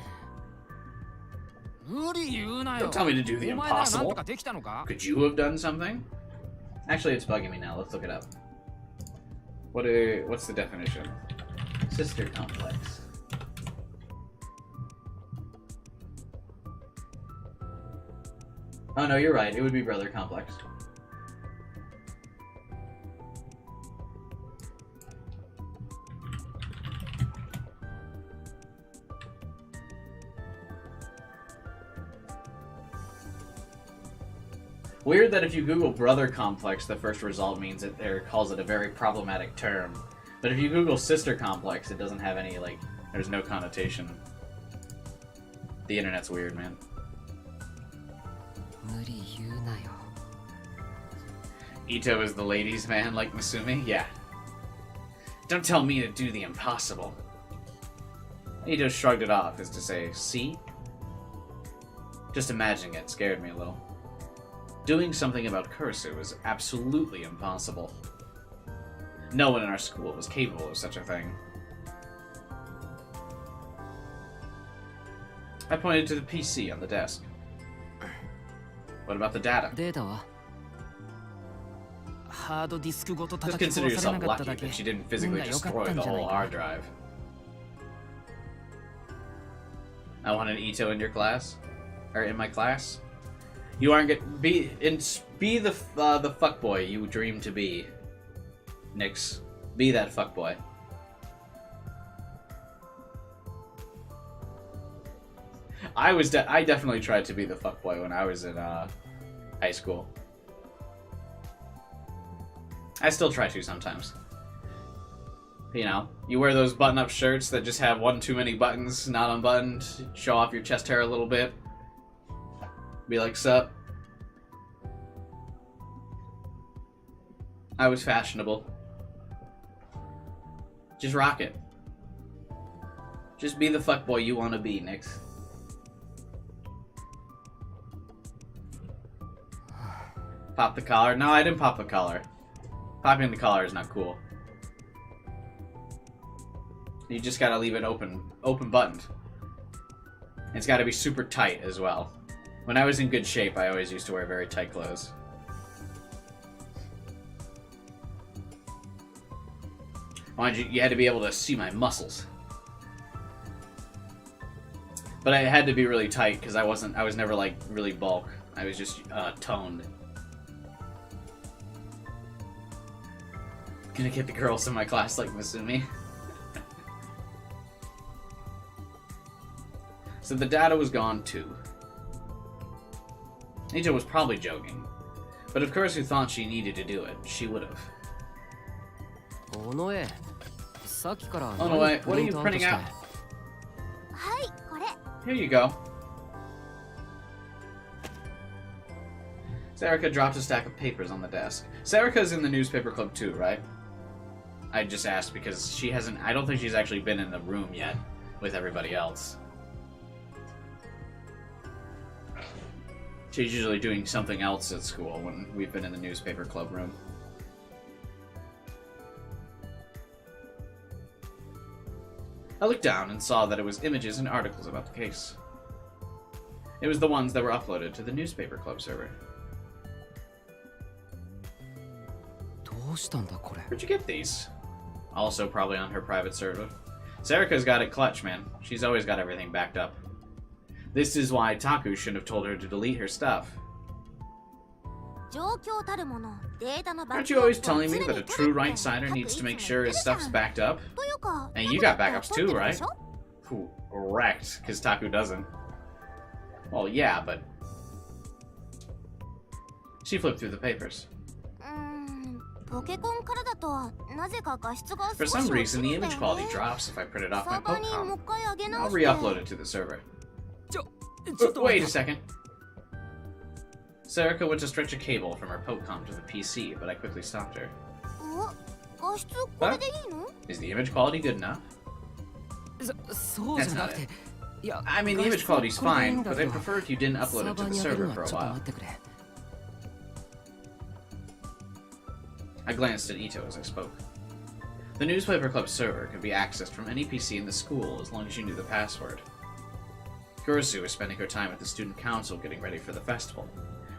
Don't tell me to do the impossible. Could you have done something? Actually, it's bugging me now. Let's look it up. What's the definition? Sister complex. Oh no, you're right. It would be brother complex. Weird that if you Google brother complex, the first result means calls it a very problematic term. But if you Google sister complex, it doesn't have any, there's no connotation. The internet's weird, man. Ito is the ladies' man like Masumi? Yeah. Don't tell me to do the impossible. Ito shrugged it off as to say, see? Just imagining it scared me a little. Doing something about Kurusu was absolutely impossible. No one in our school was capable of such a thing. I pointed to the PC on the desk. What about the data? Just consider yourself lucky that she didn't physically destroy the whole hard drive. I want an Ito in your class? Or in my class? You aren't be the fuckboy you dream to be. Nix. Be that fuckboy. I definitely tried to be the fuckboy when I was in high school. I still try to sometimes. You know, you wear those button-up shirts that just have one too many buttons, not unbuttoned, show off your chest hair a little bit. Be like, sup? I was fashionable. Just rock it. Just be the fuckboy you want to be, Nix. Pop the collar? No, I didn't pop the collar. Popping the collar is not cool. You just gotta leave it open buttoned. It's gotta be super tight as well. When I was in good shape, I always used to wear very tight clothes. Mind you, you had to be able to see my muscles. But I had to be really tight because I was never like really bulk. I was just toned. Gonna get the girls in my class like Masumi. So the data was gone too. Ito was probably joking, but of course who thought she needed to do it, she would have. Onoe, さっきから Onoe, what are you printing out? はいこれ Here you go. Sarika dropped a stack of papers on the desk. Sarika's in the newspaper club too, right? I just asked because she hasn't... I don't think she's actually been in the room yet with everybody else. She's usually doing something else at school when we've been in the newspaper club room. I looked down and saw that it was images and articles about the case. It was the ones that were uploaded to the newspaper club server. Where'd you get these? Also probably on her private server. Sarika's got it clutch, man. She's always got everything backed up. This is why Taku shouldn't have told her to delete her stuff. Aren't you always telling me that a true right-sider needs to make sure his stuff's backed up? And you got backups too, right? Correct, because Taku doesn't. Well, yeah, but... She flipped through the papers. For some reason, the image quality drops if I print it off my Pokecom. I'll re-upload it to the server. Wait a second. Sarika went to stretch a cable from her Pokecom to the PC, but I quickly stopped her. What? Is the image quality good enough? That's not it. I mean, the image quality's fine, but I'd prefer if you didn't upload it to the server for a while. I glanced at Ito as I spoke. The newspaper club server could be accessed from any PC in the school as long as you knew the password. Kurisu was spending her time at the student council getting ready for the festival,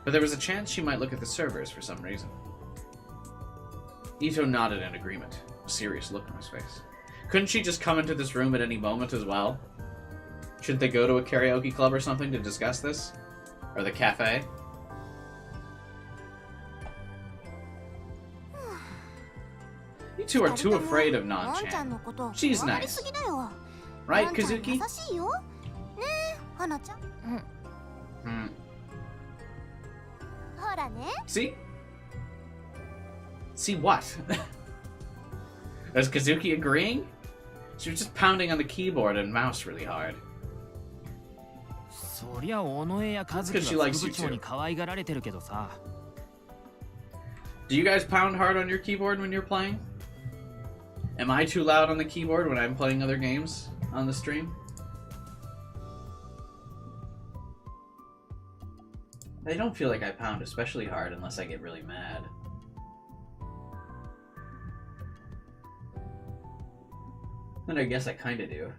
but there was a chance she might look at the servers for some reason. Ito nodded in agreement, a serious look on his face. Couldn't she just come into this room at any moment as well? Shouldn't they go to a karaoke club or something to discuss this? Or the cafe? You two are too afraid of Non-chan. She's nice. Right, Kazuki? See? See what? Is Kazuki agreeing? She was just pounding on the keyboard and mouse really hard. That's because she likes you too. Do you guys pound hard on your keyboard when you're playing? Am I too loud on the keyboard when I'm playing other games on the stream? I don't feel like I pound especially hard unless I get really mad. And I guess I kinda do.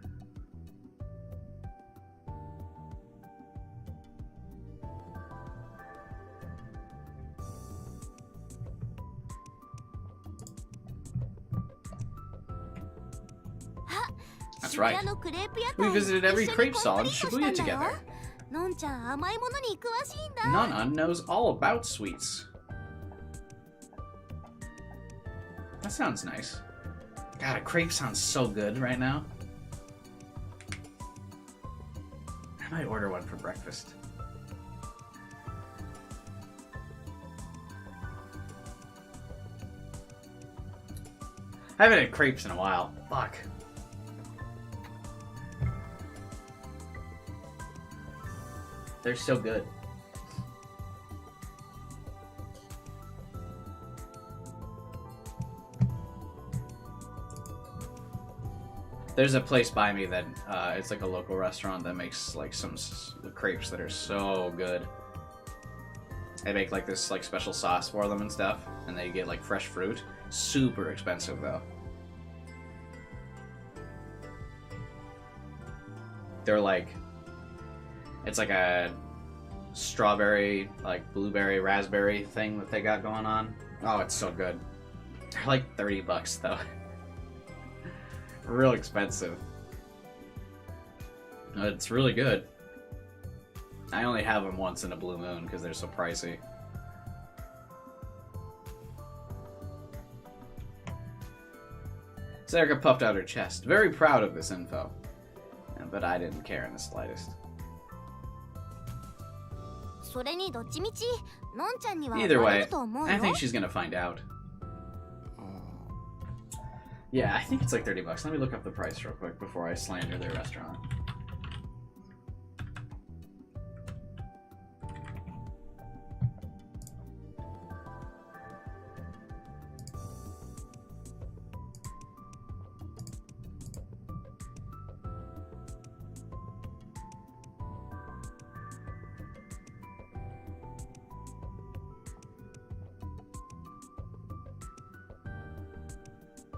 That's right. We visited every crepe stall in Shibuya together. Nana knows all about sweets. That sounds nice. God, a crepe sounds so good right now. I might order one for breakfast. I haven't had crepes in a while. Fuck. They're so good. There's a place by me that it's like a local restaurant that makes like some crepes that are so good. They make like this like special sauce for them and stuff, and they get like fresh fruit. Super expensive though. They're like, it's like a strawberry, like blueberry, raspberry thing that they got going on. Oh, it's so good. They're like $30 though. Real expensive. It's really good. I only have them once in a blue moon because they're so pricey. Sarika puffed out her chest, very proud of this info. But I didn't care in the slightest. それにどっちみちのんちゃんには Either バレ way, ると思うよ。 I think she's gonna find out. Yeah, I think it's like $30. Let me look up the price real quick before I slander their restaurant.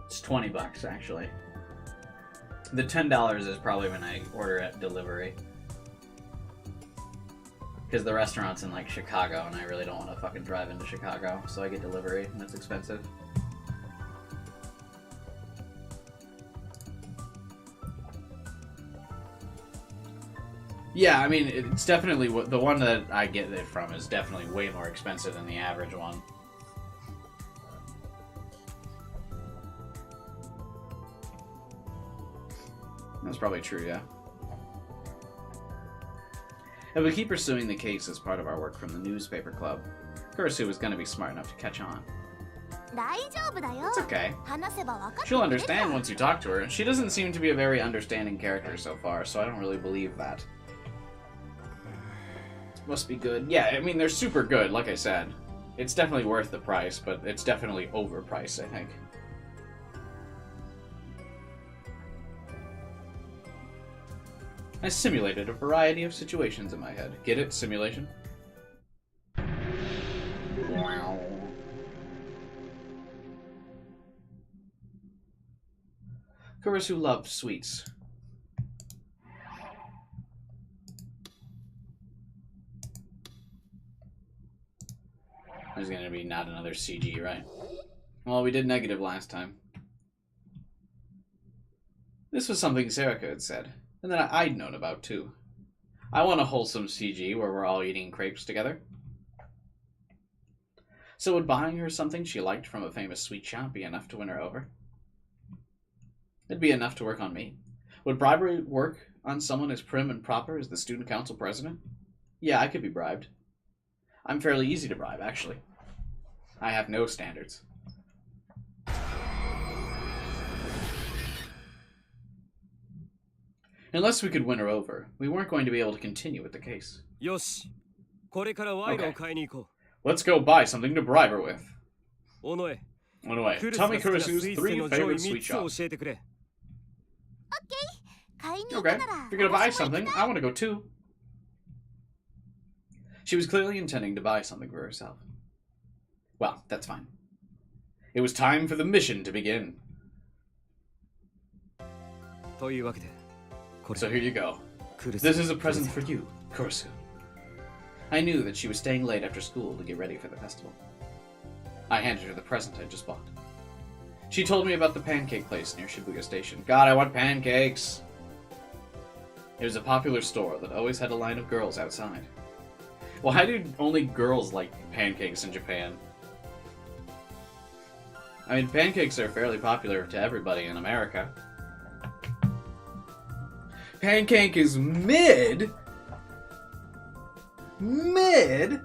It's $20 actually. The $10 is probably when I order at delivery. Because the restaurant's in like Chicago and I really don't want to fucking drive into Chicago, so I get delivery and it's expensive. Yeah, I mean, it's definitely the one that I get it from is definitely way more expensive than the average one. That's probably true, yeah. And we keep pursuing the case as part of our work from the newspaper club. Kurisu is going to be smart enough to catch on. 大丈夫だよ。 It's okay. 話せば分かってくれ She'll る understand once you talk to her. She doesn't seem to be a very understanding character so far, so I don't really believe that. Must be good. Yeah, I mean, they're super good, like I said. It's definitely worth the price, but it's definitely overpriced, I think. I simulated a variety of situations in my head. Get it? Simulation? Wow. Kurisu loved sweets. There's gonna be not another CG, right? Well, we did negative last time. This was something Serica had said, and that I'd known about too. I want a wholesome CG where we're all eating crepes together. So would buying her something she liked from a famous sweet shop be enough to win her over? It'd be enough to work on me. Would bribery work on someone as prim and proper as the student council president? Yeah, I could be bribed. I'm fairly easy to bribe, actually. I have no standards. Unless we could win her over, we weren't going to be able to continue with the case. よし、これから賄賂を買いに行こ Let's go buy something to bribe her with. う。小野へ、 Anyway, クルス tell が me 好きなス Kurisu's イーツ three の上位 favorite 3 sweet つを shops. 教えてくれ。買いに行 Okay, くなら if you're gonna buy 私も行 something, きたい I want to go too. She was clearly intending to buy something for herself. Well, that's fine. It was time for the mission to begin. というわけで、これ So here you go. クルス This is a present for you, Kurisu. I knew that she was staying late after school to get ready for the festival. I handed her the present I just bought. She told me about the pancake place near Shibuya Station. God, I want pancakes! It was a popular store that always had a line of girls outside. Why do only girls like pancakes in Japan? I mean, pancakes are fairly popular to everybody in America. Pancake is mid? Mid?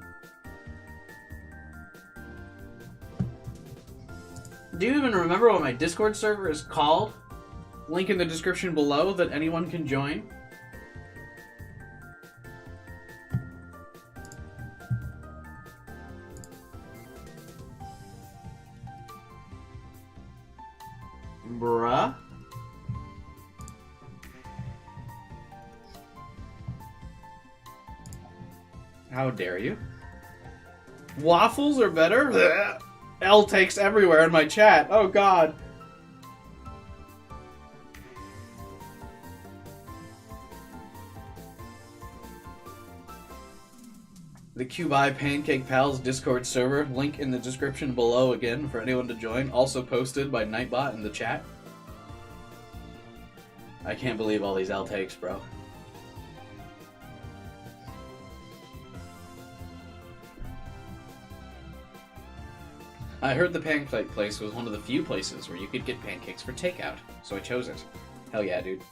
Do you even remember what my Discord server is called? Link in the description below that anyone can join. Bruh. How dare you? Waffles are better? Blech. L takes everywhere in my chat. Oh god. The QBI Pancake Pals Discord server, link in the description below again for anyone to join, also posted by Nightbot in the chat. I can't believe all these L takes, bro. I heard the pancake place was one of the few places where you could get pancakes for takeout, so I chose it. Hell yeah, dude.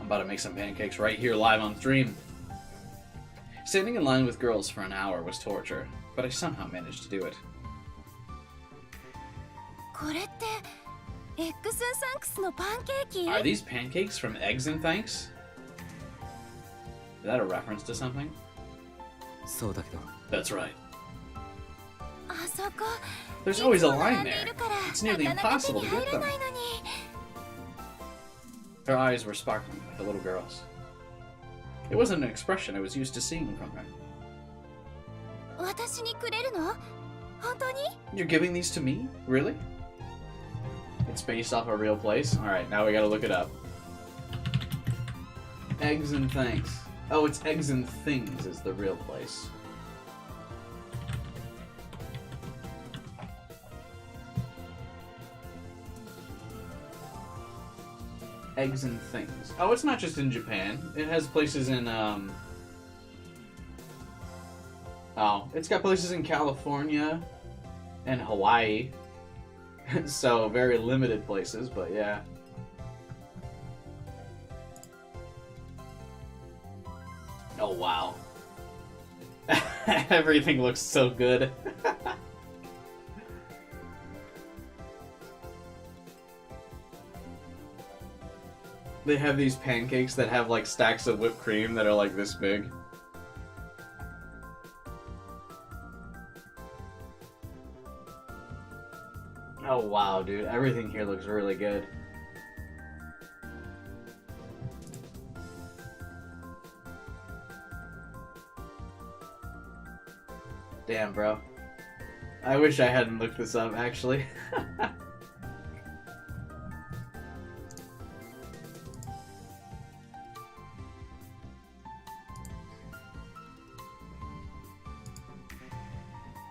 I'm about to make some pancakes right here live on stream. Standing in line with girls for an hour was torture, but I somehow managed to do it. これって Eggs and Thanks のパンケーキ？ Are these pancakes from Eggs and Thanks? Is that a reference to something? そうだけど That's right. あそこ There's always a いつも line 並んでい there. るから It's nearly なかなか手 impossible に to 入 get ら them. ないのに Her eyes were sparkling like a little girl's. It wasn't an expression I was used to seeing from her. 私にくれるの？本当に？ You're giving these to me? Really? It's based off a real place? Alright, now we gotta look it up. Eggs and Thanks. Oh, it's Eggs and Things is the real place. Eggs and Things. Oh, it's not just in Japan. It has places in, Oh, it's got places in California and Hawaii. So, very limited places, but yeah. Oh, wow. Everything looks so good. They have these pancakes that have like stacks of whipped cream that are like this big. Oh wow, dude. Everything here looks really good. Damn, bro. I wish I hadn't looked this up, actually.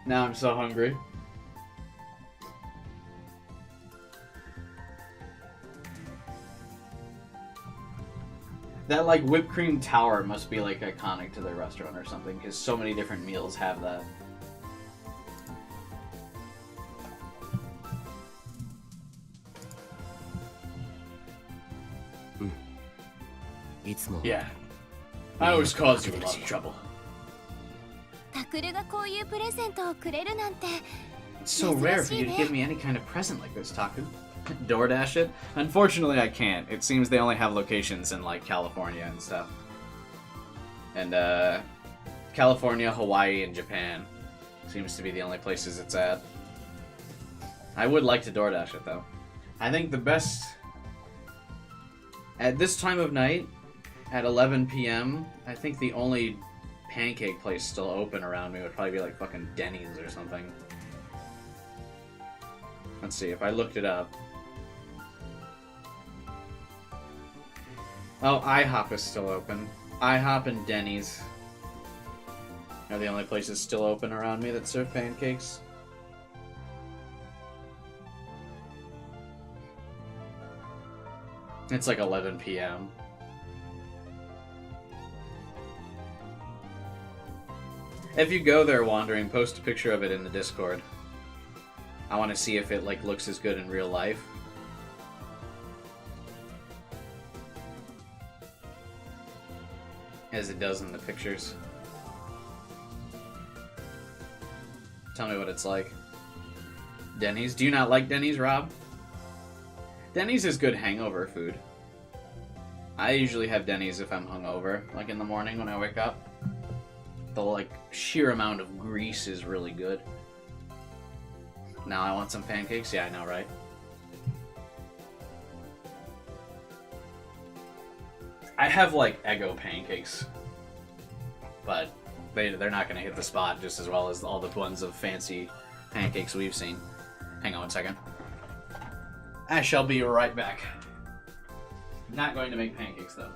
Now I'm so hungry. That, like, whipped cream tower must be, like, iconic to their restaurant or something, because so many different meals have that. Yeah. I always cause you a lot of trouble. タクルがこういうプレゼントをくれるなんて It's so rare for you to give me any kind of present like this, Taku. DoorDash it? Unfortunately, I can't. It seems they only have locations in, like, California and stuff. And, California, Hawaii, and Japan seems to be the only places it's at. I would like to DoorDash it, though. I think the best... At this time of night, at 11 p.m., I think the only pancake place still open around me would probably be, like, fucking Denny's or something. Let's see, if I looked it up... Oh, IHOP is still open. IHOP and Denny's are the only places still open around me that serve pancakes. It's like 11 p.m. If you go there wandering, post a picture of it in the Discord. I want to see if it like looks as good in real life. As it does in the pictures. Tell me what it's like. Denny's? Do you not like Denny's, Rob? Denny's is good hangover food. I usually have Denny's if I'm hungover, like in the morning when I wake up. The like sheer amount of grease is really good. Now I want some pancakes? Yeah, I know, right? I have like Eggo pancakes, but they're not gonna hit the spot just as well as all the ones of fancy pancakes we've seen. Hang on one second. I shall be right back. Not going to make pancakes though.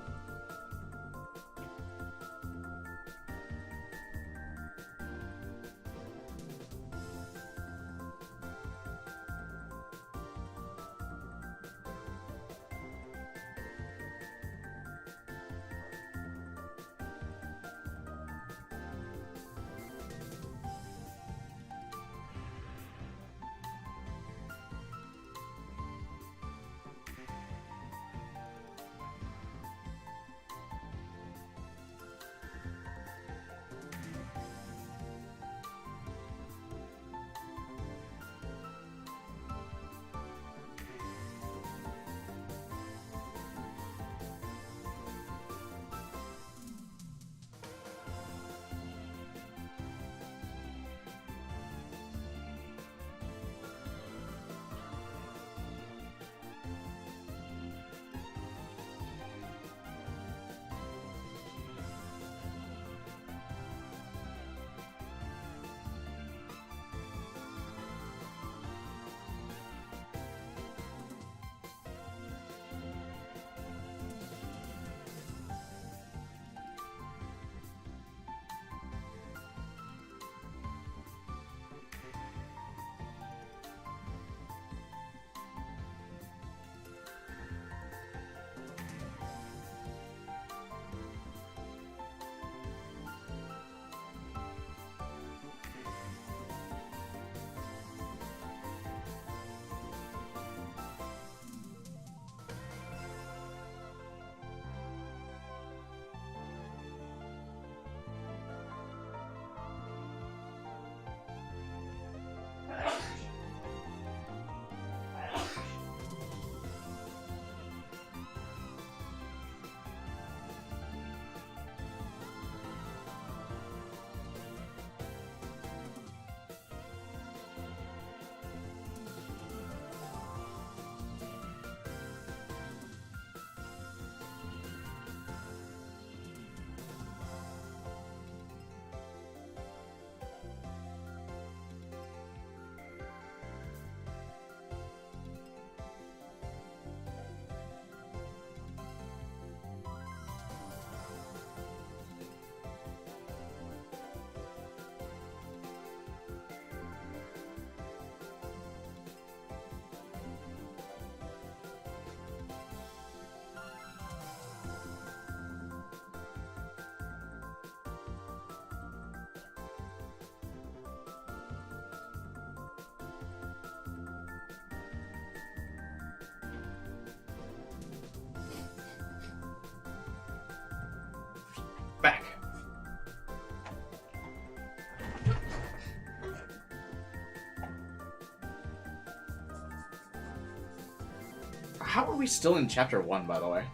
How are we still in chapter 1, by the way?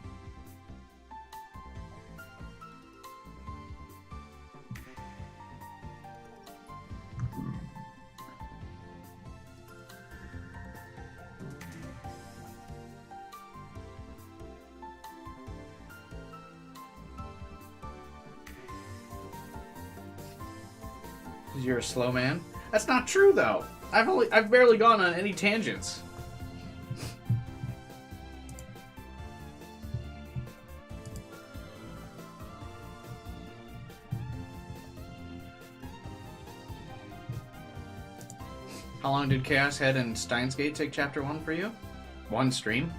You're a slow man? That's not true, though. I've barely gone on any tangents. How long did Chaos Head and Steins Gate take chapter 1 for you? One stream?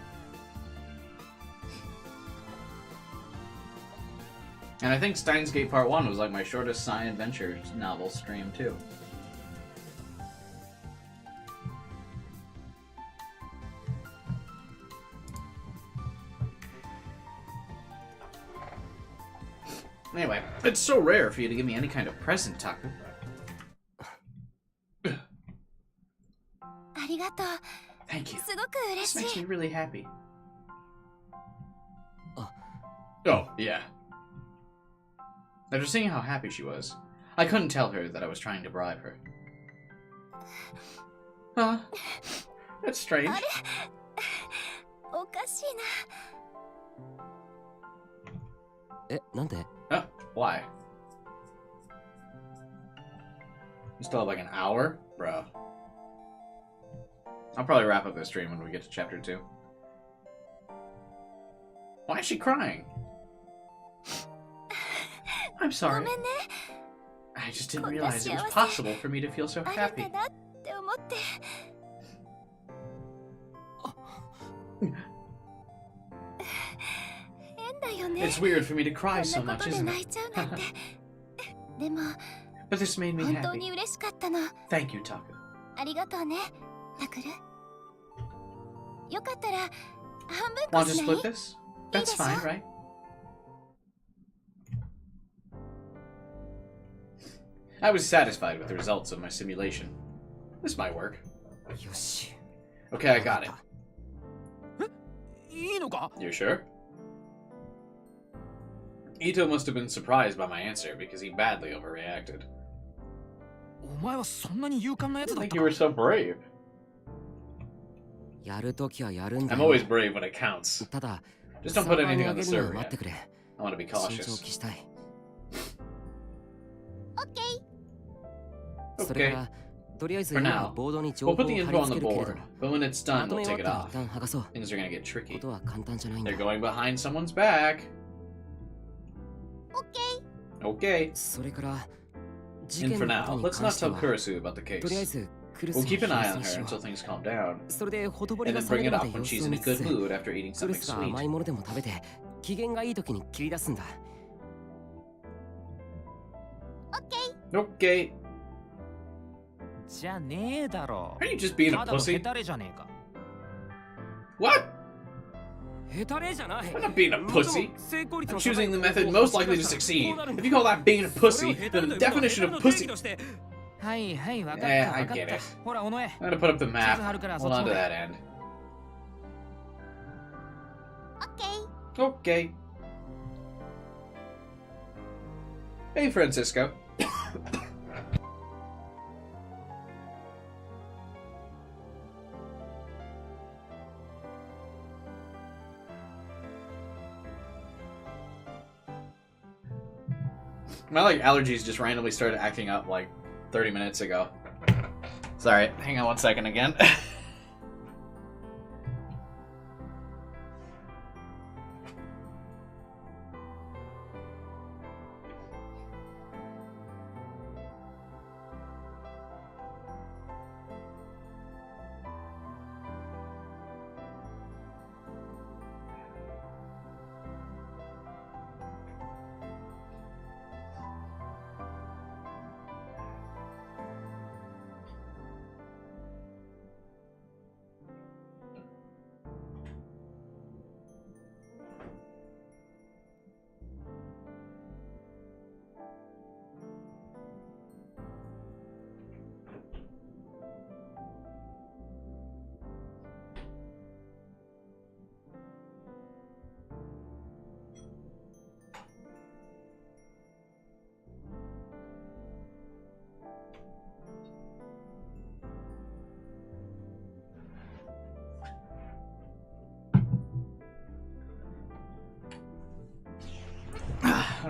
And I think Steins Gate Part 1 was like my shortest sci adventure novel stream, too. Anyway, it's so rare for you to give me any kind of present, Taku. ありがとう。 Thank you. すごく This 嬉 makes しい。 me really happy. Oh. Oh, yeah. After seeing how happy she was, I couldn't tell her that I was trying to bribe her. Huh? That's strange. あれおかしいな。え、なんで？ Oh, why? You still have like an hour? Bro. I'll probably wrap up this stream when we get to chapter 2. Why is she crying? I'm ご sorry. めんね。 I just didn't realize it was possible for me to feel so あ happy. なただって思って。変だよね。 It's weird for me to こ cry ん so な much, ことで isn't 泣い it? ちゃうなんて。でも But this made me 本当 happy. に嬉しかったの。 Thank you, Taku. ありがとうね、タクル。よかったら半分 Want こ to しない？ split this? That's fine, right? I was satisfied with the results of my simulation. This might work. よし。 Okay, I got it. いいのか？ You sure? Ito must have been surprised by my answer because he badly overreacted. お前はそんなに勇敢なや I つだっ think た you か？ were so brave. やるときはやるんだ I'm よ。 always brave when it counts. ただ、 Just don't put サーバーに anything 上 on げ the るの server は待って yet. くれ。 I want to be 慎重 cautious. 期したい。オッケー。それからとりあえず For 今 now, ボードに情 We'll 報を put the 貼 info り on 付 the けるけれど board, but when it's ま done, と we'll め終 take わ it った off. ら一旦剥がそう。 Things are gonna get こ tricky. とは簡単じゃないんだ They're。going behind someone's back. オッケー。 Okay. それから事 And 件 for の now, ことに let's 関 not して tell は Kurisu about the とりあえ case. ずクルス We'll に keep an eye 優 on 先し her よ until う。 things calm down. それでほとぼり And が then 冷め bring る it ま up で when 様 she's 子を in 見 a つ good つ mood after eating クル something スが甘 sweet. いものでも食べて機嫌がいい時に切り出すんだ。オッケー。 Okay. じゃねえだろ。 Are you just being a ただのヘ pussy? タレじゃねえか。 What? ヘタレじゃない。 I'm not being a pussy. 成功率 I'm の choosing the 高い method 方法を most likely to 走り出した succeed. こうなるんだ If you call that being a それを pussy, ヘタレ then と the 呼ぶのは definition ヘ of タレの定義 pussy. として はいはいわかった I わかっ get た it.。ほらおのえ。 I'm gonna put up the map. 地図貼るから Hold そっち on の to 方 that end. オッケー。 Okay. Hey, Francisco. My like allergies just randomly started acting up like 30 minutes ago. Sorry, hang on one second again.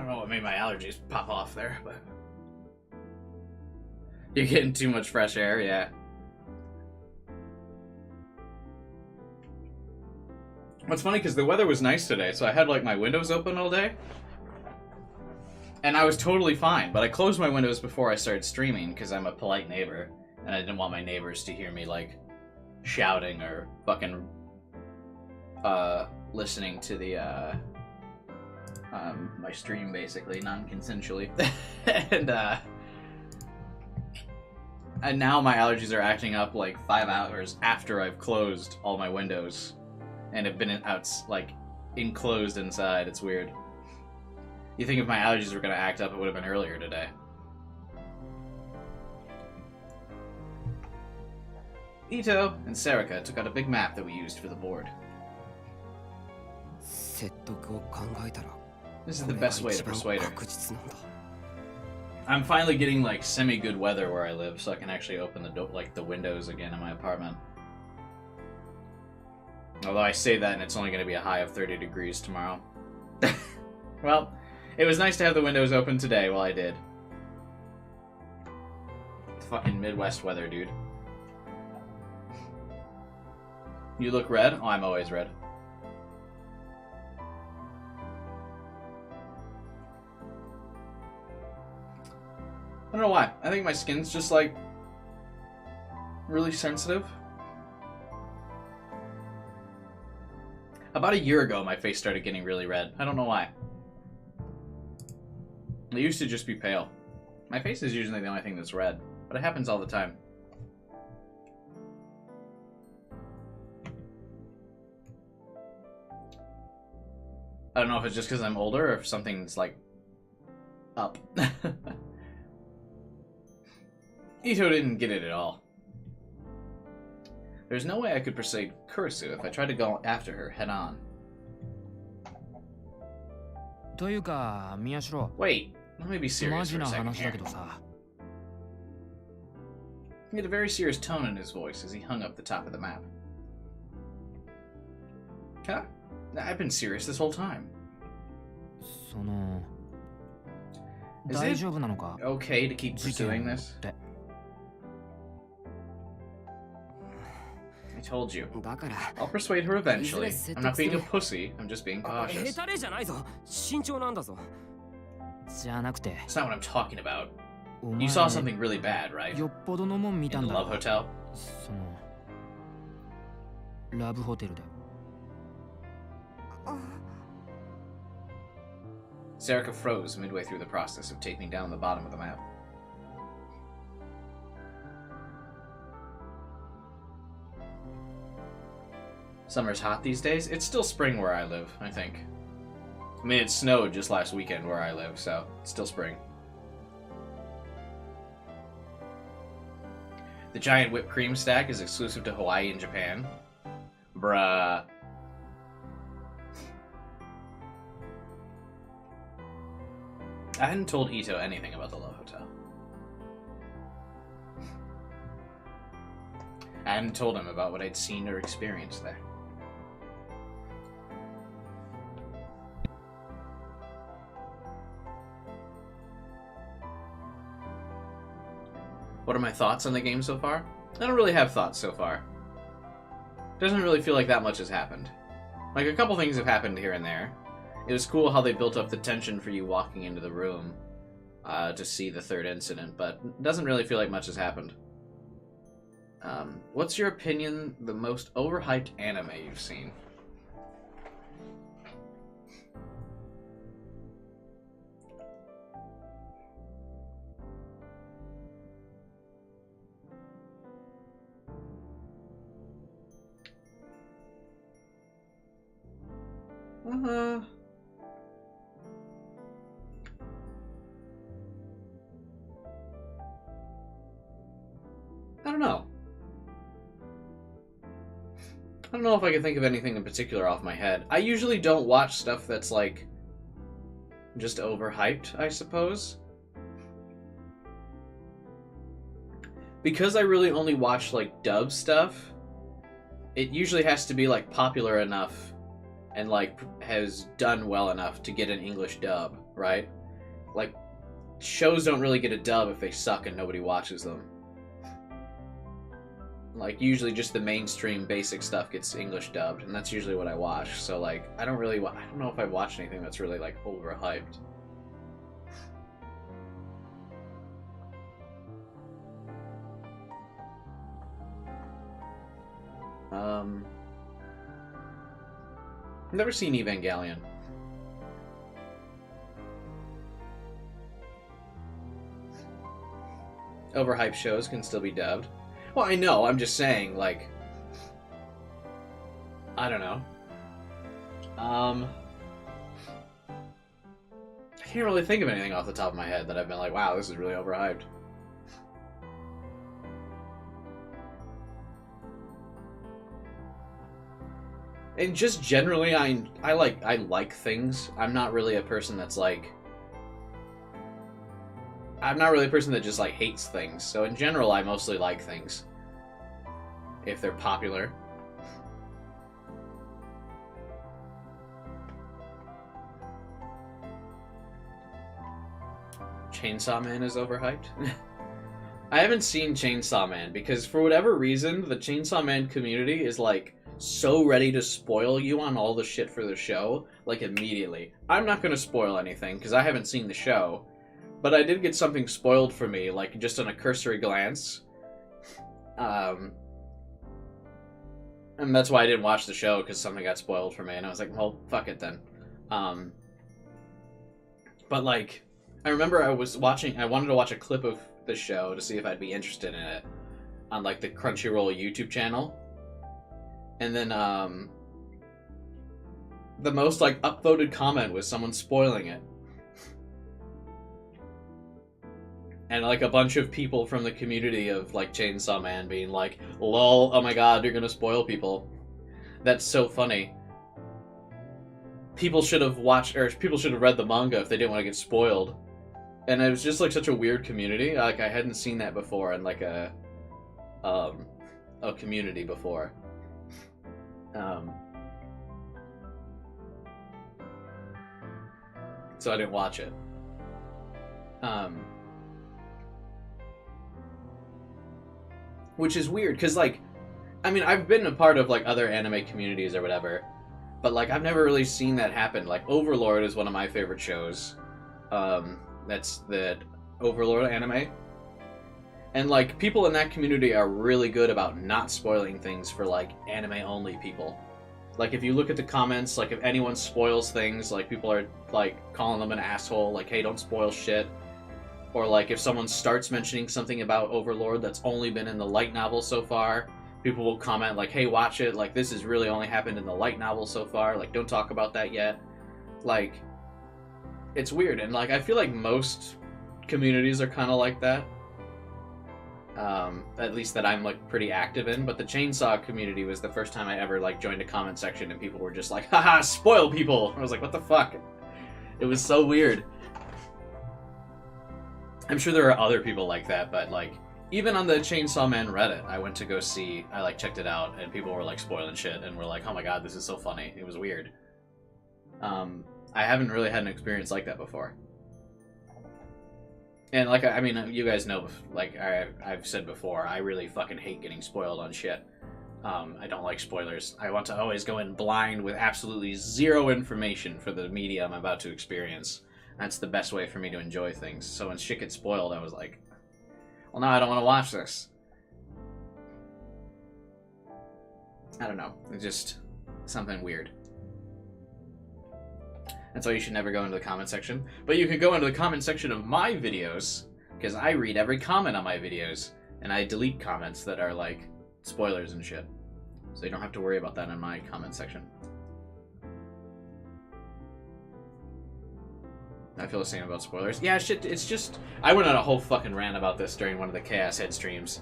don't know what made my allergies pop off there, but... You're getting too much fresh air, yeah. What's funny, because the weather was nice today, so I had, like, my windows open all day. And I was totally fine, but I closed my windows before I started streaming, because I'm a polite neighbor, and I didn't want my neighbors to hear me, like, shouting or fucking, listening to the, my stream, basically, non-consensually. And now my allergies are acting up, like, 5 hours after I've closed all my windows. And have been enclosed inside. It's weird. You think if my allergies were going to act up, it would have been earlier today. Ito and Serica took out a big map that we used for the board. This is the best way to persuade her. I'm finally getting, like, semi-good weather where I live, so I can actually open the windows again in my apartment. Although I say that and it's only going to be a high of 30 degrees tomorrow. Well, it was nice to have the windows open today while I did. Fucking Midwest weather, dude. You look red? Oh, I'm always red. I don't know why. I think my skin's just, like, really sensitive. About a year ago, my face started getting really red. I don't know why. It used to just be pale. My face is usually the only thing that's red, but it happens all the time. I don't know if it's just because I'm older or if something's, like, up. Ito didn't get it at all. There's no way I could persuade Kurisu if I tried to go after her head on. Wait, let me be serious for a second here. He had a very serious tone in his voice as he hung up the top of the map. Huh? I've been serious this whole time. Is it okay to keep pursuing this? I told you. I'll persuade her eventually. I'm not being a pussy, I'm just being cautious. It's not what I'm talking about. You saw something really bad, right? In the Love Hotel? Serica froze midway through the process of taping down the bottom of the map. Summer's hot these days. It's still spring where I live, I think. I mean, it snowed just last weekend where I live, so it's still spring. The giant whipped cream stack is exclusive to Hawaii and Japan. Bruh. I hadn't told Ito anything about the Love Hotel. I hadn't told him about what I'd seen or experienced there. What are my thoughts on the game so far? I don't really have thoughts so far. Doesn't really feel like that much has happened. Like, a couple things have happened here and there. It was cool how they built up the tension for you walking into the room to see the third incident, but it doesn't really feel like much has happened. What's your opinion, the most overhyped anime you've seen? I don't know. I don't know if I can think of anything in particular off my head. I usually don't watch stuff that's, like, just overhyped, I suppose. Because I really only watch, like, dub stuff, it usually has to be, like, popular enough and, like, has done well enough to get an English dub. right? Like, shows don't really get a dub if they suck and nobody watches them. Like, usually just the mainstream basic stuff gets English dubbed, and that's usually what I watch. So, like, I don't know if I've watched anything that's really, like, overhyped. Never seen Evangelion. Overhyped shows can still be dubbed. Well, I know, I'm just saying, like... I don't know. I can't really think of anything off the top of my head that I've been like, wow, this is really overhyped. And just generally, I like things. I'm not really a person that's like... I'm not really a person that just, like, hates things. So in general, I mostly like things. If they're popular. Chainsaw Man is overhyped? I haven't seen Chainsaw Man, because for whatever reason, the Chainsaw Man community is, like, so ready to spoil you on all the shit for the show, like, immediately. I'm not gonna spoil anything, because I haven't seen the show. But I did get something spoiled for me, like, just on a cursory glance. And that's why I didn't watch the show, because something got spoiled for me, and I was like, well, fuck it then. But, like, I remember I wanted to watch a clip of the show to see if I'd be interested in it on, like, the Crunchyroll YouTube channel. And then, the most, like, upvoted comment was someone spoiling it. And, like, a bunch of people from the community of, like, Chainsaw Man being like, lol, oh my god, you're gonna spoil people. That's so funny. People should have read the manga if they didn't want to get spoiled. And it was just, like, such a weird community. Like, I hadn't seen that before in, like, a community before. So I didn't watch it. Which is weird, because, like, I mean, I've been a part of, like, other anime communities or whatever, but, like, I've never really seen that happen. Like, Overlord is one of my favorite shows. That's the Overlord anime. And, like, people in that community are really good about not spoiling things for, like, anime-only people. Like, if you look at the comments, like, if anyone spoils things, like, people are, like, calling them an asshole, like, hey, don't spoil shit. Or, like, if someone starts mentioning something about Overlord that's only been in the light novel so far, people will comment, like, hey, watch it, like, this has really only happened in the light novel so far, like, don't talk about that yet. Like, it's weird, and, like, I feel like most communities are kind of like that. At least that I'm, like, pretty active in, but the Chainsaw community was the first time I ever, like, joined a comment section and people were just like, haha, spoil people! I was like, what the fuck? It was so weird. I'm sure there are other people like that, but, like, even on the Chainsaw Man Reddit, I went to go see, I, like, checked it out, and people were, like, spoiling shit, and were like, oh my god, this is so funny. It was weird. I haven't really had an experience like that before. And, like, I mean, you guys know, like, I've said before, I really fucking hate getting spoiled on shit. I don't like spoilers. I want to always go in blind with absolutely zero information for the media I'm about to experience. That's the best way for me to enjoy things. So when shit gets spoiled, I was like, well, now I don't want to watch this. I don't know. It's just something weird. That's why you should never go into the comment section. But you can go into the comment section of my videos, because I read every comment on my videos, and I delete comments that are, like, spoilers and shit. So you don't have to worry about that in my comment section. I feel the same about spoilers. Yeah, shit, it's just... I went on a whole fucking rant about this during one of the Chaos Head streams.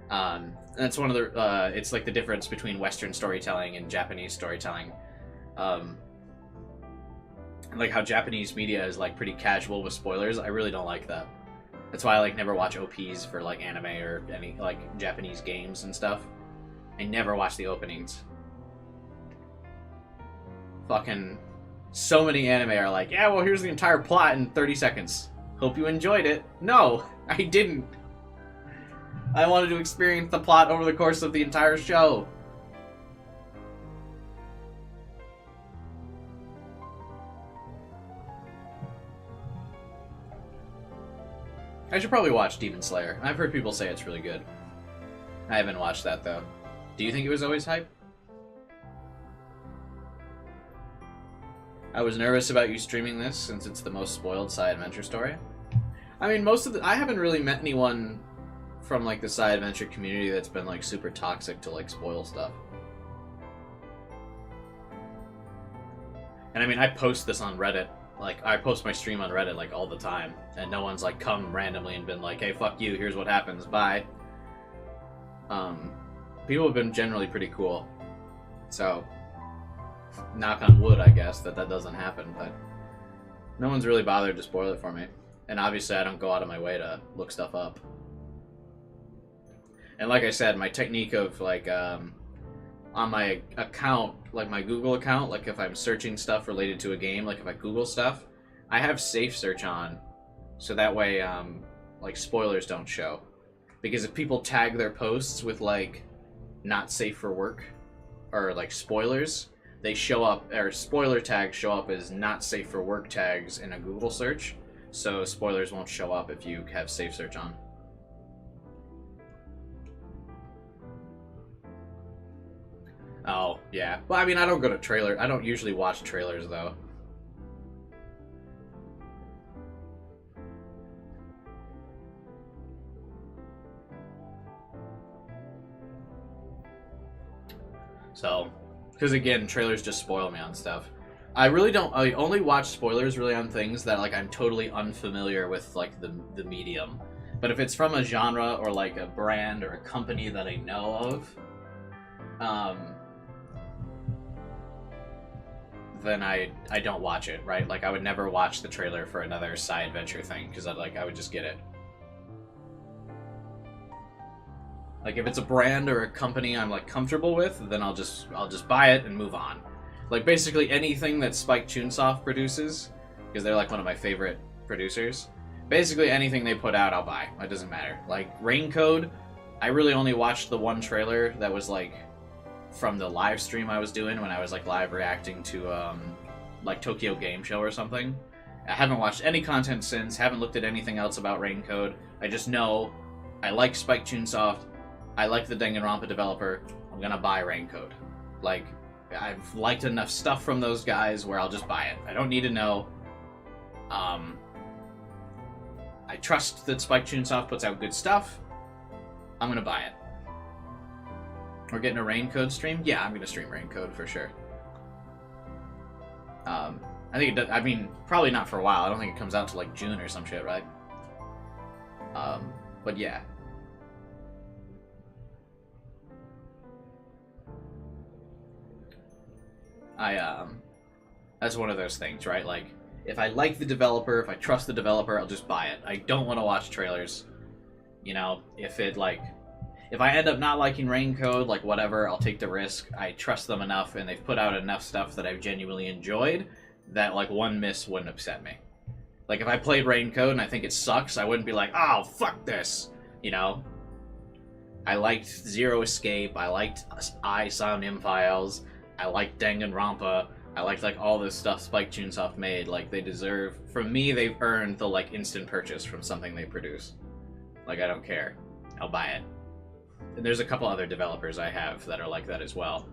That's one of the... it's like the difference between Western storytelling and Japanese storytelling. Like how Japanese media is, like, pretty casual with spoilers. I really don't like that. That's why I, like, never watch OPs for, like, anime or any, like, Japanese games and stuff. I never watch the openings. Fucking... So many anime are like, yeah, well, here's the entire plot in 30 seconds. Hope you enjoyed it. No, I didn't. I wanted to experience the plot over the course of the entire show. I should probably watch Demon Slayer. I've heard people say it's really good. I haven't watched that, though. Do you think it was always hype? I was nervous about you streaming this since it's the most spoiled side adventure story. I mean, I haven't really met anyone from like the side adventure community that's been like super toxic to like spoil stuff. And I mean, I post this on Reddit. Like, I post my stream on Reddit like all the time, and no one's like come randomly and been like, "Hey, fuck you. Here's what happens. Bye." People have been generally pretty cool. So, knock on wood, I guess, that doesn't happen, but no one's really bothered to spoil it for me. And obviously I don't go out of my way to look stuff up. And like I said, my technique of, like, on my account, like my Google account, like if I'm searching stuff related to a game, like if I Google stuff, I have safe search on, so that way, like, spoilers don't show. Because if people tag their posts with, like, not safe for work, or, like, spoilers, they show up, or spoiler tags show up as not safe for work tags in a Google search, so spoilers won't show up if you have safe search on. Oh, yeah. Well, I mean, I don't usually watch trailers, though. So, because again, trailers just spoil me on stuff. I only watch spoilers really on things that, like, I'm totally unfamiliar with, like, the medium. But if it's from a genre or, like, a brand or a company that I know of, then I don't watch it, right? Like, I would never watch the trailer for another side adventure thing, because I would just get it. Like, if it's a brand or a company I'm, like, comfortable with, then I'll just buy it and move on. Like, basically anything that Spike Chunsoft produces, because they're, like, one of my favorite producers, basically anything they put out, I'll buy. It doesn't matter. Like, Rain Code, I really only watched the one trailer that was, like, from the live stream I was doing when I was, like, live reacting to, like, Tokyo Game Show or something. I haven't watched any content since, haven't looked at anything else about Rain Code. I just know I like Spike Chunsoft, I like the Danganronpa developer, I'm gonna buy Rain Code. Like, I've liked enough stuff from those guys where I'll just buy it. I don't need to know. I trust that Spike Chunsoft puts out good stuff. I'm gonna buy it. We're getting a Rain Code stream? Yeah, I'm gonna stream Rain Code for sure. I think it does, I mean, probably not for a while. I don't think it comes out till like June or some shit, right? But yeah. That's one of those things, right? Like, if I like the developer, if I trust the developer, I'll just buy it. I don't want to watch trailers. You know, if I end up not liking Rain Code, like, whatever, I'll take the risk. I trust them enough, and they've put out enough stuff that I've genuinely enjoyed, that, like, one miss wouldn't upset me. Like, if I played Rain Code and I think it sucks, I wouldn't be like, oh, fuck this, you know? I liked Zero Escape, I liked Somnium Files, I liked Danganronpa, I liked, like, all this stuff Spike Chunsoft made. Like, they deserve... From me, they've earned the, like, instant purchase from something they produce. Like, I don't care. I'll buy it. And there's a couple other developers I have that are like that as well.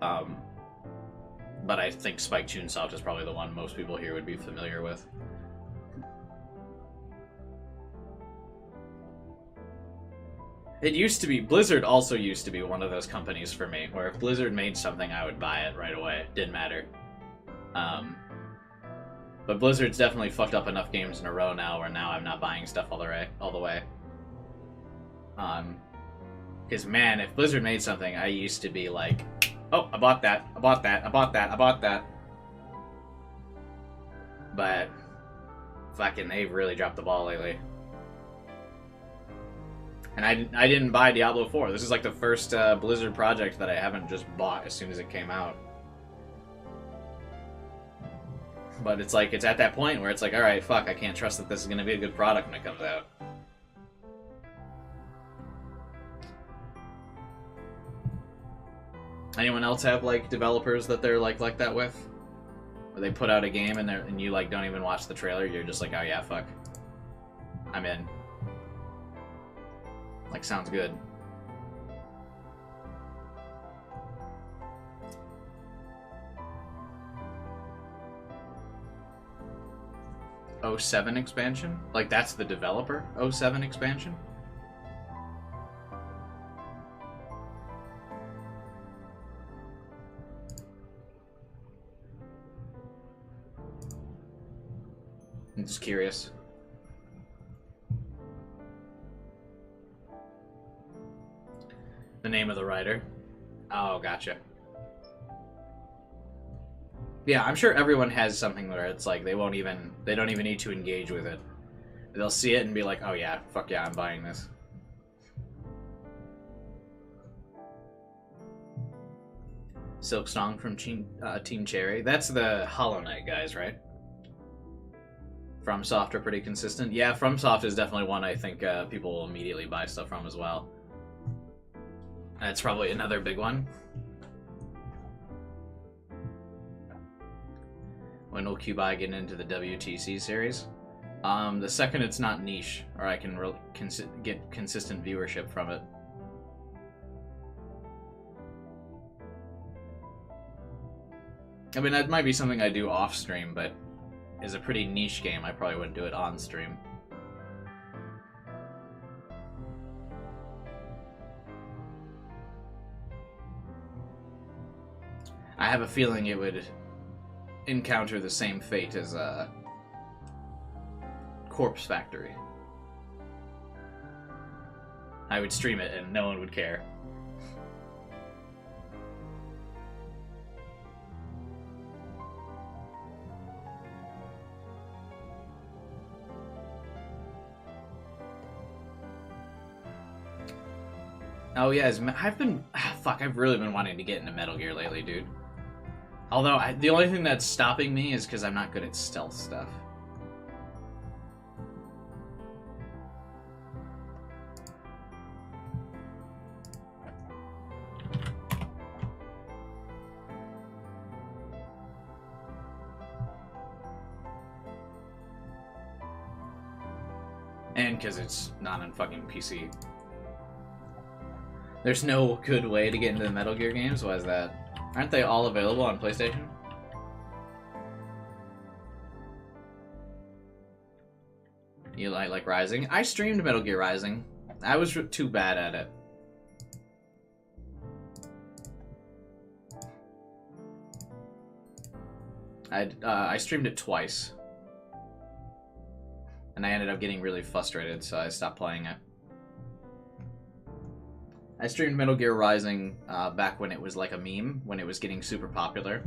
But I think Spike Chunsoft is probably the one most people here would be familiar with. It used to be, Blizzard also used to be one of those companies for me, where if Blizzard made something, I would buy it right away. Didn't matter. But Blizzard's definitely fucked up enough games in a row now, where now I'm not buying stuff all the way. Because, man, if Blizzard made something, I used to be like, oh, I bought that, I bought that, I bought that, I bought that. But, fucking, they've really dropped the ball lately. And I didn't buy Diablo 4. This is like the first Blizzard project that I haven't just bought as soon as it came out. but it's like, it's at that point where it's like, alright, fuck, I can't trust that this is going to be a good product when it comes out. Anyone else have, like, developers that they're, like that with? Where they put out a game and you, like, don't even watch the trailer, you're just like, oh yeah, fuck. I'm in. Like, sounds good. '07 expansion? Like, that's the developer? '07 expansion? I'm just curious. The name of the writer? Oh, gotcha. Yeah, I'm sure everyone has something where it's like they don't even need to engage with it. They'll see it and be like, oh yeah, fuck yeah, I'm buying this. Silksong from Team Cherry. That's the Hollow Knight guys, right? FromSoft are pretty consistent. Yeah, FromSoft is definitely one I think people will immediately buy stuff from as well. That's probably another big one. When will Cubai get into the WTC series? The second it's not niche, or I can get consistent viewership from it. I mean, that might be something I do off stream, but is a pretty niche game. I probably wouldn't do it on stream. I have a feeling it would encounter the same fate as Corpse Factory. I would stream it and no one would care. Oh yeah, I've really been wanting to get into Metal Gear lately, dude. Although, the only thing that's stopping me is because I'm not good at stealth stuff. And because it's not on fucking PC. There's no good way to get into the Metal Gear games? Why is that? Aren't they all available on PlayStation? You like Rising? I streamed Metal Gear Rising. I was too bad at it. I streamed it twice. And I ended up getting really frustrated, so I stopped playing it. I streamed Metal Gear Rising back when it was like a meme, when it was getting super popular.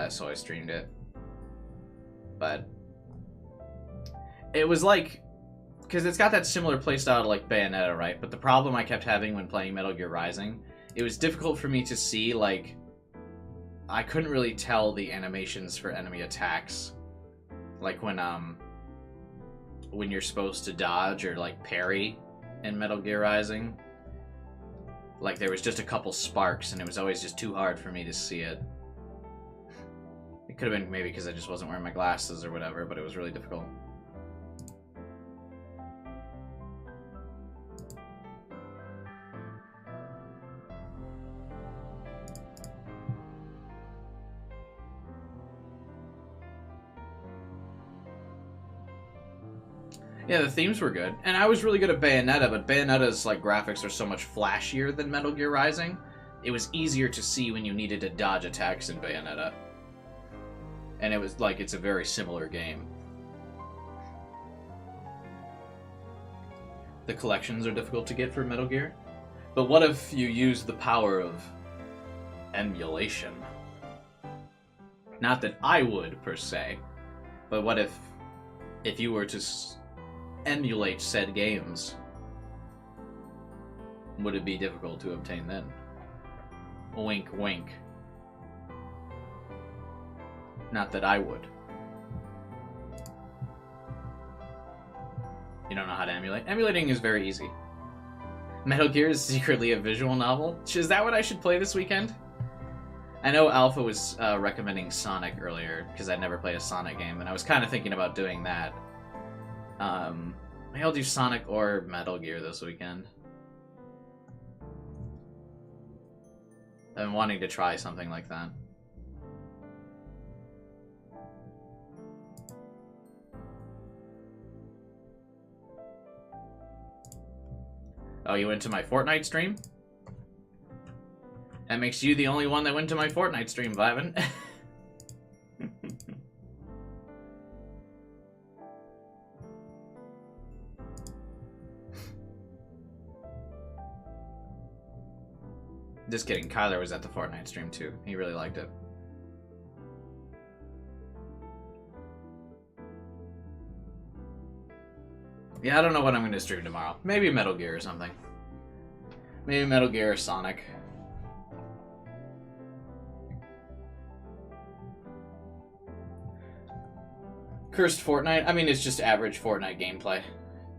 So I streamed it. But it was like, because it's got that similar playstyle to like Bayonetta, right? But the problem I kept having when playing Metal Gear Rising, it was difficult for me to see, like, I couldn't really tell the animations for enemy attacks. Like when you're supposed to dodge or like parry in Metal Gear Rising. Like, there was just a couple sparks, and it was always just too hard for me to see it. It could have been maybe because I just wasn't wearing my glasses or whatever, but it was really difficult. Yeah, the themes were good. And I was really good at Bayonetta, but Bayonetta's like graphics are so much flashier than Metal Gear Rising. It was easier to see when you needed to dodge attacks in Bayonetta. And it was like, it's a very similar game. The collections are difficult to get for Metal Gear. But what if you use the power of emulation? Not that I would, per se. But what if you were to emulate said games? Would it be difficult to obtain then? Wink, wink. Not that I would. You don't know how to emulate? Emulating is very easy. Metal Gear is secretly a visual novel? Is that what I should play this weekend? I know Alpha was recommending Sonic earlier, because I'd never played a Sonic game, and I was kind of thinking about doing that. Maybe I'll do Sonic or Metal Gear this weekend. I've been wanting to try something like that. Oh, you went to my Fortnite stream? That makes you the only one that went to my Fortnite stream, Vivin. Just kidding, Kyler was at the Fortnite stream too. He really liked it. Yeah, I don't know what I'm going to stream tomorrow. Maybe Metal Gear or something. Maybe Metal Gear or Sonic. Cursed Fortnite? I mean, it's just average Fortnite gameplay.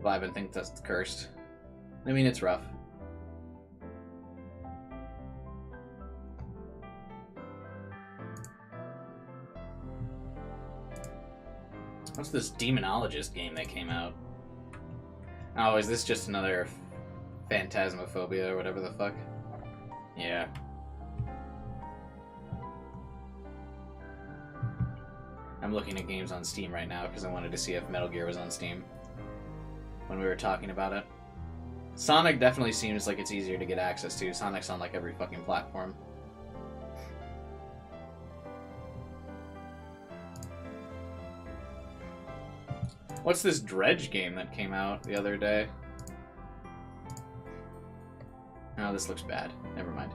Vibin thinks that's cursed. I mean, it's rough. What's this Demonologist game that came out? Oh, is this just another Phantasmophobia or whatever the fuck? Yeah. I'm looking at games on Steam right now because I wanted to see if Metal Gear was on Steam when we were talking about it. Sonic definitely seems like it's easier to get access to. Sonic's on like every fucking platform. What's this Dredge game that came out the other day? Oh, this looks bad. Never mind.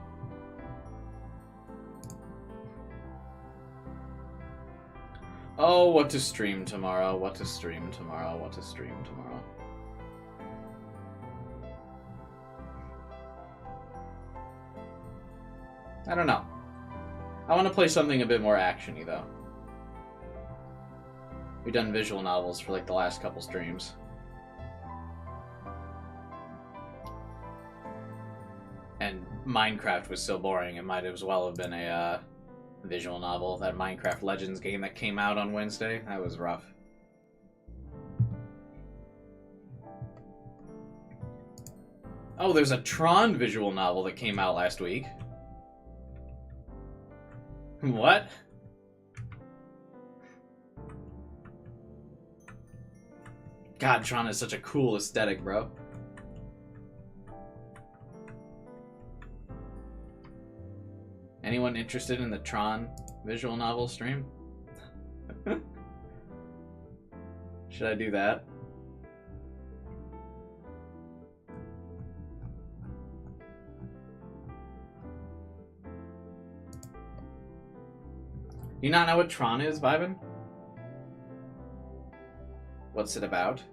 Oh, what to stream tomorrow, what to stream tomorrow, what to stream tomorrow. I don't know. I want to play something a bit more action-y, though. We've done visual novels for like the last couple streams. And Minecraft was so boring, it might as well have been a visual novel. That Minecraft Legends game that came out on Wednesday, that was rough. Oh, there's a Tron visual novel that came out last week. What? God, Tron is such a cool aesthetic, bro. Anyone interested in the Tron visual novel stream? Should I do that? You not know what Tron is, Vibin? What's it about?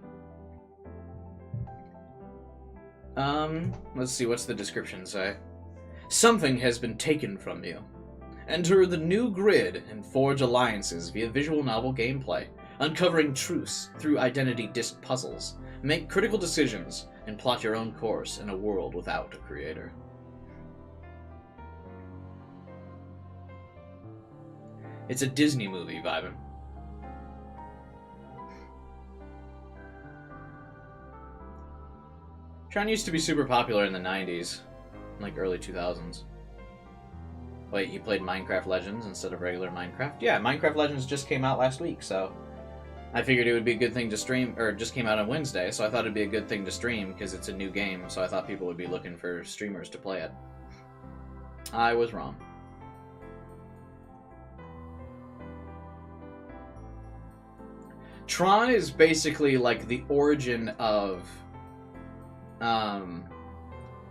Let's see, what's the description say? Something has been taken from you. Enter the new grid and forge alliances via visual novel gameplay, uncovering truths through identity disc puzzles. Make critical decisions and plot your own course in a world without a creator. It's a Disney movie, Vibin. Tron used to be super popular in the 90s, like early 2000s. Wait, you played Minecraft Legends instead of regular Minecraft? Yeah, Minecraft Legends just came out last week, so I figured it would be a good thing to stream, or it just came out on Wednesday, so I thought it'd be a good thing to stream because it's a new game, so I thought people would be looking for streamers to play it. I was wrong. Tron is basically like the origin of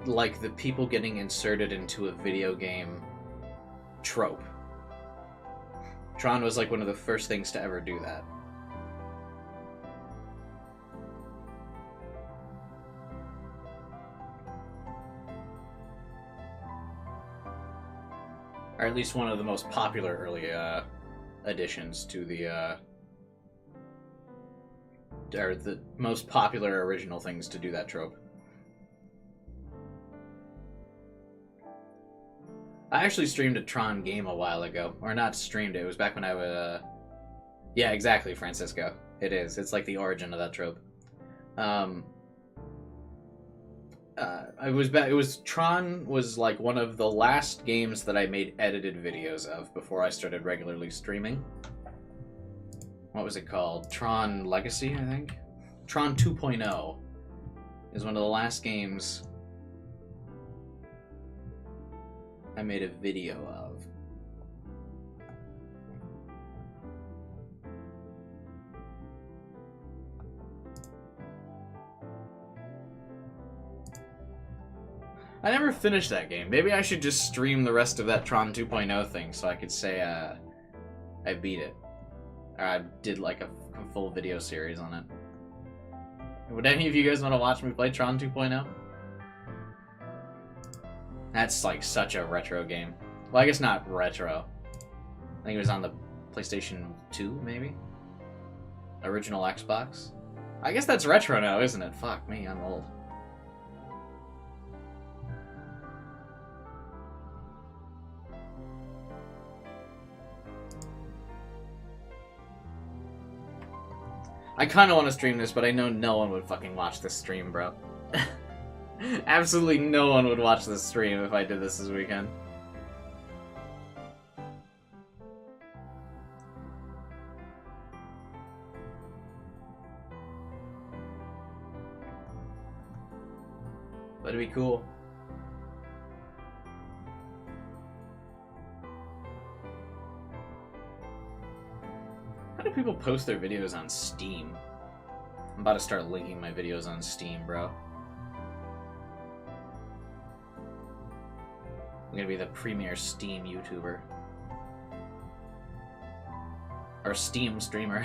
like the people getting inserted into a video game trope. Tron was like one of the first things to ever do that. Or at least one of the most popular early additions to the or the most popular original things to do that trope. I actually streamed a Tron game a while ago. Or not streamed it. It was back when I was... Yeah, exactly, Francisco. It is. It's like the origin of that trope. Tron was like one of the last games that I made edited videos of before I started regularly streaming. What was it called? Tron Legacy, I think? Tron 2.0 is one of the last games I made a video of. I never finished that game. Maybe I should just stream the rest of that Tron 2.0 thing so I could say I beat it. Or I did like a full video series on it. Would any of you guys want to watch me play Tron 2.0? That's like such a retro game. Well, I guess not retro. I think it was on the PlayStation 2, maybe? Original Xbox? I guess that's retro now, isn't it? Fuck me, I'm old. I kind of want to stream this, but I know no one would fucking watch this stream, bro. Absolutely no one would watch this stream if I did this weekend. But it'd be cool. How do people post their videos on Steam? I'm about to start linking my videos on Steam, bro. I'm gonna be the premier Steam YouTuber. Or Steam streamer.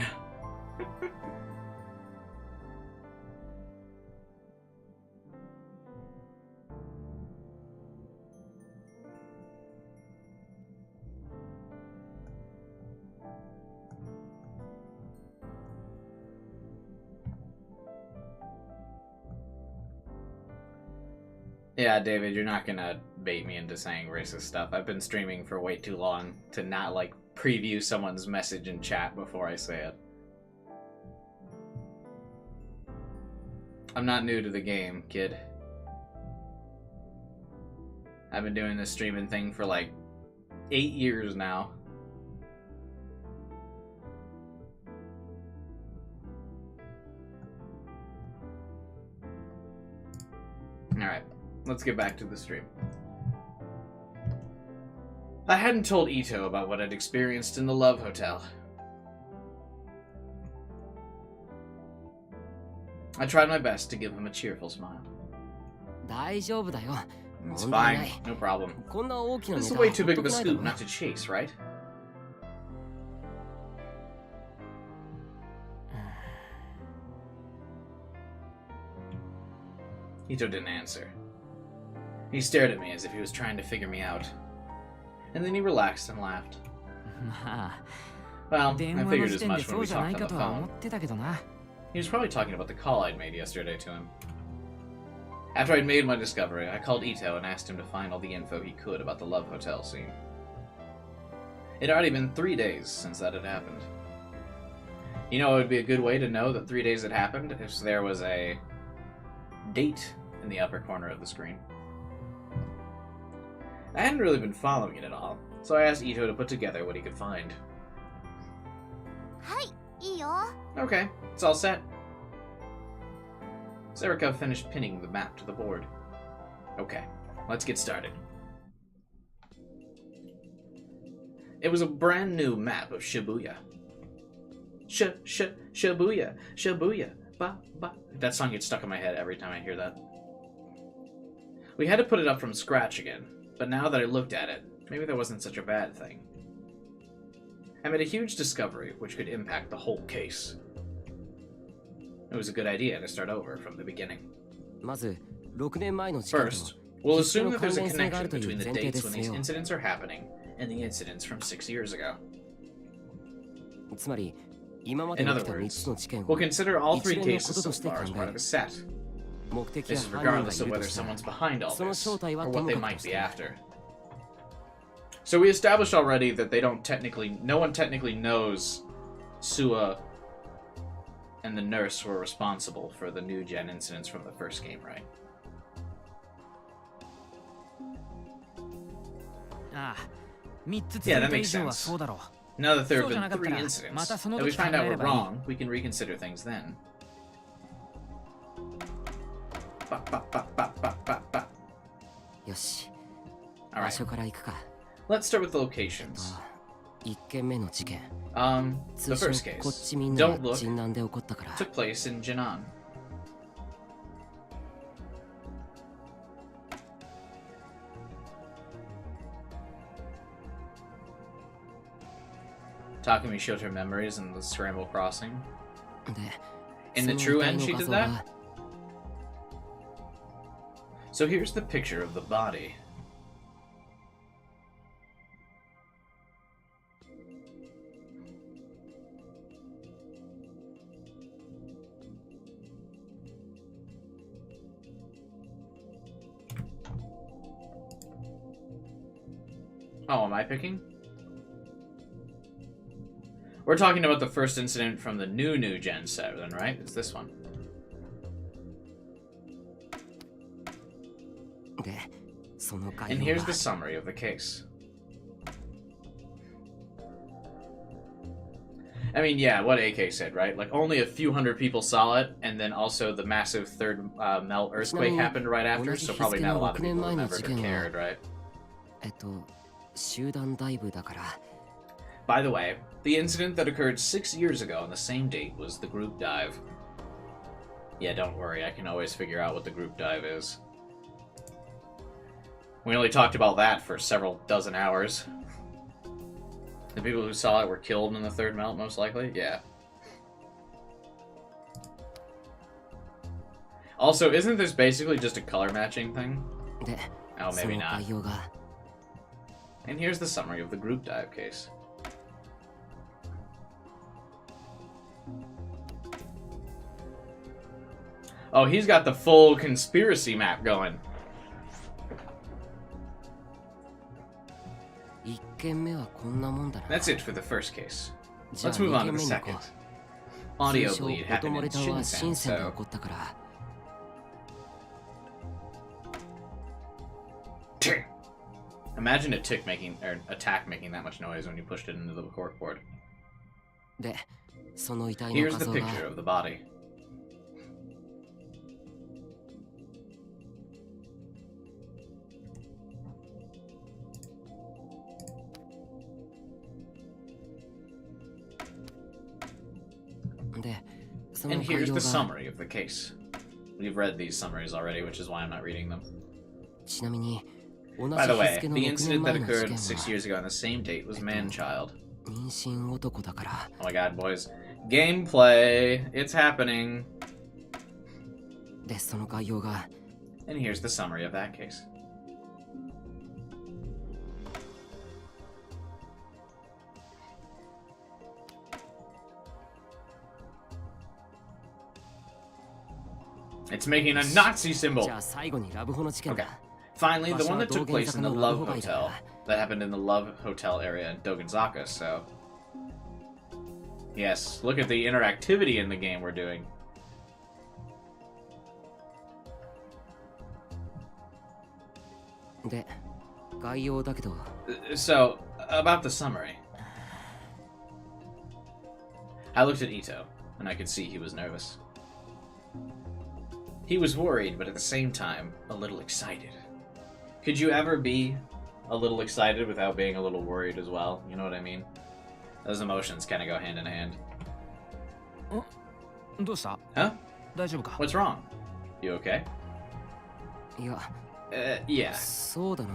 Yeah, David, you're not gonna bait me into saying racist stuff. I've been streaming for way too long to not, like, preview someone's message in chat before I say it. I'm not new to the game, kid. I've been doing this streaming thing for, like, 8 years now. Alright. Let's get back to the stream. I hadn't told Ito about what I'd experienced in the Love Hotel. I tried my best to give him a cheerful smile. It's fine, no problem. This is way too big of a scoop not to chase, right? Ito didn't answer. He stared at me as if he was trying to figure me out. And then he relaxed and laughed. Well, I figured as much when we talked on the phone. He was probably talking about the call I'd made yesterday to him. After I'd made my discovery, I called Ito and asked him to find all the info he could about the Love Hotel scene. It had already been 3 days since that had happened. You know, it would be a good way to know that 3 days had happened if there was a date in the upper corner of the screen. I hadn't really been following it at all, so I asked Ito to put together what he could find. Hi, iyo. Okay, it's all set. Serika finished pinning the map to the board. Okay, let's get started. It was a brand new map of Shibuya. Shibuya, Shibuya, ba, ba. That song gets stuck in my head every time I hear that. We had to put it up from scratch again. But now that I looked at it, maybe that wasn't such a bad thing. I made a huge discovery which could impact the whole case. It was a good idea to start over from the beginning. First, we'll assume that there's a connection between the dates when these incidents are happening and the incidents from 6 years ago. つまり今まで In 起 other きた3 words, つの事件 we'll を consider all 一 three 連のこ cases と so として far 考 as え part of る a set. 目的や This is 犯人がい regardless of ると whether したら someone's behind all その this, 正体は or と what も they かく might とし be て after. So we established already that no one technically knows Sua and the nurse were responsible for the new gen incidents from the first game, right? ああ3つ Yeah, 続 that いた以 makes 上は sense. そうだろ Now that there have そうじゃな been かったら、 three incidents, またその and we 時 find 考 out えれ we're ばいい。 wrong, we can reconsider things then. Ba, ba, ba, ba, ba, ba, ba. よし All 場 right, 所から行くか let's start with the locations. 1件目の事件 The 通称 first こっ case, ちみんな Don't が Look, 陣南で起こったから took place in Jinan. Takumi showed her memories in the Scramble Crossing. で In the その true 遺体 end, の she 画 did 像 that? が So here's the picture of the body. Oh, am I picking? We're talking about the first incident from the new gen set, then, right? It's this one. でその概 And 要 here's が the summary of the case. I mean, yeah, what AK said, right? Like, only a few hundred people saw it, and then also the massive third melt earthquake happened right after, so probably not a lot of people remembered or cared, right? 集団ダイブだから By the way, the incident that occurred 6 years ago on the same date was the group dive. Yeah, don't worry, I can always figure out what the group dive is. We only talked about that for several dozen hours. The people who saw it were killed in the third melt, most likely? Yeah. Also, isn't this basically just a color matching thing? で Oh, そ maybe の not. 概要が And here's the summary of the group dive case. Oh, he's got the full conspiracy map going. 1件目はこんなもんだな That's it for the first case. じゃあ Let's move 2 on 件 to the 目に行こ second. う Audio 通称 bleed 音 happened 漏 in れタワー Shinsen, 深センで so... 起こったから Imagine a tick making, or attack making that much noise when you pushed it into the corkboard. でその遺体の Here's 画 the 像 picture が of the body. And here's the summary of the case. We've read these summaries already, which is why I'm not reading them. ちなみに同じ By the 日 way, 付の the 6 incident 年 that 前の事 occurred 件 6 は years ago on the same date was man-child. 妊娠男だから Oh my god, boys. Gameplay! It's happening! でその概要が And here's the summary of that case. It's making a Nazi symbol! じゃあ最後にラブホの事件 Okay. だ Finally, the one that took place in the Love Dogen-zaka no Hotel. That happened in the Love Hotel area in Dogenzaka, so... Yes, look at the interactivity in the game we're doing. So, about the summary. I looked at Ito, and I could see he was nervous. He was worried, but at the same time, a little excited. Could you ever be a little excited without being a little worried as well? You know what I mean? Those emotions kind of go hand in hand. どうした Huh? 大丈夫か What's wrong? You okay? いや Yeah. そうだな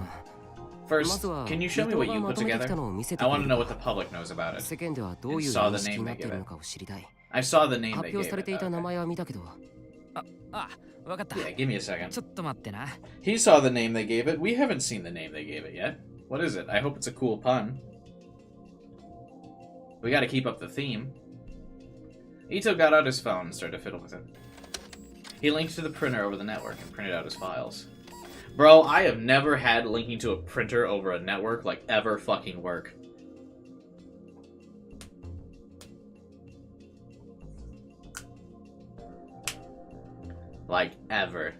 First, can you show me what you put together? I want to know what the public knows about it. 世間ではどういう saw 認 the 識 name にな they ってい gave るの it. かを知りたい I saw the name 発 they 表 gave され it. ていた名 Okay. 前は見たけどあ、わかった Yeah, give me a second. ちょっと待ってな He saw the name they gave it. We haven't seen the name they gave it yet. What is it? I hope it's a cool pun. We gotta keep up the theme. Ito got out his phone and started to fiddle with it. He linked to the printer over the network and printed out his files. Bro, I have never had linking to a printer over a network, like, ever fucking work. Like, ever.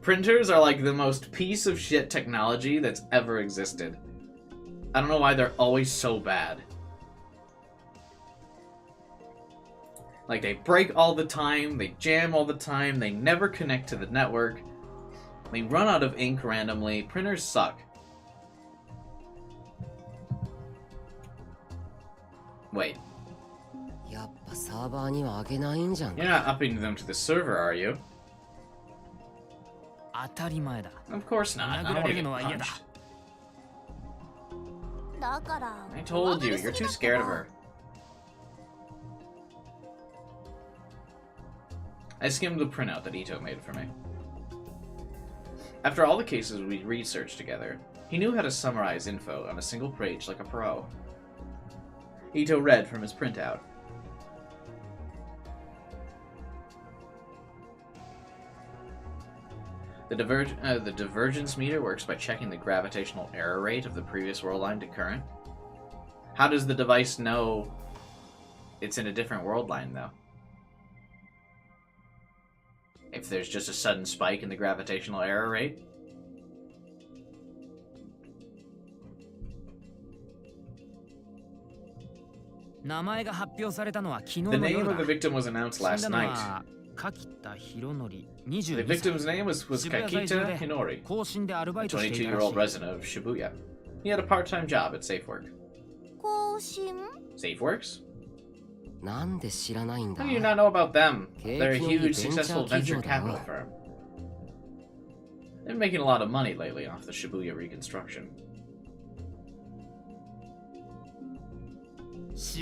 Printers are like the most piece of shit technology that's ever existed. I don't know why they're always so bad. Like, they break all the time, they jam all the time, they never connect to the network, they run out of ink randomly. Printers suck. Wait. You're not upping them to the server, are you? Of course not. I don't want to get punched. I told you, you're too scared of her. I skimmed the printout that Ito made for me. After all the cases we researched together, he knew how to summarize info on a single page like a pro. Ito read from his printout. The divergence meter works by checking the gravitational error rate of the previous world line to current. How does the device know it's in a different world line, though? If there's just a sudden spike in the gravitational error rate? The name of the victim was announced last night. The victim's name was Kakita Hinori, a 22-year-old resident of Shibuya. He had a part-time job at SafeWork. SafeWorks? How do you not know about them? They're a huge, successful venture capital firm. They've been making a lot of money lately off the Shibuya reconstruction. Just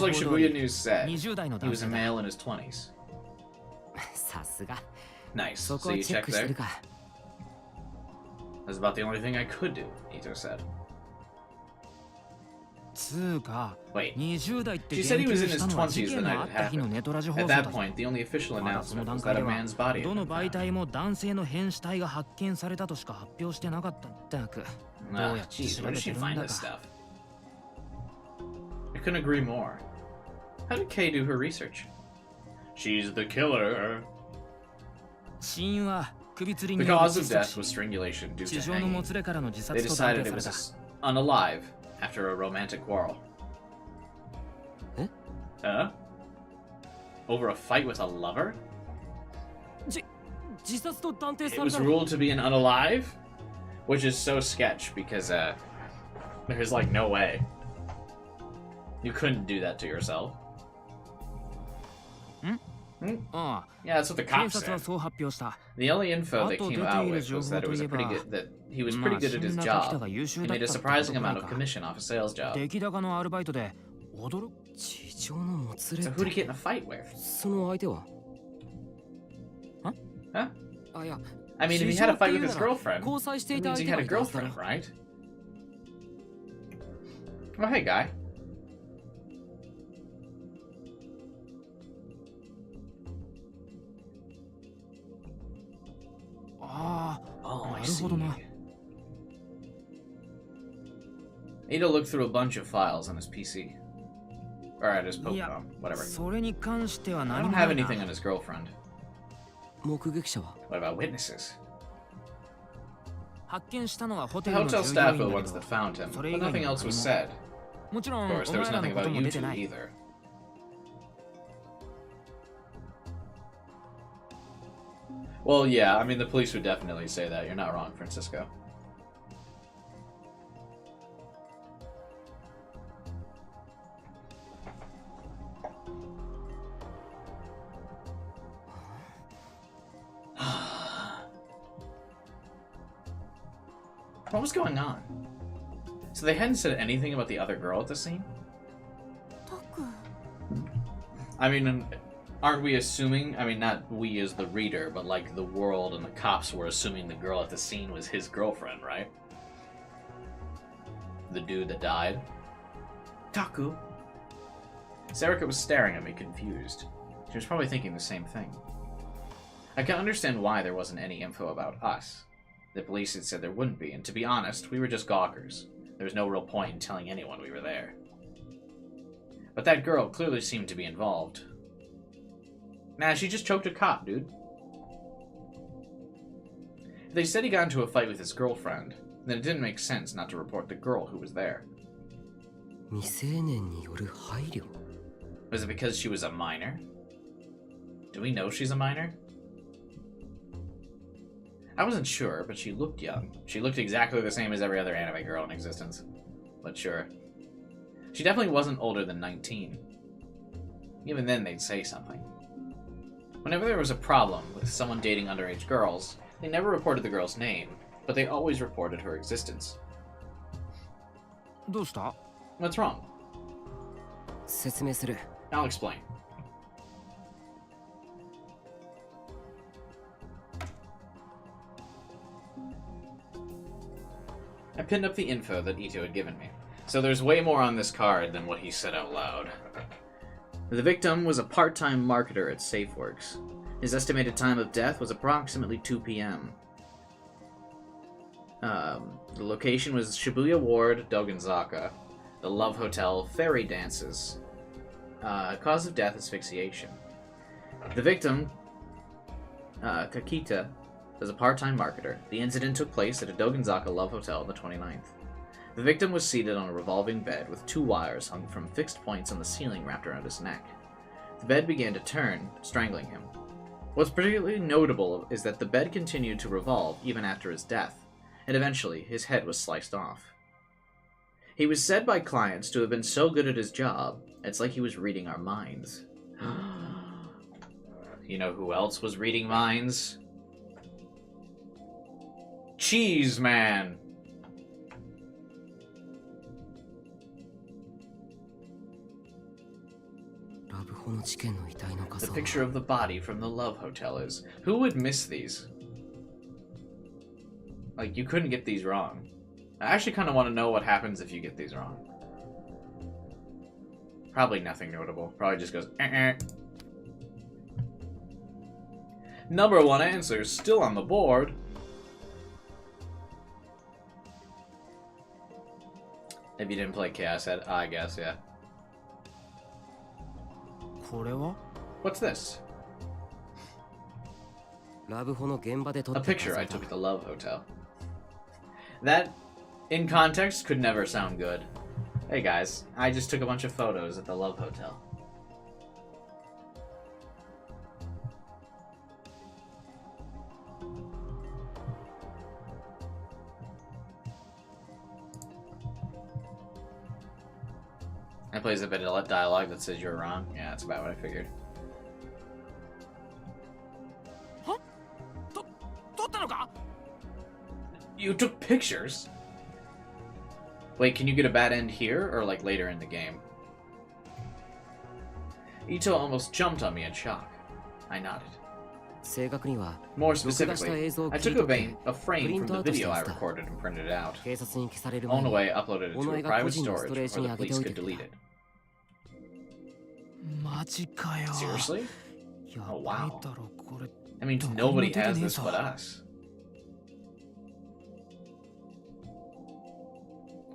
like Shibuya News said, he was a male in his 20s. Nice. So you checked there? That's about the only thing I could do, Ito said. Wait, she said he was in his 20s the night it happened. At that point, the only official announcement was that a man's body had been found. Jeez, where did she find this stuff? I couldn't agree more. How did Kay do her research? She's the killer. The cause of death was strangulation due to hanging. They decided it was unalive after a romantic quarrel. Huh? Over a fight with a lover? It was ruled to be an unalive? Which is so sketch because there's like no way. You couldn't do that to yourself. Yeah, that's what the cops said. The only info they came out with was that it was he was pretty good at his job. He made a surprising amount of commission off a sales job. So who'd he get in a fight with? Huh? I mean, if he had a fight with his girlfriend, that means he had a girlfriend, right? Oh, hey, guy. Oh, I see. Ito looked through a bunch of files on his PC. Or at his Pokemon, whatever. I don't have anything on his girlfriend. What about witnesses? The hotel staff were the ones that found him, but nothing else was said. Of course, there was nothing about you two either. Well, yeah, I mean, the police would definitely say that. You're not wrong, Francisco. What was going on? So they hadn't said anything about the other girl at the scene? I mean, aren't we assuming, I mean, not we as the reader, but like the world and the cops were assuming the girl at the scene was his girlfriend, right? The dude that died? Taku? Serica was staring at me, confused. She was probably thinking the same thing. I can understand why there wasn't any info about us. The police had said there wouldn't be, and to be honest, we were just gawkers. There was no real point in telling anyone we were there. But that girl clearly seemed to be involved. Nah, she just choked a cop, dude. If they said he got into a fight with his girlfriend, then it didn't make sense not to report the girl who was there. 未成年による配慮 Was it because she was a minor? Do we know she's a minor? I wasn't sure, but she looked young. She looked exactly the same as every other anime girl in existence. But sure. She definitely wasn't older than 19. Even then, they'd say something. Whenever there was a problem with someone dating underage girls, they never reported the girl's name, but they always reported her existence. どうした What's wrong? 説明する I'll explain. I pinned up the info that Ito had given me. So there's way more on this card than what he said out loud. The victim was a part-time marketer at SafeWorks. His estimated time of death was approximately 2 p.m. The location was Shibuya Ward, Dogenzaka. The Love Hotel, Fairy Dances. Cause of death, asphyxiation. The victim, Kakita, was a part-time marketer. The incident took place at a Dogenzaka Love Hotel on the 29th. The victim was seated on a revolving bed with 2 wires hung from fixed points on the ceiling wrapped around his neck. The bed began to turn, strangling him. What's particularly notable is that the bed continued to revolve even after his death, and eventually his head was sliced off. He was said by clients to have been so good at his job, it's like he was reading our minds. You know who else was reading minds? Cheese Man! The picture of the body from the Love Hotel is. Who would miss these? Like, you couldn't get these wrong. I actually kind of want to know what happens if you get these wrong. Probably nothing notable. Probably just goes, Number 1 answer still on the board. If you didn't play Chaos Head, I guess, yeah. これは What's this? ラブホの現場で撮っ A た picture I took at the Love Hotel. That, in context, could never sound good. Hey guys, I just took a bunch of photos at the Love Hotel. That plays a bit of dialogue that says you're wrong. Yeah, that's about what I figured. 撮ったのか You took pictures? Wait, can you get a bad end here, or like later in the game? Ito almost jumped on me in shock. I nodded. 正確には More 録画した specifically, 映像を I 切り took 取って a frame from the video I recorded and printed it out. 警察に消される On 前 the に way, uploaded it お to 前 a が private 個人のス storage トレージ before に the 上げて police おいて could くれ delete it. マジかよ Seriously? や Oh, ば wow. いだろこれ That means nobody has this but us.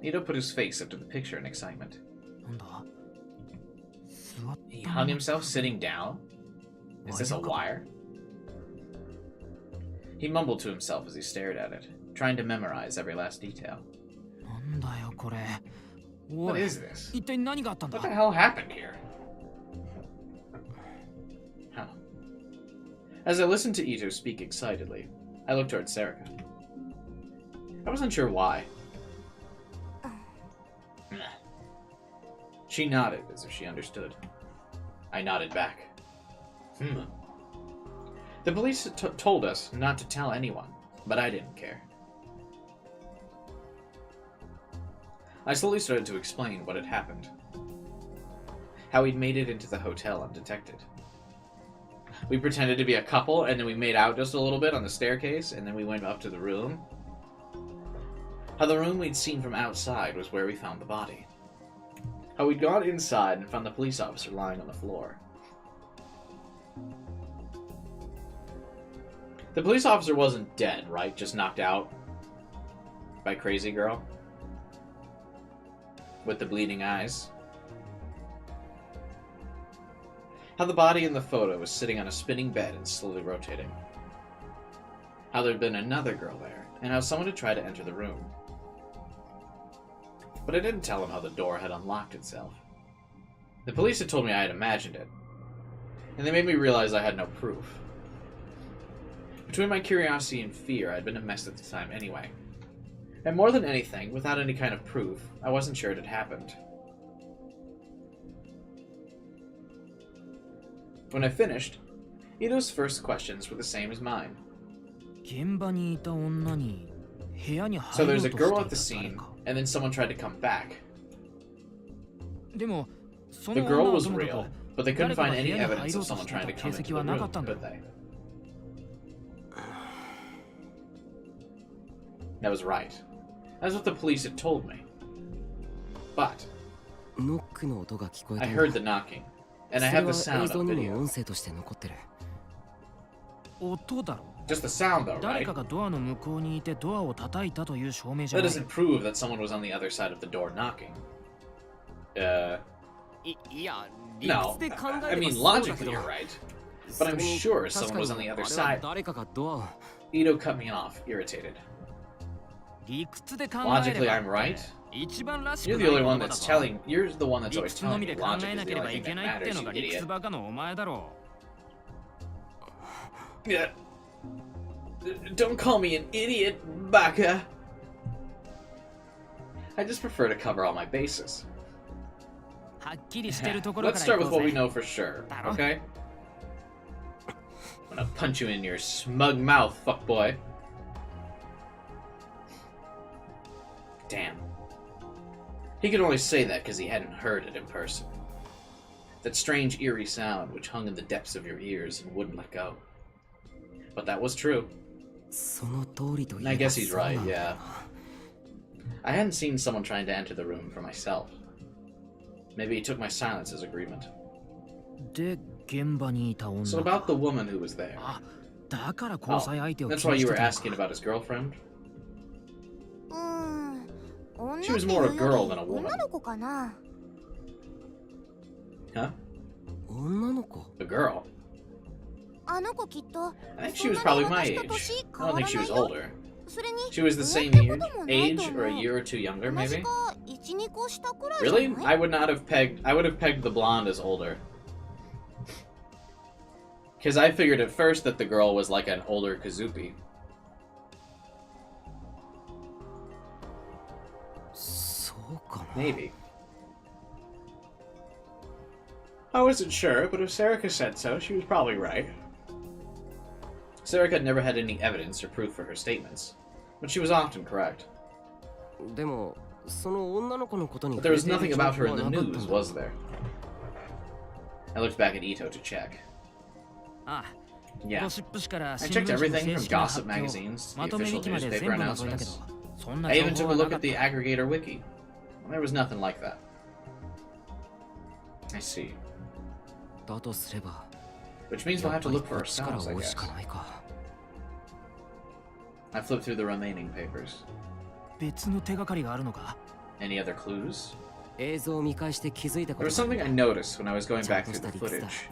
Ito put his face up to the picture in excitement. なんだ座っ He hung himself sitting down? Is this a wire? He mumbled to himself as he stared at it, trying to memorize every last detail. なんだよこれお What い is this? 一体何があったんだ What the hell happened here? Huh. As I listened to Ito speak excitedly, I looked towards Serica. I wasn't sure why. She nodded as if she understood. I nodded back. The police told us not to tell anyone, but I didn't care. I slowly started to explain what had happened. How we'd made it into the hotel undetected. We pretended to be a couple, and then we made out just a little bit on the staircase, and then we went up to the room. How the room we'd seen from outside was where we found the body. how we'd gone inside and found the police officer lying on the floor. The police officer wasn't dead, right? Just knocked out by Crazy Girl? With the bleeding eyes? How the body in the photo was sitting on a spinning bed and slowly rotating. How there'd been another girl there, and how someone had tried to enter the room. But I didn't tell him how the door had unlocked itself. The police had told me I had imagined it, and they made me realize I had no proof. Between my curiosity and fear, I'd been a mess at the time anyway. And more than anything, without any kind of proof, I wasn't sure it had happened. When I finished, Ito's first questions were the same as mine. So there's a girl at the scene, and then someone tried to come back. The girl was real, but they couldn't find any evidence of someone trying to come into the room, could they? That was right. That's what the police had told me. But I heard the knocking, and I have the sound on video. Just the sound, though, right? That doesn't prove that someone was on the other side of the door knocking. No. I mean, logically you're right. But I'm sure someone was on the other side. Ito cut me off, irritated. Logically, I'm right? You're the only one that's telling... You're the one that's always telling me logic is the only thing that matters, you idiot. Yeah. Don't call me an idiot, Baka. I just prefer to cover all my bases. Let's start with what we know for sure, okay? I'm gonna punch you in your smug mouth, fuckboy. Damn. He could only say that because he hadn't heard it in person. That strange, eerie sound which hung in the depths of your ears and wouldn't let go. But that was true. And I guess he's right, yeah. I hadn't seen someone trying to enter the room for myself. Maybe he took my silence as agreement. So about the woman who was there. Oh, that's why you were asking about his girlfriend? She was more a girl than a woman. Huh? A girl? I think she was probably my age. I don't think she was older. She was the same age or a year or two younger, maybe? Really? I would have pegged the blonde as older. Because I figured at first that the girl was like an older Kazupi. Maybe. I wasn't sure, but if Sarika said so, she was probably right. Sarika never had any evidence or proof for her statements, but she was often correct. But there was nothing about her in the news, was there? I looked back at Ito to check. Yeah. I checked everything from gossip magazines to the official newspaper announcements. I even took a look at the aggregator wiki. There was nothing like that. I see. Which means we'll have to look for ourselves, I guess. I flipped through the remaining papers. Any other clues? There was something I noticed when I was going back through the footage.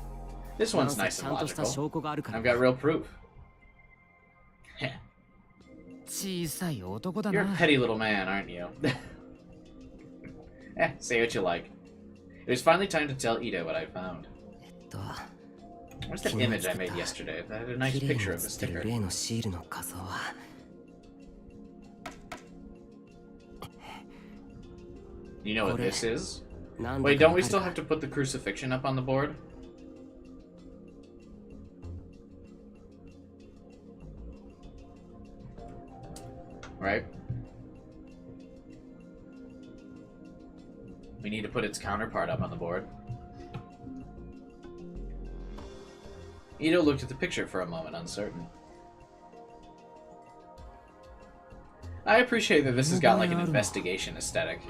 This one's nice and logical. I've got real proof. You're a petty little man, aren't you? Say what you like. It was finally time to tell Ito what I found. Where's that image I made yesterday? That had a nice picture of the sticker. You know what this is? Wait, don't we still have to put the crucifixion up on the board? Right? We need to put its counterpart up on the board. Ito looked at the picture for a moment, uncertain. I appreciate that this has got like an investigation aesthetic.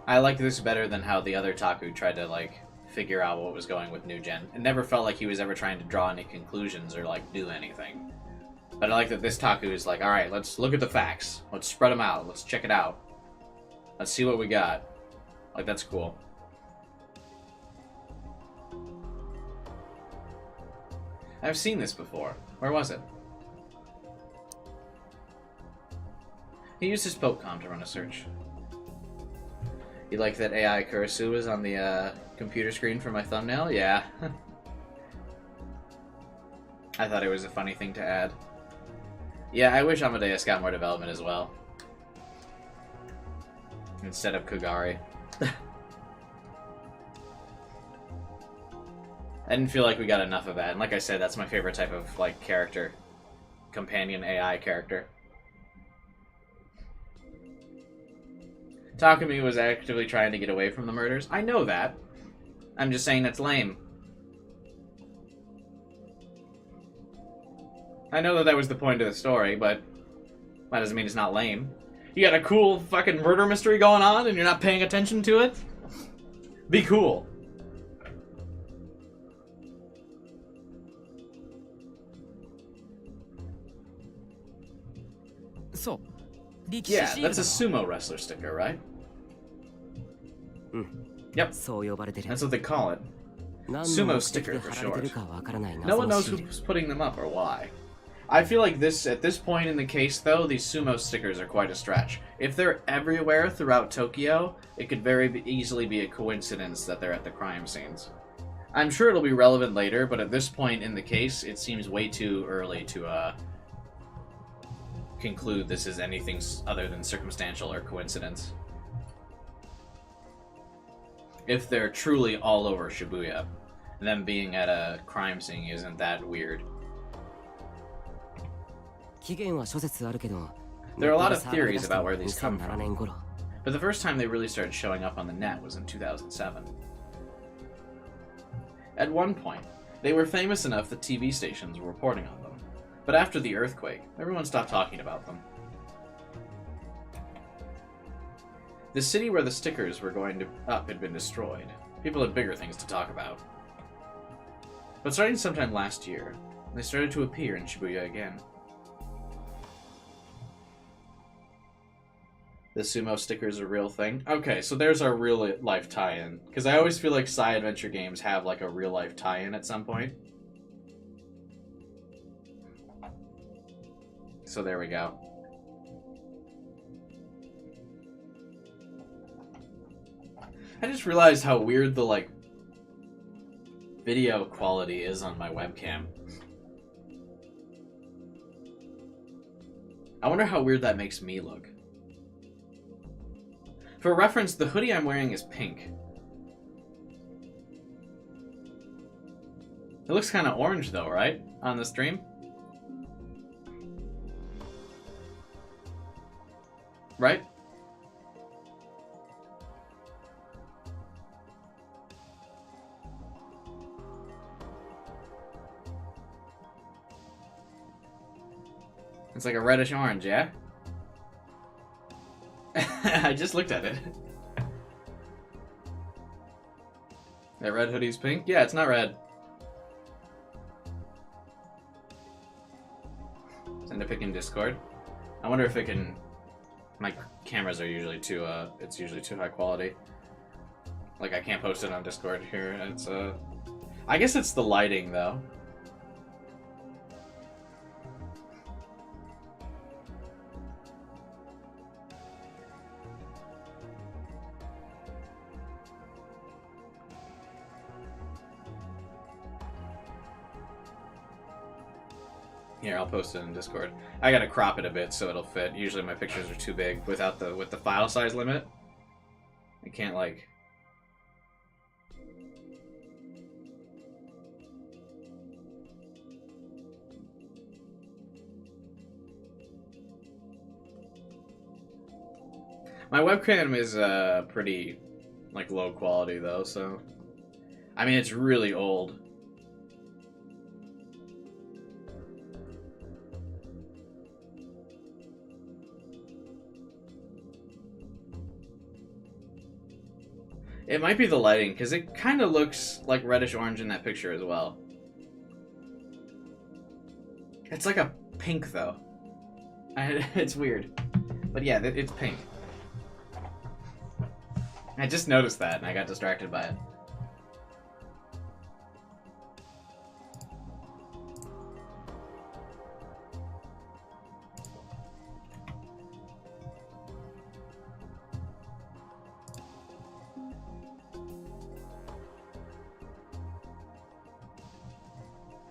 I like this better than how the other Taku tried to, like, figure out what was going with New Gen. It never felt like he was ever trying to draw any conclusions or, like, do anything. But I like that this Taku is like, alright, let's look at the facts. Let's spread them out. Let's check it out. Let's see what we got. Like, that's cool. I've seen this before. Where was it? He used his Popecom to run a search. You like that AI Kurisu was on the computer screen for my thumbnail? Yeah. I thought it was a funny thing to add. Yeah, I wish Amadeus got more development as well. Instead of Kugari. I didn't feel like we got enough of that, and like I said, that's my favorite type of, like, character. Companion AI character. Takumi was actively trying to get away from the murders. I know that. I'm just saying that's lame. I know that was the point of the story, but that doesn't mean it's not lame. You got a cool fucking murder mystery going on and you're not paying attention to it? Be cool. So, yeah, that's a sumo wrestler sticker, right? Yep. That's what they call it. Sumo sticker for short. No one knows who's putting them up or why. I feel like at this point in the case, though, these sumo stickers are quite a stretch. If they're everywhere throughout Tokyo, it could very easily be a coincidence that they're at the crime scenes. I'm sure it'll be relevant later, but at this point in the case, it seems way too early to conclude this is anything other than circumstantial or coincidence. If they're truly all over Shibuya, them being at a crime scene isn't that weird. There are a lot of theories about where these come from, but the first time they really started showing up on the net was in 2007. At one point, they were famous enough that TV stations were reporting on them, but after the earthquake, everyone stopped talking about them. The city where the stickers were going up had been destroyed. People had bigger things to talk about. But starting sometime last year, they started to appear in Shibuya again. The sumo sticker's a real thing? Okay, so there's our real-life tie-in. Because I always feel like sci-adventure games have, like, a real-life tie-in at some point. So there we go. I just realized how weird the, like, video quality is on my webcam. I wonder how weird that makes me look. For reference, the hoodie I'm wearing is pink. It looks kind of orange though, right? On the stream? Right? It's like a reddish orange, yeah? I just looked at it. That red hoodie's pink? Yeah, it's not red. Send a pic in Discord. I wonder if it can... My cameras are usually too, it's usually too high quality. Like, I can't post it on Discord here. It's, I guess it's the lighting, though. Here, I'll post it in Discord. I gotta crop it a bit so it'll fit. Usually my pictures are too big with the file size limit. I can't, like... My webcam is pretty, like, low quality though, so... I mean, it's really old. It might be the lighting, because it kind of looks like reddish-orange in that picture as well. It's like a pink, though. It's weird. But yeah, it's pink. I just noticed that, and I got distracted by it.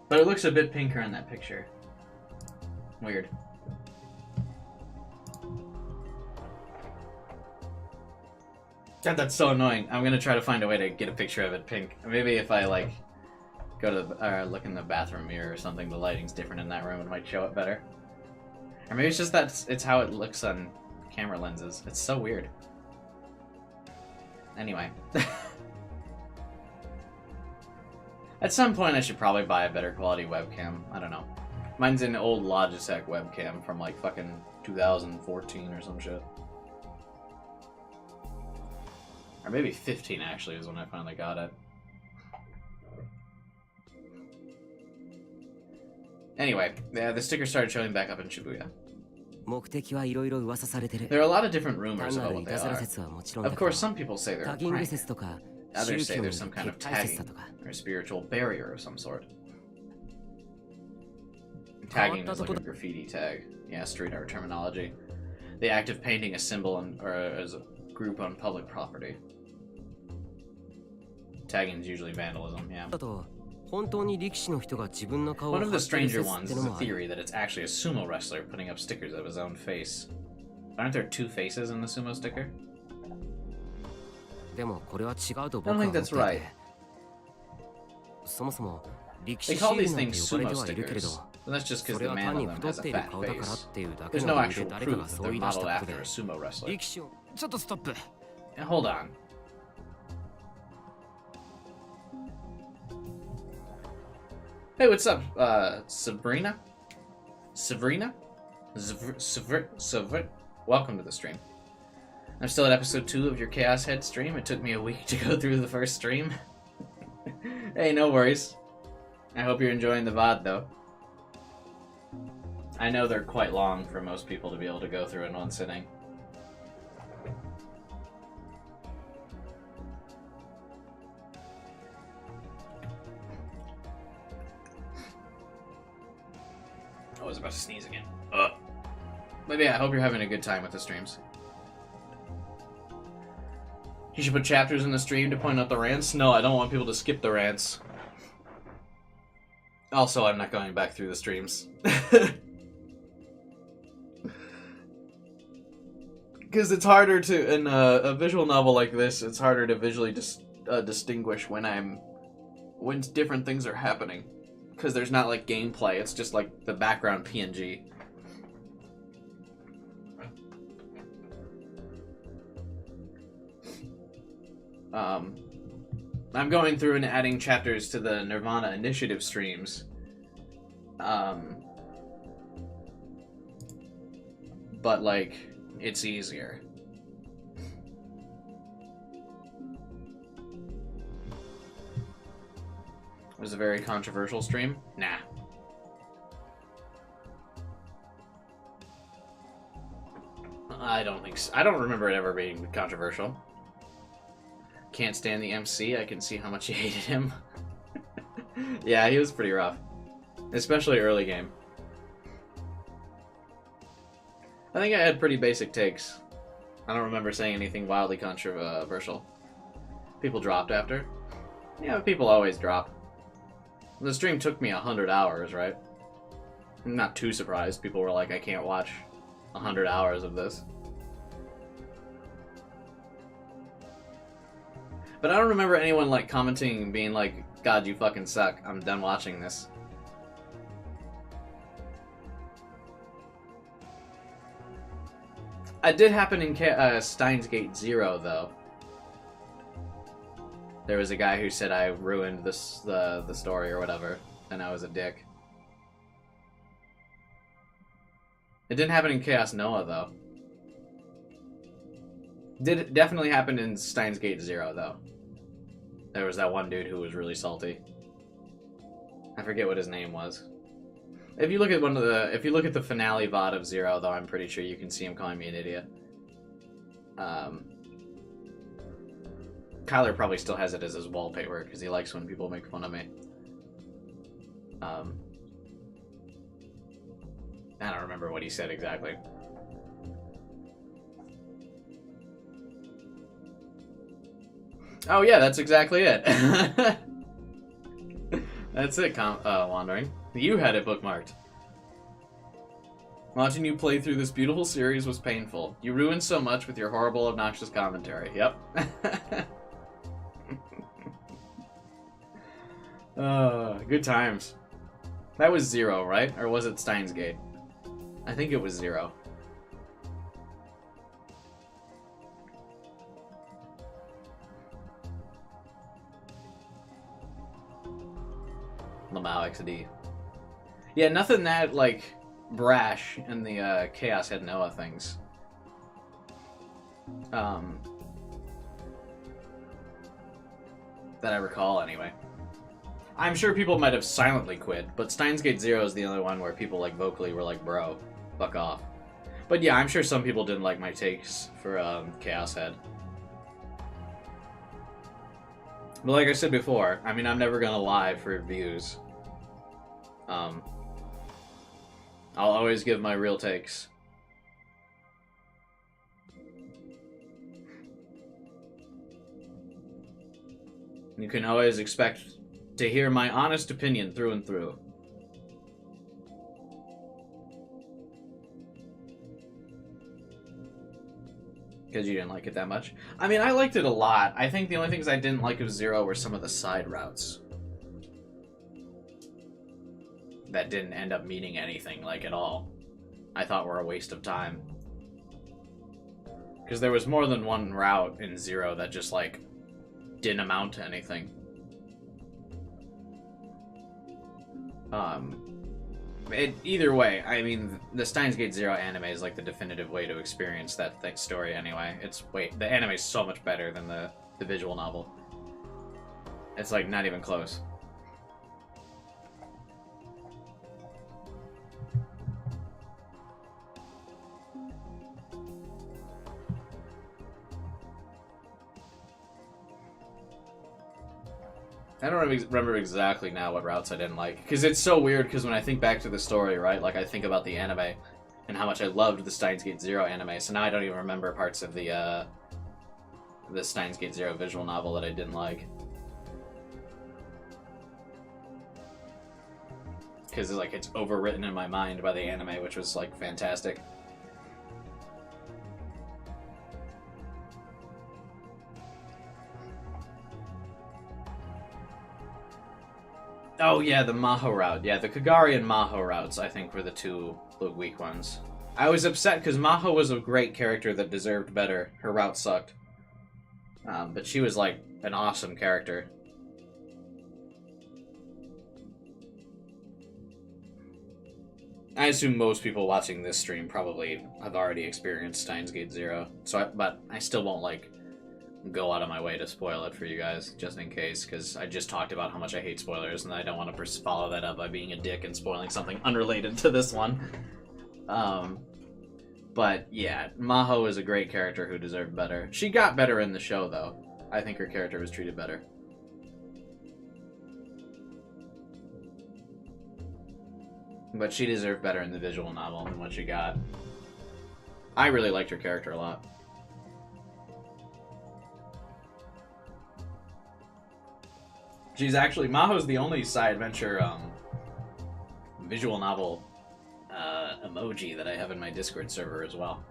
But it looks a bit pinker in that picture. Weird. God, that's so annoying. I'm gonna try to find a way to get a picture of it pink. Maybe if I, like, go to the, look in the bathroom mirror or something, the lighting's different in that room, it might show it better. Or maybe it's just that it's how it looks on camera lenses. It's so weird. Anyway. At some point I should probably buy a better quality webcam. I don't know. Mine's an old Logitech webcam from, like, fucking 2014 or some shit. Or maybe 15, actually, is when I finally got it. Anyway, yeah, the sticker started showing back up in Shibuya. There are a lot of different rumors about what they are. Of course, some people say they're a prank. Others say there's some kind of tagging, or a spiritual barrier of some sort. Tagging is like a graffiti tag. Yeah, street art terminology. The act of painting a symbol or as a group on public property. Tagging is usually vandalism, yeah. One of the stranger ones is a theory that it's actually a sumo wrestler putting up stickers of his own face. Aren't there two faces in the sumo sticker? I don't think that's right. They call these things sumo stickers, but that's just because the man on them has a fat face. There's no actual proof that they're modeled after a sumo wrestler. Hold on. Hey, what's up, Sabrina? Sabrina? Welcome to the stream. I'm still at episode 2 of your Chaos Head stream. It took me a week to go through the first stream. Hey, no worries. I hope you're enjoying the VOD, though. I know they're quite long for most people to be able to go through in one sitting. I was about to sneeze again. Ugh. But yeah, I hope you're having a good time with the streams. You should put chapters in the stream to point out the rants? No, I don't want people to skip the rants. Also, I'm not going back through the streams. Because it's harder to, in a visual novel like this, it's harder to visually distinguish when different things are happening. Because there's not, like, gameplay, it's just, like, the background PNG. I'm going through and adding chapters to the Nirvana Initiative streams. But, like, it's easier. It was a very controversial stream? Nah. I don't think so. I don't remember it ever being controversial. Can't stand the MC. I can see how much you hated him. Yeah, he was pretty rough. Especially early game. I think I had pretty basic takes. I don't remember saying anything wildly controversial. People dropped after. Yeah, people always drop. The stream took me 100 hours, right? I'm not too surprised. People were like, I can't watch 100 hours of this. But I don't remember anyone, like, commenting and being like, God, you fucking suck. I'm done watching this. It did happen in Steins Gate 0, though. There was a guy who said I ruined the story or whatever, and I was a dick. It didn't happen in Chaos Noah, though. Definitely happened in Steins Gate Zero, though. There was that one dude who was really salty. I forget what his name was. If you look at if you look at the finale VOD of Zero, though, I'm pretty sure you can see him calling me an idiot. Kyler probably still has it as his wallpaper because he likes when people make fun of me. I don't remember what he said exactly. Oh yeah, that's exactly it. That's it, Wandering. You had it bookmarked. Watching you play through this beautiful series was painful. You ruined so much with your horrible, obnoxious commentary. Yep. Good times. That was Zero, right? Or was it Steins Gate? I think it was Zero. Lamau XD. Yeah, nothing that, like, brash in the Chaos Head Noah things. That I recall, anyway. I'm sure people might have silently quit, but Steins Gate Zero is the only one where people, like, vocally were like, bro, fuck off. But yeah, I'm sure some people didn't like my takes for Chaos Head. But like I said before, I mean, I'm never gonna lie for views. I'll always give my real takes. You can always expect to hear my honest opinion through and through. Because you didn't like it that much. I mean, I liked it a lot. I think the only things I didn't like of Zero were some of the side routes. That didn't end up meaning anything, like, at all. I thought were a waste of time. Because there was more than one route in Zero that just, like, didn't amount to anything. Either way, I mean, the Steins Gate Zero anime is, like, the definitive way to experience that story anyway. The anime is so much better than the visual novel. It's, like, not even close. I don't remember exactly now what routes I didn't like. Because it's so weird, because when I think back to the story, right, like, I think about the anime, and how much I loved the Steins Gate Zero anime, so now I don't even remember parts of the Steins Gate Zero visual novel that I didn't like. Because, like, it's overwritten in my mind by the anime, which was, like, fantastic. Oh yeah, the Maho route. Yeah, the Kagari and Maho routes, I think, were the two weak ones. I was upset because Maho was a great character that deserved better. Her route sucked. But she was, like, an awesome character. I assume most people watching this stream probably have already experienced Steins Gate Zero. But I still won't, like, go out of my way to spoil it for you guys, just in case, because I just talked about how much I hate spoilers, and I don't want to follow that up by being a dick and spoiling something unrelated to this one. But yeah, Maho is a great character who deserved better. She got better in the show, though. I think her character was treated better. But she deserved better in the visual novel than what she got. I really liked her character a lot. She's actually, Maho's the only side adventure visual novel emoji that I have in my Discord server as well.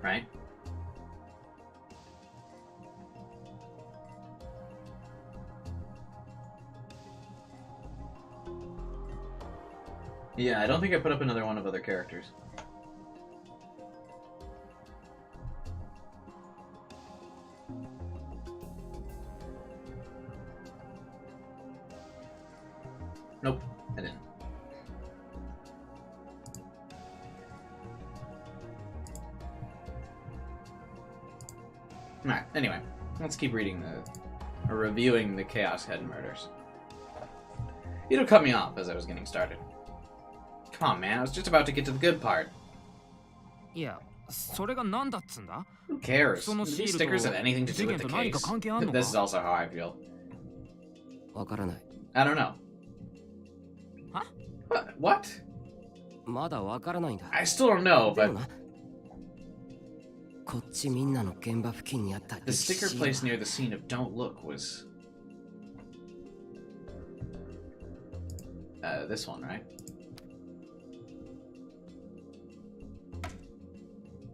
Right? Yeah, I don't think I put up another one of other characters. Nope, I didn't. Anyway, let's keep reading or reviewing the Chaos Head murders. It'll cut me off as I was getting started. Come on, man, I was just about to get to the good part. いや、それが何だっつんだ? Who cares? その Do シ these ール stickers have と anything to do 事 with 件 the と何か case? 関係あんの This is か? also how I feel. わからない。 I don't know. Huh? What? まだわからないんだ。 I still don't know, で but もな、こっちみんなの現場付近にあった the 歴史 sticker シール placed near the scene of Don't Look was... this one, right?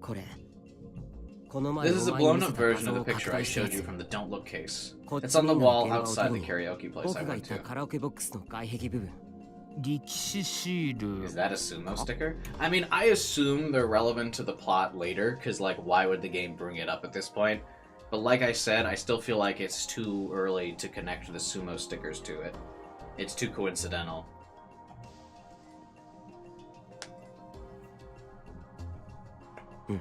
これ。この前 This is a お前に見 blown せ up た version 画像 of を the 拡 picture I 大したや showed you つ。 from the Don't Look case. こっ It's ち on み the んなの wall 現場を outside 撮 the るに karaoke place 僕 I が went 言った to. カラオケボックスの外壁部分。力士シール Is that a sumo sticker? I mean, I assume they're relevant to the plot later, because, like, why would the game bring it up at this point? But like I said, I still feel like it's too early to connect the sumo stickers to it. It's too coincidental. Hmm.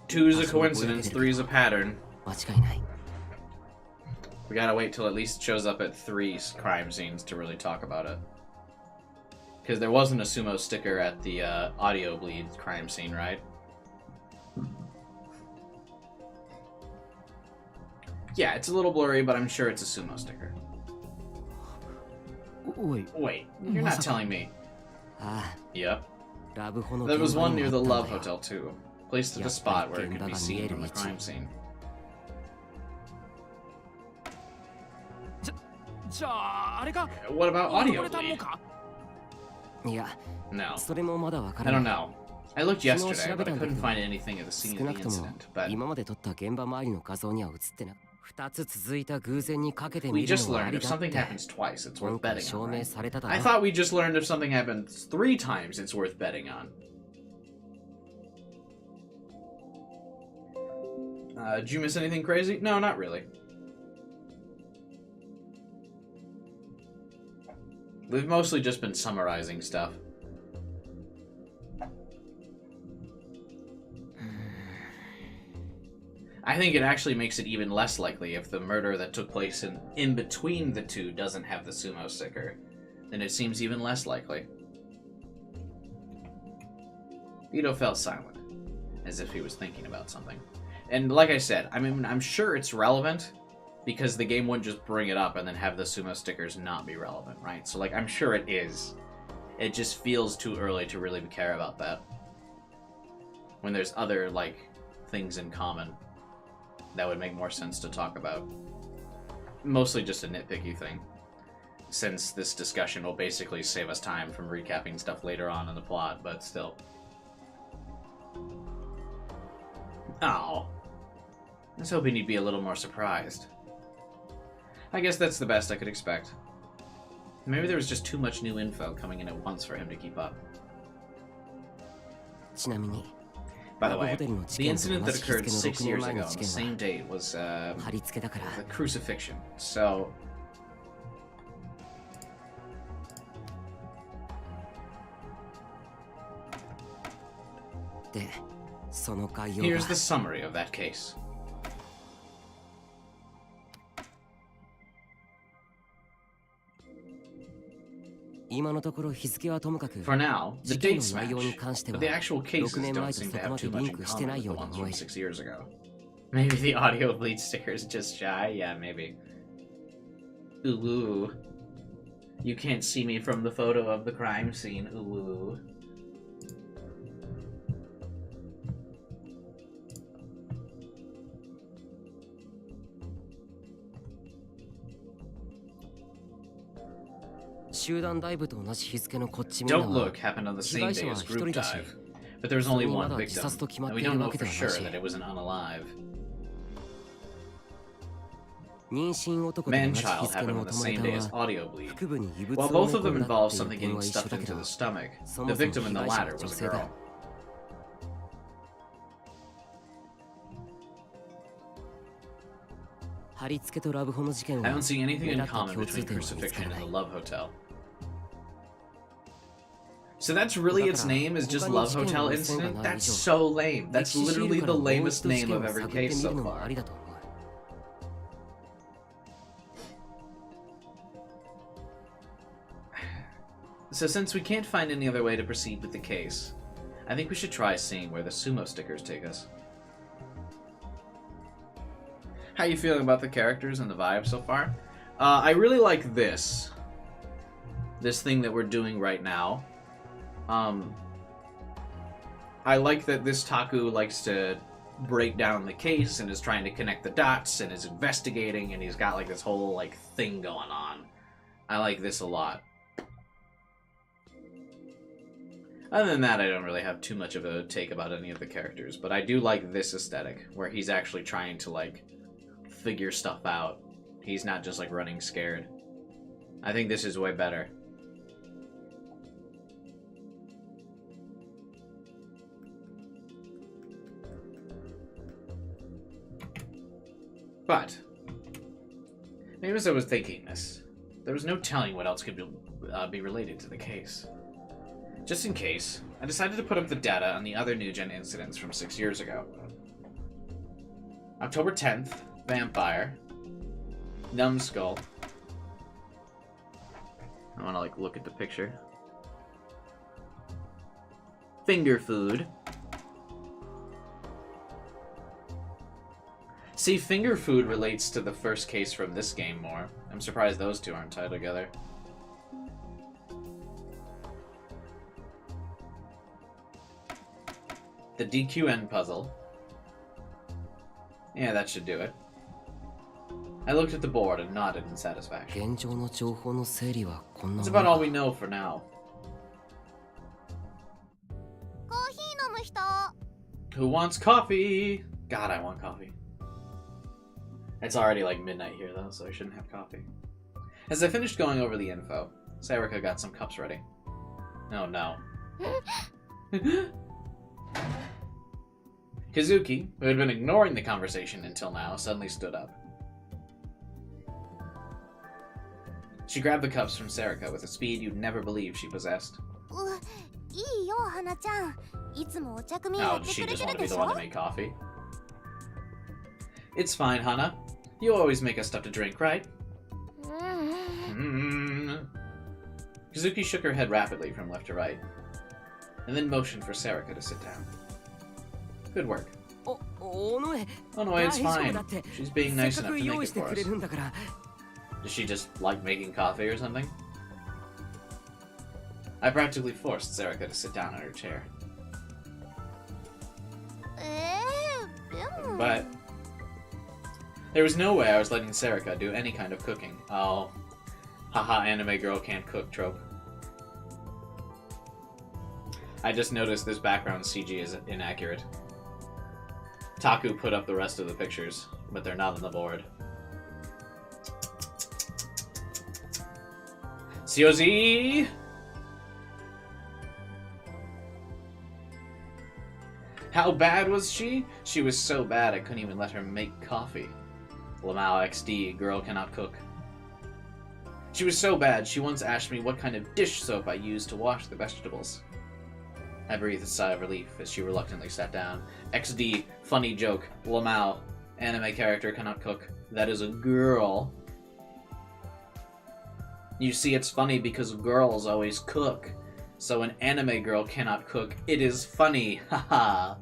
2 is a coincidence, 3 is a pattern. 間違いない。 We gotta wait till at least it shows up at 3 crime scenes to really talk about it. Because there wasn't a sumo sticker at the audio bleed crime scene, right? Yeah, it's a little blurry, but I'm sure it's a sumo sticker. おい Wait, you're not telling me. あ Yep. あ、ラブホの There 現 was 場 one に near も the あったん Love だよ。 Hotel too. Placed at a spot where it could be seen from the crime scene. じゃああれか What about オート audio ポレタンも bleed? か? いや、 No. それもまだわか I ら don't ない。 know. I looked yesterday, but I 昨日調べたんだけ couldn't ど、 find anything at the scene 少 of な the くとも incident. But 今まで撮った現場周りの画像には映ってなく、2つ続いた偶然にかけて we みる just のはあ learned り if だっ something て。 happens twice, it's 今 worth 回 betting 証 on, 明 right? されただ I ろ。 thought we just learned if something happens 3 times, it's worth betting on. Did you miss anything crazy? No, not really. We've mostly just been summarizing stuff. I think it actually makes it even less likely if the murder that took place in between the 2 doesn't have the sumo sticker. Then it seems even less likely. Ito fell silent, as if he was thinking about something. And like I said, I mean, I'm sure it's relevant, because the game wouldn't just bring it up and then have the sumo stickers not be relevant, right? So, like, I'm sure it is. It just feels too early to really care about that. When there's other, like, things in common that would make more sense to talk about. Mostly just a nitpicky thing, since this discussion will basically save us time from recapping stuff later on in the plot, but still. Oh. I was hoping you'd be a little more surprised. I guess that's the best I could expect. Maybe there was just too much new info coming in at once for him to keep up. ちなみに、 By the ラブ way, ホテルの the 事件と incident 同 that じ日 occurred 付の 6 6 years 年前 ago の on 事 the 件 same date was は貼り付けだから、 the crucifixion. So, で、その概要 here's が the summary of that case. 今のところ日付はともかく、 For now, the 事件 dates の内容に match, 関して but は the actual cases 6年 don't 前と seem そ to こま have で too リ much ン in クして common ない with the ように ones 思 from え。 6 years ago. Maybe the audio bleed sticker is just shy? Yeah, maybe. Ooh. You can't see me from the photo of the crime scene. Ooh. Don't Look happened on the same day as Group Dive, but there was only one victim, and we don't know for sure that it was an unalive. Man-Child happened on the same day as Audio Bleed. While both of them involved something getting stuffed into the stomach, the victim in the latter was a girl. I don't see anything in common between Crucifixion and the Love Hotel. So that's really its name, is just Love Hotel Incident? That's so lame. That's literally the lamest name of every case so far. So since we can't find any other way to proceed with the case, I think we should try seeing where the sumo stickers take us. How you feeling about the characters and the vibe so far? I really like this thing that we're doing right now. I like that this Taku likes to break down the case and is trying to connect the dots and is investigating, and he's got like this whole like thing going on. I like this a lot. Other than that, I don't really have too much of a take about any of the characters, but I do like this aesthetic where he's actually trying to like figure stuff out. He's not just like running scared. I think this is way better. But maybe as I was thinking this, there was no telling what else could be related to the case. Just in case, I decided to put up the data on the other new-gen incidents from 6 years ago. October 10th, Vampire. Numbskull. I want to like look at the picture. Finger food. See, finger food relates to the first case from this game more. I'm surprised those two aren't tied together. The DQN puzzle. Yeah, that should do it. I looked at the board and nodded in satisfaction. That's about all we know for now. Who wants coffee? God, I want coffee. It's already like midnight here though, so I shouldn't have coffee. As I finished going over the info, Sarika got some cups ready. Oh no. Kazuki, who had been ignoring the conversation until now, suddenly stood up. She grabbed the cups from Sarika with a speed you'd never believe she possessed. Oh, does she just want to be the one to make coffee? It's fine, Hana. You always make us stuff to drink, right? Kazuki shook her head rapidly from left to right, and then motioned for Sarika to sit down. Good work. Oh no, it's fine. She's being nice enough to make it for us. Does she just like making coffee or something? I practically forced Sarika to sit down in her chair. But there was no way I was letting Sarika do any kind of cooking. Oh, haha, anime girl can't cook trope. I just noticed this background CG is inaccurate. Taku put up the rest of the pictures, but they're not on the board. Siozi! How bad was she? She was so bad I couldn't even let her make coffee. Lamau XD, girl cannot cook. She was so bad, she once asked me what kind of dish soap I used to wash the vegetables. I breathed a sigh of relief as she reluctantly sat down. XD, funny joke. Lamau, anime character cannot cook. That is a girl. You see, it's funny because girls always cook. So an anime girl cannot cook. It is funny. Haha.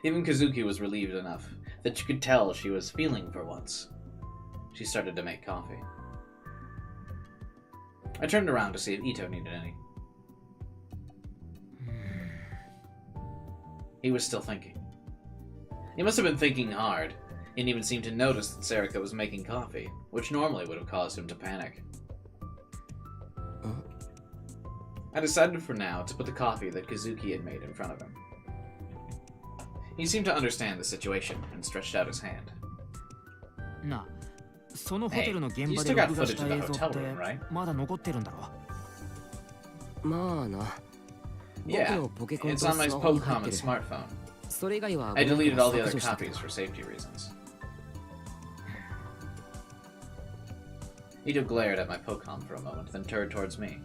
Even Kazuki was relieved enough that you could tell she was feeling for once. She started to make coffee. I turned around to see if Ito needed any. He was still thinking. He must have been thinking hard. He didn't even seem to notice that Sarika was making coffee, which normally would have caused him to panic. I decided for now to put the coffee that Kazuki had made in front of him. He seemed to understand the situation and stretched out his hand. Hey, you still got footage of the hotel room, right? Yeah, it's on my Pokemon smartphone. I deleted all the other copies for safety reasons. Ito glared at my Pokemon for a moment, then turned towards me.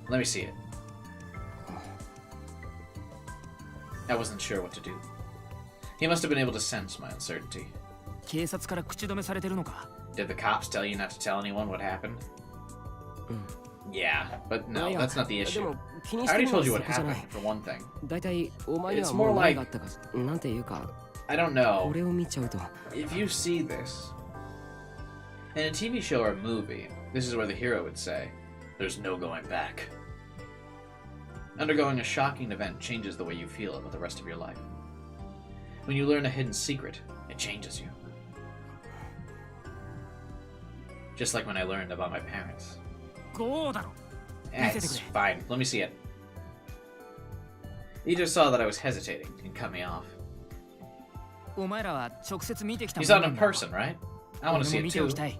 Let me see it. I wasn't sure what to do. He must have been able to sense my uncertainty. 警察から口止めされてるのか？ Did the cops tell you not to tell anyone what happened? Yeah, but no, いや that's not the で issue. も気に I して already るの told は you そ what こじゃない happened, for one thing. だいたいお前に It's は more もう何 like- があったかなんていうか I don't know. これを見ちゃうと If you see this, in a TV show or a movie, this is where the hero would say, "There's no going back." Undergoing a shocking event changes the way you feel about the rest of your life. When you learn a hidden secret, it changes you. Just like when I learned about my parents. こうだろ。 It's fine. Let me see it. He just saw that I was hesitating and cut me off. お前らは直接見てきた You も saw の it な in んだろ。 person, right? I want to 俺 see も it 見てお too. きたい。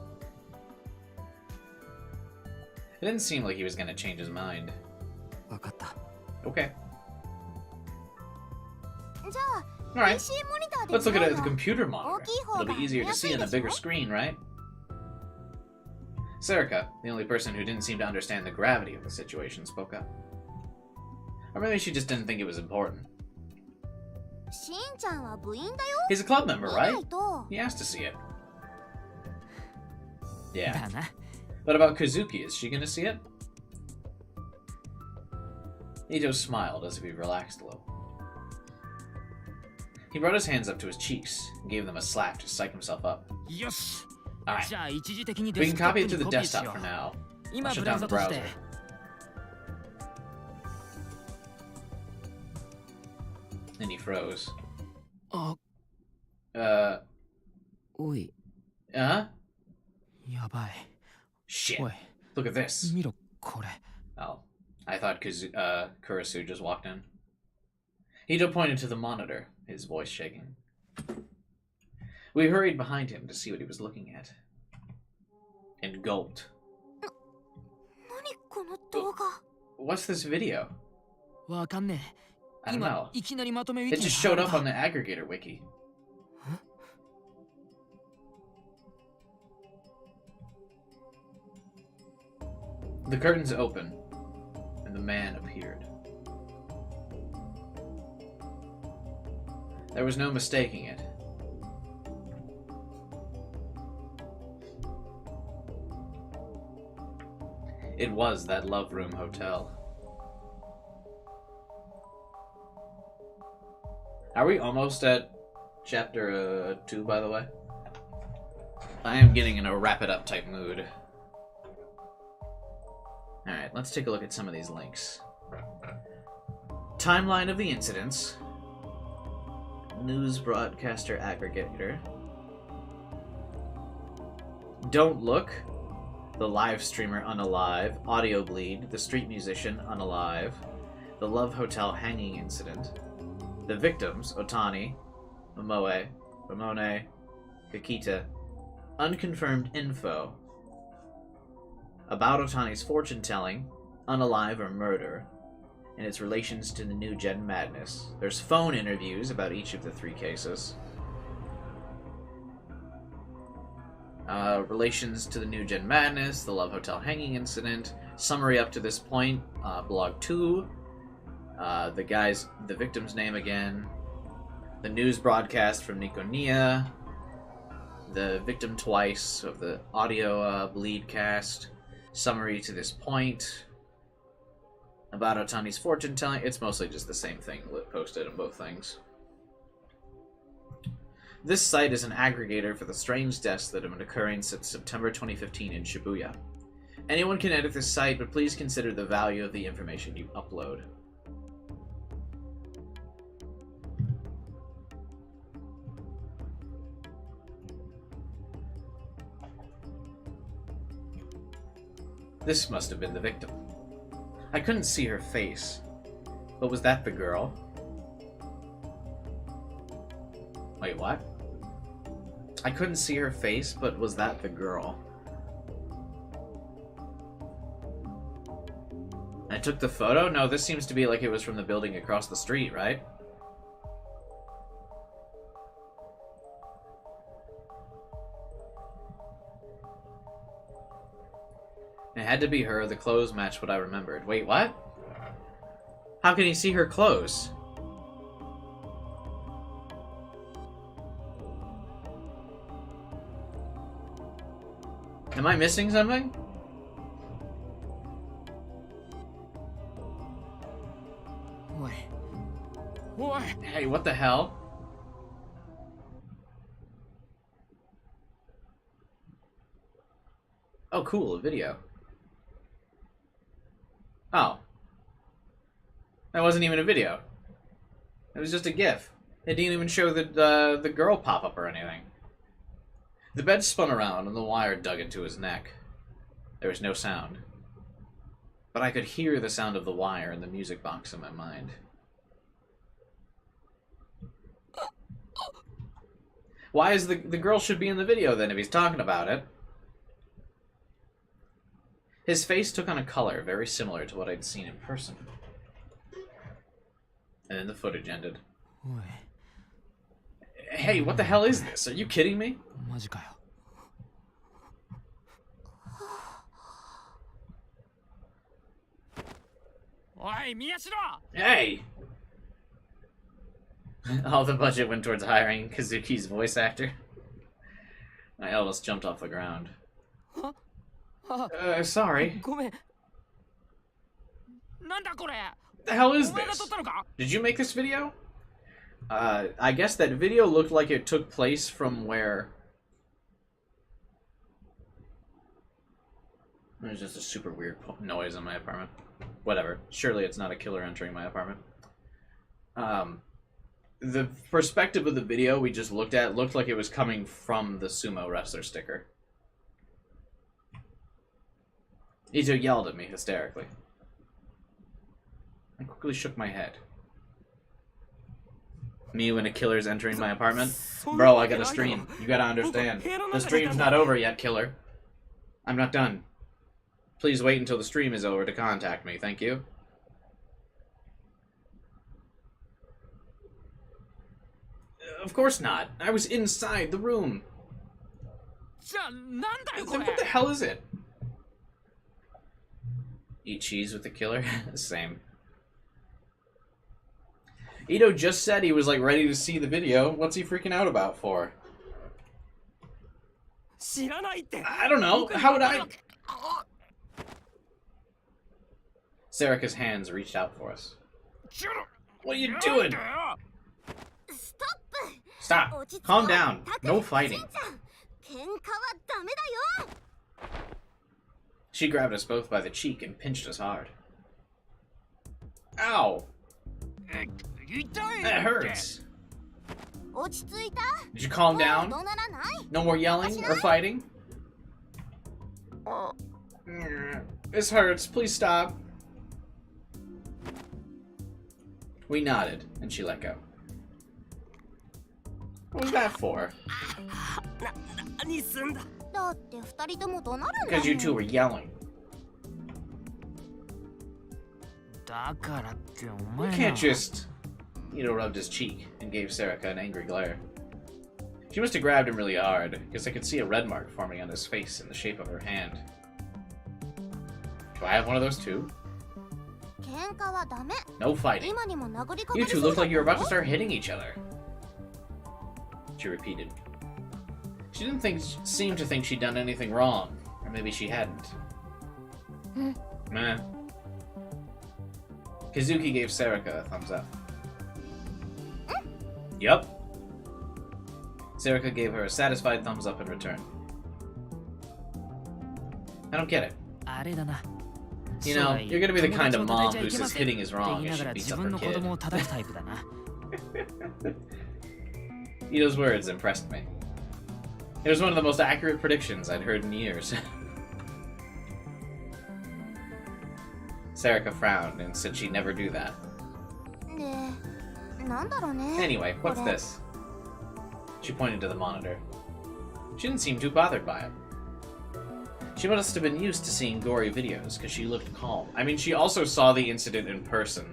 It didn't seem like he was gonna change his mind. 分かった Okay. じゃあ Alright. PC モニターで Let's look at it at the 見ようよ computer monitor. It'll be easier to see on a bigger screen, right? Serica, the only person who didn't seem to understand the gravity of the situation, spoke up. Or maybe she just didn't think it was important. しんちゃんは部員だよ He's a club member, 見な right? いと He has to see it. Yeah. だな。 But about Kazuki, is she gonna see it? Ito smiled as if he relaxed a little. He brought his hands up to his cheeks and gave them a slap to psych himself up. よし。 Alright, じゃあ一時的に we デ can スクトッ copy プ it to に the コピーし desktop よ for う。 now. 今 I'll ブ shut ラウ down ザ the として browser. And he froze. あ おい Uh? やばい。 Shit. おい、 Look at this. 見ろこれ。 Oh, I thought Kurisu just walked in. Ito pointed to the monitor, his voice shaking. We hurried behind him to see what he was looking at. And gulped. 何この動画 What's this video? わかんね I え。 don't 今 know. いきなりまとめウィ It キに just 貼 showed られ up た on the aggregator wiki. The curtains opened, and the man appeared. There was no mistaking it. It was that Love Room Hotel. Are we almost at chapter 2, by the way? I am getting in a wrap it up type mood. Alright, let's take a look at some of these links. Timeline of the incidents. News broadcaster aggregator. Don't Look. The live streamer unalive. Audio bleed. The street musician unalive. The Love Hotel hanging incident. The victims, Otani, Momoe, Ramone, Kakita. Unconfirmed info. About Otani's fortune-telling, unalive or murder, and its relations to the New Gen Madness. There's phone interviews about each of the 3 cases. Relations to the New Gen Madness, the Love Hotel hanging incident, summary up to this point, blog 2, the victim's name again, the news broadcast from Nikonia, the victim twice of the audio bleed cast, summary to this point, about Otani's fortune telling. It's mostly just the same thing posted in both things. This site is an aggregator for the strange deaths that have been occurring since September 2015 in Shibuya. Anyone can edit this site, but please consider the value of the information you upload. This must have been the victim. I couldn't see her face, but was that the girl? Wait, what? I couldn't see her face, but was that the girl? I took the photo? No, this seems to be like it was from the building across the street, right? It had to be her. The clothes matched what I remembered. Wait, what? How can he see her clothes? Am I missing something? Hey, what the hell? Oh, cool, a video. Oh. That wasn't even a video. It was just a GIF. It didn't even show the girl pop up or anything. The bed spun around and the wire dug into his neck. There was no sound. But I could hear the sound of the wire in the music box in my mind. Why is the girl should be in the video then if he's talking about it? His face took on a color very similar to what I'd seen in person. And then the footage ended. Hey, what the hell is this? Are you kidding me? Hey! All the budget went towards hiring Kazuki's voice actor. I almost jumped off the ground. Sorry. What the hell is this? Did you make this video? I guess that video looked like it took place from where... There's just a super weird noise in my apartment. Whatever. Surely it's not a killer entering my apartment. The perspective of the video we just looked at looked like it was coming from the sumo wrestler sticker. Ito yelled at me hysterically. I quickly shook my head. Me when a killer's entering my apartment? Bro, I gotta stream. You gotta understand. The stream's not over yet, killer. I'm not done. Please wait until the stream is over to contact me, thank you. Of course not. I was inside the room. What the hell is it? Eat cheese with the killer? Same. Ito just said he was like ready to see the video. What's he freaking out about for? I don't know. How would I... Serica's hands reached out for us. What are you doing? Stop. Calm down. No fighting. She grabbed us both by the cheek and pinched us hard. Ow. That hurts. Did you calm down? No more yelling or fighting? This hurts. Please stop. We nodded, and she let go. What was that for? Because you two were yelling. You can't just... Ito rubbed his cheek and gave Serica an angry glare. She must have grabbed him really hard, because I could see a red mark forming on his face in the shape of her hand. Do I have one of those too? No fighting. You two look like you were about to start hitting each other. She repeated. She didn't seem to think she'd done anything wrong. Or maybe she hadn't. Meh. Kazuki gave Serica a thumbs up. Yup. Serica gave her a satisfied thumbs up in return. I don't get it. You know, you're gonna be the kind of mom who says hitting is wrong and she beats up her kid. Ito's words impressed me. It was one of the most accurate predictions I'd heard in years. Serica frowned and said she'd never do that. Anyway, what's this? She pointed to the monitor. She didn't seem too bothered by it. She must have been used to seeing gory videos, because she looked calm. I mean, she also saw the incident in person,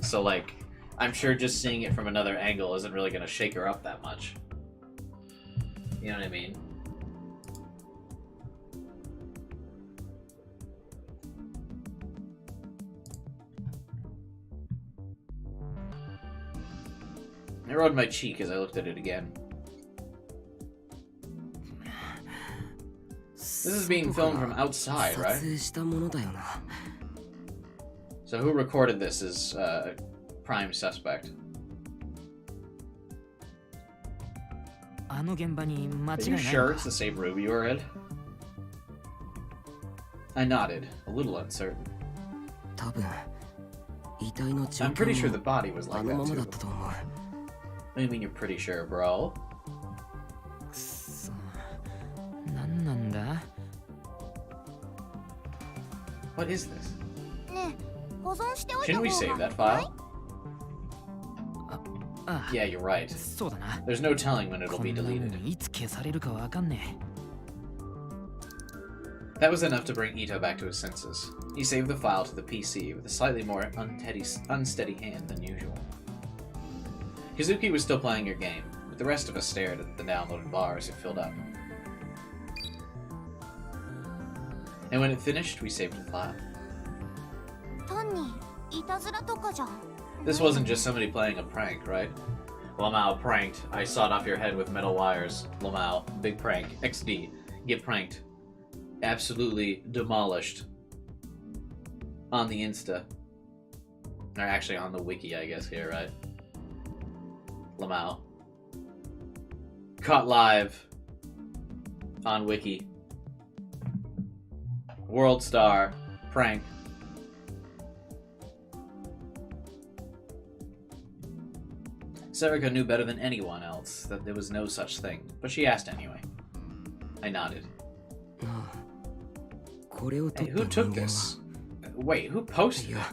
so, like, I'm sure just seeing it from another angle isn't really going to shake her up that much. You know what I mean? I rubbed my cheek as I looked at it again. This is being filmed from outside, right? 撮影したものだよな。 So who recorded this is prime suspect. あの現場に間 Are 違い you ない sure の it's か the same room you were in? I nodded, a little uncertain. 多分遺体の状 I'm pretty sure 況 the も body was あ like のま that まだ too. ったと思う。 What do you mean you're pretty sure, bro? くそ何なんだ What is this? ねえ保存しておいた Shouldn't 方 we が save 良 that くない file? あ Yeah, you're right. そうだな There's no telling when it'll こ be んなも deleted. んいつ消されるかわかんね That was enough to bring Ito back to his senses. He saved the file to the PC with a slightly more unsteady hand than usual. Kazuki was still playing your game, but the rest of us stared at the downloaded bar as it filled up. And when it finished, we saved the file. 単にいたずらとかじゃん This wasn't just somebody playing a prank, right? Lamau pranked. I sawed off your head with metal wires. Lamau, big prank. XD, get pranked. Absolutely demolished. On the Insta. Or actually on the wiki, I guess, here, right? Lamau. Caught live. On wiki. World star. Prank. Serica knew better than anyone else that there was no such thing, but she asked anyway. I nodded. なあこれを撮 Hey, った who 人 took 間は this? Wait, who posted い it? や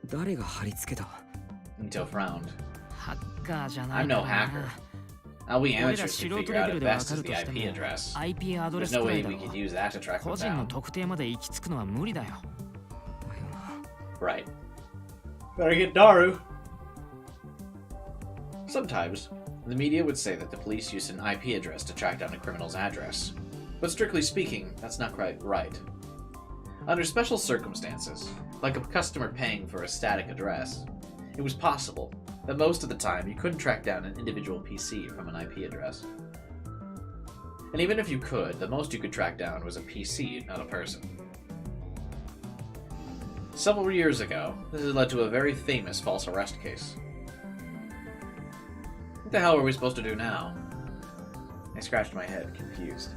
誰が貼り付けた Ito frowned. ハッカーじゃない I'm か no な hacker. Now we 俺ら amateurs 素 can 人 figure レ out ベル at でわ best か is る the としても IP address. IP アドレ There's ス no くら way いだ we ろ could use that to track 個 them 人の down. 特定まで行き着くのは無理だよ Right. Better get Daru. Sometimes, the media would say that the police used an IP address to track down a criminal's address. But strictly speaking, that's not quite right. Under special circumstances, like a customer paying for a static address, it was possible that most of the time you couldn't track down an individual PC from an IP address. And even if you could, the most you could track down was a PC, not a person. Several years ago, this has led to a very famous false arrest case. What the hell are we supposed to do now? I scratched my head, confused.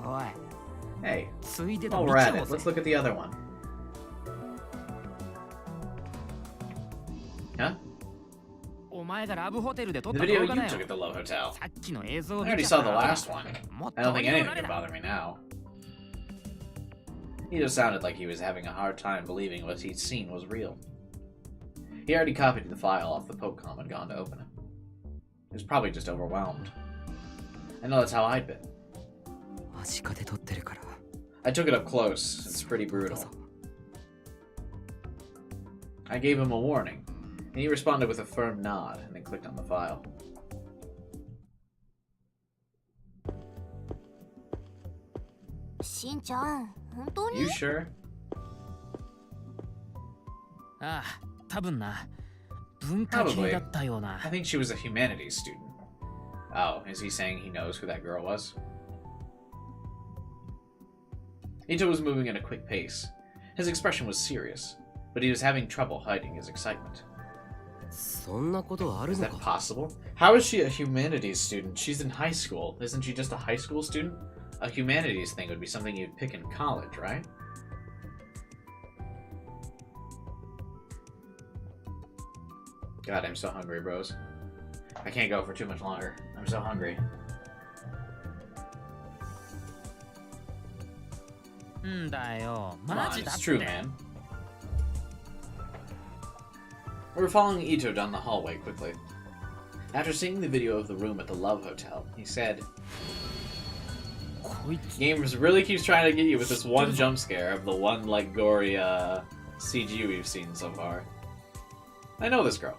おい Hey, ついでと while 見 we're ち at ゃおう it, ぜ let's look at the other one. Huh? お前がラブホテルで撮っ The た video 動 you 画だよ took at the Love Hotel. さっきの映像を I 見 already ちゃ saw った the ら last one. もっ I と don't think 言う anything なれ could だ bother me now. He just sounded like he was having a hard time believing what he'd seen was real. He already copied the file off the Pokecom and gone to open it. He was probably just overwhelmed. I know that's how I'd been. 間近で撮ってるから I took it up close. It's pretty brutal. I gave him a warning, and he responded with a firm nod and then clicked on the file. しんちゃん本当に You sure? ああ多分な文化系だったような I think she was a humanities student. Oh, is he saying he knows who that girl was? Ito was moving at a quick pace. His expression was serious, but he was having trouble hiding his excitement. そんなことある Is の that か possible? How is she a humanities student? She's in high school. Isn't she just a high school student? A humanities thing would be something you'd pick in college, right? God, I'm so hungry, bros. I can't go for too much longer. I'm so hungry. んだよ Come マ on, ジだ it's って true, man. We were following Ito down the hallway quickly. After seeing the video of the room at the Love Hotel, he said, こいつ Gamers really keeps trying to get you with this one jump scare of the one, like, gory, CG we've seen so far. I know this girl.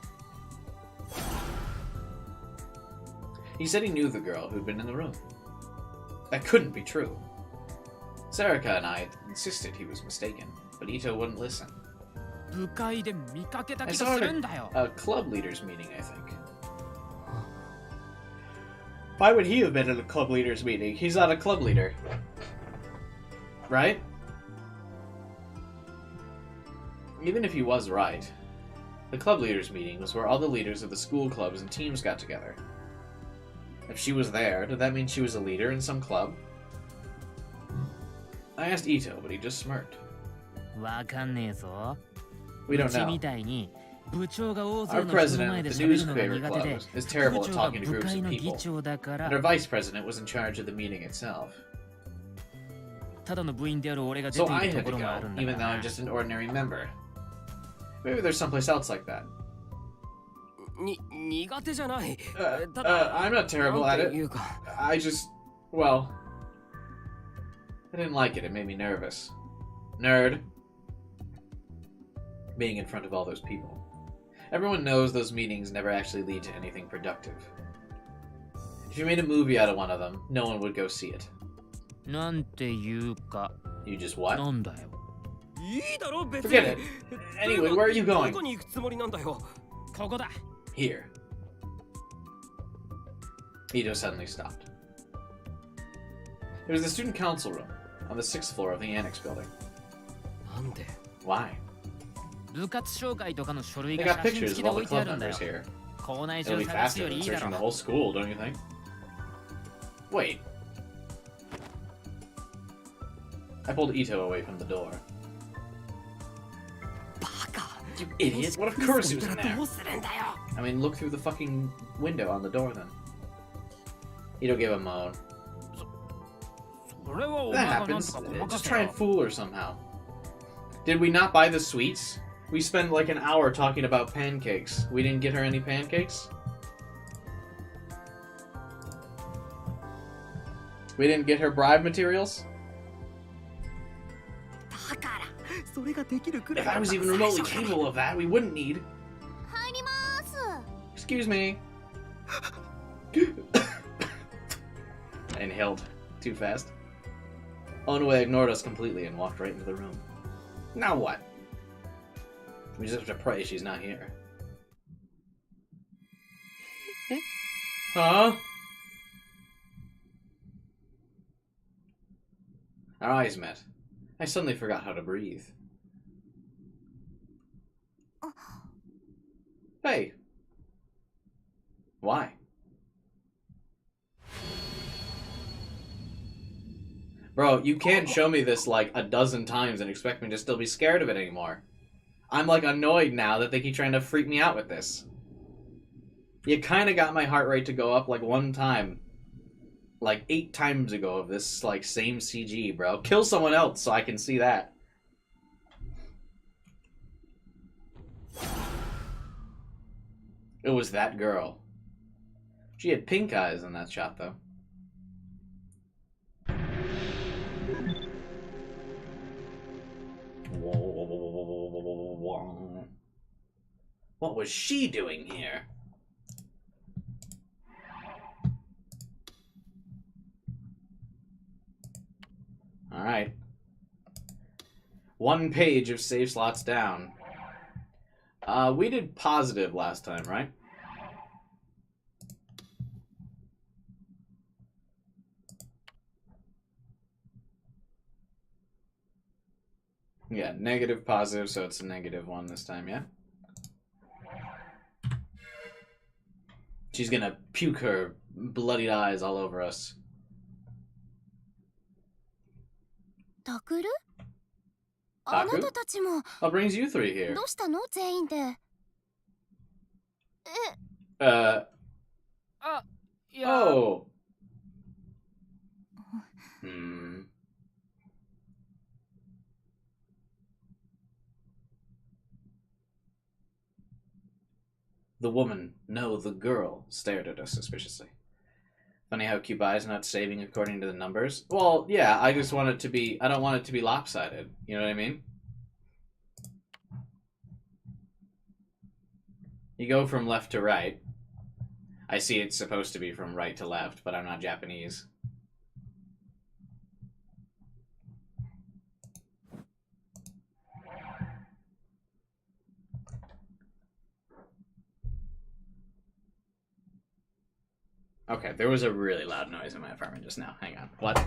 He said he knew the girl who'd been in the room. That couldn't be true. Serica and I insisted he was mistaken, but Ito wouldn't listen. 部会で見かけた I 気が saw す her るんだよ at a club leaders meeting, I think. Why would he have been in a club leaders meeting? He's not a club leader. Right? Even if he was right, the club leaders meeting was where all the leaders of the school clubs and teams got together. If she was there, did that mean she was a leader in some club? I asked Ito, but he just smirked. わかんねえぞ。 We don't うち know. みたいに部長が大 Our 勢の人の president 前 of で the 喋るのが newspaper 苦手 club で、 is 副 terrible 部 at 長が talking to 部 groups 会 of の議 people. 長だか And ら our vice president was in charge of the meeting itself. ただの部員である俺が出 So て I いる had と to ころがあ go, るんだ even か though ら I'm just an ordinary member. Maybe there's someplace else like that. 苦手じゃない。 I'm not terrible at なんてい it. うか I just, well, I didn't like it. It made me nervous. Nerd. Being in front of all those people. Everyone knows those meetings never actually lead to anything productive. If you made a movie out of one of them, no one would go see it. なんていうか You just what? なんだよ。いいだろ別に。 Forget it. Anyway, where are you ど going? こに行くつもりなんだよ。ここだ。 Here. Ito suddenly stopped. It was the student council room on the 6th floor of the annex building. なんで Why? 部活紹介とかの書類 They が got 写真 pictures 付 of きで all 置 the いてあ club るんだ members よ。 here. 校内 It'll 中 be 探す faster より than いいだ searching ろ the whole school, don't you think? Wait. I pulled Ito away from the door. バカ You idiot! What of course he was そ in んなら there? どうするんだよ I mean, look through the fucking window on the door then. Ito gave a moan. それはお That 前がなん happens. とかごまか Just せ try よ and fool her somehow. Did we not buy the sweets? We spent like an hour talking about pancakes. We didn't get her any pancakes? We didn't get her bribe materials? だからそれができるくらい If I was even remotely capable of that, we wouldn't need. 入ります。 Excuse me. I inhaled too fast. Onue ignored us completely and walked right into the room. Now what? We just have to pray she's not here. Huh? Our eyes met. I suddenly forgot how to breathe. Hey. Why? Bro, you can't show me this like a dozen times and expect me to still be scared of it anymore. I'm like annoyed now that they keep trying to freak me out with this. You kind of got my heart rate to go up like one time. Like 8 times ago of this like same CG, bro. Kill someone else so I can see that. It was that girl. She had pink eyes in that shot though. What was she doing here? Alright. 1 page of save slots down. We did positive last time, right? Yeah, negative, positive, so it's a -1 this time, yeah? She's gonna puke her bloodied eyes all over us. タクル？あなたたちも What brings you 3 here? どうしたの全員で。あ、いや、 Oh. Hmm. The woman, no, the girl, stared at us suspiciously. Funny how Cubai's not saving according to the numbers. Well, yeah, I just want it to be, I don't want it to be lopsided. You know what I mean? You go from left to right. I see it's supposed to be from right to left, but I'm not Japanese. Okay, there was a really loud noise in my apartment just now. Hang on. What?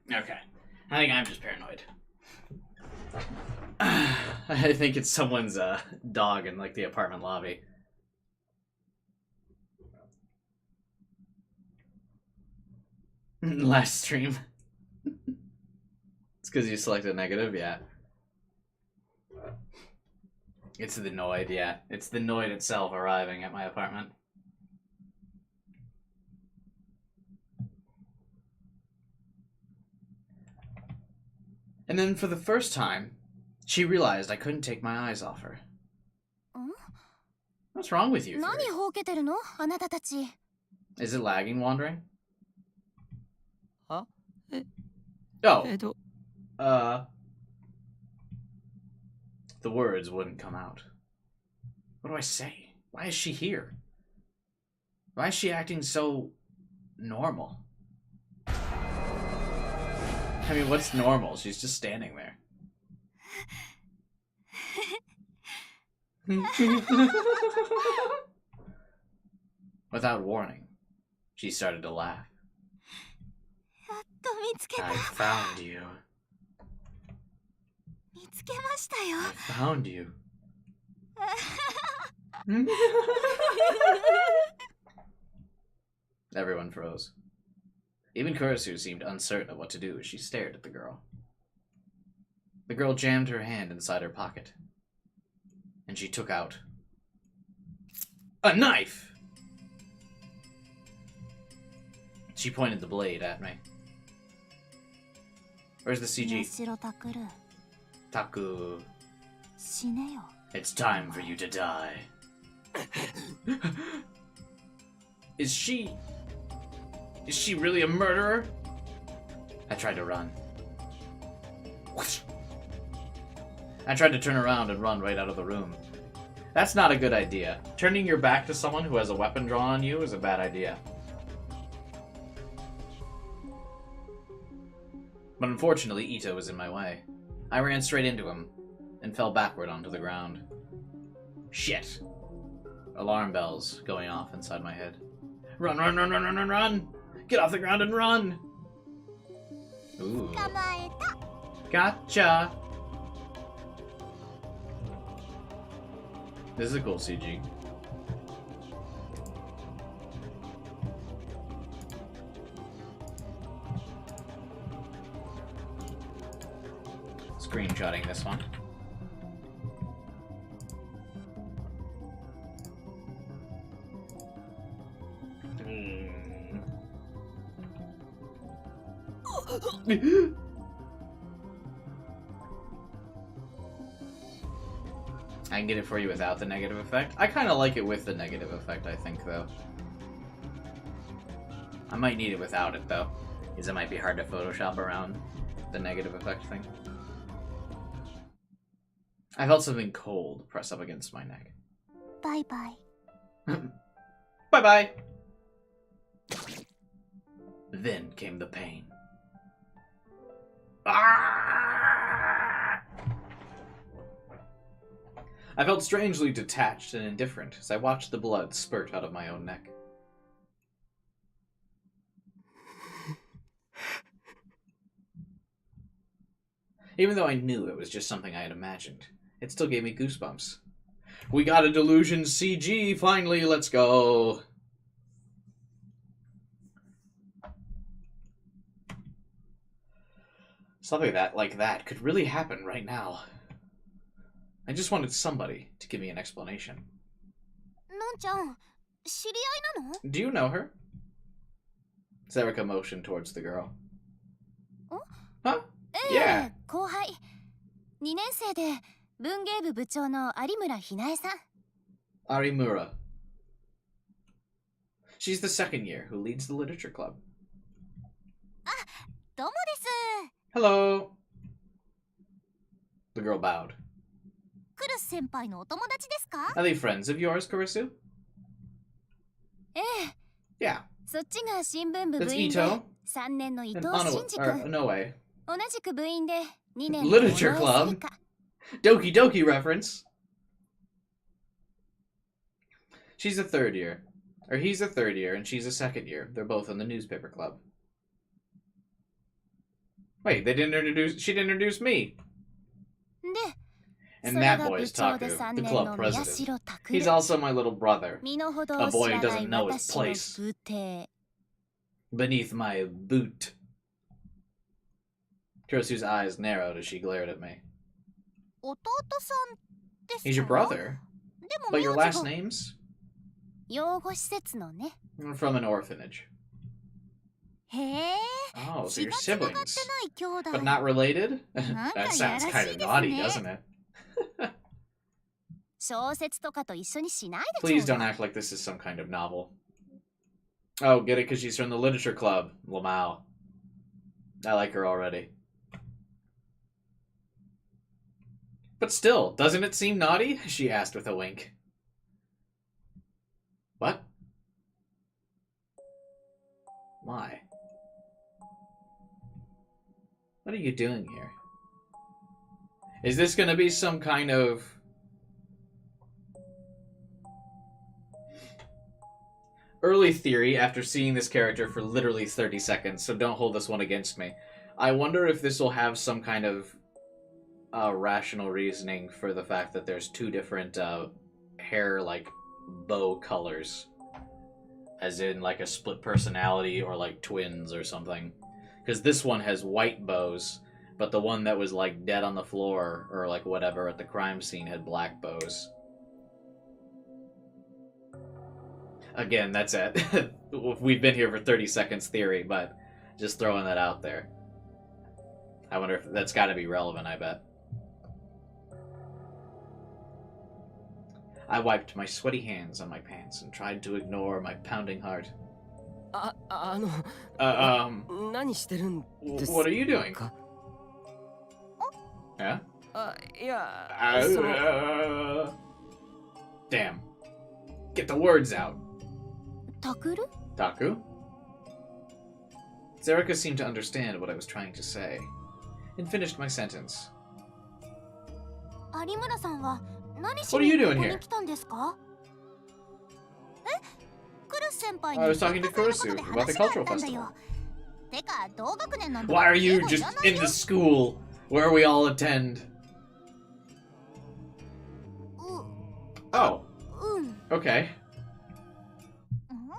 Okay. I think I'm just paranoid. I think it's someone's dog in like the apartment lobby. Last stream. It's because you selected negative, yeah. It's the Noid, yeah. It's the Noid itself arriving at my apartment. And then for the first time, she realized I couldn't take my eyes off her. What's wrong with you? 何ほうけてるのあなたたち Is it lagging wandering? あえ Oh. と The words wouldn't come out. What do I say? Why is she here? Why is she acting so normal? I mean, what's normal? She's just standing there. Without warning, she started to laugh. やっと見つけた I found you. 見つけましたよ I found you. Everyone froze. Even Kurisu seemed uncertain of what to do as she stared at the girl. The girl jammed her hand inside her pocket, and she took out a knife! She pointed the blade at me. Where's the CG? 白タクル Taku. 死ねよ It's time for you to die. Is she really a murderer? I tried to run. I tried to turn around and run right out of the room. That's not a good idea. Turning your back to someone who has a weapon drawn on you is a bad idea. But unfortunately, Ito was in my way. I ran straight into him and fell backward onto the ground. Shit. Alarm bells going off inside my head. Run, run, run, run, run, run, run! Get off the ground and run! Ooh. 捕まえた Gotcha! This is a cool CG. Screenshotting this one. I can get it for you without the negative effect. I kind of like it with the negative effect, I think, though. I might need it without it, though, because it might be hard to Photoshop around the negative effect thing. I felt something cold press up against my neck. バイバイ Bye-bye! Then came the pain. Ah! I felt strangely detached and indifferent as I watched the blood spurt out of my own neck. Even though I knew it was just something I had imagined, it still gave me goosebumps. We got a Delusions CG, finally, let's go! Something like that could really happen right now. I just wanted somebody to give me an explanation. のんちゃん知り合いなの Do you know her? Zerika motioned towards the girl. Huh? ええ Yeah. 後輩2年生で文芸部部長の有村ひなえさん。 Arimura. She's the second year who leads the literature club. どうもです。 Hello. The girl bowed. クルス先輩のお友達ですか？ Are they friends of yours, Kurisu? ええ。 Yeah. そっちが新聞部 That's 部員で Ito 3年の伊 and 藤真二君。 Inoue. 同じく部員で2年の Literature 尾上 club セリカ。 Doki Doki reference. She's a third year. Or he's a third year and she's a second year. They're both in the newspaper club. Wait, they didn't introduce... She didn't introduce me. で、 And that boy is Taku, the club president. He's also my little brother. 身の程 A を知 boy ら who ない doesn't know his 私の place 部邸。 beneath my boot. Kurisu's eyes narrowed as she glared at me. 弟さんですか？ He's your brother. でも But your 名 last 字が name's? 養護施設のね。 From an orphanage. へえ。 Oh, so 血 you're が繋がって siblings. ない兄弟。 But not related? なんか That やら sounds しい kind of です naughty, ね。 doesn't it? 小説とかと一緒にしないで Please ちょ don't うだい。 act like this is some kind of novel. Oh, get it? Because she's from the literature club. Lamau. I like her already. But still, doesn't it seem naughty? She asked with a wink. What? Why? What are you doing here? Is this gonna be some kind of... early theory after seeing this character for literally 30 seconds, so don't hold this one against me. I wonder if this will have some kind of rational reasoning for the fact that there's two different hair, like, bow colors. As in, like, a split personality or, like, twins or something. Because this one has white bows, but the one that was, like, dead on the floor or, like, whatever at the crime scene had black bows. Again, that's it. We've been here for 30 seconds theory, but just throwing that out there. I wonder if that's got to be relevant, I bet. I wiped my sweaty hands on my pants and tried to ignore my pounding heart. 何してるんですか？ What are you doing? Yeah? いや、Damn. Get the words out. タクル？ Taku? Zerika seemed to understand what I was trying to say, and finished my sentence. 有村さんは何し What are に you こ doing こ here? に来たんですか？え？クルス先輩に I was talking to 文化祭の Kurisu ことで about the 話があ cultural ったんだ festival. よ。てか同学年なんだ Why から are 英 you 語い just らない in よ。 the school where we all attend? う Oh, ん。 okay. うん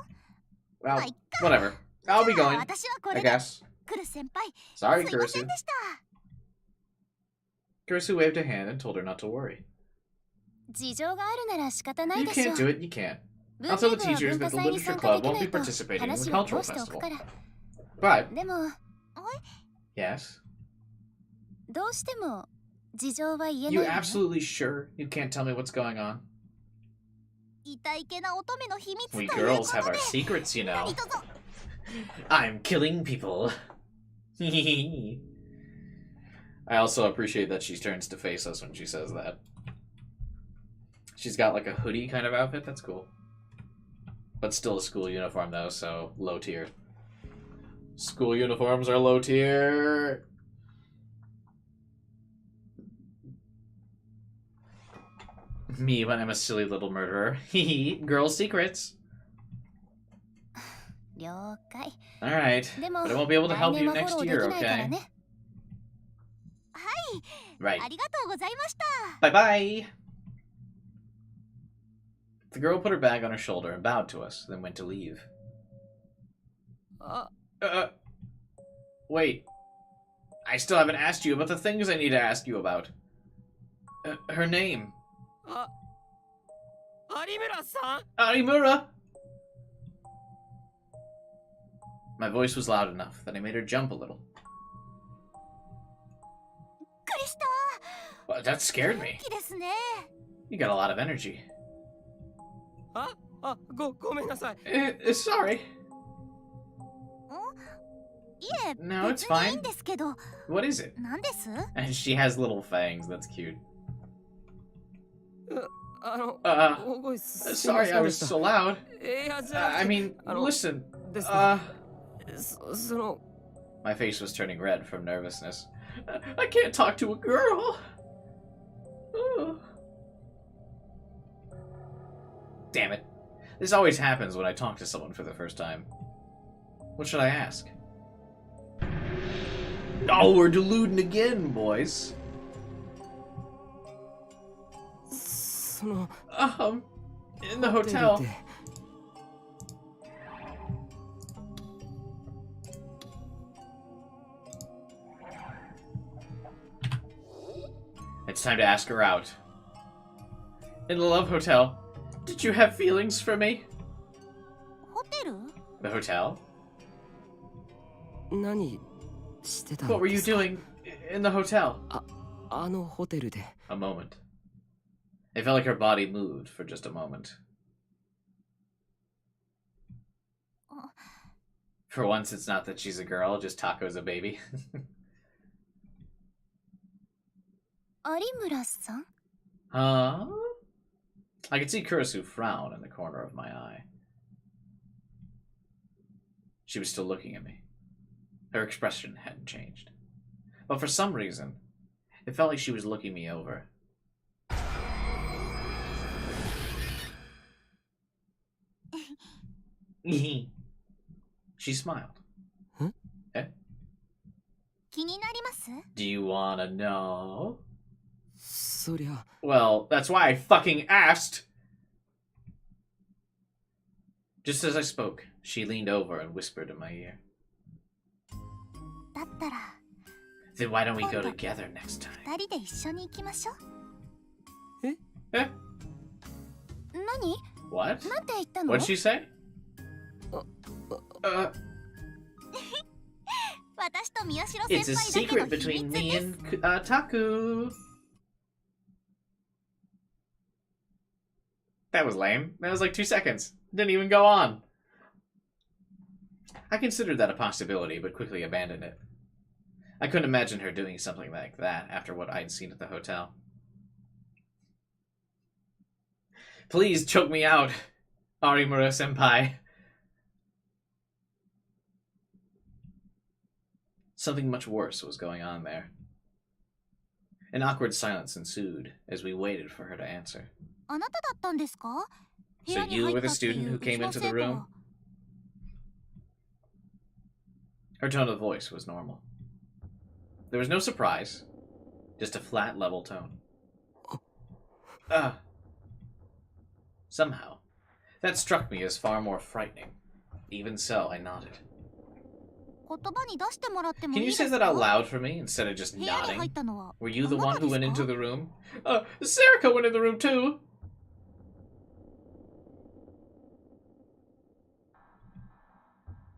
Well, まあいっか。 whatever. I'll be じゃあ going, 私はこ I れで。 guess. クルス先輩、 Sorry, すいません Kurisu. でした。 Kurisu waved a hand and told her not to worry. 事情があるなら仕方ない You でしょ can't do it, you can't. 文 I'll tell 芸 the 部は teachers 文 that 化 the 祭に literature 参加 club でき won't な be いと participating in the 話は cultural 通しておく festival. から。 But, でも、 yes, どうしても事情は言えない you わね。 absolutely sure you can't tell me what's going on? 痛いけな乙女の秘密と We いうこ girls と have our で。 secrets, you know. 何卒 I'm killing people. I also appreciate that she turns to face us when she says that. She's got like a hoodie kind of outfit. That's cool. But still a school uniform though, so low tier. School uniforms are low tier. Me when I'm a silly little murderer. Hehe. Girl secrets. 了解。 Alright. でも、 But I won't be able to 来 help 年 you はフォ next ローで year, きないから okay? ね。 Right. ありがとうございました。 Bye bye! The girl put her bag on her shoulder and bowed to us, then went to leave. Wait. I still haven't asked you about the things I need to ask you about. Her name. 有村さん Arimura! My voice was loud enough that I made her jump a little. びっくりした。Well, that scared me. 元気ですね。 You got a lot of energy. ごめんなさい。Sorry. いえ、 No, 別 it's にいい fine. んですけど。 What is it? 何です？ And she has little fangs. That's cute. 大声すいま Sorry せ I んで was した。 so loud. いや、じゃなくて I mean, あの listen. ですね My face was turning red from nervousness. I can't talk to a girl. Damn it. This always happens when I talk to someone for the first time. What should I ask? Oh, we're deluding again, boys. その In the ホテル hotel. で It's time to ask her out. In the Love Hotel, did you have feelings for me? ホテル？ The hotel? 何してた What ん were you ですか？ doing in the hotel? あのホテルで A moment. It felt like her body moved for just a moment. For once, it's not that she's a girl, just Taco's a baby. 有村さん？ Huh? I could see Kurisu frown in the corner of my eye. She was still looking at me. Her expression hadn't changed. But for some reason, it felt like she was looking me over. She smiled. Huh? Eh? 気になります？ Do you wanna know? そりゃ Well, that's why I fucking asked! Just as I spoke, she leaned over and whispered in my ear. だったら Then why don't we go together next time? 二人で一緒に行きましょう。 Eh? 何？ What? なんて言ったの？ What'd she say? 私と宮代 It's 先 a 輩だけ secret の秘 between 密 me です。 and Taku. That was lame. That was like 2 seconds. Didn't even go on. I considered that a possibility, but quickly abandoned it. I couldn't imagine her doing something like that after what I'd seen at the hotel. Please choke me out, Arimura-senpai. Something much worse was going on there. An awkward silence ensued as we waited for her to answer. あなただったんですか？ So you were the student who came into the room? Her tone of voice was normal. There was no surprise, just a flat, level tone. Somehow, that struck me as far more frightening. Even so, I nodded. 言葉に出してもらっても Can いい you です say か？ that out loud for me instead of just 部屋に入 nodding? ったのは Were you the あな one た who です went か？ into the room? Serica went in the room too!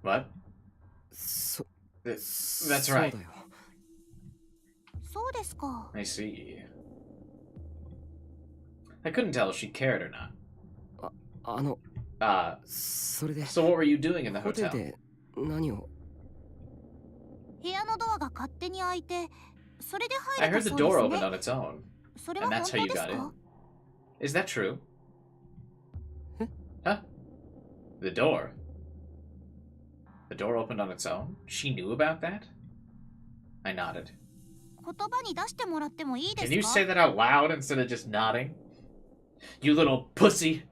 What? そ That's right. そうだよそうですか。 I see. I couldn't tell if she cared or not. あの Uh, それで so what were you doing in the ホテル hotel? で何を部屋のドアが勝手に開いて、それで I 入れ heard た the そう door で opened す on ね。 its own. それは And 本 that's 当 how で you す got in? か？ Is that true? え Huh? The door? The door opened on its own? She knew about that? I nodded. 言葉に出してもらってもいいで Can す you か？ say that out loud instead of just nodding? You little pussy.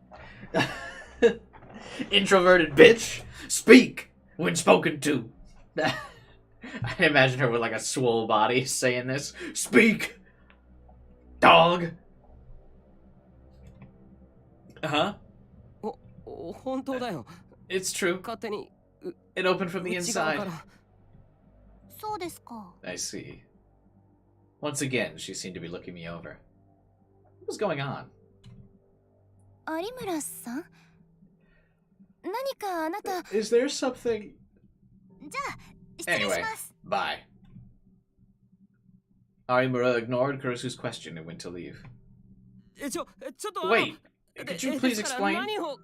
Introverted bitch. Speak when spoken to. I imagine her with like a swole body saying this. Speak. Dog. Uh-huh. 本当だよ It's true. 勝手に It opened from the 内側か inside. らそうですか。 I see. Once again, she seemed to be looking me over. What was going on? 有村さん？何かあなた。 Is there something... じゃあ、失礼し Anyway, ます。 bye. Arimura ignored Kurusu's question and went to leave. ちょっと Wait, could you please explain? 何を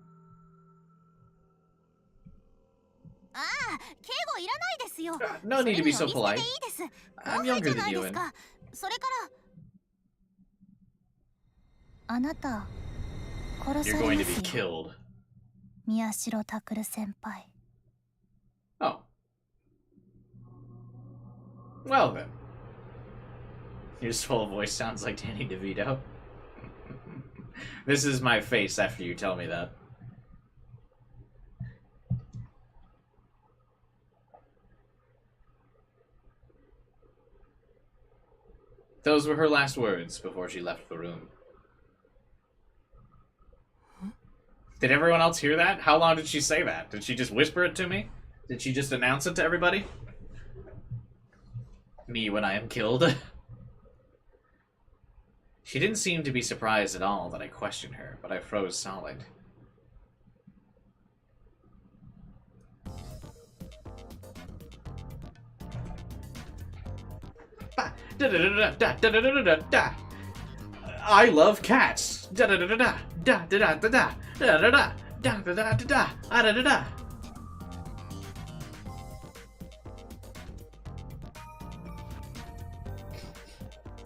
ああ、敬語いらないですよ。 No need to be so それ polite. には見捨てていいです。 I'm 後輩 younger じゃな than い you, です and か。それからあなた殺 you're さ going れ to ま be すよ。 killed. 宮代拓先輩。 Oh. Well then. Your soul voice sounds like Danny DeVito. This is my face after you tell me that. Those were her last words before she left the room. Did everyone else hear that? How long did she say that? Did she just whisper it to me? Did she just announce it to everybody? Me when I am killed? She didn't seem to be surprised at all that I questioned her, but I froze solid. I love cats. Da da da da da da da da da da da da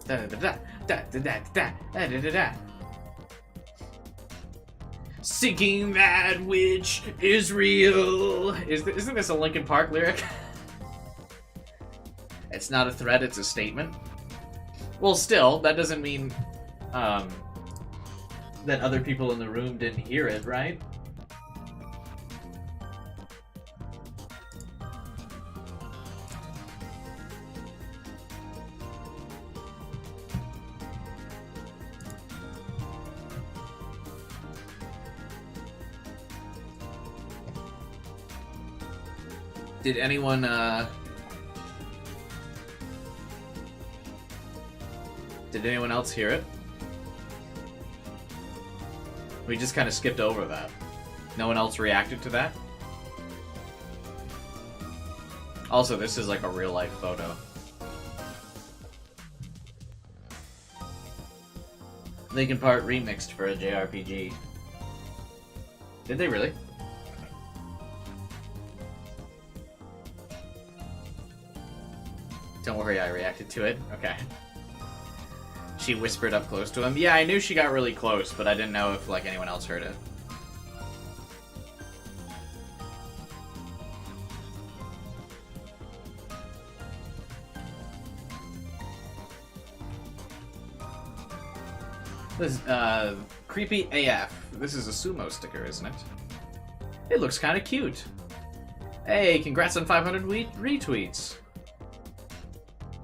da da da da da da da. Seeking that which is real. Isn't this a Linkin Park lyric? It's not a threat, it's a statement. Well, still, that doesn't mean that other people in the room didn't hear it, right? Did anyone, did anyone else hear it? We just kind of skipped over that. No one else reacted to that? Also, this is like a real-life photo. Linkin Park remixed for a JRPG. Did they really? Don't worry, I reacted to it. Okay. She whispered up close to him. Yeah, I knew she got really close, but I didn't know if, like, anyone else heard it. This is, creepy AF. This is a sumo sticker, isn't it? It looks kind of cute. Hey, congrats on 500 retweets.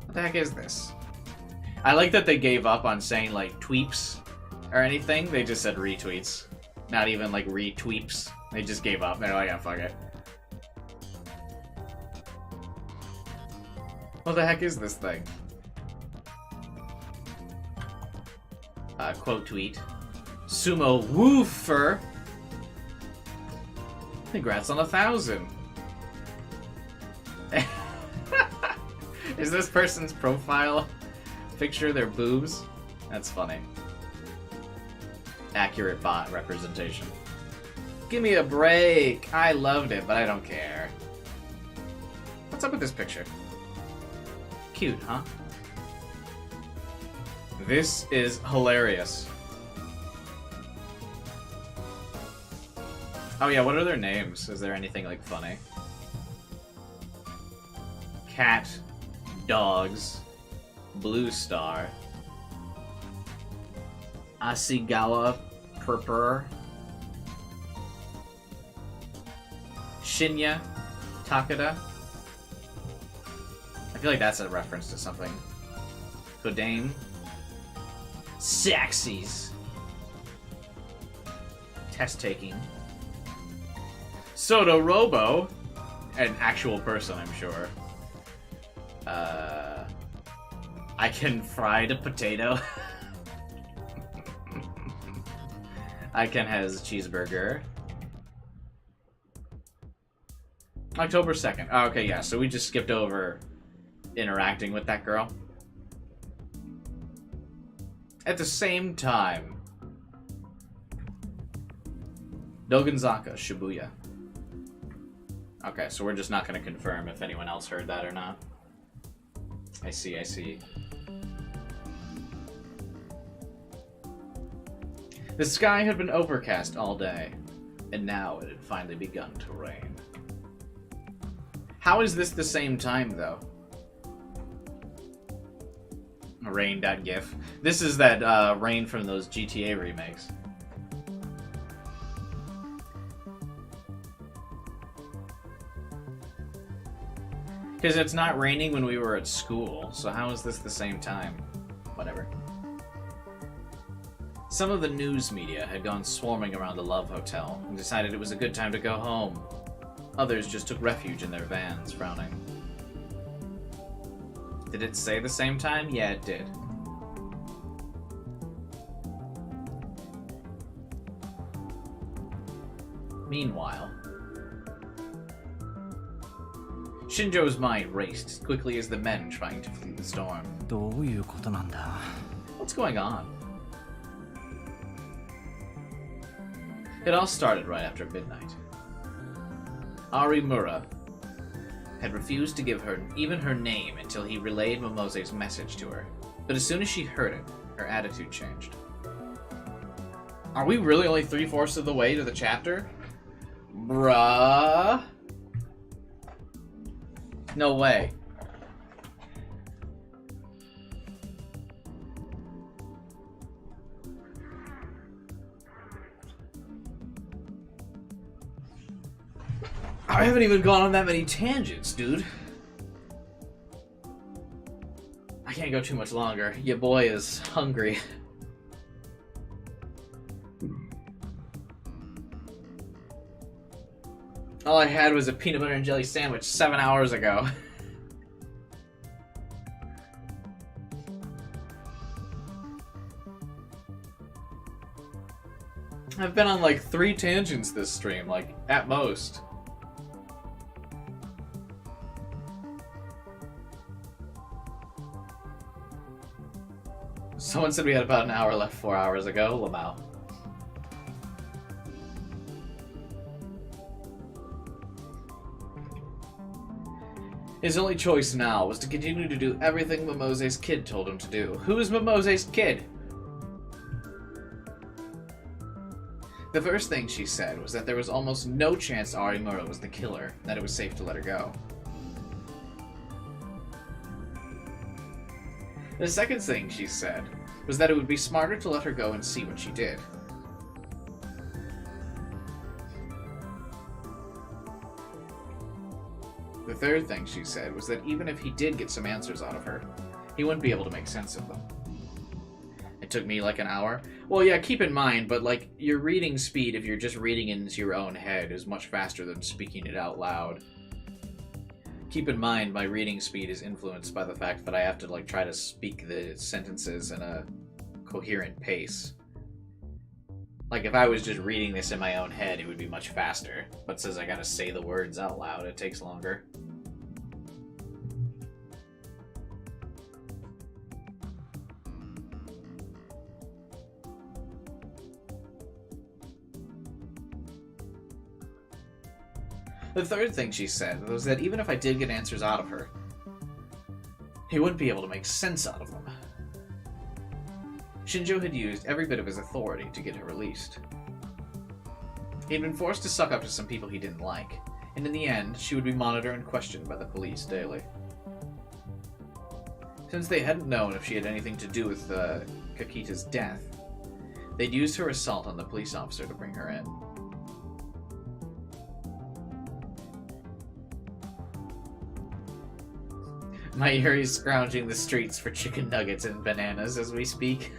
What the heck is this? I like that they gave up on saying, like, tweeps or anything. They just said retweets. Not even, like, retweeps. They just gave up. They're like, yeah, fuck it. What the heck is this thing? Quote tweet. Sumo woofer. Congrats on 1,000. Is this person's profile picture their boobs? That's funny. Accurate bot representation. Give me a break. I loved it, but I don't care. What's up with this picture? Cute, huh? This is hilarious. Oh yeah, what are their names? Is there anything, like, funny? Cat, dogs, Blue Star, Asigawa Purpur, Shinya Takada. I feel like that's a reference to something. Kodane. Saxies. Test taking. Soto Robo. An actual person, I'm sure. I can fry the potato. I can has cheeseburger. October 2nd. Oh, okay, yeah, so we just skipped over interacting with that girl. At the same time. Dogonzaka, Shibuya. Okay, so we're just not going to confirm if anyone else heard that or not. I see, I see. The sky had been overcast all day, and now it had finally begun to rain. How is this the same time, though? Rain.gif. This is that rain from those GTA remakes. Because it's not raining when we were at school, so how is this the same time? Whatever. Some of the news media had gone swarming around the Love Hotel and decided it was a good time to go home. Others just took refuge in their vans, frowning. Did it say the same time? Yeah, it did. Meanwhile, Shinjo's mind raced as quickly as the men trying to flee the storm. どういうことなんだ? What's going on? It all started right after midnight. Arimura had refused to give her even her name until he relayed Momose's message to her. But as soon as she heard it, her attitude changed. Are we really only 3/4 of the way to the chapter? Bruh. No way. I haven't even gone on that many tangents, dude. I can't go too much longer. Your boy is hungry. All I had was a peanut butter and jelly sandwich 7 hours ago. I've been on like 3 tangents this stream, like, at most. Someone said we had about an hour left 4 hours ago, Lamau. His only choice now was to continue to do everything Momose's kid told him to do. Who is Momose's kid? The first thing she said was that there was almost no chance Arimura was the killer, and that it was safe to let her go. The second thing she said was that it would be smarter to let her go and see what she did. The third thing she said was that even if he did get some answers out of her, he wouldn't be able to make sense of them. It took me like an hour. Well, yeah, keep in mind, but like, your reading speed, if you're just reading it into your own head, is much faster than speaking it out loud. Keep in mind, my reading speed is influenced by the fact that I have to like try to speak the sentences in a coherent pace. Like, if I was just reading this in my own head, it would be much faster. But since I gotta say the words out loud, it takes longer. The third thing she said was that even if I did get answers out of her, he wouldn't be able to make sense out of them. Shinjo had used every bit of his authority to get her released. He had been forced to suck up to some people he didn't like, and in the end, she would be monitored and questioned by the police daily. Since they hadn't known if she had anything to do with Kakita's death, they'd used her assault on the police officer to bring her in. Mayuri's scrounging the streets for chicken nuggets and bananas as we speak.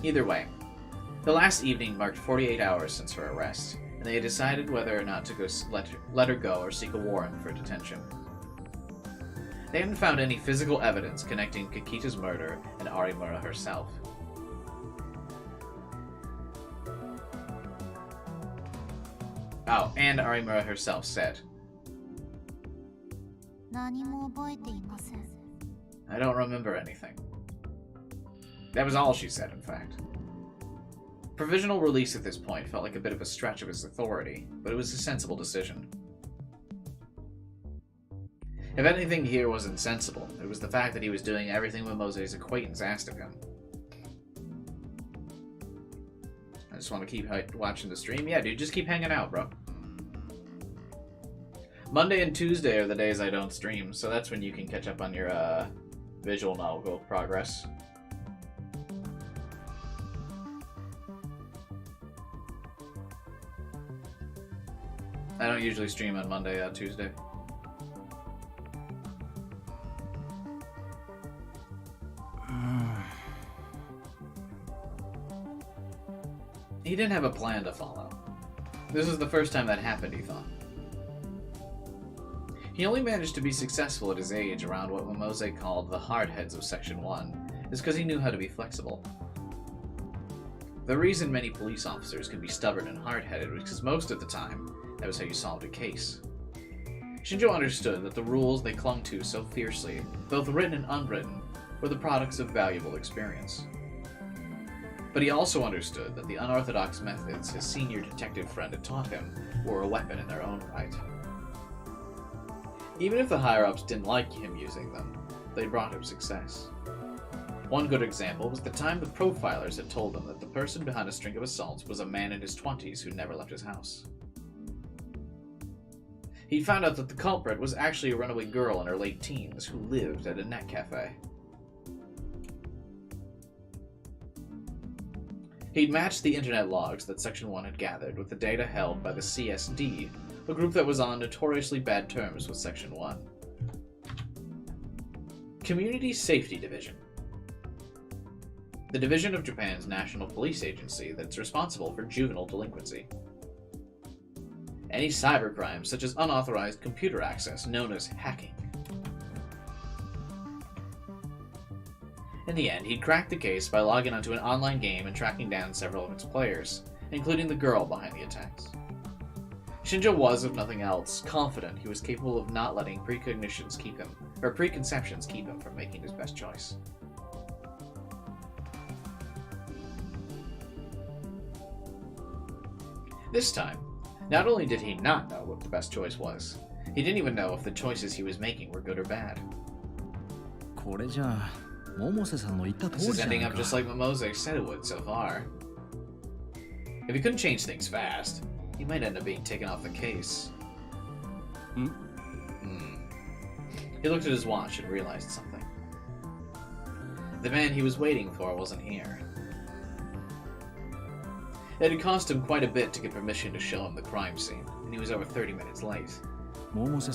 Either way, the last evening marked 48 hours since her arrest, and they had decided whether or not to go let her go or seek a warrant for detention. They hadn't found any physical evidence connecting Kakita's murder and Arimura herself. Oh, and Arimura herself said, 何も覚えていません。I don't remember anything. That was all she said, in fact. Provisional release at this point felt like a bit of a stretch of his authority, but it was a sensible decision. If anything here was insensible, it was the fact that he was doing everything Mimose's acquaintance asked of him. I just want to keep watching the stream. Yeah, dude, just keep hanging out, bro. Monday and Tuesday are the days I don't stream, so that's when you can catch up on your visual novel progress. I don't usually stream on Monday, Tuesday. He didn't have a plan to follow. This was the first time that happened, he thought. He only managed to be successful at his age around what Mimose called the hardheads of Section 1, is because he knew how to be flexible. The reason many police officers could be stubborn and hard-headed was because most of the time, that was how you solved a case. Shinjo understood that the rules they clung to so fiercely, both written and unwritten, were the products of valuable experience. But he also understood that the unorthodox methods his senior detective friend had taught him were a weapon in their own right. Even if the higher-ups didn't like him using them, they brought him success. One good example was the time the profilers had told him that the person behind a string of assaults was a man in his 20s who never left his house. He found out that the culprit was actually a runaway girl in her late teens who lived at a net cafe. He'd matched the internet logs that Section 1 had gathered with the data held by the CSD, a group that was on notoriously bad terms with Section 1. Community Safety Division. The division of Japan's national police agency that's responsible for juvenile delinquency. Any cybercrime, such as unauthorized computer access, known as hacking. In the end, he'd cracked the case by logging onto an online game and tracking down several of its players, including the girl behind the attacks. Shinjo was, if nothing else, confident he was capable of not letting preconceptions keep him from making his best choice. This time, not only did he not know what the best choice was, he didn't even know if the choices he was making were good or bad. This is ending up just like Mimose said it would so far. If he couldn't change things fast, he might end up being taken off the case. He looked at his watch and realized something. The man he was waiting for wasn't here. It had cost him quite a bit to get permission to show him the crime scene, and he was over 30 minutes late. Mimose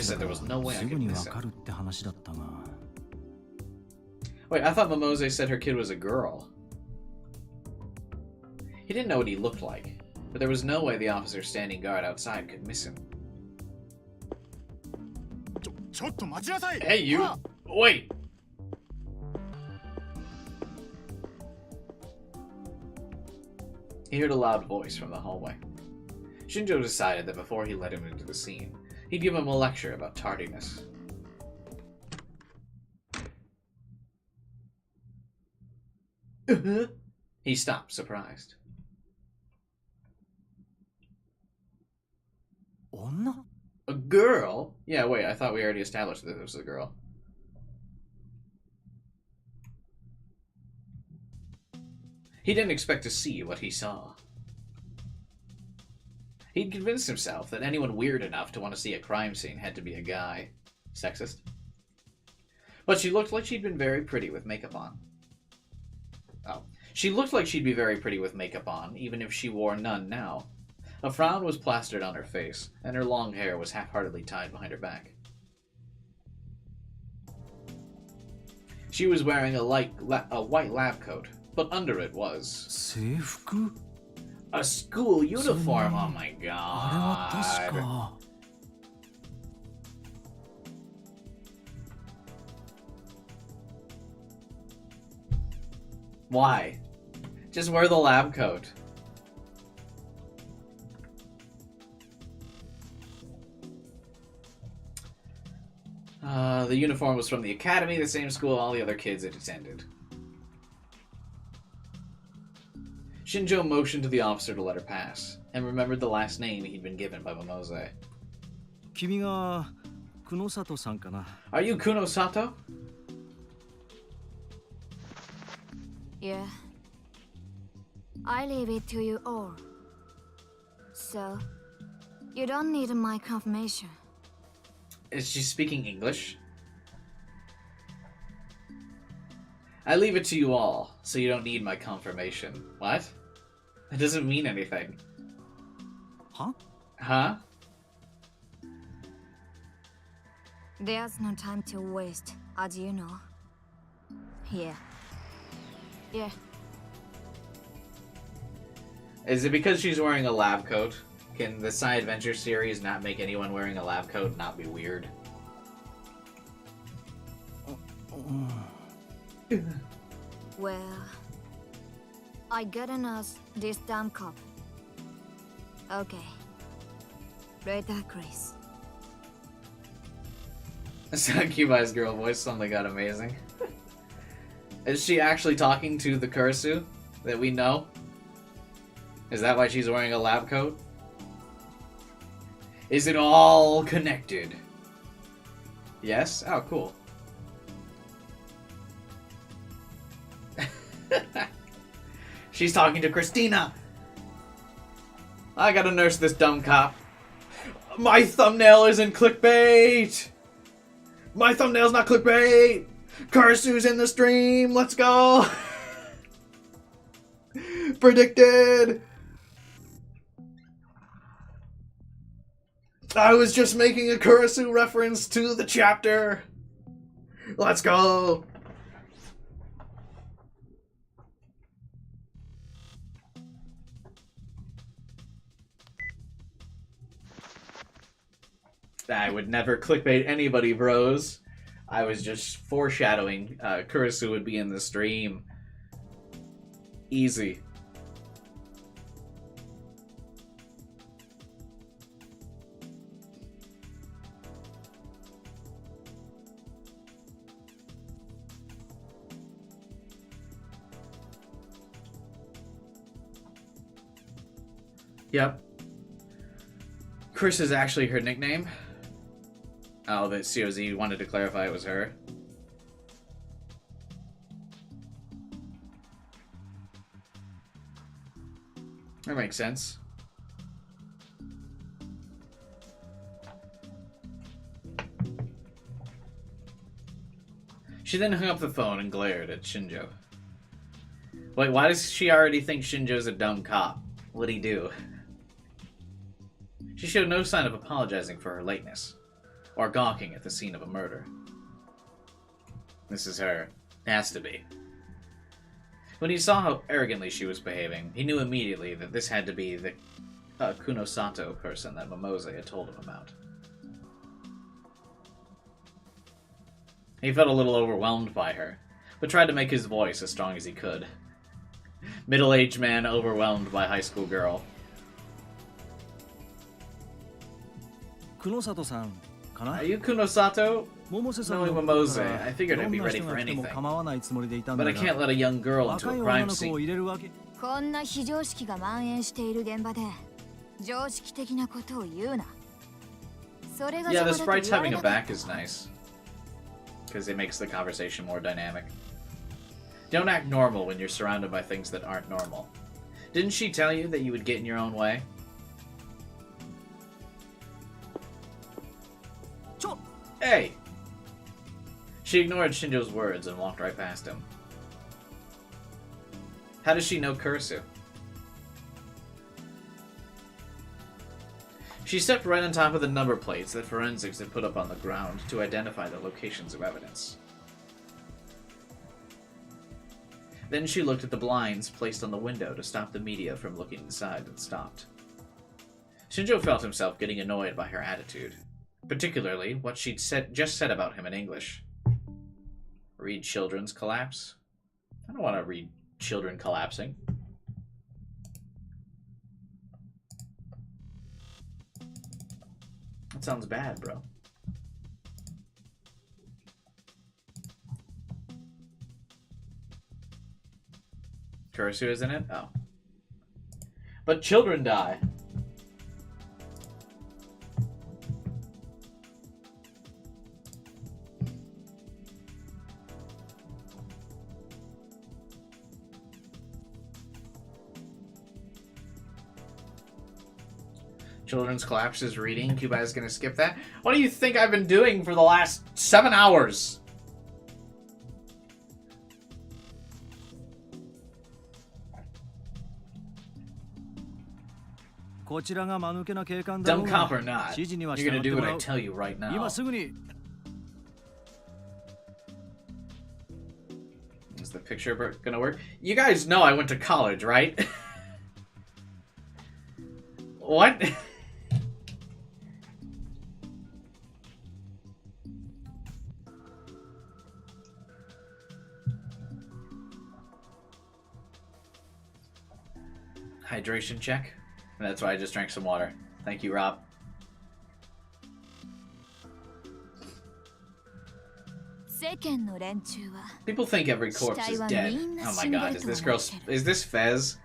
said there was no way I could miss him. Wait, I thought Mimose said her kid was a girl. He didn't know what he looked like, but there was no way the officer standing guard outside could miss him. Hey, you! Wait! He heard a loud voice from the hallway. Shinjo decided that before he let him into the scene, he'd give him a lecture about tardiness. He stopped, surprised. A girl? Yeah, wait, I thought we already established that it was a girl. He didn't expect to see what he saw. He'd convinced himself that anyone weird enough to want to see a crime scene had to be a guy. Sexist. But she looked like she'd been very pretty with makeup on. Oh. She looked like she'd be very pretty with makeup on, even if she wore none now. A frown was plastered on her face, and her long hair was half-heartedly tied behind her back. She was wearing a white lab coat, but under it was... a school uniform, oh my god. Why? Just wear the lab coat. The uniform was from the academy, the same school all the other kids had attended. Shinjo motioned to the officer to let her pass, and remembered the last name he'd been given by Momose. 君が久野里さんかな? Are you Kuno Sato? Yeah. I leave it to you all. So, you don't need my confirmation. Is she speaking English? I leave it to you all, so you don't need my confirmation. What? That doesn't mean anything. Huh? Huh? There's no time to waste, as you know. Yeah. Yeah. Is it because she's wearing a lab coat? Can the Sci Adventure series not make anyone wearing a lab coat not be weird? Well, I gotta us this damn cup. Okay. Later, Chris. Sakubi's girl voice suddenly got amazing. Is she actually talking to the Kurisu that we know? Is that why she's wearing a lab coat? Is it all connected? Yes? Oh, cool. She's talking to Christina! I gotta nurse this dumb cop. My thumbnail isn't clickbait! My thumbnail's not clickbait! Kurisu's in the stream! Let's go! Predicted! I was just making a Kurisu reference to the chapter! Let's go! I would never clickbait anybody, bros. I was just foreshadowing Kurisu would be in the stream. Easy. Yep. Chris is actually her nickname. Oh, that COZ wanted to clarify it was her. That makes sense. She then hung up the phone and glared at Shinjo. Wait, why does she already think Shinjo's a dumb cop? What'd he do? She showed no sign of apologizing for her lateness, or gawking at the scene of a murder. This is her. Has to be. When he saw how arrogantly she was behaving, he knew immediately that this had to be the Kunosato person that Momose had told him about. He felt a little overwhelmed by her, but tried to make his voice as strong as he could. Middle-aged man overwhelmed by high school girl. 久野里さんかな? Are you Kunosato? 百瀬さん Knowing のこと Momose, から I figured ど I'd ん be な ready 人 for が来ても anything. 構わないつもりでいたん But だ I can't が let a young girl into 若 a い女 crime の子を scene. 入れるわけ? こんな非常識が蔓延している現場で常識的なことを言うな。それが Yeah, 邪 the 魔だと sprites 言われ having a なかっ back た is nice. Because it makes the conversation more dynamic. Don't act normal when you're surrounded by things that aren't normal. Didn't she tell you that you would get in your own way? Hey! She ignored Shinjo's words and walked right past him. How does she know Kurisu? She stepped right on top of the number plates that forensics had put up on the ground to identify the locations of evidence. Then she looked at the blinds placed on the window to stop the media from looking inside and stopped. Shinjo felt himself getting annoyed by her attitude, particularly what she'd just said about him in English. Read children's collapse? I don't want to read children collapsing. That sounds bad, bro. Kurosu is in it? Oh. But children die. Children's collapses reading. Cuba is gonna skip that. What do you think I've been doing for the last 7 hours? Dumb cop or not, you're gonna do what I tell you right now. Is the picture gonna work? You guys know I went to college, right? What? Hydration check. That's why I just drank some water. Thank you, Rob. People think every corpse is dead. Oh my god, is this girl... Is this Fez?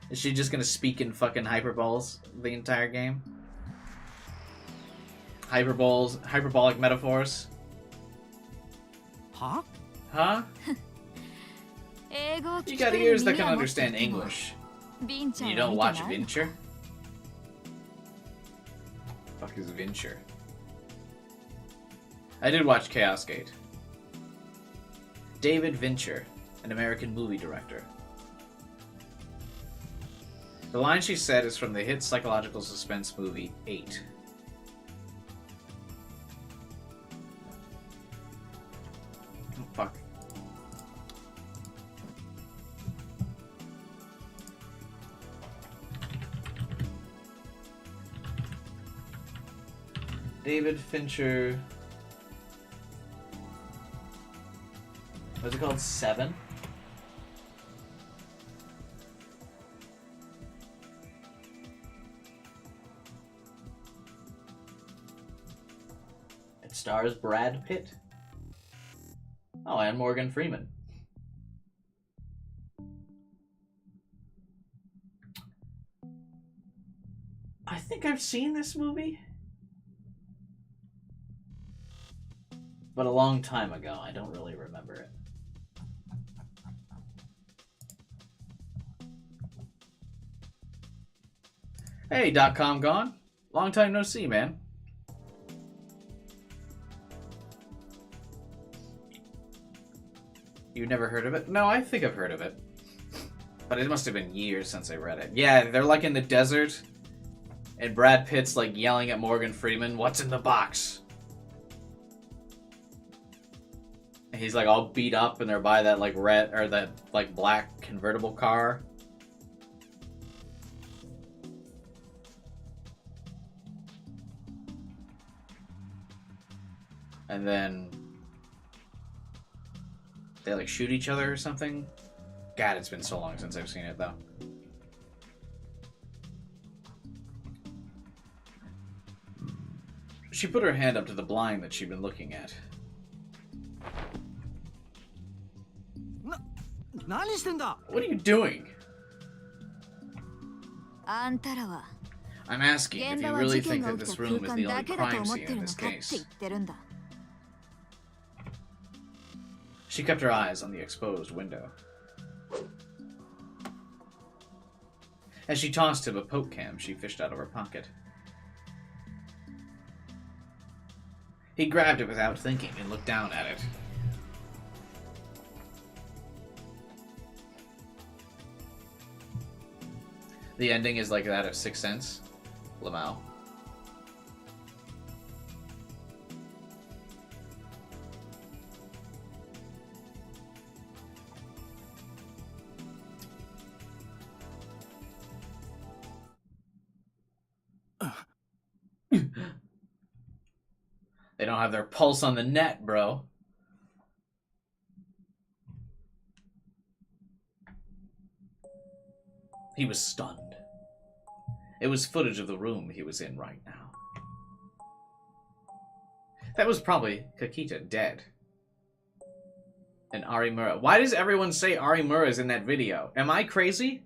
Is she just gonna speak in fucking hyperboles the entire game? Hyperbolic metaphors? Huh? Huh? You got ears that can understand English. You don't watch Venture? Fuck is Venture? I did watch Chaos Gate. David Venture, an American movie director. The line she said is from the hit psychological suspense movie 8. Oh, fuck. David Fincher. What's it called? 7? It stars Brad Pitt. Oh, and Morgan Freeman. I think I've seen this movie. But a long time ago. I don't really remember it. Hey, .com gone. Long time no see, man. You never heard of it? No, I think I've heard of it. But it must have been years since I read it. Yeah, they're like in the desert. And Brad Pitt's like yelling at Morgan Freeman, "What's in the box?" And he's like all beat up and they're by that like red or that like black convertible car. And then they like shoot each other or something. God, it's been so long since I've seen it though. She put her hand up to the blind that she'd been looking at. What are you doing? I'm asking if you really think that this room is the only crime scene in this case. She kept her eyes on the exposed window. As she tossed him a poke cam she fished out of her pocket. He grabbed it without thinking and looked down at it. The ending is like that of Sixth Sense. Lamau. They don't have their pulse on the net, bro. He was stunned. It was footage of the room he was in right now. That was probably Kakita dead. And Arimura. Why does everyone say Arimura's in that video? Am I crazy?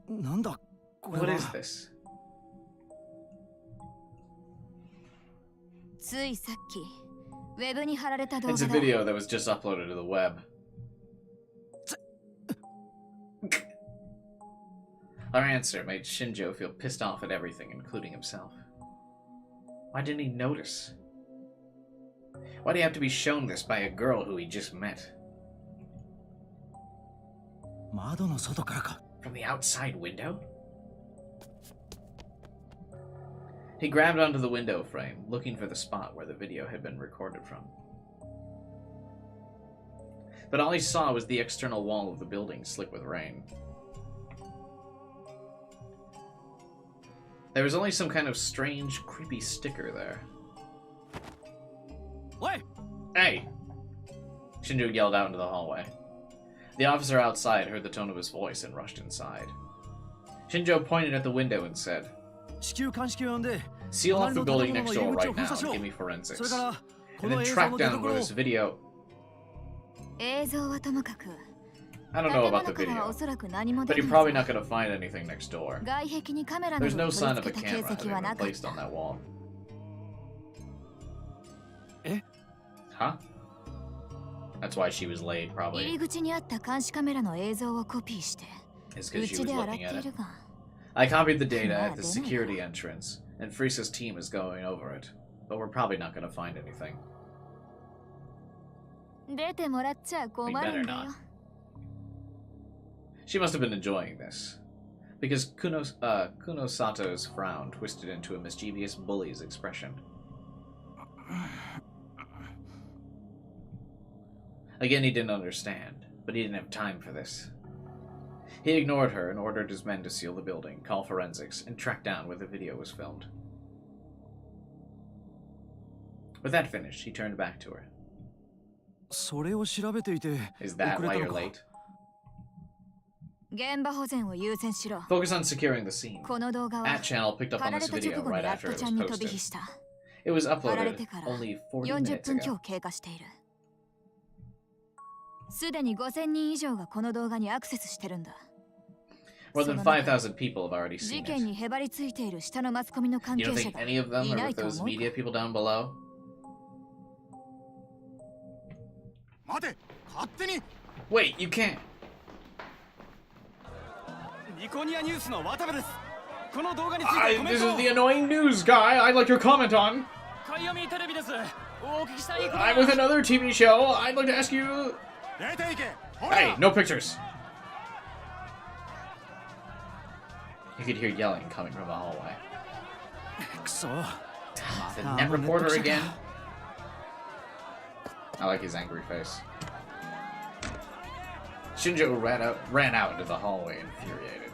なんだこれ What は is this? ついさっきウェブに貼られた動 It's a 画だ。 video that was just uploaded to the web. Our answer made Shinjo feel pissed off at everything, including himself. Why didn't he notice? Why do you have to be shown this by a girl who he just met? 窓の外からか From the outside window? He grabbed onto the window frame, looking for the spot where the video had been recorded from. But all he saw was the external wall of the building slick with rain. There was only some kind of strange, creepy sticker there. Oi! Hey! Shinjo yelled out into the hallway. The officer outside heard the tone of his voice and rushed inside. Shinjo pointed at the window and said, 至急鑑識を呼んで Seal off the building next door right now and give me それ forensics. からこ And の then 映像 track の出 down 所 where を this video... 映像はともかく I don't 建 know 物 about the からは video, おそらく何も but 出て you're ない probably ぞ。 not going to find anything next door. 外壁にカメラな There's どを no 取り sign of 付 a けた camera 形跡 having は been なかっ placed on た。 that wall. え Huh? That's why she was late, 入 probably. り口にあった監視カメラの映像をコピーして、 It's う because she ち was で洗っ looking て at い it. るが。 I copied the data Nah, at the didn't security entrance, and Frisa's team is going over it. But we're probably not going to find anything. 出てもらっちゃ困るんだ We better よ not.。She must have been enjoying this. Because Kunosato's frown twisted into a mischievous bully's expression. Again, he didn't understand, but he didn't have time for this. He ignored her and ordered his men to seal the building, call forensics, and track down where the video was filmed. With that finished, he turned back to her. それを調べていて Is that 遅れ why た you're のか late? 現場保全を優先しろ。 Focus on securing the scene. この動画は At channel picked up 貼 on られ this た直 video 後に right ラッ after ト it ちゃ was んに飛び火 posted. した。 It was 貼られ uploaded てから only 40 40 minutes 分 ago. 強経過している。すでに5000人以上がこの動画にアクセスしてるんだ。 More than 5,000 people have already 事 seen 件 it. にへばりついている下のマスコミの関 You 係 don't 者 think が any of them い are な with いと those 思う media people down below? 待て、勝手に。 Wait, you can't. ニコニアニュースの渡部ですこの動画についてコメン This ト is the annoying news guy I'd like your comment on. かいよみテレビですお聞きしたいこと I'm with another TV show. I'd like to ask you... 出ていけ。ほら。 Hey, no pictures. You could hear yelling coming from the hallway. くそ The net reporter again? I like his angry face. Shinjo ran out into the hallway, infuriated.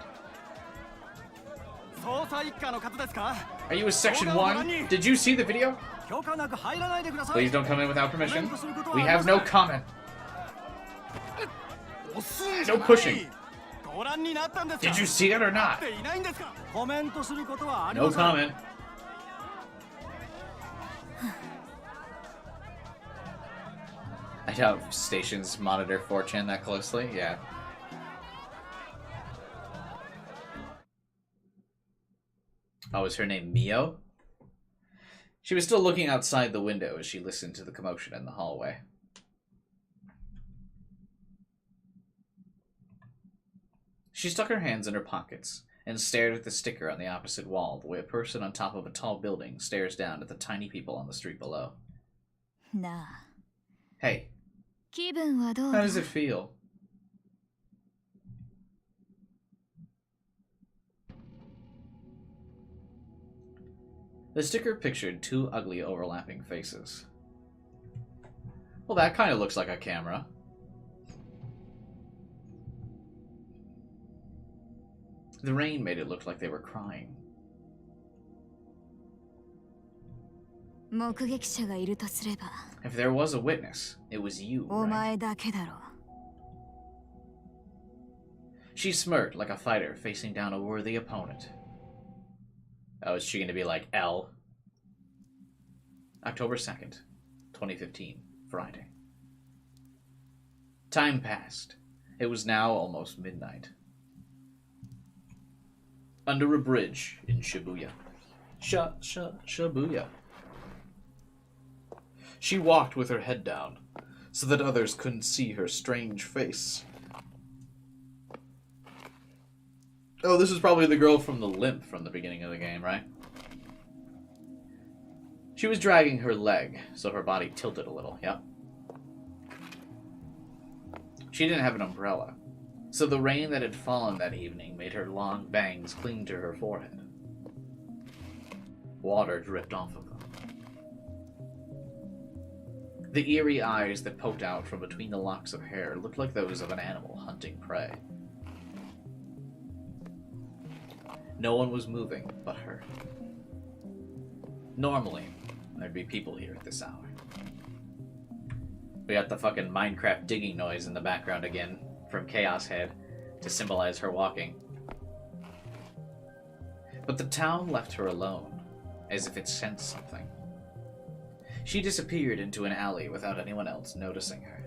捜査一課の方ですか Are you a Section 1? Did you see the video? 許可なく入らないでください Please don't come in without permission. We have no comment. 押すんじ No ゃない。 pushing. ご覧になったんですか Did you see it or not? っていないんですかコメントすることはあり No ません comment. I doubt stations monitor 4chan that closely. Yeah. Oh, is her name Mio? She was still looking outside the window as she listened to the commotion in the hallway. She stuck her hands in her pockets and stared at the sticker on the opposite wall the way a person on top of a tall building stares down at the tiny people on the street below. なあ、 Hey, 気分はどう how だ does it feel? The sticker pictured two ugly overlapping faces. Well, that kind of looks like a camera. The rain made it look like they were crying. 目撃者がいるとすれば、 If there was a witness, it was you, お right? 前だけだろう。 She smirked like a fighter facing down a worthy opponent. Oh, is she gonna be like L? October 2nd, 2015, Friday. Time passed. It was now almost midnight. Under a bridge in Shibuya. Shibuya. She walked with her head down, so that others couldn't see her strange face. Oh, this is probably the girl from the limp from the beginning of the game, right? She was dragging her leg, so her body tilted a little, yep. She didn't have an umbrella, so the rain that had fallen that evening made her long bangs cling to her forehead. Water dripped off of them. The eerie eyes that poked out from between the locks of hair looked like those of an animal hunting prey. No one was moving but her. Normally, there'd be people here at this hour. We got the fucking Minecraft digging noise in the background again from Chaos Head to symbolize her walking. But the town left her alone, as if it sensed something. She disappeared into an alley without anyone else noticing her.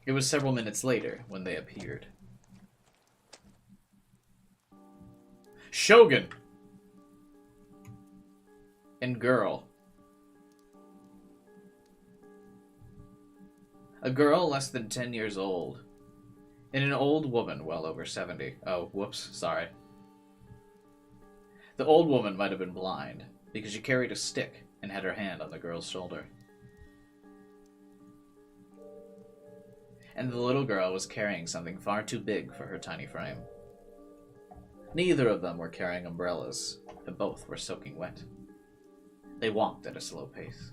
It was several minutes later when they appeared. Shogun! And girl. A girl less than 10 years old. And an old woman well over 70. Oh, whoops, sorry. The old woman might have been blind, because she carried a stick and had her hand on the girl's shoulder. And the little girl was carrying something far too big for her tiny frame. Neither of them were carrying umbrellas, and both were soaking wet. They walked at a slow pace.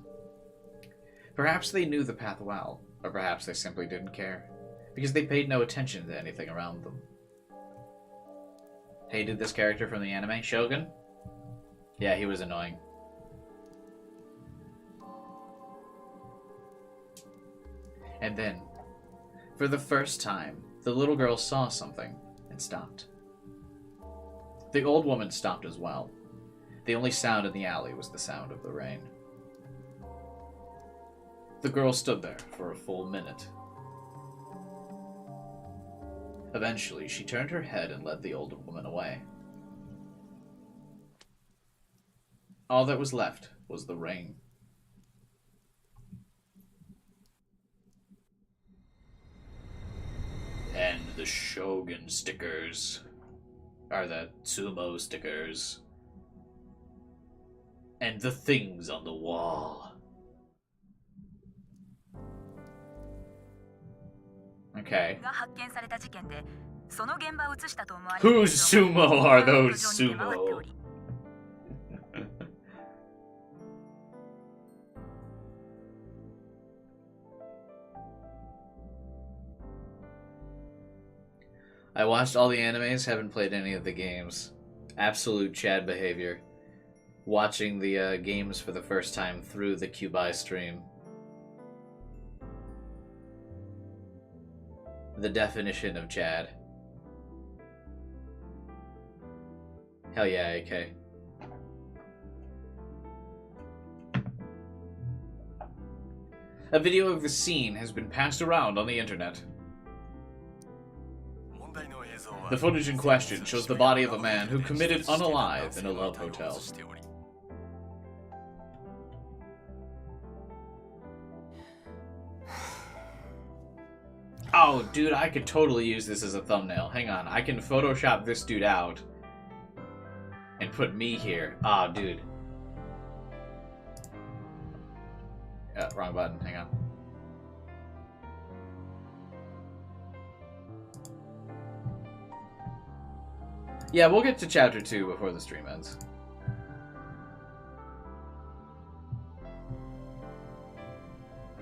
Perhaps they knew the path well, or perhaps they simply didn't care, because they paid no attention to anything around them. Hated this character from the anime, Shogun? Yeah, he was annoying. And then, for the first time, the little girl saw something and stopped. The old woman stopped as well. The only sound in the alley was the sound of the rain. The girl stood there for a full minute. Eventually, she turned her head and led the older woman away. All that was left was the rain. And the Shogun stickers are the sumo stickers. And the things on the wall. Okay. Whose sumo are those sumo? I watched all the animes, haven't played any of the games. Absolute Chad behavior. Watching the games for the first time through the Cubai stream. The definition of Chad. Hell yeah, AK. A video of the scene has been passed around on the internet. The footage in question shows the body of a man who committed unalive in a love hotel. Oh, dude, I could totally use this as a thumbnail. Hang on, I can Photoshop this dude out and put me here. Ah, oh, dude. Wrong button, hang on. Yeah, we'll get to chapter 2 before the stream ends.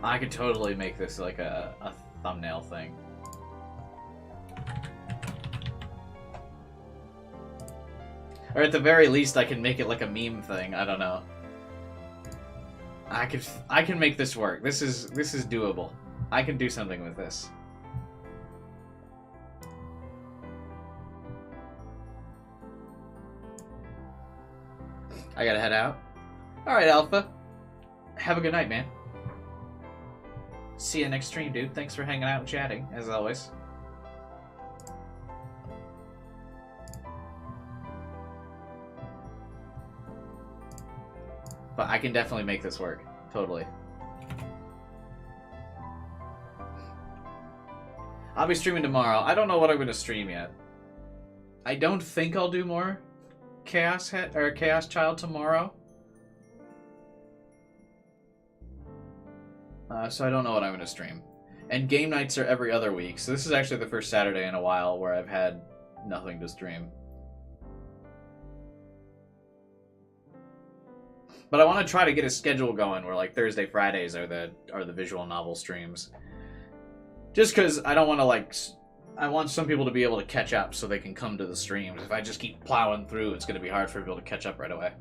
I could totally make this like a thumbnail thing. Or at the very least, I can make it like a meme thing. I don't know. I can make this work. This is doable. I can do something with this. I gotta head out. Alright, Alpha. Have a good night, man. See you next stream, dude. Thanks for hanging out and chatting, as always. But I can definitely make this work. Totally. I'll be streaming tomorrow. I don't know what I'm going to stream yet. I don't think I'll do more Chaos Child tomorrow. So I don't know what I'm going to stream. And game nights are every other week, so this is actually the first Saturday in a while where I've had nothing to stream. But I want to try to get a schedule going where like Thursday, Fridays are the visual novel streams. Just because I don't want to like... I want some people to be able to catch up so they can come to the streams. If I just keep plowing through, it's going to be hard for people to catch up right away.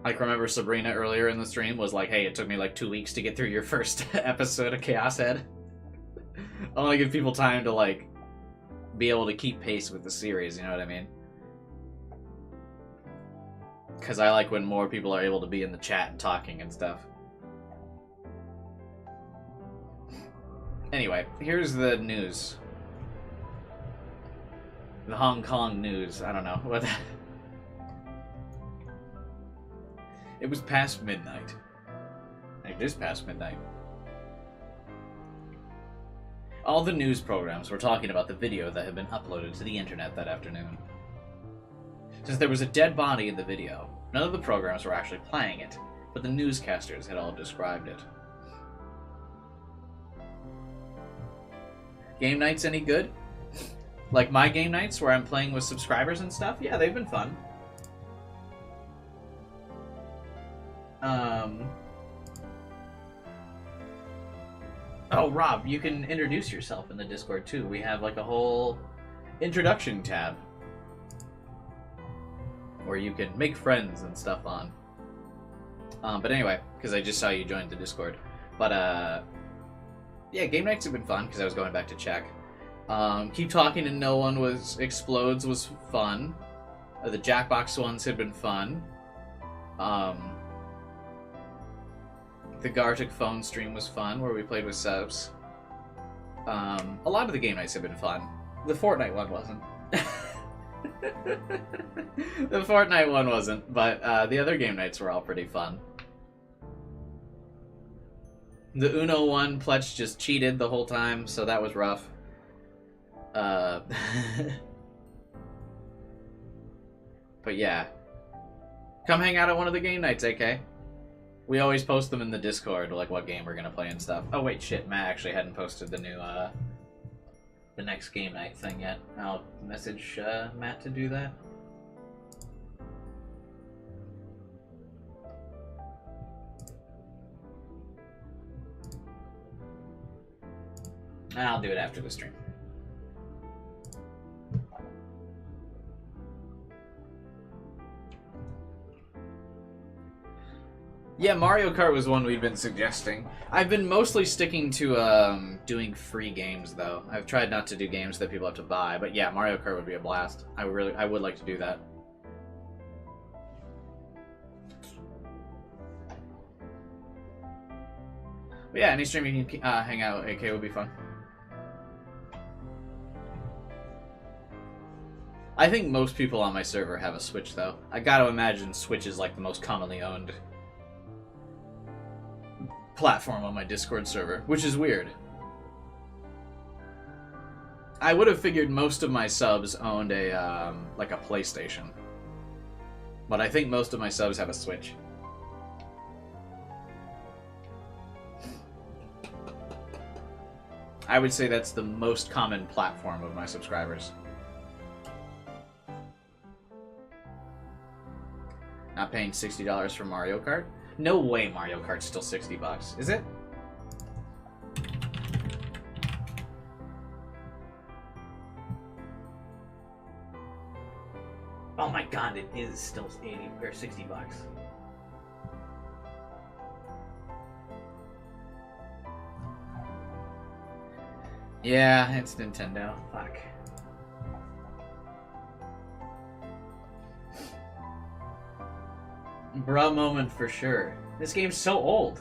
Like, remember Sabrina earlier in the stream was like, hey, it took me like 2 weeks to get through your first episode of Chaos Head. I want to give people time to, like, be able to keep pace with the series, you know what I mean? Because I like when more people are able to be in the chat and talking and stuff. Anyway, here's the news. The Hong Kong news. I don't know. What? It was past midnight. It is past midnight. All the news programs were talking about the video that had been uploaded to the internet that afternoon. Since there was a dead body in the video, none of the programs were actually playing it, but the newscasters had all described it. Game nights any good? Like my game nights where I'm playing with subscribers and stuff? Yeah, they've been fun. Oh, Rob, you can introduce yourself in the Discord too. We have like a whole introduction tab where you can make friends and stuff on. But anyway, because I just saw you joined the Discord. But yeah, game nights have been fun because I was going back to check. Keep Talking and No One Explodes was fun. The Jackbox ones had been fun. The Gartic phone stream was fun, where we played with subs. A lot of the game nights have been fun. The Fortnite one wasn't. The Fortnite one wasn't, but the other game nights were all pretty fun. The Uno one, Pletch just cheated the whole time, so that was rough. But yeah. Come hang out at one of the game nights, AK. We always post them in the Discord, like what game we're gonna play and stuff. Oh wait, shit, Matt actually hadn't posted the new, the next game night thing yet. I'll message Matt to do that. I'll do it after the stream. Yeah, Mario Kart was one we'd been suggesting. I've been mostly sticking to doing free games, though. I've tried not to do games that people have to buy, but yeah, Mario Kart would be a blast. I would like to do that. But yeah, any stream you can hang out with AK would be fun. I think most people on my server have a Switch, though. I gotta imagine Switch is like the most commonly owned platform on my Discord server, which is weird. I would have figured most of my subs owned a like a PlayStation, but I think most of my subs have a Switch. I would say that's the most common platform of my subscribers. Not paying $60 for Mario Kart? No way Mario Kart's still $60. Is it? Oh my god, it is still 80 or $60. Yeah, it's Nintendo. Fuck. Bruh moment for sure. This game's so old.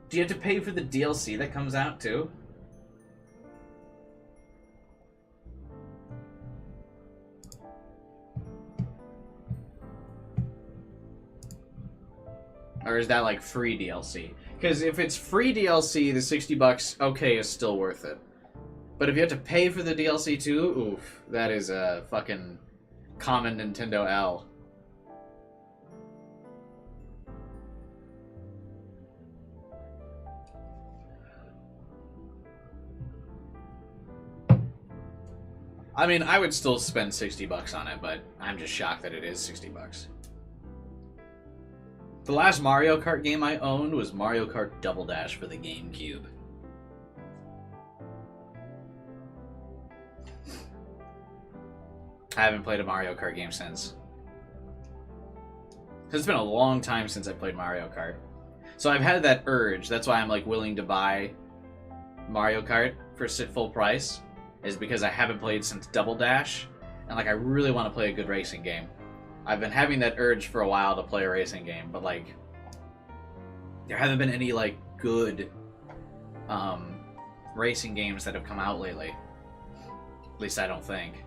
Do you have to pay for the DLC that comes out too? Or is that like free DLC? Because if it's free DLC, the $60, okay, is still worth it. But if you have to pay for the DLC too, oof, that is a fucking common Nintendo L. I mean, I would still spend $60 on it, but I'm just shocked that it is $60. The last Mario Kart game I owned was Mario Kart Double Dash for the GameCube. I haven't played a Mario Kart game since. It's been a long time since I played Mario Kart. So I've had that urge, that's why I'm like willing to buy Mario Kart for full price, is because I haven't played since Double Dash, and like I really want to play a good racing game. I've been having that urge for a while to play a racing game, but like there haven't been any like good racing games that have come out lately. At least I don't think.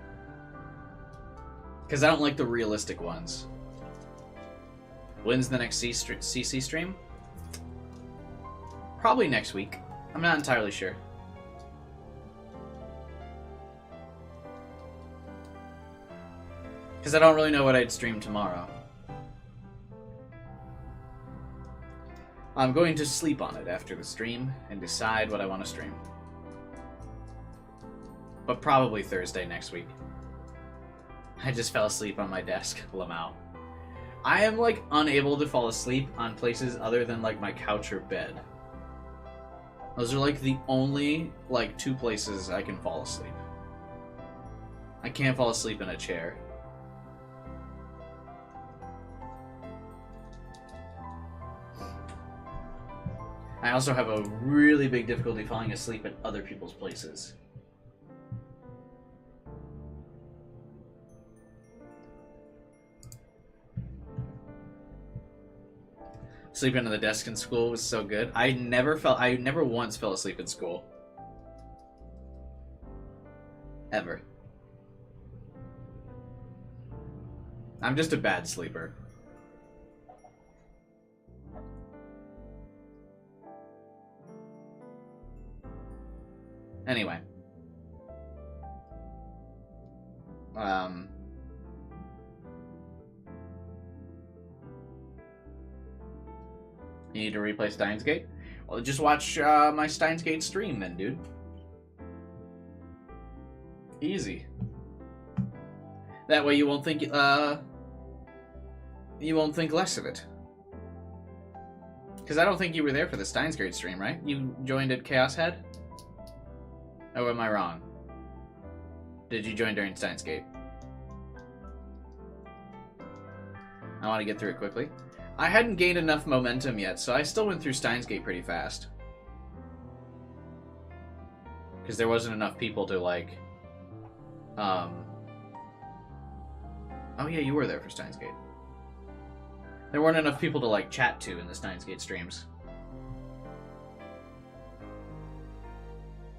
Because I don't like the realistic ones. When's the next CC stream? Probably next week. I'm not entirely sure. Because I don't really know what I'd stream tomorrow. I'm going to sleep on it after the stream and decide what I want to stream. But probably Thursday next week. I just fell asleep on my desk, Lamau. I am like unable to fall asleep on places other than like my couch or bed. Those are like the only like 2 places I can fall asleep. I can't fall asleep in a chair. I also have a really big difficulty falling asleep at other people's places. Sleeping on the desk in school was so good. I never once fell asleep in school. Ever. I'm just a bad sleeper. Anyway. You need to replay Steins Gate? Well, just watch my Steins Gate stream then, dude. Easy. That way you won't think less of it. Because I don't think you were there for the Steins Gate stream, right? You joined at Chaos Head? Or am I wrong? Did you join during Steins Gate? I want to get through it quickly. I hadn't gained enough momentum yet, so I still went through Steins Gate pretty fast. Because there wasn't enough people to, like... Oh yeah, you were there for Steins Gate. There weren't enough people to, like, chat to in the Steins Gate streams.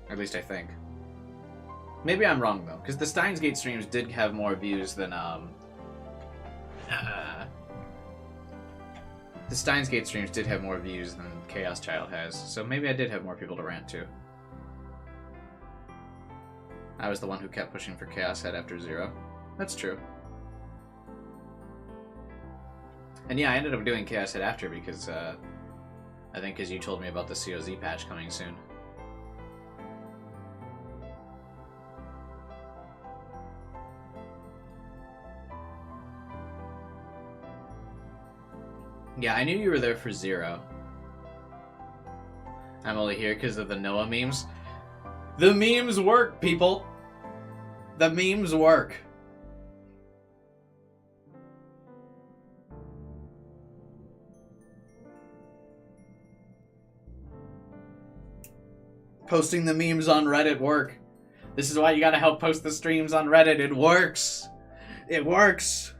Or at least I think. Maybe I'm wrong, though, because the Steins Gate streams did have more views than, the Steins Gate streams did have more views than Chaos Child has, so maybe I did have more people to rant to. I was the one who kept pushing for Chaos Head after 0. That's true. And yeah, I ended up doing Chaos Head after because, I think because you told me about the COZ patch coming soon. Yeah, I knew you were there for 0. I'm only here because of the Noah memes. The memes work, people! The memes work. Posting the memes on Reddit work. This is why you gotta help post the streams on Reddit. It works! It works!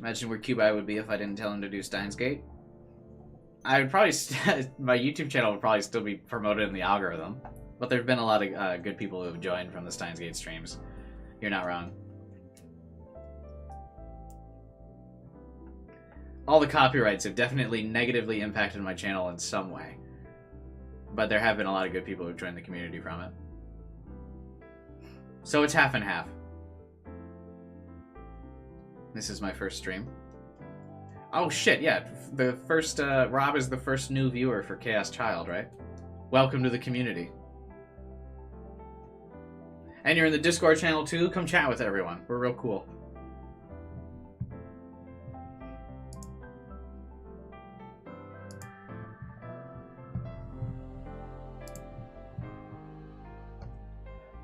Imagine where Cubi would be if I didn't tell him to do Steins Gate. I would probably my YouTube channel would probably still be promoted in the algorithm, but there've been a lot of good people who have joined from the Steins Gate streams. You're not wrong. All the copyrights have definitely negatively impacted my channel in some way, but there have been a lot of good people who've joined the community from it. So it's half and half. This is my first stream. Oh shit, yeah. The first, Rob is the first new viewer for Chaos Child, right? Welcome to the community. And you're in the Discord channel too? Come chat with everyone. We're real cool.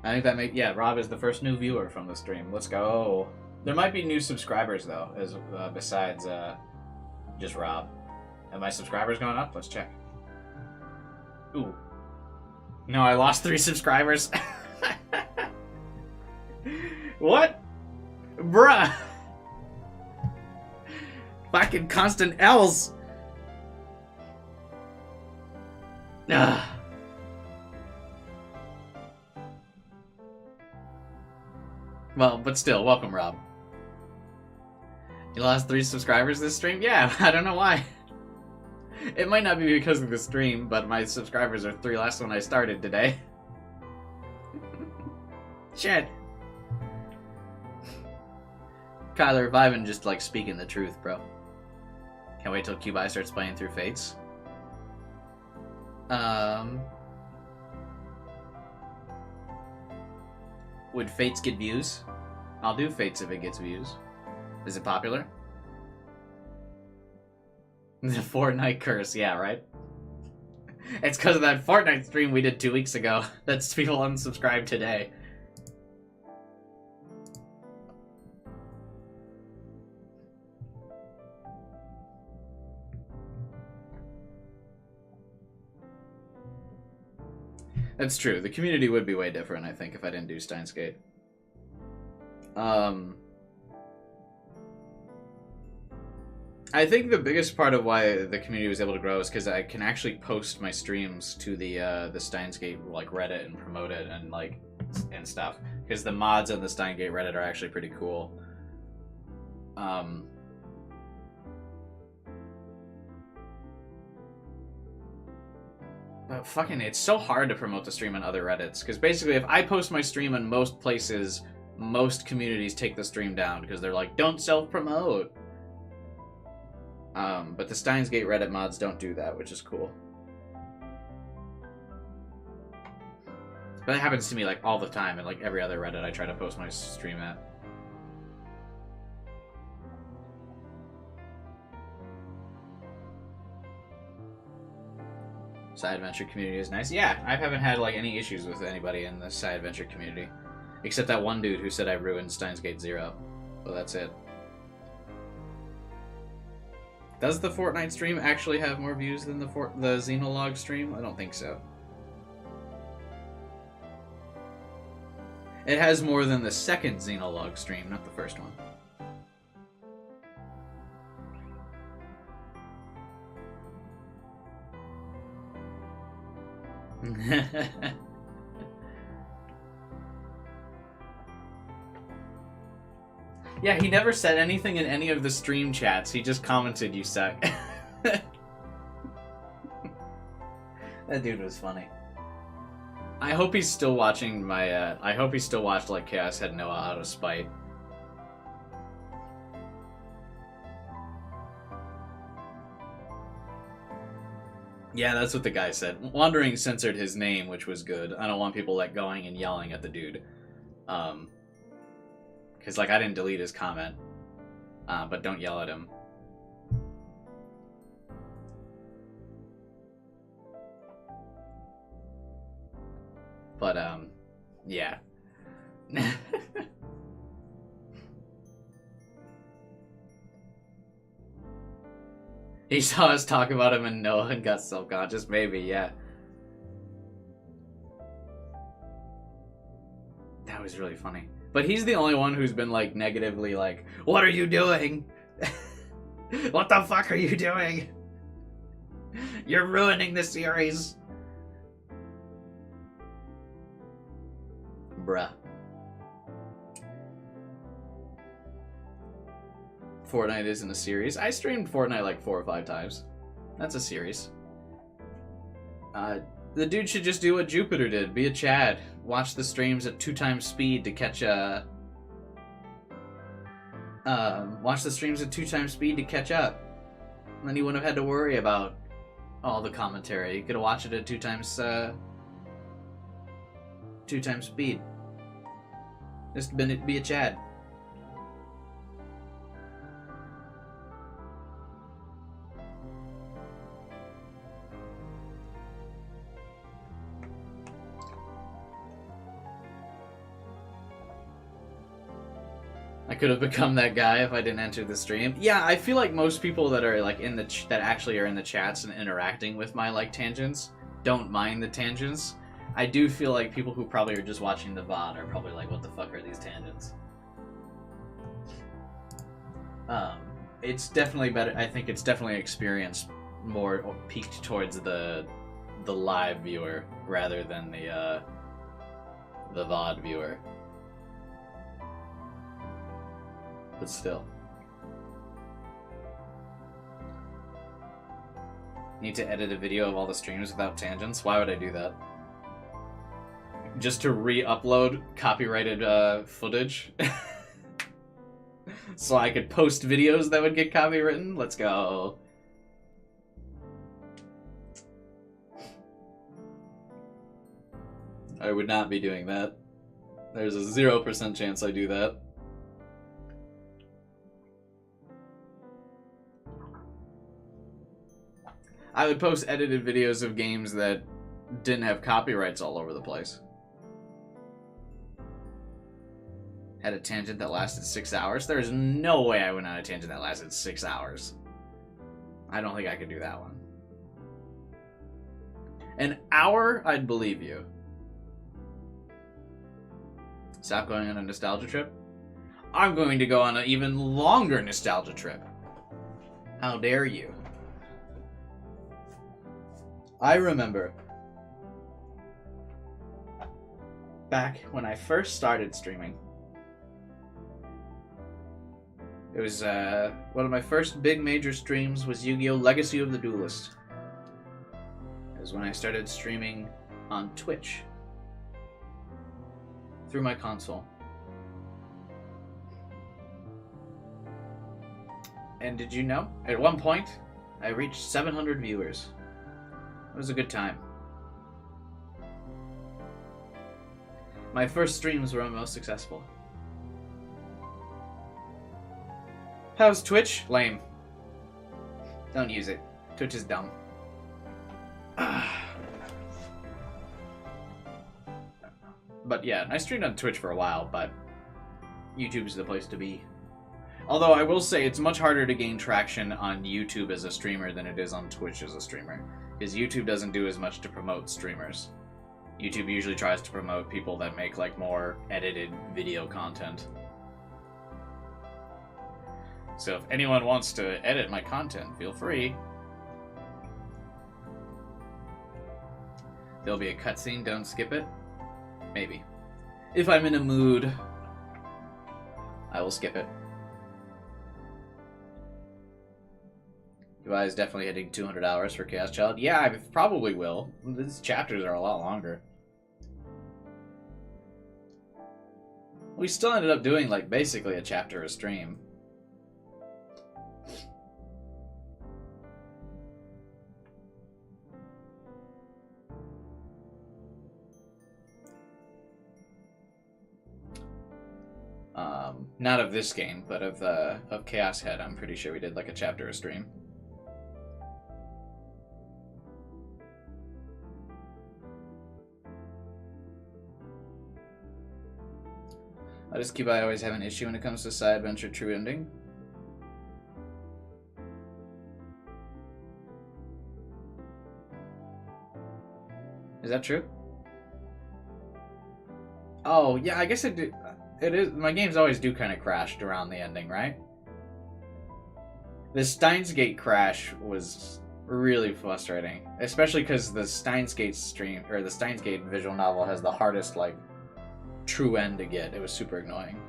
I think that yeah, Rob is the first new viewer from the stream. Let's go. There might be new subscribers though, as besides just Rob. Have my subscribers gone up? Let's check. Ooh. No, I lost 3 subscribers. What? Bruh. Fucking constant L's. Ugh. Well, but still, welcome, Rob. You lost 3 subscribers this stream? Yeah, I don't know why. It might not be because of the stream, but my subscribers are 3 less when I started today. Shit. Kyler, if Ivan just like speaking the truth, bro. Can't wait till Cubi starts playing through Fates. Would Fates get views? I'll do Fates if it gets views. Is it popular? The Fortnite curse, yeah, right? It's because of that Fortnite stream we did 2 weeks ago. That's people unsubscribed today. That's true. The community would be way different, I think, if I didn't do Steins Gate. I think the biggest part of why the community was able to grow is because I can actually post my streams to the Steins Gate like Reddit and promote it and stuff. Because the mods on the Steins Gate Reddit are actually pretty cool. But fucking, it's so hard to promote the stream on other Reddits. Because basically, if I post my stream in most places, most communities take the stream down because they're like, don't self-promote. But the Steins Gate Reddit mods don't do that, which is cool. But it happens to me like all the time, and like every other Reddit I try to post my stream at. Side adventure community is nice. Yeah, I haven't had like any issues with anybody in the side adventure community, except that one dude who said I ruined Steins Gate 0. Well, that's it. Does the Fortnite stream actually have more views than the Xenologue stream? I don't think so. It has more than the second Xenologue stream, not the first one. Yeah, he never said anything in any of the stream chats. He just commented, "You suck." That dude was funny. I hope he's still watching my, I hope he still watched, like, Chaos Head Noah out of spite. Yeah, that's what the guy said. Wandering censored his name, which was good. I don't want people, like, going and yelling at the dude. Because, like, I didn't delete his comment. But don't yell at him. But, yeah. He saw us talk about him and Noah and got self-conscious. Maybe, yeah. That was really funny. But he's the only one who's been, like, negatively like, "What are you doing?" What the fuck are you doing? You're ruining the series. Bruh. Fortnite isn't a series. I streamed Fortnite like 4 or 5 times. That's a series. The dude should just do what Jupiter did. Be a Chad. Watch the streams at 2 times speed to catch watch the streams at 2 times speed to catch up. And then you wouldn't have had to worry about all the commentary. You could have watched it at 2 times speed. Just be a Chad. I could have become that guy if I didn't enter the stream. Yeah, I feel like most people that are like that actually are in the chats and interacting with my like tangents don't mind the tangents. I do feel like people who probably are just watching the VOD are probably like, what the fuck are these tangents? It's definitely better. I think it's definitely experienced more peaked towards the live viewer rather than the VOD viewer. But still. Need to edit a video of all the streams without tangents? Why would I do that? Just to re-upload copyrighted footage? So I could post videos that would get copywritten? Let's go. I would not be doing that. There's a 0% chance I do that. I would post edited videos of games that didn't have copyrights all over the place. Had a tangent that lasted 6 hours? There's no way I went on a tangent that lasted 6 hours. I don't think I could do that one. An hour? I'd believe you. Stop going on a nostalgia trip? I'm going to go on an even longer nostalgia trip. How dare you? I remember back when I first started streaming. It was one of my first big major streams was Yu-Gi-Oh! Legacy of the Duelist. It was when I started streaming on Twitch through my console. And did you know? At one point, I reached 700 viewers. It was a good time. My first streams were my most successful. How's Twitch? Lame. Don't use it. Twitch is dumb. But yeah, I streamed on Twitch for a while, but YouTube's the place to be. Although I will say it's much harder to gain traction on YouTube as a streamer than it is on Twitch as a streamer. Because YouTube doesn't do as much to promote streamers. YouTube usually tries to promote people that make like more edited video content. So if anyone wants to edit my content, feel free. There'll be a cutscene, don't skip it. Maybe. If I'm in a mood, I will skip it. UI is definitely hitting 200 hours for Chaos Child. Yeah, I probably will. These chapters are a lot longer. We still ended up doing like basically a chapter a stream. Not of this game, but of Chaos Head. I'm pretty sure we did like a chapter a stream. Does Cubai always have an issue when it comes to side adventure true ending? Is that true? Oh, yeah, I guess it is. My games always do kind of crash around the ending, right? The Steins Gate crash was really frustrating, especially because the Steins Gate stream, or the Steins Gate visual novel has the hardest, like, true end to get. It was super annoying.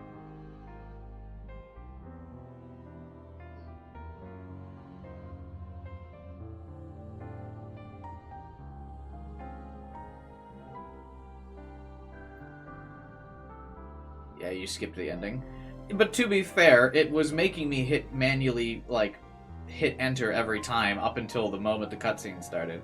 Yeah, you skipped the ending. But to be fair, it was making me hit enter every time up until the moment the cutscene started.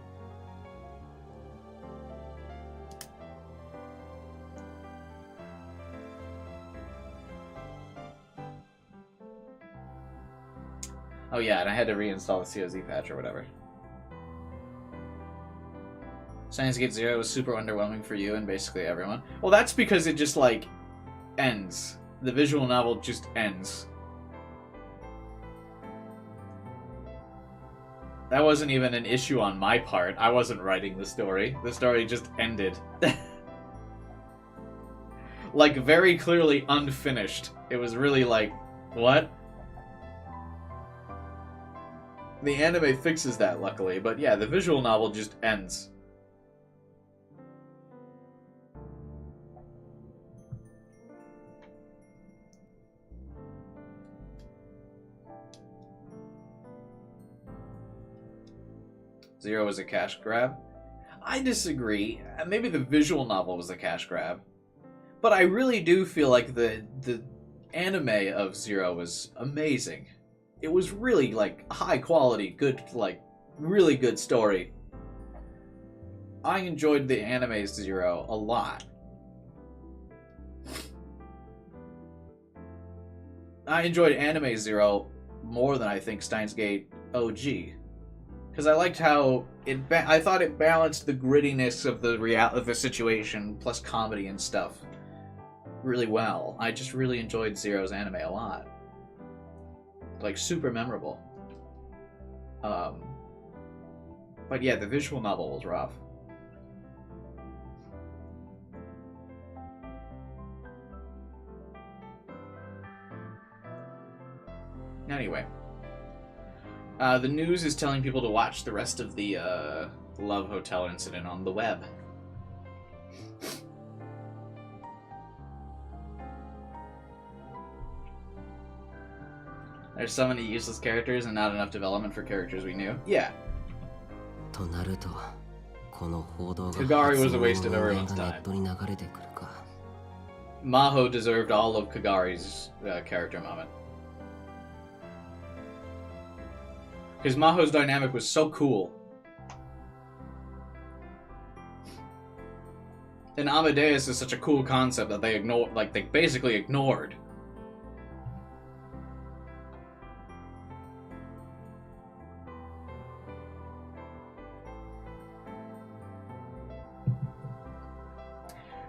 Oh yeah, and I had to reinstall the COZ patch or whatever. Steins Gate Zero was super underwhelming for you and basically everyone. Well, that's because it just, like, ends. The visual novel just ends. That wasn't even an issue on my part. I wasn't writing the story. The story just ended. Like, very clearly unfinished. It was really like, what? The anime fixes that, luckily, but yeah, the visual novel just ends. Zero was a cash grab? I disagree. Maybe the visual novel was a cash grab. But I really do feel like the anime of Zero was amazing. It was really, like, high quality, good, like, really good story. I enjoyed the anime Zero a lot. I enjoyed anime Zero more than I think Steins Gate OG. Because I liked how I thought it balanced the grittiness of the situation plus comedy and stuff really well. I just really enjoyed Zero's anime a lot. Like, super memorable. But yeah, the visual novel was rough. Anyway. The news is telling people to watch the rest of the Love Hotel incident on the web. There's so many useless characters and not enough development for characters we knew. Yeah. Kagari was a waste of everyone's time. Maho deserved all of Kagari's character moment. Because Maho's dynamic was so cool. And Amadeus is such a cool concept that they ignored, like, they basically ignored.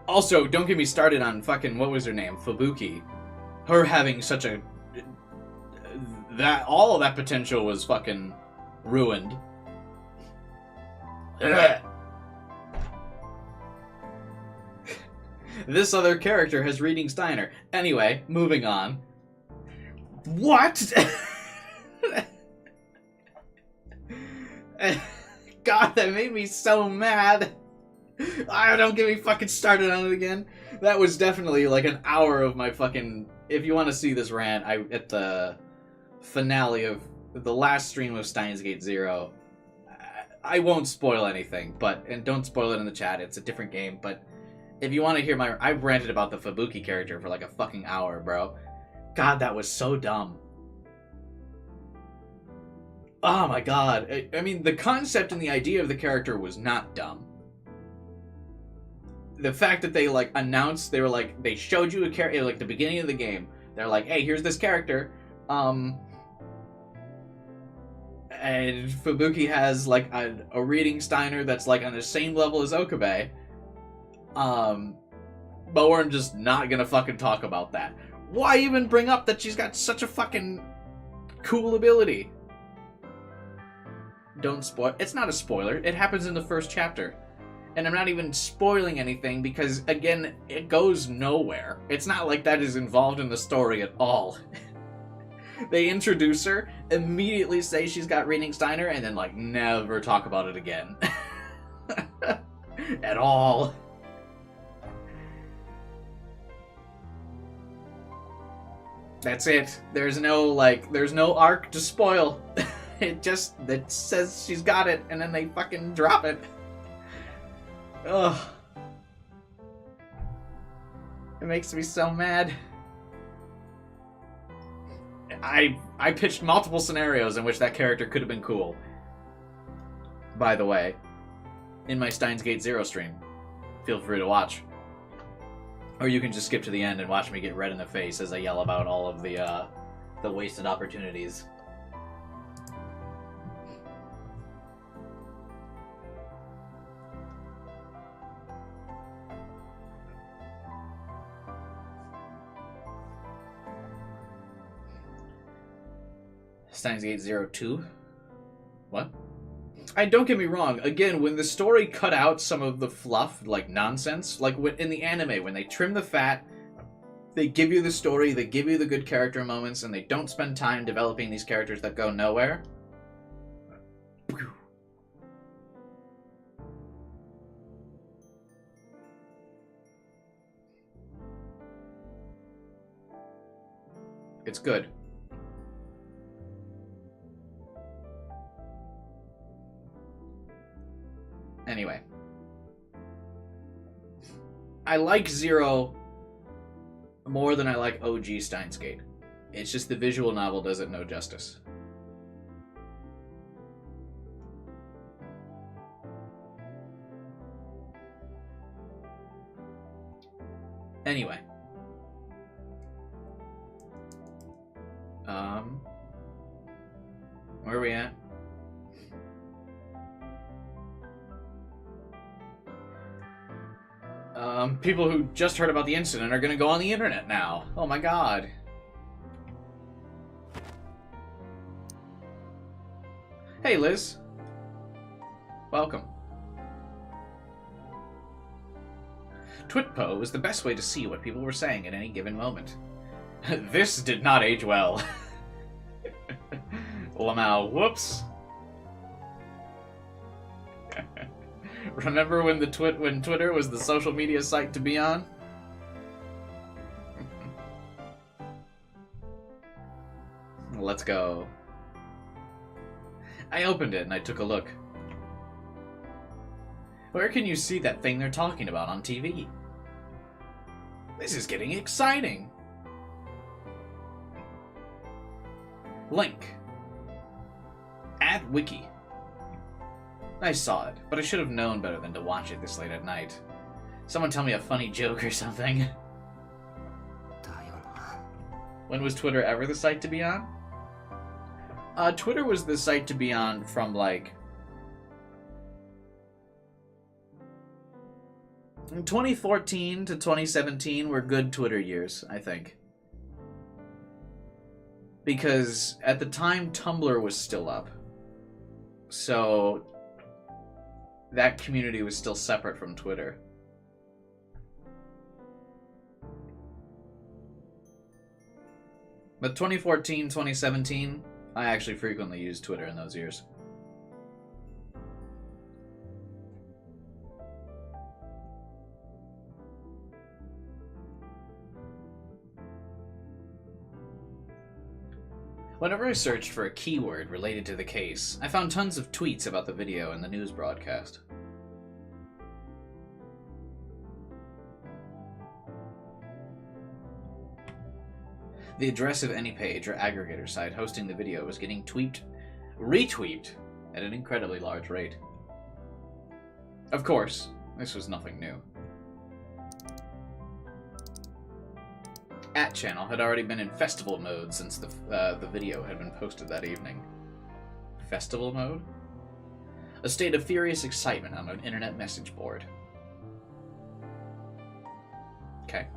Also, don't get me started on fucking, what was her name? Fubuki. Her having such a... all of that potential was fucking ruined. This other character has reading Steiner. Anyway, moving on. What? God, that made me so mad. Don't get me fucking started on it again. That was definitely like an hour of my fucking... If you want to see this rant, at the finale of the last stream of Steins Gate Zero, I won't spoil anything, and don't spoil it in the chat, it's a different game, but if you want to hear I ranted about the Fubuki character for like a fucking hour, bro. God, that was so dumb. Oh my god. I mean, the concept and the idea of the character was not dumb. The fact that they, like, announced, they showed you a character, like, the beginning of the game. They're like, hey, here's this character. And Fubuki has, like, a reading Steiner that's, like, on the same level as Okabe. But we're just not gonna fucking talk about that. Why even bring up that she's got such a fucking cool ability? Don't spoil. It's not a spoiler. It happens in the first chapter. And I'm not even spoiling anything because, again, it goes nowhere. It's not like that is involved in the story at all. They introduce her, immediately say she's got reading Steiner, and then, like, never talk about it again. At all. That's it. There's no arc to spoil. It says she's got it, and then they fucking drop it. Ugh. It makes me so mad. I pitched multiple scenarios in which that character could have been cool. By the way, in my Steins Gate Zero stream. Feel free to watch. Or you can just skip to the end and watch me get red in the face as I yell about all of the wasted opportunities. Steins Gate 02? What? Don't get me wrong, again, when the story cut out some of the fluff, like nonsense, like in the anime, when they trim the fat, they give you the story, they give you the good character moments, and they don't spend time developing these characters that go nowhere. It's good. Anyway. I like Zero more than I like OG Steins Gate. It's just the visual novel does it no justice. Anyway. Where are we at? People who just heard about the incident are gonna go on the internet now. Oh my god. Hey, Liz. Welcome. Twitpo is the best way to see what people were saying at any given moment. This did not age well. Lamau, whoops. Remember when when Twitter was the social media site to be on? Let's go. I opened it and I took a look. Where can you see that thing they're talking about on TV? This is getting exciting. Link. Add wiki. I saw it, but I should have known better than to watch it this late at night. Someone tell me a funny joke or something. When was Twitter ever the site to be on? Twitter was the site to be on from, like, 2014 to 2017 were good Twitter years, I think. Because at the time, Tumblr was still up. So that community was still separate from Twitter. But 2014, 2017, I actually frequently used Twitter in those years. Whenever I searched for a keyword related to the case, I found tons of tweets about the video and the news broadcast. The address of any page or aggregator site hosting the video was getting retweeted at an incredibly large rate. Of course, this was nothing new. @channel had already been in festival mode since the video had been posted that evening. Festival mode? A state of furious excitement on an internet message board. Okay.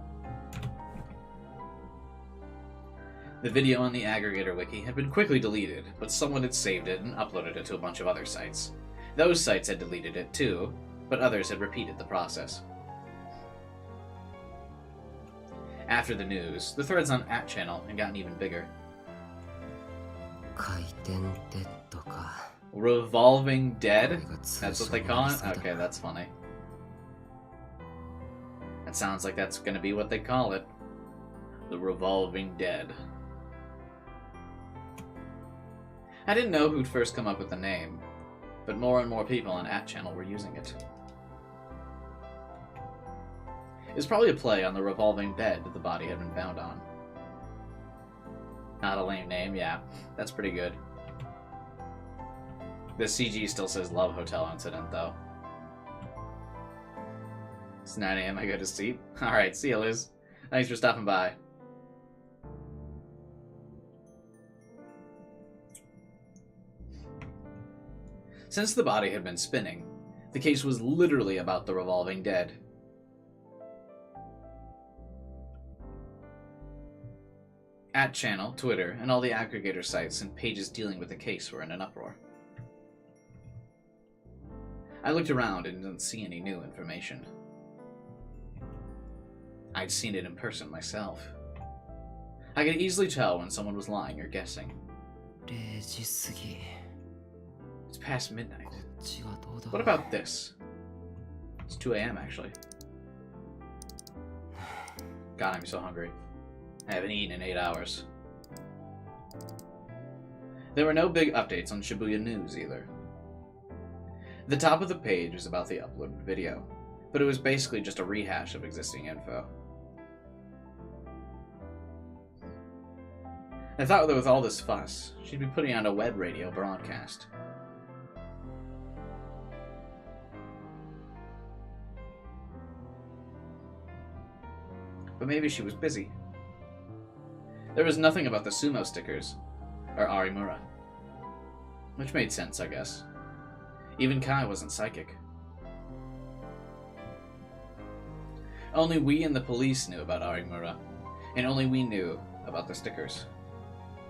The video on the aggregator wiki had been quickly deleted, but someone had saved it and uploaded it to a bunch of other sites. Those sites had deleted it too, but others had repeated the process. After the news, the threads on @channel had gotten even bigger. 回転デッドか。 Revolving Dead? That's what they call it? Okay, that's funny. That sounds like that's gonna be what they call it. The Revolving Dead. I didn't know who'd first come up with the name, but more and more people on @channel were using it. It's probably a play on the revolving bed the body had been found on. Not a lame name, yeah. That's pretty good. The CG still says Love Hotel Incident, though. It's 9 a.m. I go to sleep. Alright, see you, Liz. Thanks for stopping by. Since the body had been spinning, the case was literally about the revolving dead. @channel, Twitter, and all the aggregator sites and pages dealing with the case were in an uproar. I looked around and didn't see any new information. I'd seen it in person myself. I could easily tell when someone was lying or guessing. 0時過ぎ。 It's past midnight. こっちがどうだ。 What about this? It's 2 a.m. actually. God, I'm so hungry. I haven't eaten in 8 hours. There were no big updates on Shibuya News either. The top of the page was about the uploaded video, but it was basically just a rehash of existing info. I thought that with all this fuss, she'd be putting on a web radio broadcast. But maybe she was busy. There was nothing about the sumo stickers, or Arimura. Which made sense, I guess. Even Kai wasn't psychic. Only we and the police knew about Arimura, and only we knew about the stickers.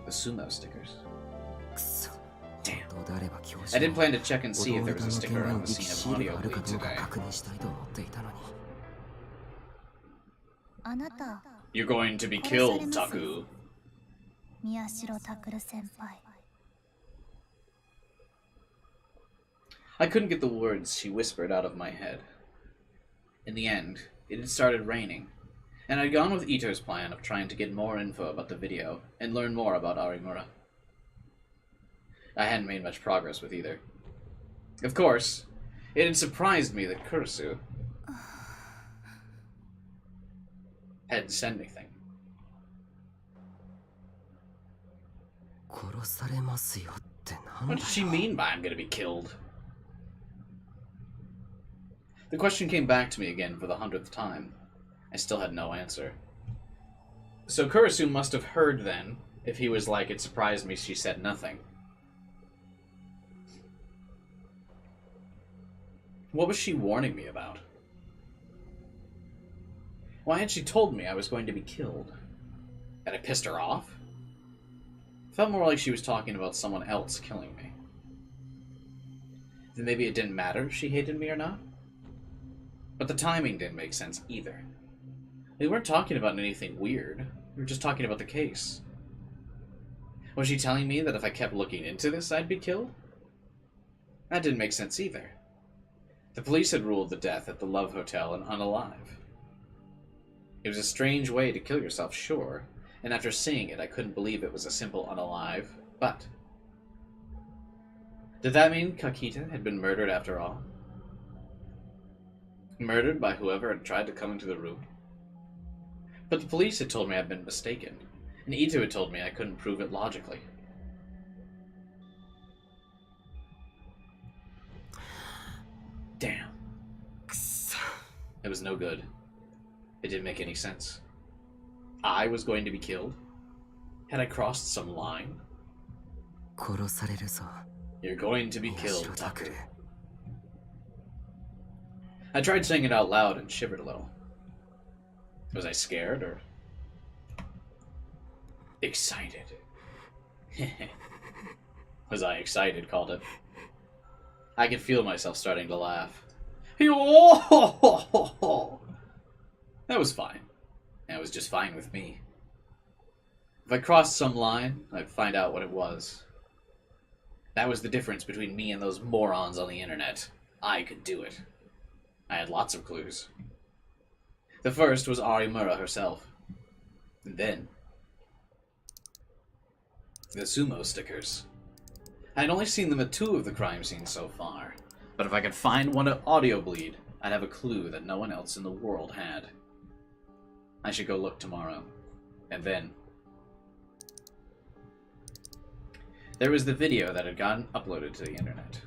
The sumo stickers. Damn. I did plan to check and see if there was a sticker on the scene of audio bleed today. あなた、 You're going to be killed, Taku. 宮代拓先輩。 I couldn't get the words she whispered out of my head. In the end, it had started raining, and I'd gone with Ito's plan of trying to get more info about the video and learn more about Arimura. I hadn't made much progress with either. Of course, it had surprised me that Kurisu hadn't said anything. 殺されますよってなんだ What よ did she mean by I'm gonna be killed? The question came back to me again for the 100th time. I still had no answer. So Kurisu must have heard then, if he was like, it surprised me she said nothing. What was she warning me about? Why had she told me I was going to be killed? Had I pissed her off? It felt more like she was talking about someone else killing me. Then maybe it didn't matter if she hated me or not? But the timing didn't make sense either. We weren't talking about anything weird. We were just talking about the case. Was she telling me that if I kept looking into this, I'd be killed? That didn't make sense either. The police had ruled the death at the Love Hotel an unalive. It was a strange way to kill yourself, sure, and after seeing it, I couldn't believe it was a simple unalive, but... Did that mean Kakita had been murdered after all? Murdered by whoever had tried to come into the room? But the police had told me I'd been mistaken, and Ito had told me I couldn't prove it logically. Damn. It was no good. It didn't make any sense. I was going to be killed? Had I crossed some line? 殺されるぞ You're going to be killed, 宮代拓 Taku. I tried saying it out loud and shivered a little. Was I scared or excited? Was I excited, called it. I could feel myself starting to laugh. That was fine. That was just fine with me. If I crossed some line, I'd find out what it was. That was the difference between me and those morons on the internet. I could do it. I had lots of clues. The first was Arimura herself. And then the sumo stickers. I had only seen them at 2 of the crime scenes so far, but if I could find one at Audio Bleed, I'd have a clue that no one else in the world had. I should go look tomorrow. And then there was the video that had gotten uploaded to the internet.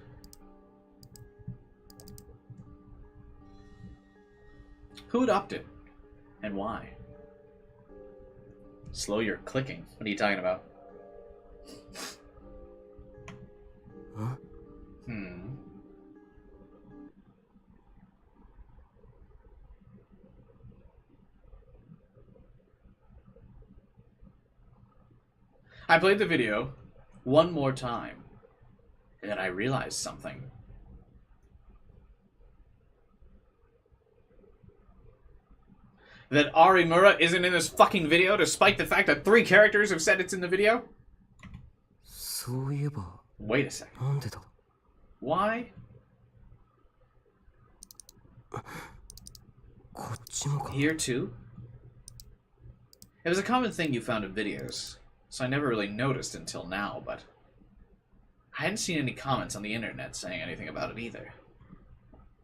Who had upped it? And why? Slow your clicking. What are you talking about? Huh? I played the video one more time, and then I realized something. That Arimura isn't in this fucking video, despite the fact that 3 characters have said it's in the video? そういえば Wait a second. なんでだ Why? こっちもか Here too? It was a common thing you found in videos, so I never really noticed until now, but I hadn't seen any comments on the internet saying anything about it either.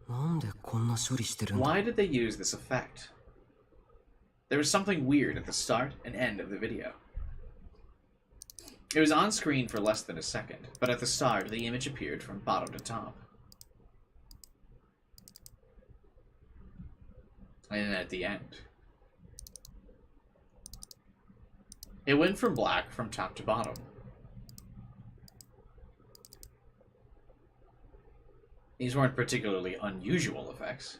なんでこんな処理してるんだ Why did they use this effect? There was something weird at the start and end of the video. It was on screen for less than a second, but at the start the image appeared from bottom to top. And then at the end, it went from black from top to bottom. These weren't particularly unusual effects.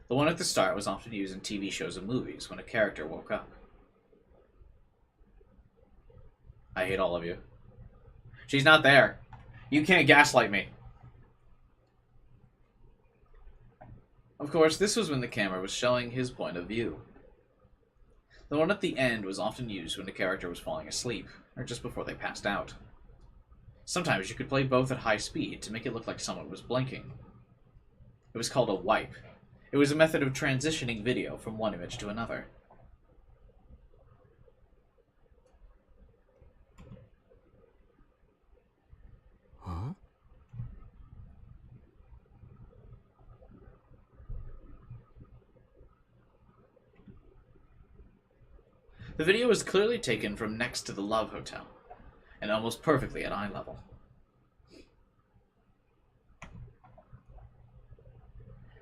The one at the start was often used in TV shows and movies when a character woke up. I hate all of you. She's not there. You can't gaslight me. Of course, this was when the camera was showing his point of view. The one at the end was often used when the character was falling asleep, or just before they passed out. Sometimes you could play both at high speed to make it look like someone was blinking. It was called a wipe. It was a method of transitioning video from one image to another. Huh? The video was clearly taken from next to the Love Hotel, and almost perfectly at eye level.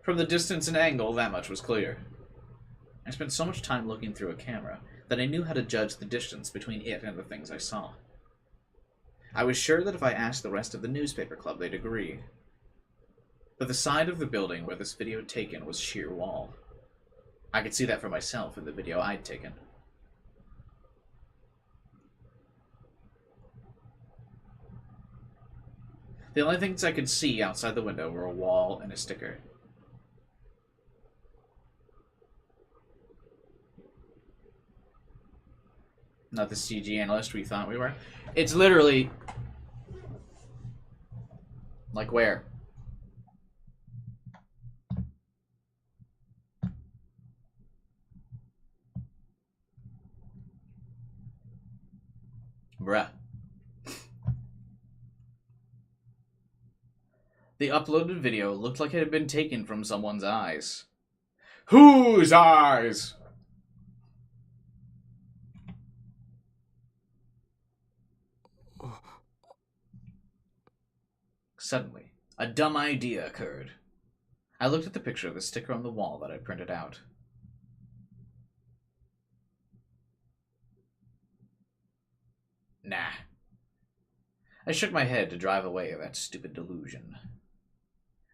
From the distance and angle, that much was clear. I spent so much time looking through a camera that I knew how to judge the distance between it and the things I saw. I was sure that if I asked the rest of the newspaper club, they'd agree. But the side of the building where this video had taken was sheer wall. I could see that for myself in the video I'd taken. The only things I could see outside the window were a wall and a sticker. Not the CG analyst we thought we were. It's literally... Like where? Bruh. The uploaded video looked like it had been taken from someone's eyes. Whose eyes? Suddenly, a dumb idea occurred. I looked at the picture of the sticker on the wall that I printed out. Nah. I shook my head to drive away that stupid delusion.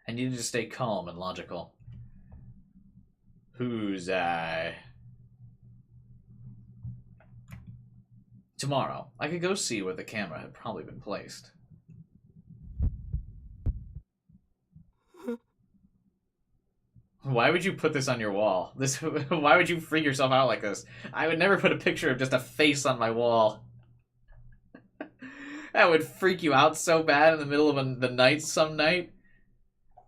I needed to stay calm and logical. Whose eye? Tomorrow, I could go see where the camera had probably been placed. Why would you put this on your wall? Why would you freak yourself out like this? I would never put a picture of just a face on my wall. That would freak you out so bad in the middle of the night some night.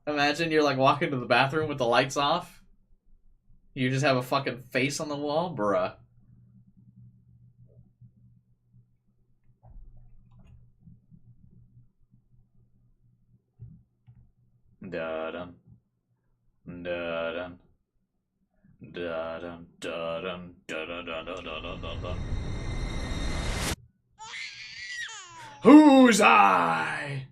Imagine you're like walking to the bathroom with the lights off. You just have a fucking face on the wall, bruh. Da-dum. Da-dum. Da-dum. Da-dum. Da-dum. Who's I?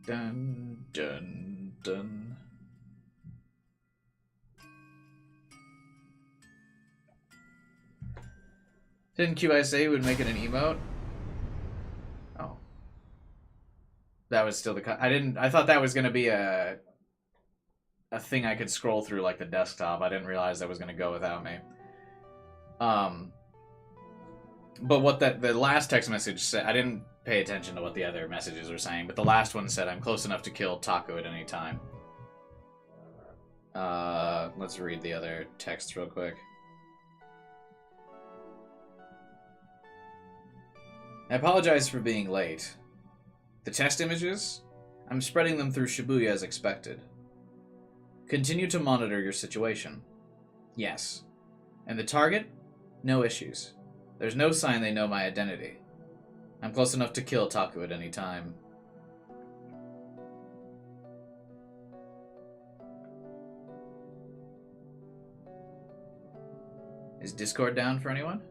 Dun, dun, dun. Didn't QI say he would make it an emote? Oh. That was still the... I thought that was going to be a thing I could scroll through like the desktop. I didn't realize that was going to go without me. But what the last text message said... I didn't pay attention to what the other messages were saying, but the last one said, I'm close enough to kill Taco at any time. Let's read the other text real quick. I apologize for being late. The test images? I'm spreading them through Shibuya as expected. Continue to monitor your situation. Yes. And the target? No issues. There's no sign they know my identity. I'm close enough to kill Taku at any time. Is Discord down for anyone?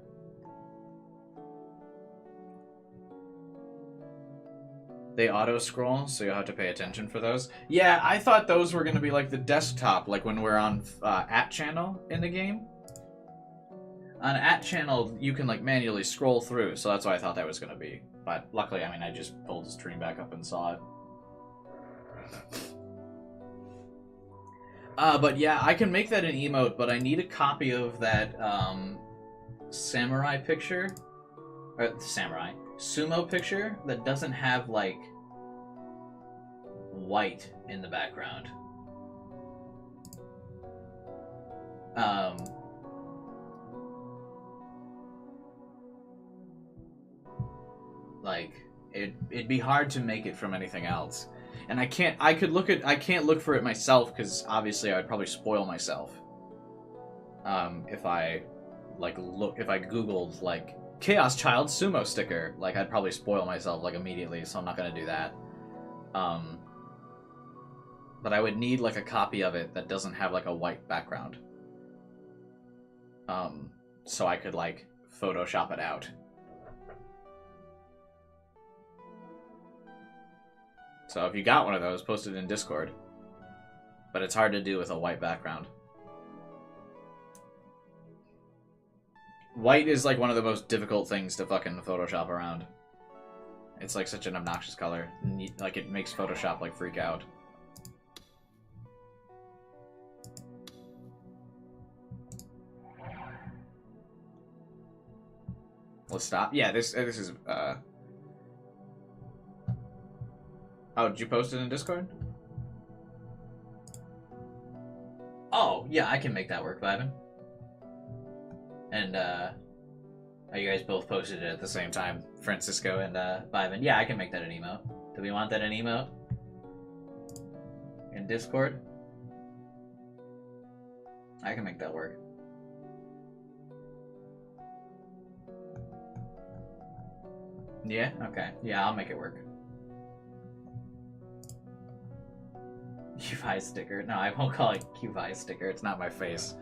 They auto-scroll, so you'll have to pay attention for those. Yeah, I thought those were going to be like the desktop, like when we're on at channel in the game. On at channel, you can like manually scroll through, so that's what I thought that was going to be. But luckily, I mean, I just pulled the stream back up and saw it. But yeah, I can make that an emote, but I need a copy of that samurai picture. Or samurai. Sumo picture that doesn't have, like, white in the background. Like, it'd be hard to make it from anything else. And I can't look for it myself, because obviously I would probably spoil myself. If I Googled, like, Chaos Child sumo sticker, like, I'd probably spoil myself, like, immediately, so I'm not gonna do that. But I would need, like, a copy of it that doesn't have, like, a white background. So I could, like, Photoshop it out. So if you got one of those, post it in Discord. But it's hard to do with a white background. White is like one of the most difficult things to fucking Photoshop around. It's like such an obnoxious color. Like it makes Photoshop like freak out. Let's stop. Yeah, this is Oh, did you post it in Discord? Oh, yeah, I can make that work, Vibin. And, oh, you guys both posted it at the same time, Francisco and, Vibin. Yeah, I can make that an emote. Do we want that an emote? In Discord? I can make that work. Yeah? Okay. Yeah, I'll make it work. QVI sticker. No, I won't call it QVI sticker. It's not my face.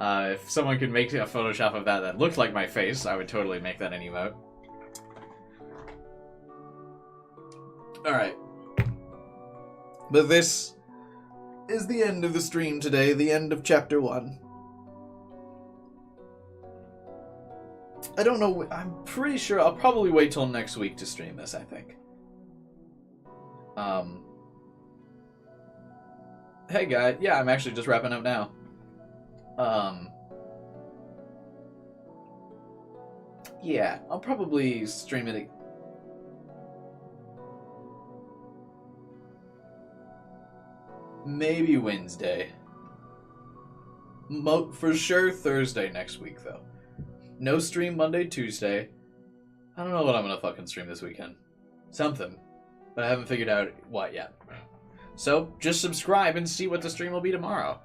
If someone could make a Photoshop of that looked like my face, I would totally make that an emote. Alright. But this is the end of the stream today, the end of Chapter 1. I don't know, I'm pretty sure I'll probably wait till next week to stream this, I think. Hey guys, yeah, I'm actually just wrapping up now. Yeah, I'll probably stream it. Maybe Wednesday. For sure Thursday next week, though. No stream Monday, Tuesday. I don't know what I'm gonna fucking stream this weekend. Something. But I haven't figured out what yet. So, just subscribe and see what the stream will be tomorrow.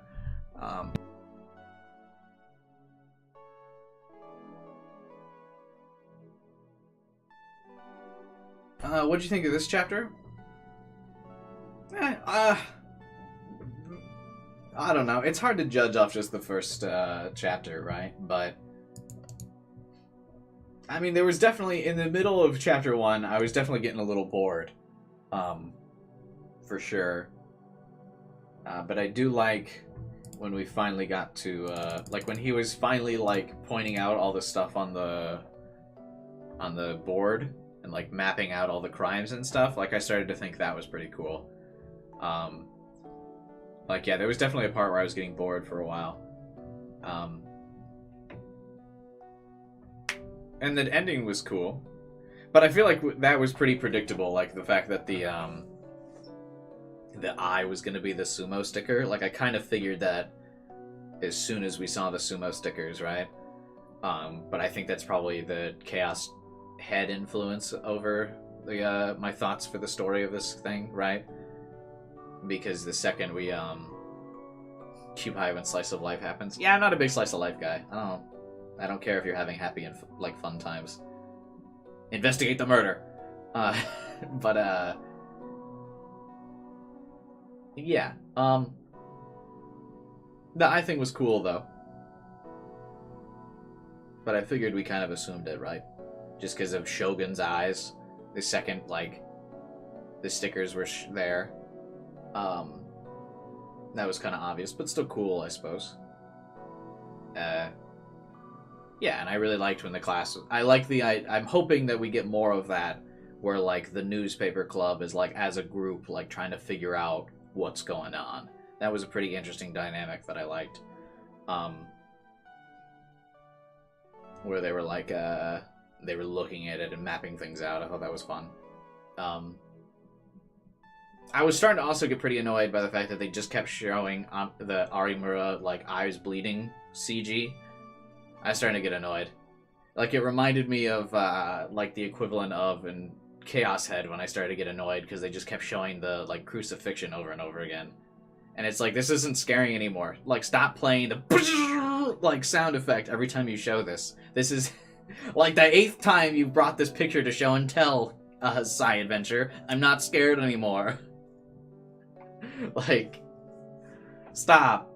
What'd you think of this chapter? I don't know. It's hard to judge off just the first chapter, right? But I mean, there was definitely in the middle of chapter 1, I was definitely getting a little bored, for sure. But I do like when we finally got to like when he was finally like pointing out all the stuff on the board and like mapping out all the crimes and stuff. Like I started to think that was pretty cool. Like, yeah, there was definitely a part where I was getting bored for a while. And the ending was cool. But I feel like that was pretty predictable, like the fact that the eye was going to be the sumo sticker. Like, I kind of figured that as soon as we saw the sumo stickers, right? But I think that's probably the Chaos Head influence over the my thoughts for the story of this thing, right? Because the second we cube high when slice of life happens. Yeah, I'm not a big slice of life guy. I don't care if you're having happy and like fun times. Investigate the murder. But yeah. The eye thing was cool though. But I figured we kind of assumed it, right? Just because of Shogun's eyes. The second like the stickers were there. That was kind of obvious, but still cool, I suppose. Yeah, and I really liked when the class... I'm hoping that we get more of that, where, like, the newspaper club is, like, as a group, like, trying to figure out what's going on. That was a pretty interesting dynamic that I liked. Where they were, like, they were looking at it and mapping things out. I thought that was fun. I was starting to also get pretty annoyed by the fact that they just kept showing the Arimura, like, eyes bleeding CG. I was starting to get annoyed. Like, it reminded me of, like, the equivalent of in Chaos Head when I started to get annoyed because they just kept showing the, like, crucifixion over and over again. And it's like, this isn't scary anymore. Like, stop playing the like, sound effect every time you show this. This is, like, the 8th time you've brought this picture to show and tell, Psy Adventure. I'm not scared anymore. Like, stop.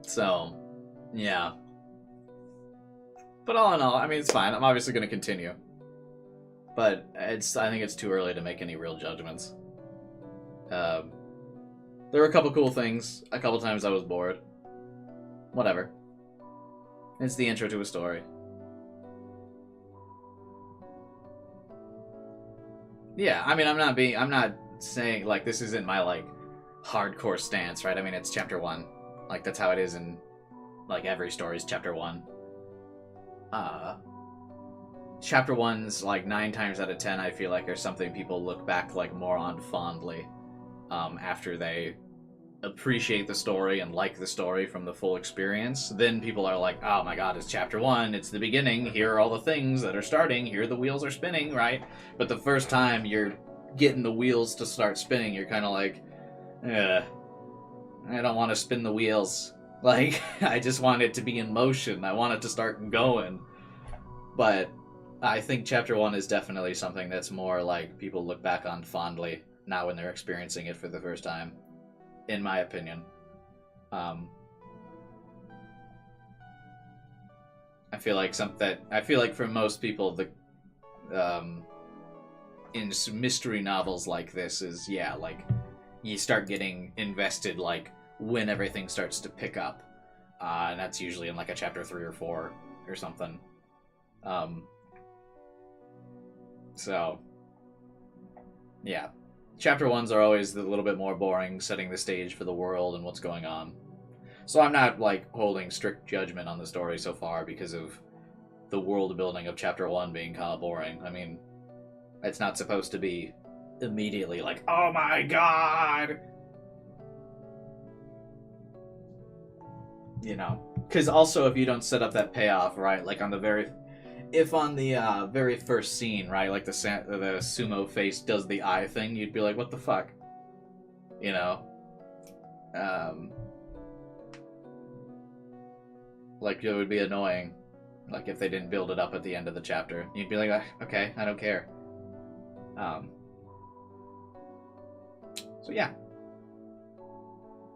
So, yeah. But all in all, I mean, it's fine. I'm obviously going to continue. But I think it's too early to make any real judgments. There were a couple cool things. A couple times I was bored. Whatever. It's the intro to a story. Yeah, I mean, I'm not saying, like, this isn't my, like, hardcore stance, right? I mean, it's chapter 1. Like, that's how it is in, like, every story's chapter 1. Chapter 1's, like, 9 times out of 10, I feel like, are something people look back, like, more on fondly, after they appreciate the story and like the story from the full experience. Then people are like, oh my god, it's chapter 1, it's the beginning, here are all the things that are starting, here the wheels are spinning, right? But the first time you're getting the wheels to start spinning, you're kind of like, I don't want to spin the wheels. Like, I just want it to be in motion. I want it to start going. But I think chapter 1 is definitely something that's more like people look back on fondly now when they're experiencing it for the first time. In my opinion. I feel like for most people the in mystery novels like this is, yeah, like you start getting invested like when everything starts to pick up. And that's usually in like a chapter 3 or 4 or something. So yeah. Chapter 1s are always a little bit more boring, setting the stage for the world and what's going on. So I'm not, like, holding strict judgment on the story so far because of the world building of Chapter 1 being kind of boring. I mean, it's not supposed to be immediately like, oh my god! You know? Because also, if you don't set up that payoff, right, like on the very... If on the very first scene, right, like the sumo face does the eye thing, you'd be like, what the fuck? You know? Like, it would be annoying. Like, if they didn't build it up at the end of the chapter. You'd be like, okay, I don't care. So, yeah.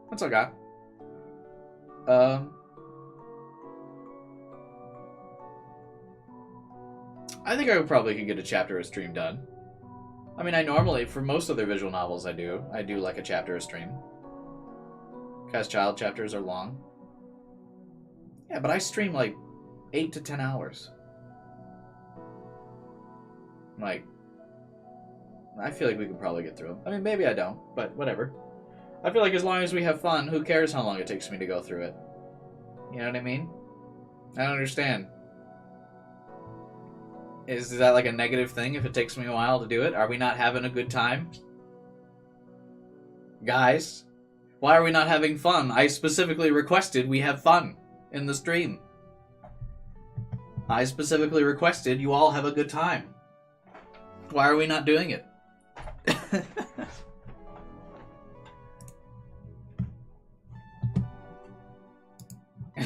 That's all I got. I think I probably could get a chapter a stream done. I mean, I normally, for most of their visual novels I do like a chapter a stream. Because child chapters are long. Yeah, but I stream like 8 to 10 hours. Like, I feel like we could probably get through them. I mean, maybe I don't, but whatever. I feel like as long as we have fun, who cares how long it takes me to go through it? You know what I mean? I don't understand. Is that like a negative thing if it takes me a while to do it? Are we not having a good time? Guys, why are we not having fun? I specifically requested we have fun in the stream. I specifically requested you all have a good time. Why are we not doing it?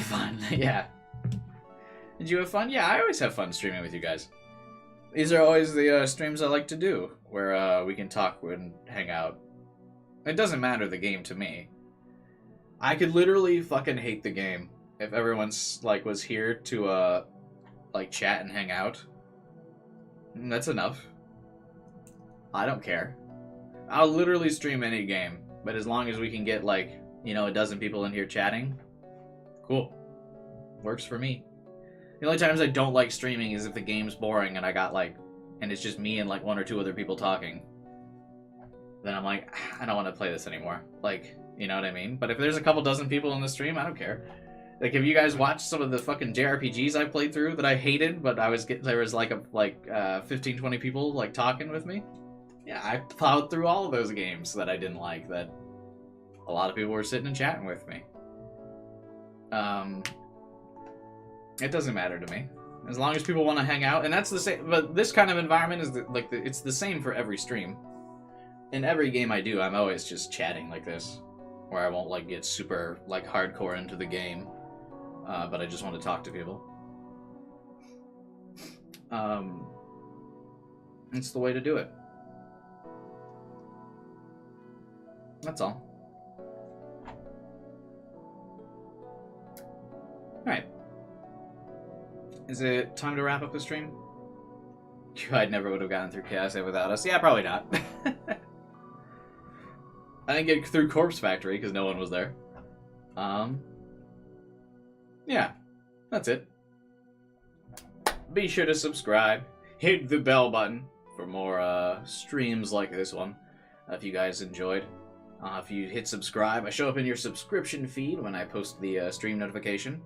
Fun, yeah. Did you have fun? Yeah, I always have fun streaming with you guys. These are always the streams I like to do, where we can talk and hang out. It doesn't matter the game to me. I could literally fucking hate the game if everyone's like was here to like chat and hang out. That's enough. I don't care. I'll literally stream any game, but as long as we can get like, you know, a dozen people in here chatting, cool. Works for me. The only times I don't like streaming is if the game's boring and and it's just me and like 1 or 2 other people talking. Then I'm like, I don't want to play this anymore. Like, you know what I mean? But if there's a couple dozen people in the stream, I don't care. Like, have you guys watched some of the fucking JRPGs I played through that I hated, but there was like 15, 20 people like talking with me? Yeah, I plowed through all of those games that I didn't like, that a lot of people were sitting and chatting with me. It doesn't matter to me. As long as people want to hang out, and that's the same, but this kind of environment is it's the same for every stream. In every game I do, I'm always just chatting like this, where I won't like get super like hardcore into the game, but I just want to talk to people. It's the way to do it. That's all. Alright. Is it time to wrap up the stream? I never would have gotten through Chaos Age without us. Yeah, probably not. I didn't get through Corpse Factory because no one was there. Yeah, that's it. Be sure to subscribe. Hit the bell button for more streams like this one. If you guys enjoyed. If you hit subscribe, I show up in your subscription feed when I post the stream notification.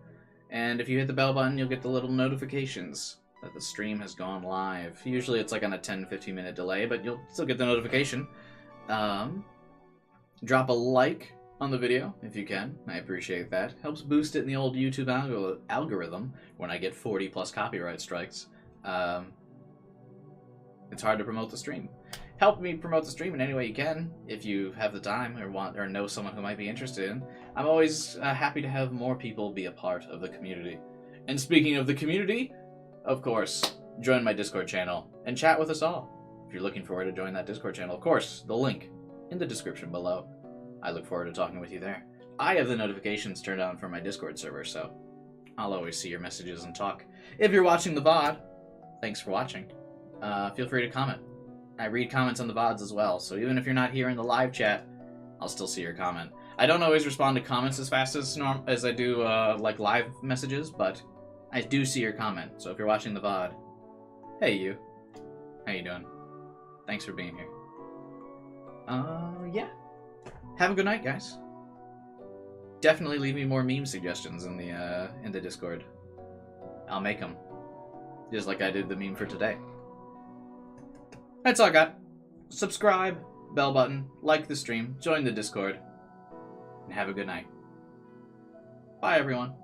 And if you hit the bell button, you'll get the little notifications that the stream has gone live. Usually it's like on a 10-15 minute delay, but you'll still get the notification. Drop a like on the video if you can. I appreciate that. Helps boost it in the old YouTube algorithm when I get 40 plus copyright strikes. It's hard to promote the stream. Help me promote the stream in any way you can if you have the time or know someone who might be interested in. I'm always happy to have more people be a part of the community. And speaking of the community, of course, join my Discord channel and chat with us all. If you're looking forward to join that Discord channel, of course, the link in the description below. I look forward to talking with you there. I have the notifications turned on for my Discord server, so I'll always see your messages and talk. If you're watching the VOD, thanks for watching. Feel free to comment. I read comments on the VODs as well, so even if you're not here in the live chat, I'll still see your comment. I don't always respond to comments as fast as I do like live messages, but I do see your comment. So if you're watching the VOD, hey you, how you doing? Thanks for being here. Yeah. Have a good night, guys. definitely leave me more meme suggestions in the Discord. I'll make them. Just like I did the meme for today. That's all I got. Subscribe, bell button, like the stream, join the Discord, and have a good night. Bye, everyone.